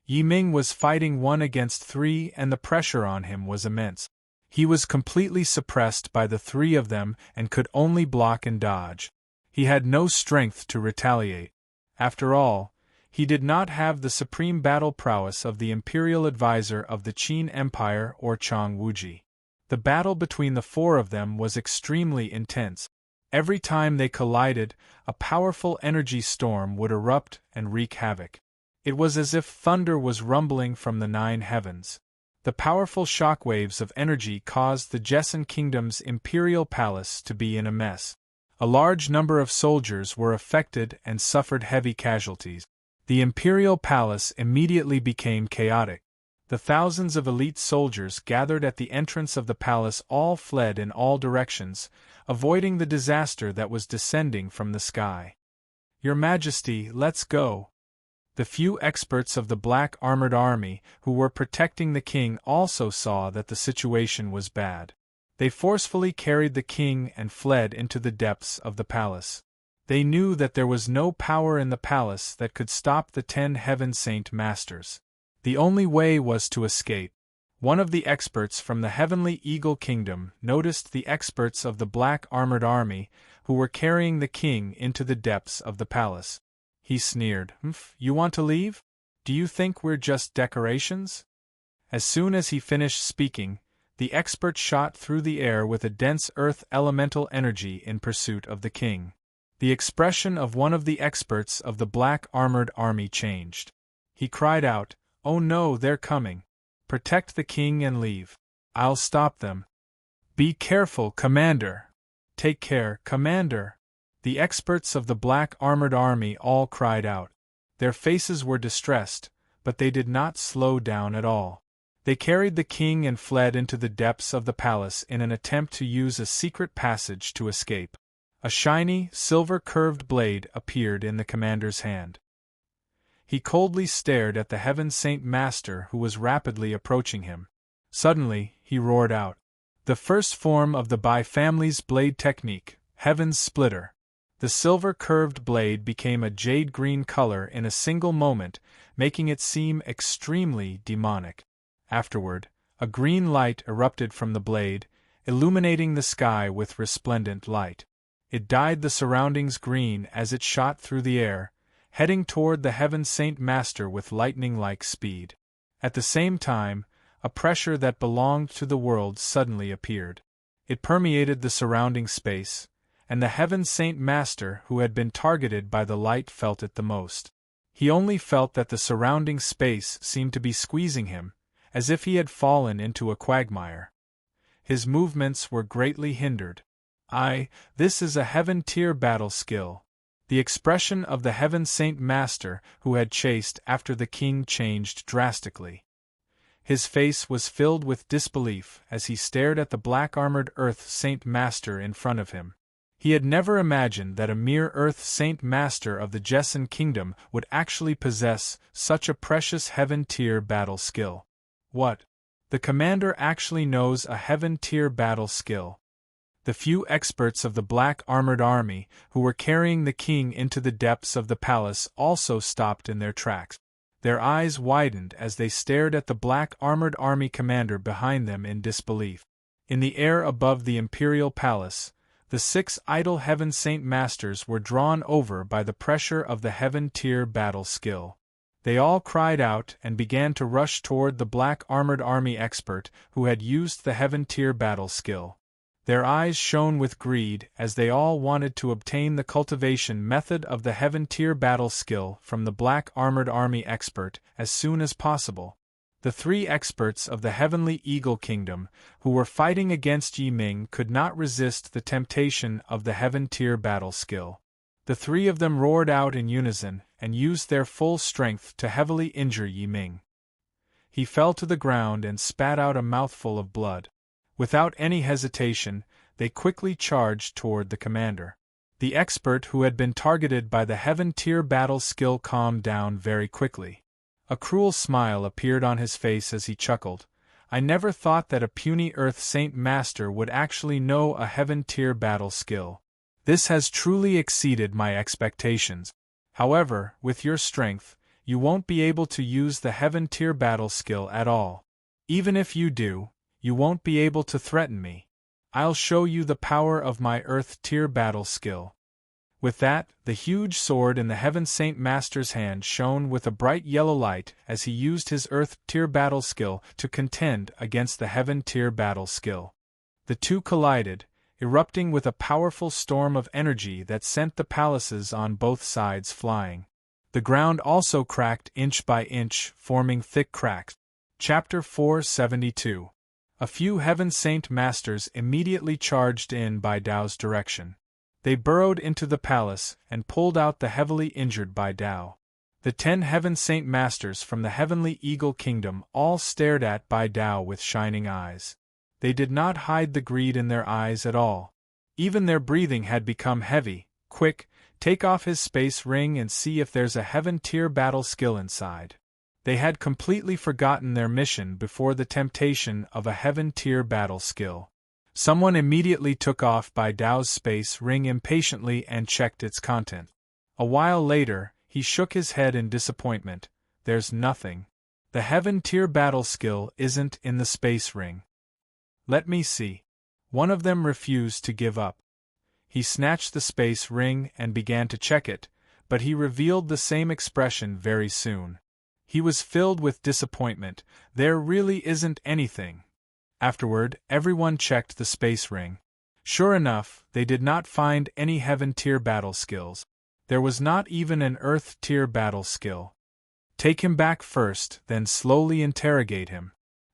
Yiming was fighting 1 against 3 and the pressure on him was immense. He was completely suppressed by the 3 of them and could only block and dodge. He had no strength to retaliate. After all, he did not have the supreme battle prowess of the imperial advisor of the Qin Empire or Chang Wuji. The battle between the 4 of them was extremely intense. Every time they collided, a powerful energy storm would erupt and wreak havoc. It was as if thunder was rumbling from the 9 heavens. The powerful shockwaves of energy caused the Jessan Kingdom's imperial palace to be in a mess. A large number of soldiers were affected and suffered heavy casualties. The imperial palace immediately became chaotic. The thousands of elite soldiers gathered at the entrance of the palace all fled in all directions, avoiding the disaster that was descending from the sky. "Your Majesty, let's go." The few experts of the black armored army who were protecting the king also saw that the situation was bad. They forcefully carried the king and fled into the depths of the palace. They knew that there was no power in the palace that could stop the 10 Heaven Saint Masters. The only way was to escape. One of the experts from the Heavenly Eagle Kingdom noticed the experts of the black armored army who were carrying the king into the depths of the palace. He sneered, "You want to leave? Do you think we're just decorations?" As soon as he finished speaking, the expert shot through the air with a dense earth elemental energy in pursuit of the king. The expression of one of the experts of the black armored army changed. He cried out, "Oh no, they're coming. Protect the king and leave. I'll stop them." "Be careful, Commander." "Take care, Commander." The experts of the black armored army all cried out. Their faces were distressed, but they did not slow down at all. They carried the king and fled into the depths of the palace in an attempt to use a secret passage to escape. A shiny, silver-curved blade appeared in the commander's hand. He coldly stared at the Heaven Saint Master who was rapidly approaching him. Suddenly, he roared out, "The first form of the Bai family's blade technique, Heaven's Splitter." The silver-curved blade became a jade-green color in a single moment, making it seem extremely demonic. Afterward, a green light erupted from the blade, illuminating the sky with resplendent light. It dyed the surroundings green as it shot through the air, heading toward the Heaven Saint Master with lightning-like speed. At the same time, a pressure that belonged to the world suddenly appeared. It permeated the surrounding space, and the Heaven Saint Master who had been targeted by the light felt it the most. He only felt that the surrounding space seemed to be squeezing him, as if he had fallen into a quagmire. His movements were greatly hindered. This is a Heaven-tier battle skill." The expression of the Heaven Saint Master who had chased after the king changed drastically. His face was filled with disbelief as he stared at the black-armored Earth Saint Master in front of him. He had never imagined that a mere Earth Saint Master of the Jessan Kingdom would actually possess such a precious Heaven-tier battle skill. What? The commander actually knows a Heaven-tier battle skill. The few experts of the black armored army who were carrying the king into the depths of the palace also stopped in their tracks. Their eyes widened as they stared at the black armored army commander behind them in disbelief. In the air above the imperial palace, the 6 idle Heaven Saint Masters were drawn over by the pressure of the Heaven-tier battle skill. They all cried out and began to rush toward the black armored army expert who had used the Heaven-tier battle skill. Their eyes shone with greed as they all wanted to obtain the cultivation method of the Heaven-tier battle skill from the black armored army expert as soon as possible. The 3 experts of the Heavenly Eagle Kingdom who were fighting against Yi Ming could not resist the temptation of the Heaven-tier battle skill. The 3 of them roared out in unison and used their full strength to heavily injure Yi Ming. He fell to the ground and spat out a mouthful of blood. Without any hesitation, they quickly charged toward the commander. The expert who had been targeted by the Heaven-tier battle skill calmed down very quickly. A cruel smile appeared on his face as he chuckled. "I never thought that a puny Earth Saint Master would actually know a Heaven-tier battle skill. This has truly exceeded my expectations. However, with your strength, you won't be able to use the Heaven-tier battle skill at all. Even if you do, you won't be able to threaten me. I'll show you the power of my Earth-tier battle skill." With that, the huge sword in the Heaven Saint Master's hand shone with a bright yellow light as he used his Earth-tier battle skill to contend against the Heaven-tier battle skill. The two collided, erupting with a powerful storm of energy that sent the palaces on both sides flying. The ground also cracked inch by inch, forming thick cracks. Chapter 472. A few Heaven Saint Masters immediately charged in Bai Dao's direction. They burrowed into the palace and pulled out the heavily injured Bai Dao. The 10 Heaven Saint Masters from the Heavenly Eagle Kingdom all stared at Bai Dao with shining eyes. They did not hide the greed in their eyes at all. Even their breathing had become heavy. Quick, take off his space ring and see if there's a Heaven-tier battle skill inside. They had completely forgotten their mission before the temptation of a Heaven-tier battle skill. Someone immediately took off Bai Dao's space ring impatiently and checked its content. A while later, he shook his head in disappointment. There's nothing. The Heaven-tier battle skill isn't in the space ring. Let me see. One of them refused to give up. He snatched the space ring and began to check it, but he revealed the same expression very soon. He was filled with disappointment. There really isn't anything. Afterward, everyone checked the space ring. Sure enough, they did not find any Heaven-tier battle skills. There was not even an Earth-tier battle skill. Take him back first, then slowly interrogate him.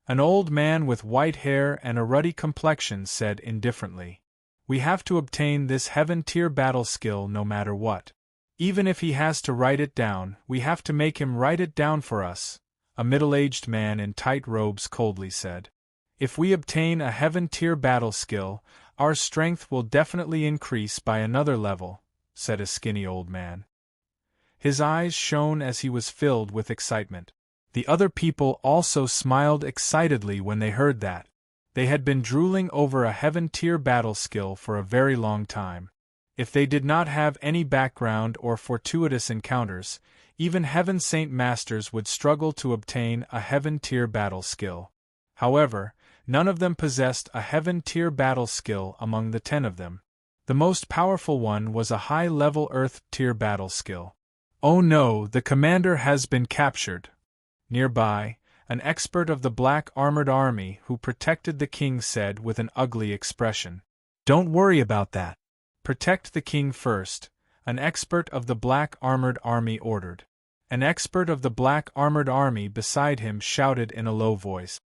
An old man with white hair and a ruddy complexion said indifferently. We have to obtain this Heaven-tier battle skill no matter what. Even if he has to write it down, we have to make him write it down for us, a middle-aged man in tight robes coldly said. If we obtain a Heaven-tier battle skill, our strength will definitely increase by another level, said a skinny old man. His eyes shone as he was filled with excitement. The other people also smiled excitedly when they heard that. They had been drooling over a Heaven-tier battle skill for a very long time. If they did not have any background or fortuitous encounters, even Heaven Saint Masters would struggle to obtain a Heaven-tier battle skill. However, none of them possessed a Heaven-tier battle skill among the 10 of them. The most powerful one was a high-level Earth-tier battle skill. Oh no, the commander has been captured. Nearby, an expert of the Black Armored Army who protected the king said with an ugly expression. Don't worry about that. Protect the king first, an expert of the Black Armored Army ordered. An expert of the Black Armored Army beside him shouted in a low voice.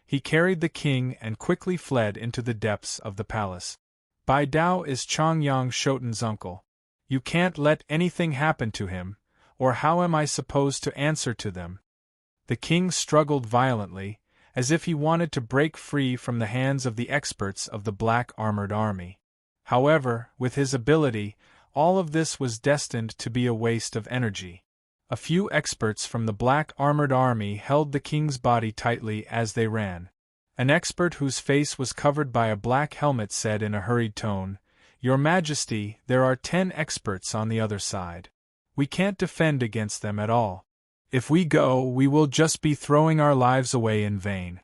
He carried the king and quickly fled into the depths of the palace. Bai Dao is Chongyang Shoten's uncle. You can't let anything happen to him, or how am I supposed to answer to them? The king struggled violently, as if he wanted to break free from the hands of the experts of the Black Armored Army. However, with his ability, all of this was destined to be a waste of energy. A few experts from the Black Armored Army held the king's body tightly as they ran. An expert whose face was covered by a black helmet said in a hurried tone, Your Majesty, there are 10 experts on the other side. We can't defend against them at all. If we go, we will just be throwing our lives away in vain.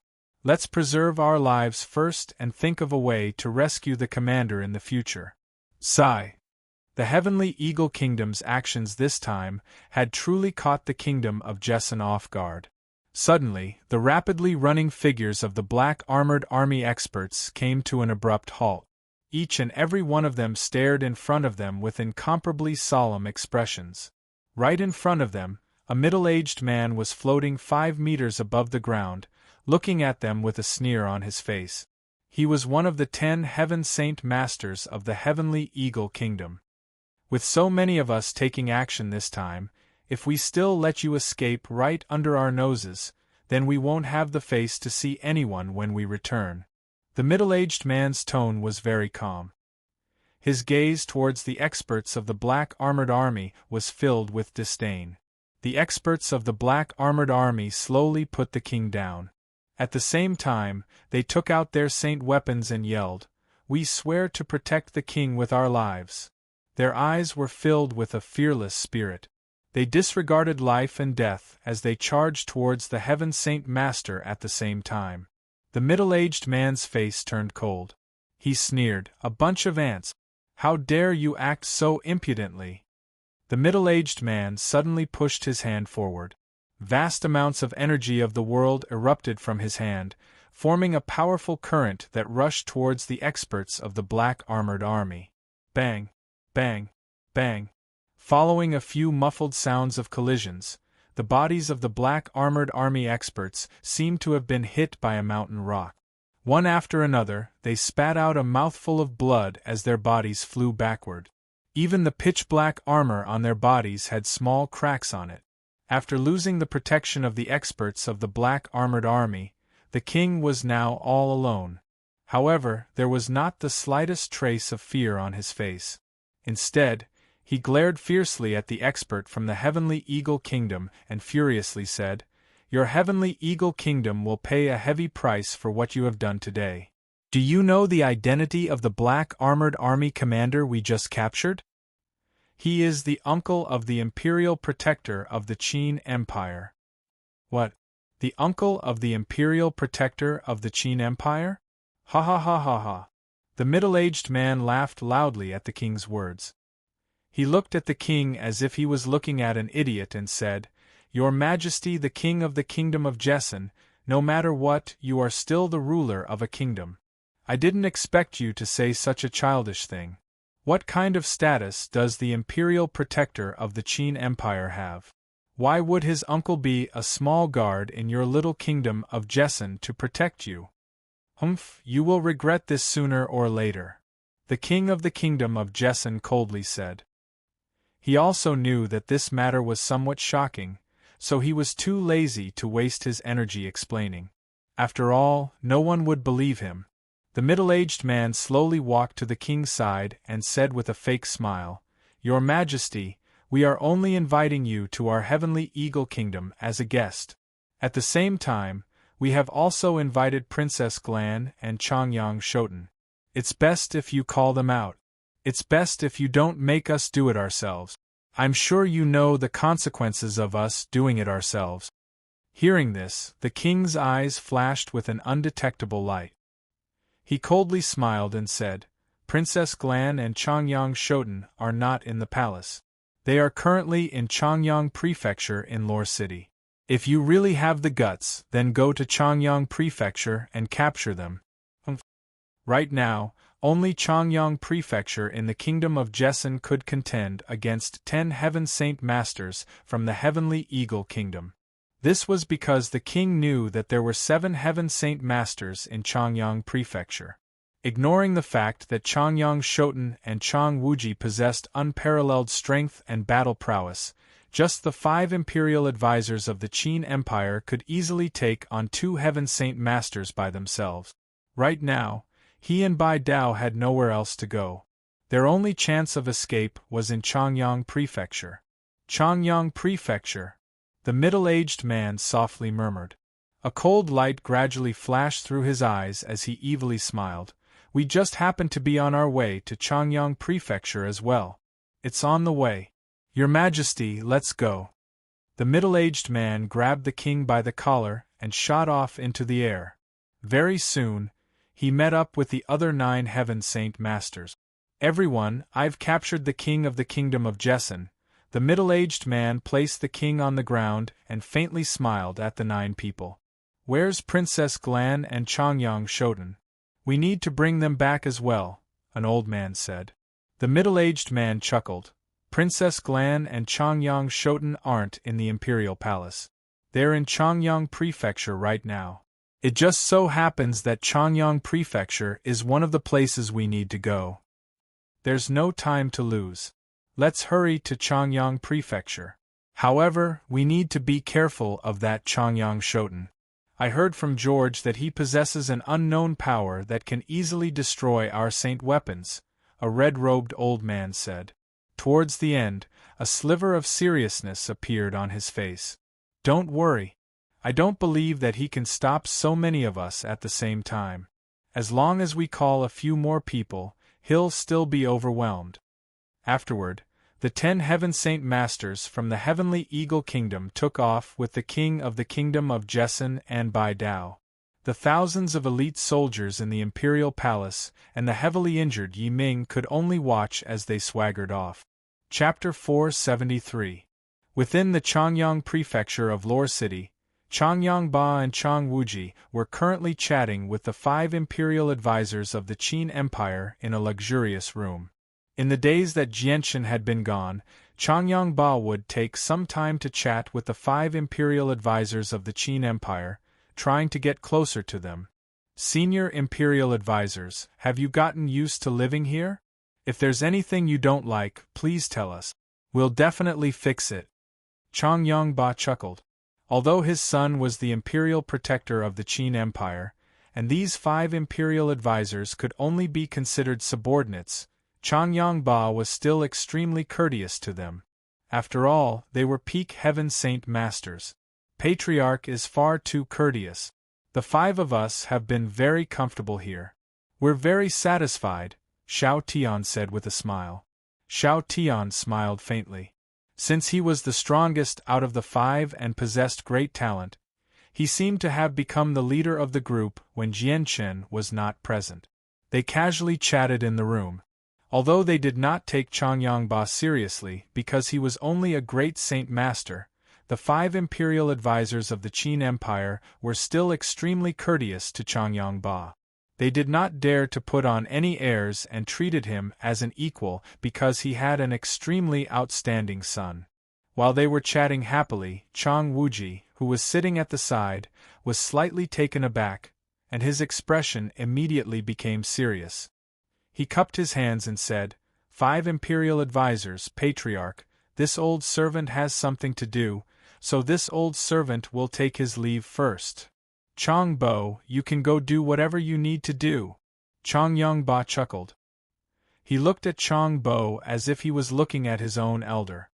Let's preserve our lives first and think of a way to rescue the commander in the future. Sigh. The Heavenly Eagle Kingdom's actions this time had truly caught the kingdom of Jessen off guard. Suddenly, the rapidly running figures of the Black Armored Army experts came to an abrupt halt. Each and every one of them stared in front of them with incomparably solemn expressions. Right in front of them, a middle-aged man was floating 5 meters above the ground, looking at them with a sneer on his face. He was one of the 10 Heaven Saint Masters of the Heavenly Eagle Kingdom. With so many of us taking action this time, if we still let you escape right under our noses, then we won't have the face to see anyone when we return. The middle-aged man's tone was very calm. His gaze towards the experts of the Black Armored Army was filled with disdain. The experts of the Black Armored Army slowly put the king down. At the same time, they took out their saint weapons and yelled, We swear to protect the king with our lives. Their eyes were filled with a fearless spirit. They disregarded life and death as they charged towards the Heaven Saint Master at the same time. The middle-aged man's face turned cold. He sneered, A bunch of ants. How dare you act so impudently? The middle-aged man suddenly pushed his hand forward. Vast amounts of energy of the world erupted from his hand, forming a powerful current that rushed towards the experts of the Black Armored Army. Bang! Bang! Bang! Following a few muffled sounds of collisions, the bodies of the black armored army experts seemed to have been hit by a mountain rock. One after another, they spat out a mouthful of blood as their bodies flew backward. Even the pitch-black armor on their bodies had small cracks on it. After losing the protection of the experts of the black armored army, the king was now all alone. However, there was not the slightest trace of fear on his face. Instead, he glared fiercely at the expert from the Heavenly Eagle Kingdom and furiously said, "Your Heavenly Eagle Kingdom will pay a heavy price for what you have done today. Do you know the identity of the black armored army commander we just captured? He is the uncle of the Imperial Protector of the Qin Empire." "What? The uncle of the Imperial Protector of the Qin Empire? Ha ha ha ha ha." The middle-aged man laughed loudly at the king's words. He looked at the king as if he was looking at an idiot and said, "Your Majesty, the king of the kingdom of Jessen, no matter what, you are still the ruler of a kingdom. I didn't expect you to say such a childish thing. What kind of status does the Imperial Protector of the Qin Empire have? Why would his uncle be a small guard in your little kingdom of Jessen to protect you? Humph, you will regret this sooner or later," the king of the kingdom of Jessen coldly said. He also knew that this matter was somewhat shocking, so he was too lazy to waste his energy explaining. After all, no one would believe him. The middle-aged man slowly walked to the king's side and said with a fake smile, "Your Majesty, we are only inviting you to our Heavenly Eagle Kingdom as a guest. At the same time, we have also invited Princess Glan and Chongyang Shoten. It's best if you call them out. It's best if you don't make us do it ourselves. I'm sure you know the consequences of us doing it ourselves." Hearing this, the king's eyes flashed with an undetectable light. He coldly smiled and said, "Princess Glan and Chongyang Shoten are not in the palace. They are currently in Chongyang Prefecture in Lore City. If you really have the guts, then go to Chongyang Prefecture and capture them." Right now, only Chongyang Prefecture in the Kingdom of Jessen could contend against 10 Heaven Saint Masters from the Heavenly Eagle Kingdom. This was because the king knew that there were 7 Heaven Saint Masters in Chongyang Prefecture. Ignoring the fact that Chongyang Shoten and Chong Wuji possessed unparalleled strength and battle prowess, just the 5 Imperial advisors of the Qin Empire could easily take on 2 Heaven Saint Masters by themselves. Right now, he and Bai Dao had nowhere else to go. Their only chance of escape was in Chongyang Prefecture. Chongyang Prefecture, the middle-aged man softly murmured. A cold light gradually flashed through his eyes as he evilly smiled. "We just happen to be on our way to Chongyang Prefecture as well. It's on the way. Your Majesty, let's go." The middle-aged man grabbed the king by the collar and shot off into the air. Very soon, he met up with the other 9 Heaven Saint Masters. "Everyone, I've captured the king of the kingdom of Jessen." The middle-aged man placed the king on the ground and faintly smiled at the 9 people. "Where's Princess Glan and Chongyang Shoten? We need to bring them back as well," an old man said. The middle-aged man chuckled. "Princess Glan and Chongyang Shoten aren't in the Imperial Palace. They're in Chongyang Prefecture right now. It just so happens that Chongyang Prefecture is one of the places we need to go. There's no time to lose. Let's hurry to Chongyang Prefecture. However, we need to be careful of that Chongyang Shoten. I heard from George that he possesses an unknown power that can easily destroy our saint weapons," a red-robed old man said. Towards the end, a sliver of seriousness appeared on his face. "Don't worry. I don't believe that he can stop so many of us at the same time. As long as we call a few more people, he'll still be overwhelmed." Afterward, the 10 Heaven Saint Masters from the Heavenly Eagle Kingdom took off with the king of the Kingdom of Jessen and Bai Dao. The thousands of elite soldiers in the Imperial Palace and the heavily injured Yi Ming could only watch as they swaggered off. Chapter 473. Within the Chongyang Prefecture of Lore City, Chongyang Ba and Chong Wuji were currently chatting with the 5 Imperial advisors of the Qin Empire in a luxurious room. In the days that Jianshan had been gone, Changyangba would take some time to chat with the 5 imperial advisors of the Qin Empire, trying to get closer to them. Senior imperial advisors, have you gotten used to living here? If there's anything you don't like, please tell us. We'll definitely fix it. Changyangba chuckled. Although his son was the imperial protector of the Qin Empire, and these 5 imperial advisors could only be considered subordinates, Changyangba was still extremely courteous to them. After all, they were peak Heaven Saint Masters. Patriarch is far too courteous. The 5 of us have been very comfortable here. We're very satisfied, Xiao Tian said with a smile. Xiao Tian smiled faintly. Since he was the strongest out of the 5 and possessed great talent, he seemed to have become the leader of the group when Jianchen was not present. They casually chatted in the room. Although they did not take Changyangba seriously because he was only a great Saint Master, the 5 imperial advisors of the Qin Empire were still extremely courteous to Changyangba. They did not dare to put on any airs and treated him as an equal because he had an extremely outstanding son. While they were chatting happily, Chang Wuji, who was sitting at the side, was slightly taken aback, and his expression immediately became serious. He cupped his hands and said, 5 imperial advisors, Patriarch, this old servant has something to do, so this old servant will take his leave first. Chang Bo, you can go do whatever you need to do. Changyangba chuckled. He looked at Chang Bo as if he was looking at his own elder.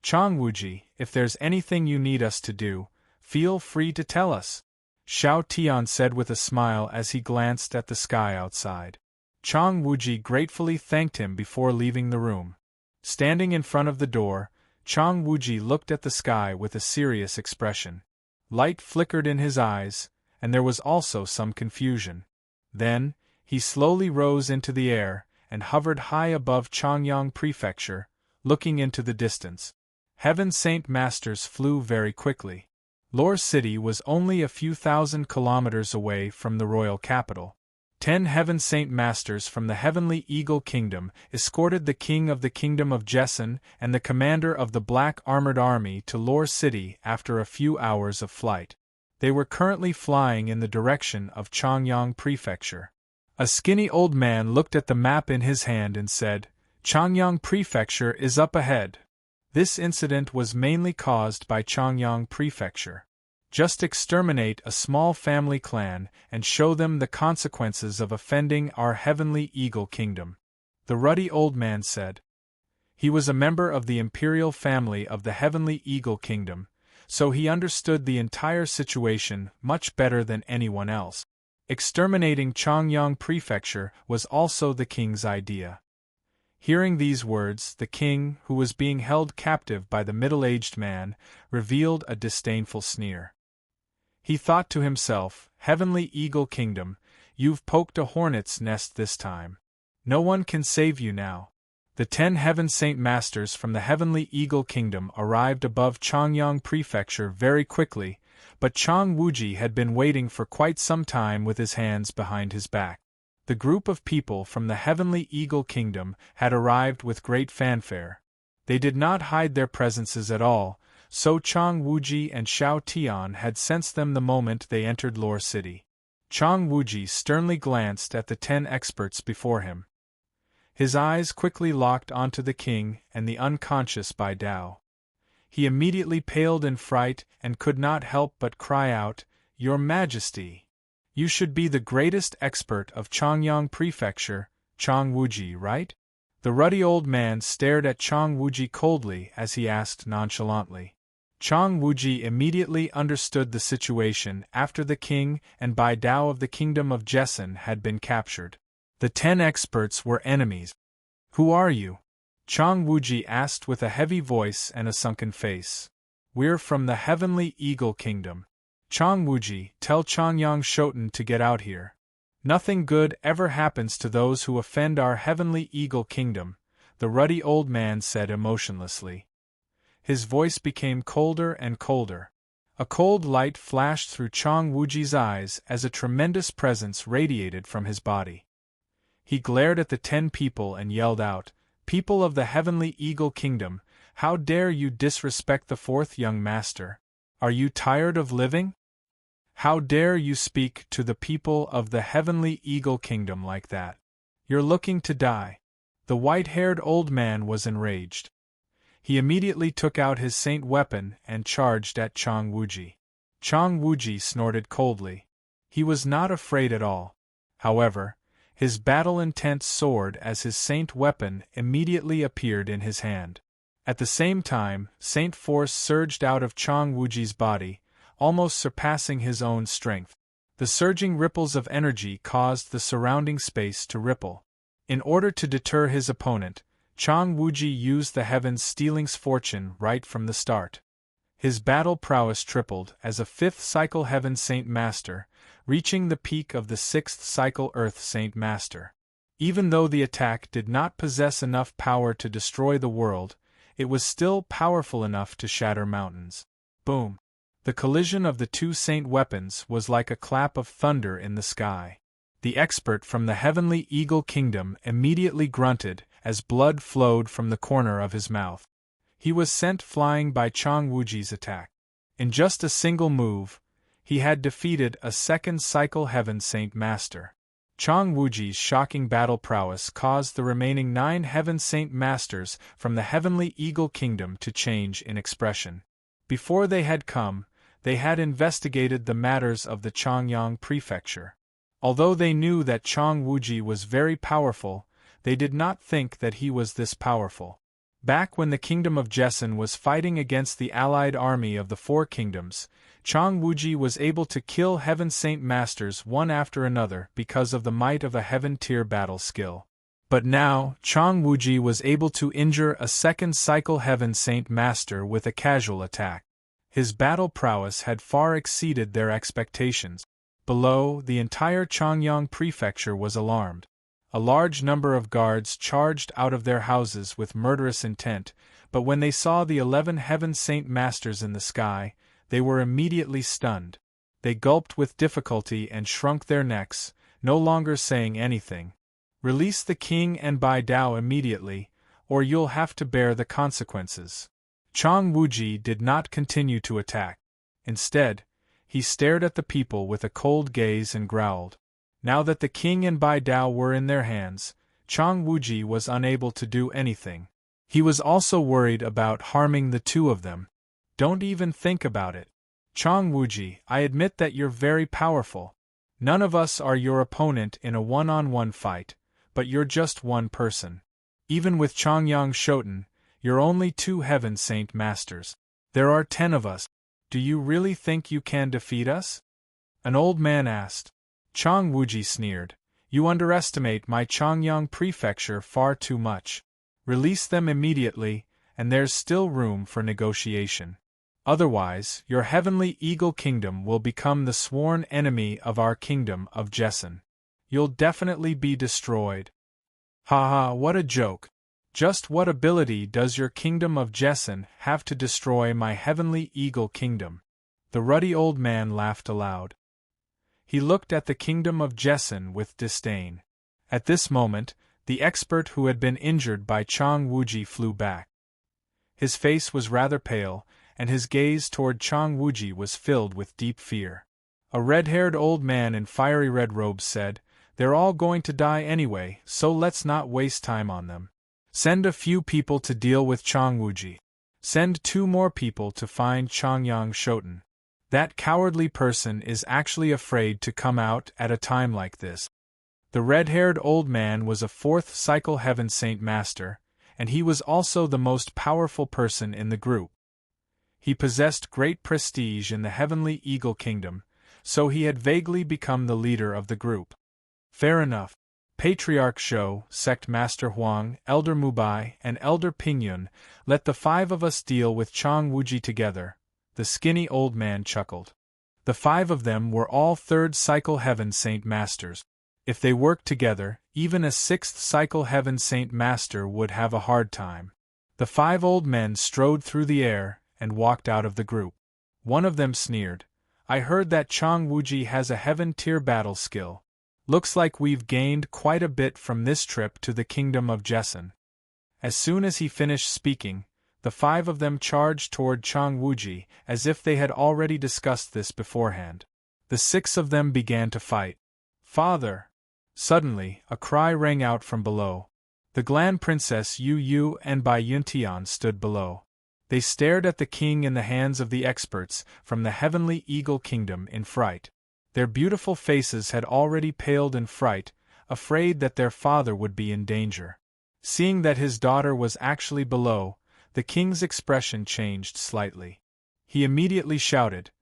Chang Wuji, if there's anything you need us to do, feel free to tell us, Xiao Tian said with a smile as he glanced at the sky outside. Chang Wuji gratefully thanked him before leaving the room. Standing in front of the door, Chang Wuji looked at the sky with a serious expression. Light flickered in his eyes, and there was also some confusion. Then, he slowly rose into the air and hovered high above Changyang Prefecture, looking into the distance. Heaven Saint Masters flew very quickly. Lore City was only a few thousand kilometers away from the royal capital. 10 Heaven Saint Masters from the Heavenly Eagle Kingdom escorted the King of the Kingdom of Jessen and the commander of the Black Armored Army to Lore City after a few hours of flight. They were currently flying in the direction of Changyang Prefecture. A skinny old man looked at the map in his hand and said, Changyang Prefecture is up ahead. This incident was mainly caused by Changyang Prefecture. Just exterminate a small family clan and show them the consequences of offending our Heavenly Eagle Kingdom. The ruddy old man said. He was a member of the imperial family of the Heavenly Eagle Kingdom, so he understood the entire situation much better than anyone else. Exterminating Changyang Prefecture was also the king's idea. Hearing these words, the king, who was being held captive by the middle-aged man, revealed a disdainful sneer. He thought to himself, Heavenly Eagle Kingdom, you've poked a hornet's nest this time. No one can save you now. The 10 Heaven Saint Masters from the Heavenly Eagle Kingdom arrived above Changyang Prefecture very quickly, but Chang Wuji had been waiting for quite some time with his hands behind his back. The group of people from the Heavenly Eagle Kingdom had arrived with great fanfare. They did not hide their presences at all, so Chang Wuji and Xiao Tian had sensed them the moment they entered Lore City. Chang Wuji sternly glanced at the 10 experts before him. His eyes quickly locked onto the king and the unconscious Bai Dao. He immediately paled in fright and could not help but cry out, Your Majesty! You should be the greatest expert of Changyang Prefecture, Chang Wuji, right? The ruddy old man stared at Chang Wuji coldly as he asked nonchalantly. Chang Wuji immediately understood the situation after the king and Bai Dao of the Kingdom of Jessen had been captured. The 10 experts were enemies. Who are you? Chang Wuji asked with a heavy voice and a sunken face. We're from the Heavenly Eagle Kingdom. Chang Wuji, tell Changyang Shoten to get out here. Nothing good ever happens to those who offend our Heavenly Eagle Kingdom, the ruddy old man said emotionlessly. His voice became colder and colder. A cold light flashed through Chang Wuji's eyes as a tremendous presence radiated from his body. He glared at the 10 people and yelled out, People of the Heavenly Eagle Kingdom, How dare you disrespect the fourth young master? Are you tired of living? How dare you speak to the people of the heavenly eagle kingdom like that? You're looking to die. The white-haired old man was enraged. He immediately took out his saint weapon and charged at Chang Wuji. Chang Wuji snorted coldly. He was not afraid at all. However, his battle-intent soared as his saint weapon immediately appeared in his hand. At the same time, saint force surged out of Chang Wuji's body, almost surpassing his own strength. The surging ripples of energy caused the surrounding space to ripple. In order to deter his opponent, Chang Wuji used the heavens stealing's fortune right from the start. His battle prowess tripled as a fifth cycle Heaven Saint Master, reaching the peak of the sixth cycle Earth Saint Master. Even though the attack did not possess enough power to destroy the world, it was still powerful enough to shatter mountains. Boom! The collision of the two saint weapons was like a clap of thunder in the sky. The expert from the heavenly eagle kingdom immediately grunted as blood flowed from the corner of his mouth. He was sent flying by Chang Wuji's attack. In just a single move, he had defeated a second cycle Heaven Saint Master. Chang Wuji's shocking battle prowess caused the remaining 9 Heaven Saint Masters from the heavenly eagle kingdom to change in expression. Before they had come, they had investigated the matters of the Changyang Prefecture. Although they knew that Chang Wuji was very powerful, they did not think that he was this powerful. Back when the kingdom of Jessen was fighting against the allied army of the Four Kingdoms, Chang Wuji was able to kill Heaven Saint Masters one after another because of the might of a Heaven-tier battle skill. But now, Chang Wuji was able to injure a second cycle Heaven Saint Master with a casual attack. His battle prowess had far exceeded their expectations. Below, the entire Changyang Prefecture was alarmed. A large number of guards charged out of their houses with murderous intent, but when they saw the 11 Heaven Saint Masters in the sky, they were immediately stunned. They gulped with difficulty and shrunk their necks, no longer saying anything. Release the king and Bai Dao immediately, or you'll have to bear the consequences. Chang Wuji did not continue to attack. Instead, he stared at the people with a cold gaze and growled. Now that the king and Bai Dao were in their hands, Chang Wuji was unable to do anything. He was also worried about harming the two of them. Don't even think about it. Chang Wuji, I admit that you're very powerful. None of us are your opponent in a one-on-one fight, but you're just one person. Even with Changyang Shoten, you're only 2 Heaven Saint Masters. There are 10 of us. Do you really think you can defeat us? An old man asked. Chang Wuji sneered. You underestimate my Changyang Prefecture far too much. Release them immediately, and there's still room for negotiation. Otherwise, your heavenly eagle kingdom will become the sworn enemy of our kingdom of Jessen. You'll definitely be destroyed. Ha ha, what a joke. Just what ability does your kingdom of Jessen have to destroy my heavenly eagle kingdom? The ruddy old man laughed aloud. He looked at the kingdom of Jessen with disdain. At this moment, the expert who had been injured by Chang Wuji flew back. His face was rather pale, and his gaze toward Chang Wuji was filled with deep fear. A red-haired old man in fiery red robes said, They're all going to die anyway, so let's not waste time on them. Send a few people to deal with Chang Wuji. Send 2 more people to find Changyang Shoten. That cowardly person is actually afraid to come out at a time like this. The red-haired old man was a 4th cycle Heaven Saint Master, and he was also the most powerful person in the group. He possessed great prestige in the heavenly eagle kingdom, so he had vaguely become the leader of the group. Fair enough. Patriarch Shou, Sect Master Huang, Elder Mubai, and Elder Pingyun, let the 5 of us deal with Chang Wuji together. The skinny old man chuckled. The 5 of them were all 3rd cycle Heaven Saint Masters. If they worked together, even a 6th cycle Heaven Saint Master would have a hard time. The 5 old men strode through the air and walked out of the group. One of them sneered. I heard that Chang Wuji has a heaven-tier battle skill. Looks like we've gained quite a bit from this trip to the kingdom of Jessen. As soon as he finished speaking, The 5 of them charged toward Chang Wuji, as if they had already discussed this beforehand. The 6 of them began to fight. "Father!" Suddenly, a cry rang out from below. The Glan Princess Yu Yu and Bai Yuntian stood below. They stared at the king in the hands of the experts from the heavenly eagle kingdom in fright. Their beautiful faces had already paled in fright, afraid that their father would be in danger. Seeing that his daughter was actually below, the king's expression changed slightly. He immediately shouted,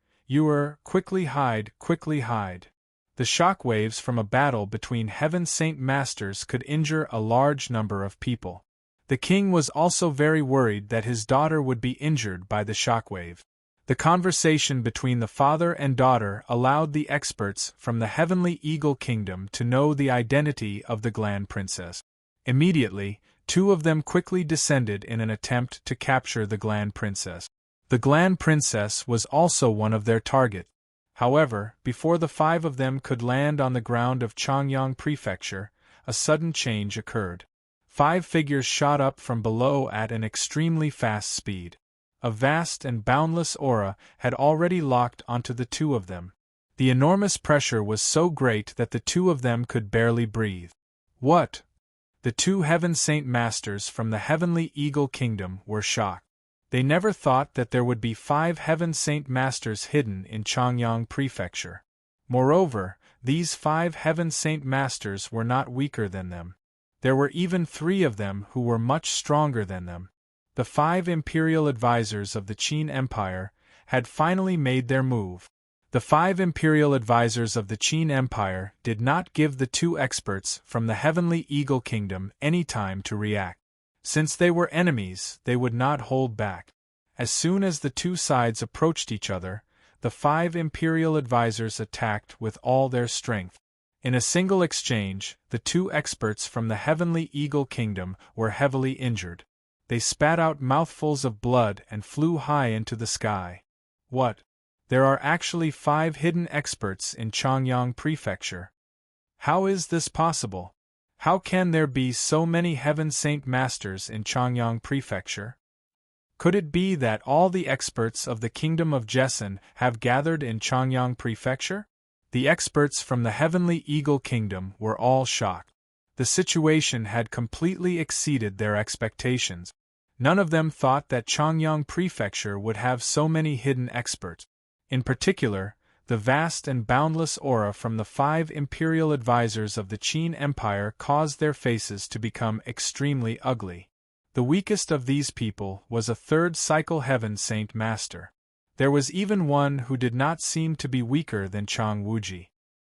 quickly hide, quickly hide." The shock waves from a battle between Heaven Saint Masters could injure a large number of people. The king was also very worried that his daughter would be injured by the shockwave. The conversation between the father and daughter allowed the experts from the Heavenly Eagle Kingdom to know the identity of the Glan Princess. Immediately, 2 of them quickly descended in an attempt to capture the Glan Princess. The Glan Princess was also one of their target. However, before the 5 of them could land on the ground of Changyang Prefecture, a sudden change occurred. 5 figures shot up from below at an extremely fast speed. A vast and boundless aura had already locked onto the 2 of them. The enormous pressure was so great that the 2 of them could barely breathe. "What?" The 2 Heaven Saint Masters from the Heavenly Eagle Kingdom were shocked. They never thought that there would be 5 Heaven Saint Masters hidden in Changyang Prefecture. Moreover, these 5 Heaven Saint Masters were not weaker than them. There were even 3 of them who were much stronger than them. The 5 imperial advisors of the Qin Empire had finally made their move. The 5 imperial advisors of the Qin Empire did not give the 2 experts from the Heavenly Eagle Kingdom any time to react. Since they were enemies, they would not hold back. As soon as the 2 sides approached each other, the 5 imperial advisors attacked with all their strength. In a single exchange, the 2 experts from the Heavenly Eagle Kingdom were heavily injured. They spat out mouthfuls of blood and flew high into the sky. "What? There are actually 5 hidden experts in Changyang Prefecture. How is this possible? How can there be so many Heaven Saint Masters in Changyang Prefecture? Could it be that all the experts of the Kingdom of Jessen have gathered in Changyang Prefecture?" The experts from the Heavenly Eagle Kingdom were all shocked. The situation had completely exceeded their expectations. None of them thought that Changyang Prefecture would have so many hidden experts. In particular, the vast and boundless aura from the 5 imperial advisors of the Qin Empire caused their faces to become extremely ugly. The weakest of these people was a 3rd Cycle Heaven Saint Master. There was even one who did not seem to be weaker than Chang Wuji.